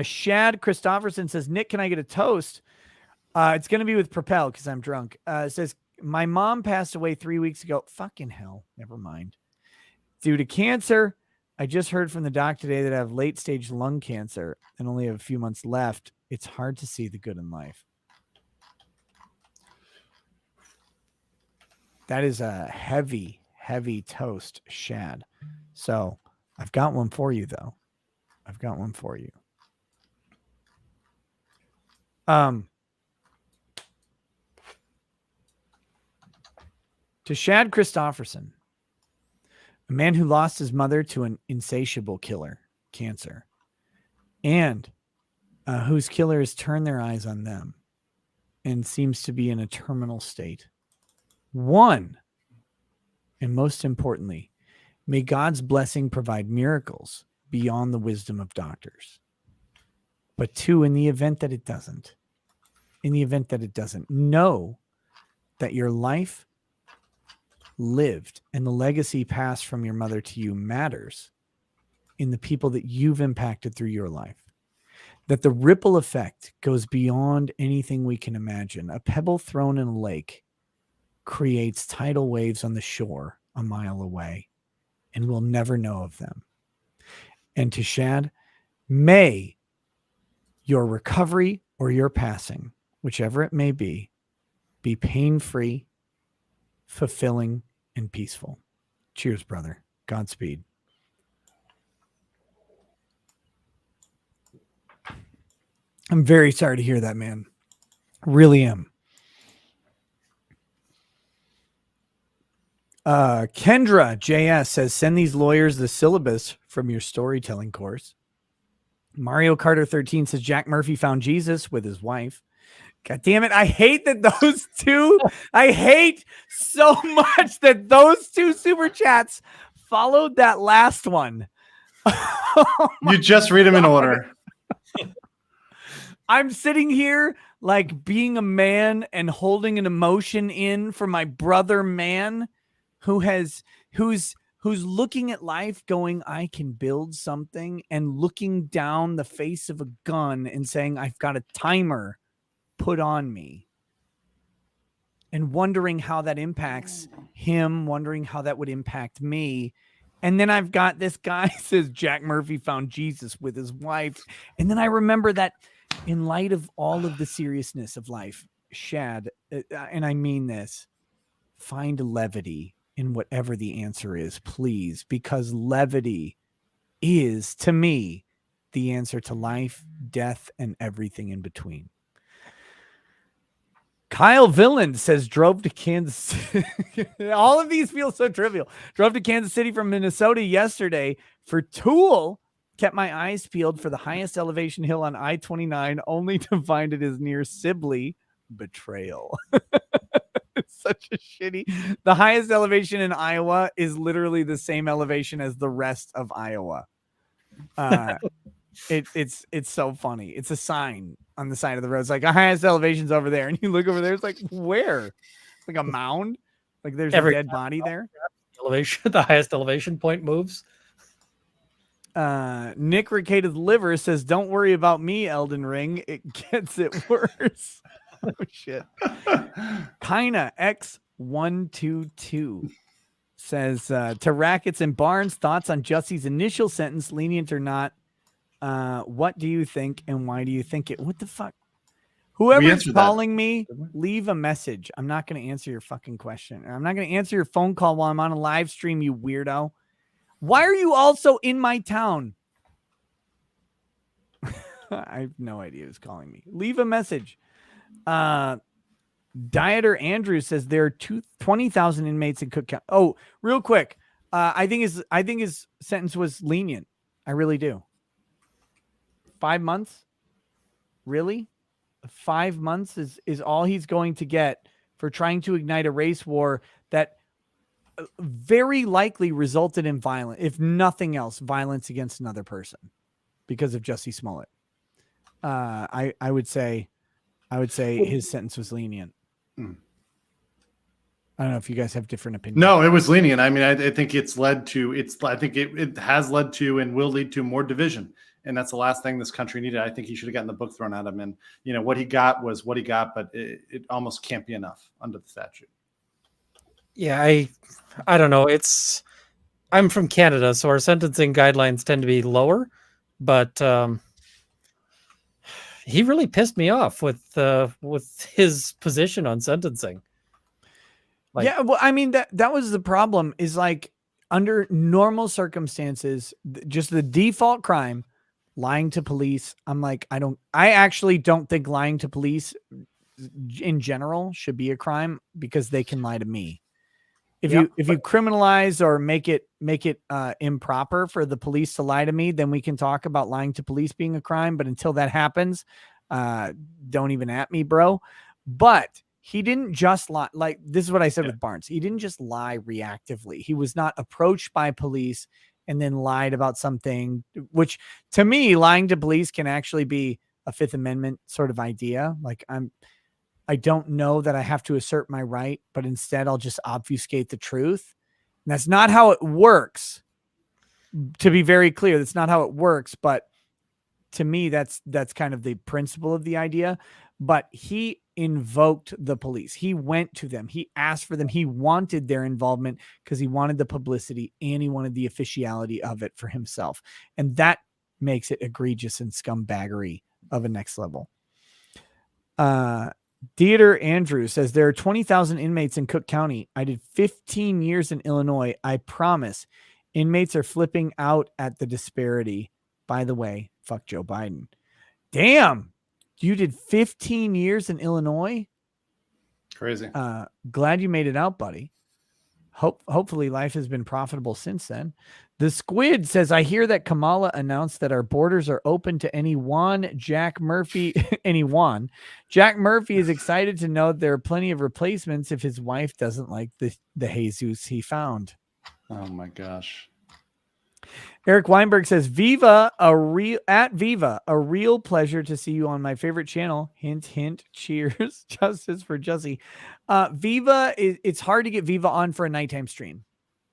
Shad Christofferson says, Nick, can I get a toast? It's going to be with Propel because I'm drunk. It says, my mom passed away 3 weeks ago. Fucking hell. Never mind. Due to cancer. I just heard from the doc today that I have late stage lung cancer and only have a few months left. It's hard to see the good in life. That is a heavy, heavy toast, Shad. So I've got one for you, though. I've got one for you. To Shad Christofferson, a man who lost his mother to an insatiable killer, cancer, and whose killers turn their eyes on them and seems to be in a terminal state. One, and most importantly, may God's blessing provide miracles beyond the wisdom of doctors. But two, in the event that it doesn't, know that your life lived and the legacy passed from your mother to you matters in the people that you've impacted through your life. That the ripple effect goes beyond anything we can imagine. A pebble thrown in a lake creates tidal waves on the shore a mile away, and we'll never know of them. And to Shad, may your recovery or your passing, whichever it may be pain-free, fulfilling, and peaceful. Cheers, brother. Godspeed. I'm very sorry to hear that, man. Really am. Kendra JS says, send these lawyers the syllabus from your storytelling course. Mario Carter 13 says, Jack Murphy found Jesus with his wife. God damn it. I hate that those two, I hate so much that those two super chats followed that last one. You just read them in order. I'm sitting here like being a man and holding an emotion in for my brother man who's looking at life going, I can build something, and looking down the face of a gun and saying, I've got a timer put on me, and wondering how that impacts him, wondering how that would impact me. And then I've got this guy says Jack Murphy found Jesus with his wife. And then I remember that in light of all of the seriousness of life, Shad, and I mean this, find levity in whatever the answer is, please, because levity is, to me, the answer to life, death, and everything in between. Kyle Villand says drove to Kansas City. All of these feel so trivial. Drove to Kansas City from Minnesota yesterday for Tool. Kept my eyes peeled for the highest elevation hill on I-29, only to find it is near Sibley. Betrayal. It's such a shitty. The highest elevation in Iowa is literally the same elevation as the rest of Iowa. It's so funny. It's a sign on the side of the road. It's like a highest elevation's over there, and you look over there. It's like where? It's like a mound. Like there's a dead body there. Elevation, the highest elevation point moves. Nick Ricated Liver says, "Don't worry about me, Elden Ring. It gets it worse." Oh shit. Kinda X122 says to Rackets and Barnes, thoughts on Jussie's initial sentence, lenient or not? What do you think and why do you think it? What the fuck? Whoever's calling me, leave a message. I'm not going to answer your fucking question. I'm not going to answer your phone call while I'm on a live stream, you weirdo. Why are you also in my town? I have no idea who's calling me. Leave a message. Dieter Andrews says there are 20,000 inmates in Cook County. Oh, real quick. I think his sentence was lenient. I really do. 5 months? Really? 5 months is all he's going to get for trying to ignite a race war that very likely resulted in violence, if nothing else, violence against another person because of Jussie Smollett. I would say his sentence was lenient. I don't know if you guys have different opinions. No, it was lenient. I mean, I think it's led to I think it has led to and will lead to more division. And that's the last thing this country needed. I think he should have gotten the book thrown at him. And, you know, what he got was what he got, but it almost can't be enough under the statute. Yeah, I don't know. I'm from Canada, so our sentencing guidelines tend to be lower, but he really pissed me off with his position on sentencing. Yeah, well, I mean, that was the problem is like under normal circumstances, just the default crime, lying to police. I actually don't think lying to police in general should be a crime because they can lie to me. If you criminalize or make it improper for the police to lie to me, then we can talk about lying to police being a crime. But until that happens, don't even at me, bro. But he didn't just lie. Like this is what I said with Barnes. He didn't just lie reactively. He was not approached by police and then lied about something, which to me, lying to police can actually be a Fifth Amendment sort of idea. Like I don't know that I have to assert my right, but instead I'll just obfuscate the truth. And that's not how it works. To be very clear, that's not how it works. But to me, that's kind of the principle of the idea. But he invoked the police. He went to them. He asked for them. He wanted their involvement because he wanted the publicity and he wanted the officiality of it for himself. And that makes it egregious and scumbaggery of a next level. Dieter Andrews says there are 20,000 inmates in Cook County. I did 15 years in Illinois. I promise inmates are flipping out at the disparity. By the way, fuck Joe Biden. Damn. You did 15 years in Illinois? Crazy. Glad you made it out, buddy. Hopefully life has been profitable since then. The Squid says, I hear that Kamala announced that our borders are open to anyone. Jack Murphy is excited to know there are plenty of replacements if his wife doesn't like the Jesus he found. Oh my gosh. Eric Weinberg says, Viva, a real pleasure to see you on my favorite channel. Hint, hint, cheers. Justice for Jussie. Viva, it's hard to get Viva on for a nighttime stream.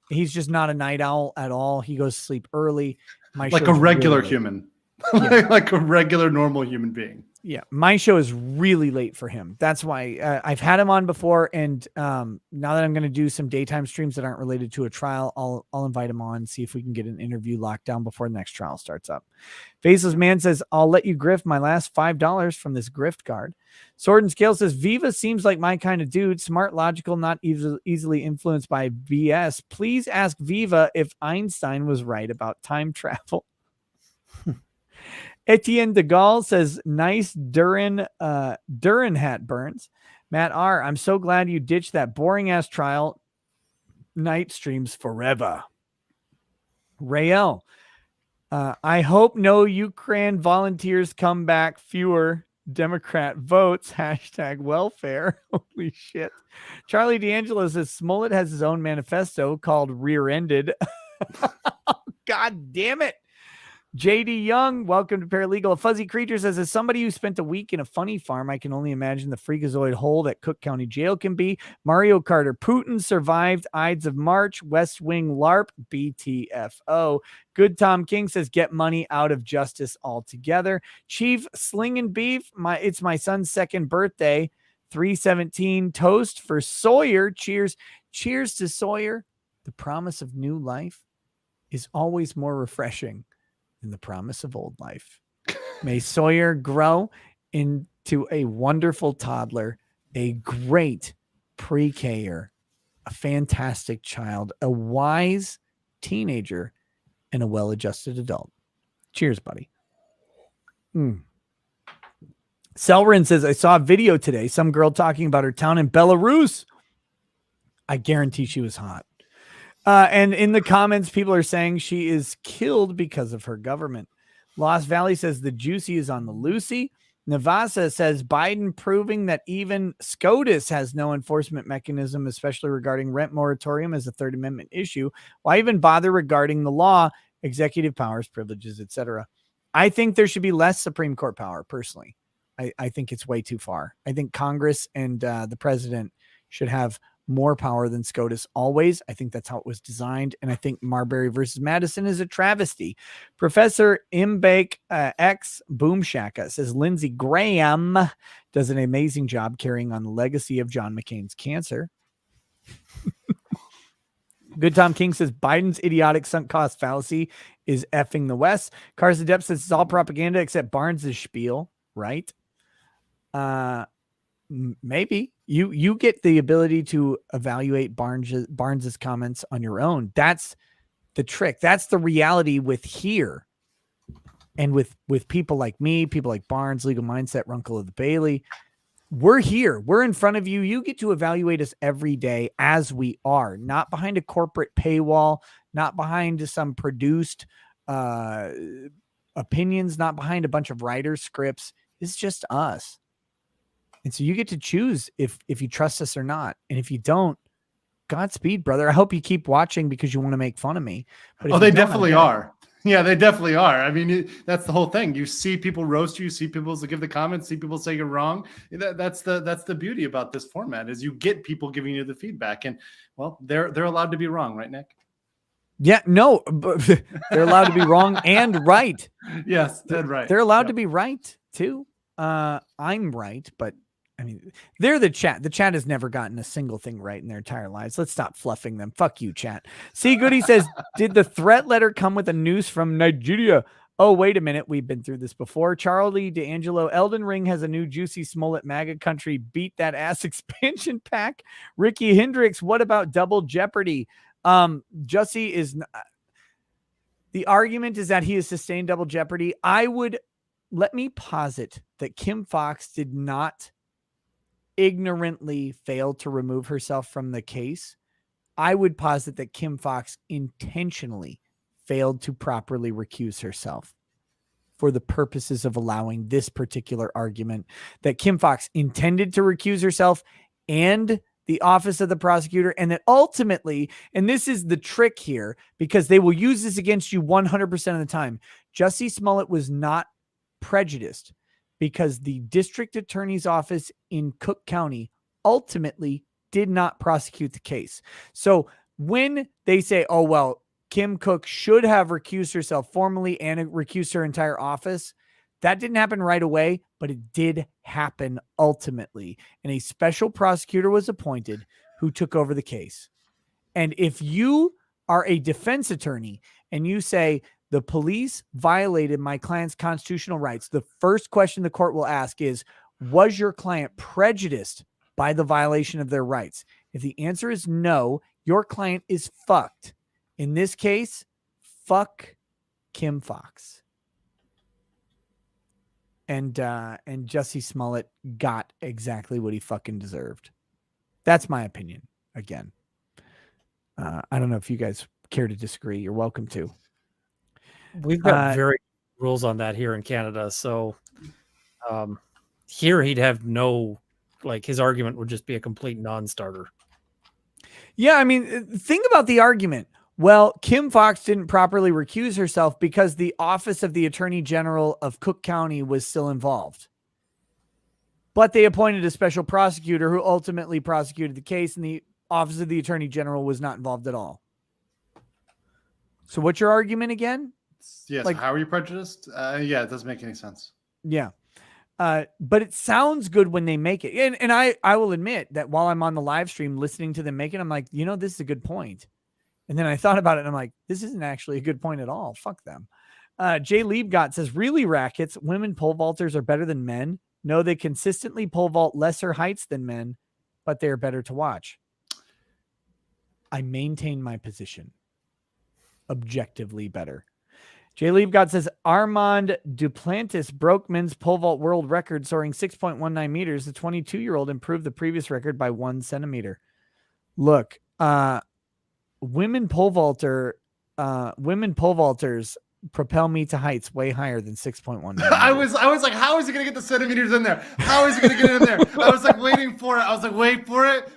He's just not a night owl at all. He goes to sleep early. Like a regular human. Like a regular, normal human being. Yeah, my show is really late for him. That's why I've had him on before, and now that I'm going to do some daytime streams that aren't related to a trial, I'll invite him on, see if we can get an interview locked down before the next trial starts up. Faceless Man says, I'll let you grift my last $5 from this grift card. Sword and Scale says, Viva seems like my kind of dude, smart, logical, not easily influenced by BS. Please ask Viva if Einstein was right about time travel. Etienne de Gaulle says, nice Durin hat, Burns. Matt R., I'm so glad you ditched that boring ass trial. Night streams forever. Rael, I hope no Ukraine volunteers come back. Fewer Democrat votes. # welfare. Holy shit. Charlie D'Angelo says Smollett has his own manifesto called Rear-Ended. God damn it. JD Young, welcome to Paralegal. A Fuzzy Creature says, as somebody who spent a week in a funny farm, I can only imagine the freakazoid hole that Cook County Jail can be. Mario Carter, Putin survived Ides of March, West Wing LARP, BTFO. Good Tom King says, get money out of justice altogether. Chief Slingin' Beef, it's my son's second birthday, 317. Toast for Sawyer. Cheers. Cheers to Sawyer. The promise of new life is always more refreshing than the promise of old life. May Sawyer grow into a wonderful toddler, a great pre-K-er, a fantastic child, a wise teenager, and a well-adjusted adult. Cheers, buddy. Selrin says, I saw a video today, some girl talking about her town in Belarus. I guarantee she was hot. And in the comments, people are saying she is killed because of her government. Lost Valley says the Juicy is on the Lucy. Navasa says Biden proving that even SCOTUS has no enforcement mechanism, especially regarding rent moratorium as a Third Amendment issue. Why even bother regarding the law, executive powers, privileges, etc.? I think there should be less Supreme Court power, personally. I think it's way too far. I think Congress and the president should have more power than SCOTUS always. I think that's how it was designed. And I think Marbury versus Madison is a travesty. Professor Imbake X Boomshaka says Lindsey Graham does an amazing job carrying on the legacy of John McCain's cancer. Good Tom King says Biden's idiotic sunk cost fallacy is effing the West. Carson Depp says it's all propaganda except Barnes's spiel, right? Maybe you get the ability to evaluate Barnes's comments on your own. That's the trick. That's the reality with here. And with people like me, people like Barnes, Legal Mindset, Runkle of the Bailey, we're here. We're in front of you. You get to evaluate us every day as we are, not behind a corporate paywall, not behind some produced opinions, not behind a bunch of writers' scripts. It's just us. And so you get to choose if you trust us or not. And if you don't, Godspeed, brother. I hope you keep watching because you want to make fun of me. But they definitely are. Yeah, they definitely are. I mean, that's the whole thing. You see people roast you, see people give the comments, see people say you're wrong. That's the beauty about this format is you get people giving you the feedback. And well, they're allowed to be wrong, right, Nick? Yeah, no, they're allowed to be wrong and right. Yes, dead right. They're allowed to be right too. I'm right, but I mean, they're the chat. The chat has never gotten a single thing right in their entire lives. Let's stop fluffing them. Fuck you, chat. See, Goody says, did the threat letter come with a news from Nigeria? Oh, wait a minute. We've been through this before. Charlie D'Angelo, Elden Ring has a new Jussie Smollett MAGA country beat that ass expansion pack. Ricky Hendricks, what about Double Jeopardy? Jussie is the argument is that he has sustained Double Jeopardy. Let me posit that Kim Foxx did not ignorantly fail to remove herself from the case. I would posit that Kim Foxx intentionally failed to properly recuse herself for the purposes of allowing this particular argument, that Kim Foxx intended to recuse herself and the office of the prosecutor, and that ultimately, and this is the trick here, because they will use this against you 100% of the time, Jussie Smollett was not prejudiced because the district attorney's office in Cook County ultimately did not prosecute the case. So when they say, oh, well, Kim Cook should have recused herself formally and recused her entire office, that didn't happen right away, but it did happen ultimately. And a special prosecutor was appointed who took over the case. And if you are a defense attorney and you say, the police violated my client's constitutional rights, the first question the court will ask is, was your client prejudiced by the violation of their rights? If the answer is no, your client is fucked. In this case, fuck Kim Foxx. and Jussie Smollett got exactly what he fucking deserved. That's my opinion. Again, I don't know if you guys care to disagree. You're welcome to. We've got very rules on that here in Canada. So here he'd have no, like, his argument would just be a complete non-starter. Yeah, I mean, think about the argument. Well, Kim Foxx didn't properly recuse herself because the office of the Attorney General of Cook County was still involved. But they appointed a special prosecutor who ultimately prosecuted the case, and the office of the Attorney General was not involved at all. So what's your argument again? Yes. Like, how are you prejudiced? Yeah, it doesn't make any sense. Yeah. But it sounds good when they make it. And I will admit that while I'm on the live stream listening to them make it, I'm like, this is a good point. And then I thought about it and I'm like, this isn't actually a good point at all. Fuck them. Jay Liebgott says, really, rackets, women pole vaulters are better than men. No, they consistently pole vault lesser heights than men, but they are better to watch. I maintain my position. Objectively better. Jay Liebgott says, Armand Duplantis broke men's pole vault world record, soaring 6.19 meters. The 22-year-old improved the previous record by 1 centimeter. Look, women pole vaulters propel me to heights way higher than 6.1. I was like, how is he gonna get the centimeters in there? How is he gonna get it in there? I was like waiting for it. I was like, wait for it,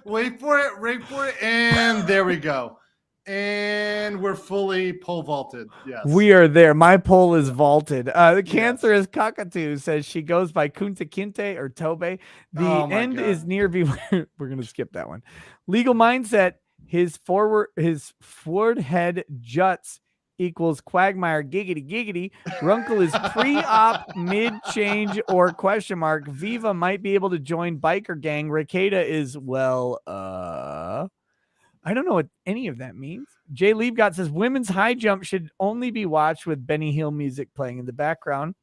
and there we go. And we're fully pole vaulted. Yes. We are there. My pole is vaulted. The cancerous cockatoo says she goes by Kunta Kinte or Tobe. The end is near. We're going to skip that one. Legal mindset. His forward head juts equals Quagmire giggity giggity. Runkle is pre-op, mid-change, or question mark. Viva might be able to join biker gang. Ricada is, I don't know what any of that means. Jay Liebgott says women's high jump should only be watched with Benny Hill music playing in the background.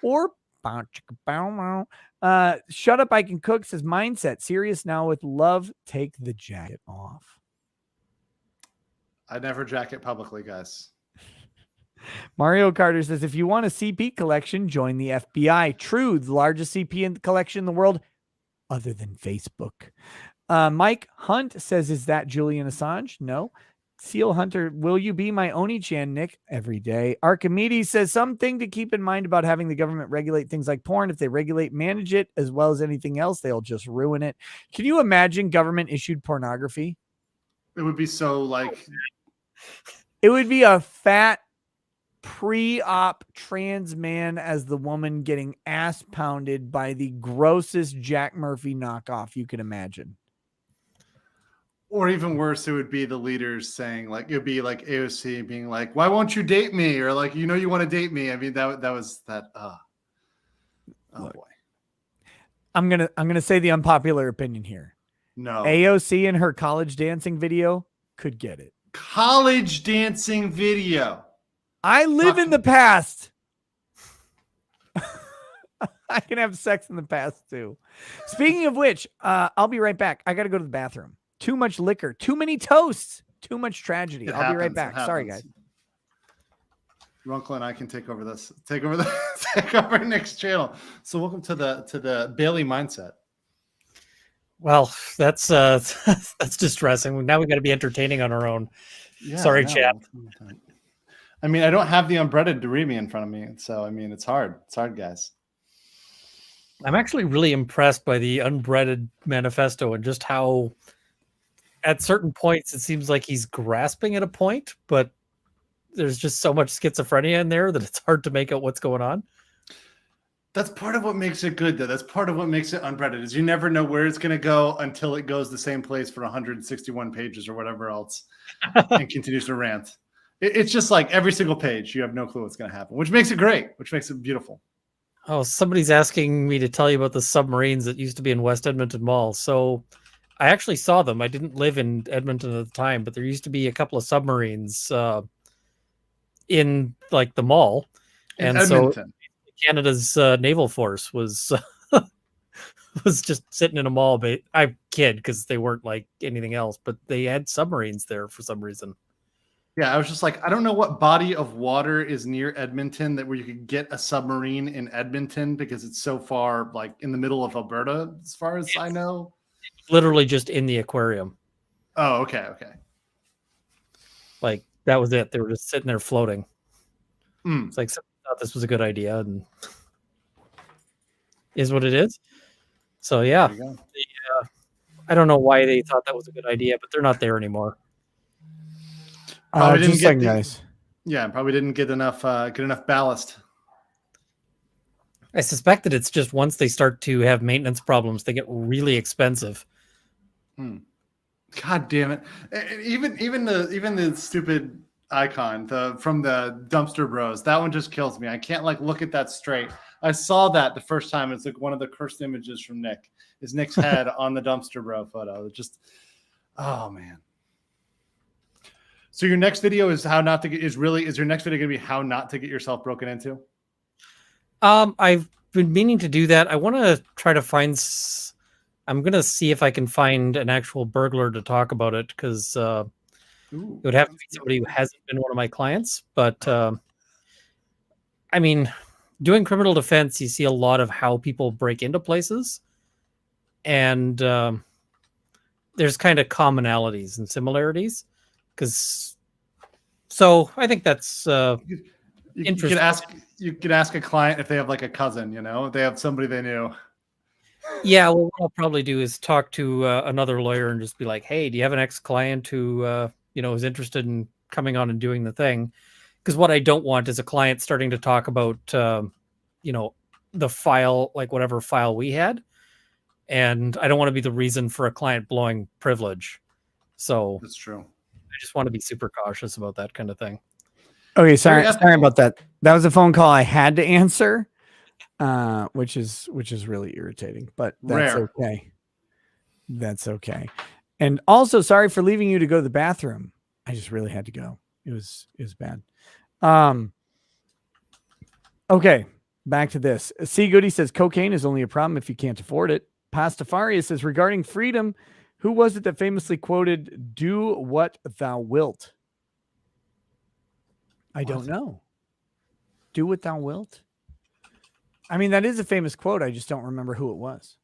Or Shut Up I Can Cook says mindset. Serious now with love. Take the jacket off. I never jacket publicly, guys. Mario Carter says if you want a CP collection, join the FBI. True, the largest CP collection in the world other than Facebook. Mike Hunt says, is that Julian Assange? No. Seal Hunter, will you be my Oni-chan, Nick? Every day. Archimedes says, something to keep in mind about having the government regulate things like porn. If they manage it as well as anything else, they'll just ruin it. Can you imagine government-issued pornography? It would be so like... It would be a fat pre-op trans man as the woman getting ass pounded by the grossest Jack Murphy knockoff you can imagine. Or even worse, it would be the leaders saying, like, it'd be like AOC being like, why won't you date me? Or like, you want to date me. I mean, that was that. Oh boy. I'm going to say the unpopular opinion here. No. AOC in her college dancing video could get it. College dancing video. I live in the past. I can have sex in the past too. Speaking of which, I'll be right back. I got to go to the bathroom. Too much liquor, too many toasts, too much tragedy. I'll be right back. Sorry, guys. Runkle and I can take over Nick's channel. So welcome to the Bailey mindset. Well, that's distressing. Now we got to be entertaining on our own. Yeah, sorry, chat. I mean, I don't have the unbreaded to read me in front of me, so I mean, it's hard. It's hard, guys. I'm actually really impressed by the unbreaded manifesto and just how, at certain points, it seems like he's grasping at a point, but there's just so much schizophrenia in there that it's hard to make out what's going on. That's part of what makes it good, though. That's part of what makes it unbreaded, is you never know where it's going to go until it goes the same place for 161 pages or whatever else and continues to rant. It's just like every single page, you have no clue what's going to happen, which makes it great, which makes it beautiful. Oh, somebody's asking me to tell you about the submarines that used to be in West Edmonton Mall. So I actually saw them. I didn't live in Edmonton at the time, but there used to be a couple of submarines in like the mall. And so Canada's naval force was was just sitting in a mall. But I kid because they weren't like anything else, but they had submarines there for some reason. Yeah, I was just like, I don't know what body of water is near Edmonton that where you could get a submarine in Edmonton because it's so far, like in the middle of Alberta, as far as I know. Literally just in the aquarium. Oh, okay. Like that was it. They were just sitting there floating. Mm. It's like somebody thought this was a good idea, and is what it is. So yeah, There you go. I don't know why they thought that was a good idea, but they're not there anymore. Probably didn't just get like the- nice. Yeah, probably didn't get enough ballast. I suspect that it's just once they start to have maintenance problems, they get really expensive. God damn it! Even the stupid icon from the Dumpster Bros, that one just kills me. I can't like look at that straight. I saw that the first time. It's like one of the cursed images from Nick. Is Nick's head on the Dumpster Bro photo? Just, oh man. So your next video is how not to get is your next video gonna be how not to get yourself broken into? I've been meaning to do that. I want to try to find. I'm gonna see if I can find an actual burglar to talk about it because it would have to be somebody who hasn't been one of my clients. But I mean, doing criminal defense, you see a lot of how people break into places, and there's kind of commonalities and similarities. So I think that's You could ask a client if they have like a cousin, they have somebody they knew. Yeah, well, what I'll probably do is talk to another lawyer and just be like, "Hey, do you have an ex-client who is interested in coming on and doing the thing?" Because what I don't want is a client starting to talk about the file, like whatever file we had, and I don't want to be the reason for a client blowing privilege. So That's true. I just want to be super cautious about that kind of thing. Okay, sorry about that. That was a phone call I had to answer, which is really irritating, but that's Rare. okay. That's okay. And also, sorry for leaving you to go to the bathroom. I just really had to go. It was bad. Okay, back to this. C Goody says cocaine is only a problem if you can't afford it. Pastafaria says regarding freedom, who was it that famously quoted, "Do what thou wilt"? I don't know. Do what thou wilt. I mean, that is a famous quote. I just don't remember who it was.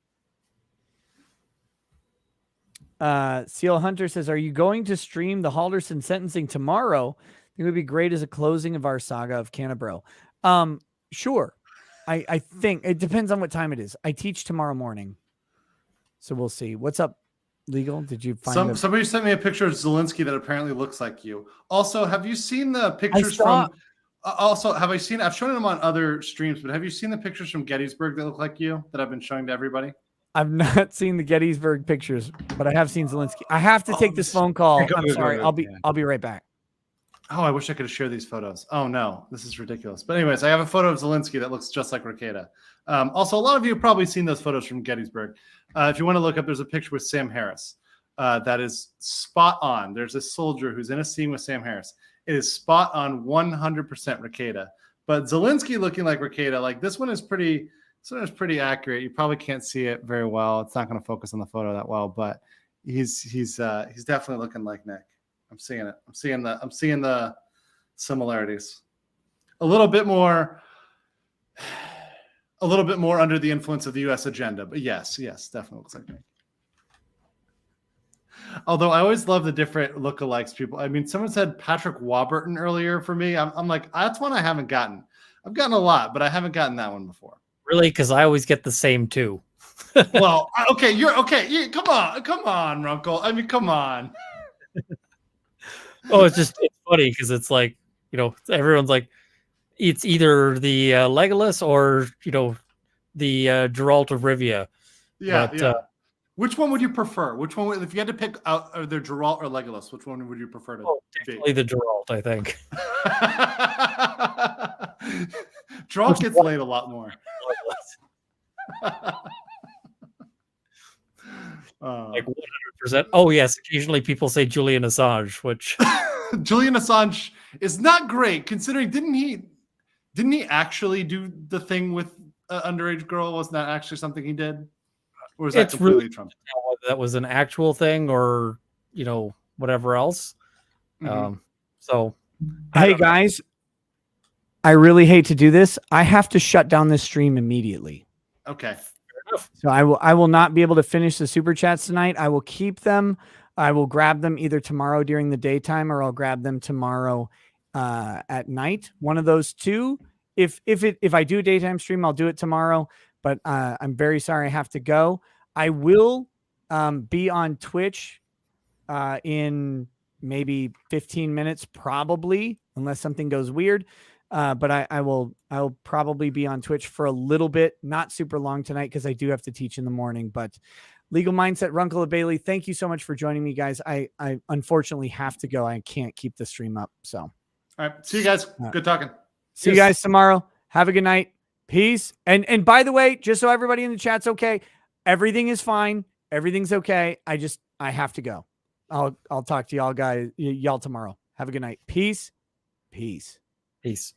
Seal Hunter says, are you going to stream the Halderson sentencing tomorrow? I think it would be great as a closing of our saga of Canterbury. Sure. I think it depends on what time it is. I teach tomorrow morning. So we'll see. What's up, Legal? Did you find somebody sent me a picture of Zelensky that apparently looks like you. Also, have you seen the pictures from I've shown them on other streams, but have you seen the pictures from Gettysburg that look like you that I've been showing to everybody? I've not seen the Gettysburg pictures, but I have seen Zelensky. I have to take this phone call. I'm sorry. I'll be right back. Oh, I wish I could have shared these photos. Oh no, this is ridiculous. But anyways, I have a photo of Zelensky that looks just like Rakeda. Also, a lot of you have probably seen those photos from Gettysburg. If you want to look up, there's a picture with Sam Harris. That is spot on. There's a soldier who's in a scene with Sam Harris. It is spot on 100% Rakeda. But Zelensky looking like Rakeda, like this one is pretty accurate. You probably can't see it very well. It's not going to focus on the photo that well, but he's definitely looking like Nick. I'm seeing it. I'm seeing the similarities. A little bit more under the influence of the U.S. agenda, but yes, definitely looks like Nick. Although I always love the different lookalikes people. I mean, someone said Patrick Warburton earlier for me. I'm like, that's one I haven't gotten. I've gotten a lot, but I haven't gotten that one before. Really? Because I always get the same too. Well, okay, you're okay. Come on, Runkle. I mean, come on. Oh, it's funny because it's like, everyone's like, it's either the Legolas or, the Geralt of Rivia. Yeah, but, yeah. Which one would you prefer? Which one, if you had to pick out either Geralt or Legolas, which one would you prefer to definitely be? The Geralt, I think. Geralt gets laid a lot more. Like 100%. Oh, yes. Occasionally people say Julian Assange, which Julian Assange is not great considering didn't he actually do the thing with an underage girl? Wasn't that actually something he did? Or was that completely really Trump? Whether that was an actual thing or, whatever else. Mm-hmm. So, Hey guys, I really hate to do this. I have to shut down this stream immediately. Okay. So I will not be able to finish the super chats tonight. I will keep them. I will grab them either tomorrow during the daytime or I'll grab them tomorrow at night. One of those two. If I do a daytime stream, I'll do it tomorrow. But I'm very sorry I have to go. I will be on Twitch in maybe 15 minutes, probably, unless something goes weird. But I'll probably be on Twitch for a little bit, not super long tonight because I do have to teach in the morning. But Legal Mindset, Runkle Bailey, thank you so much for joining me, guys. I unfortunately have to go. I can't keep the stream up. So, All right. See you guys. Good talking. see you guys tomorrow. Have a good night. Peace. And by the way, just so everybody in the chat's okay, everything is fine. Everything's okay. I have to go. I'll talk to y'all tomorrow. Have a good night. Peace. Peace. peace.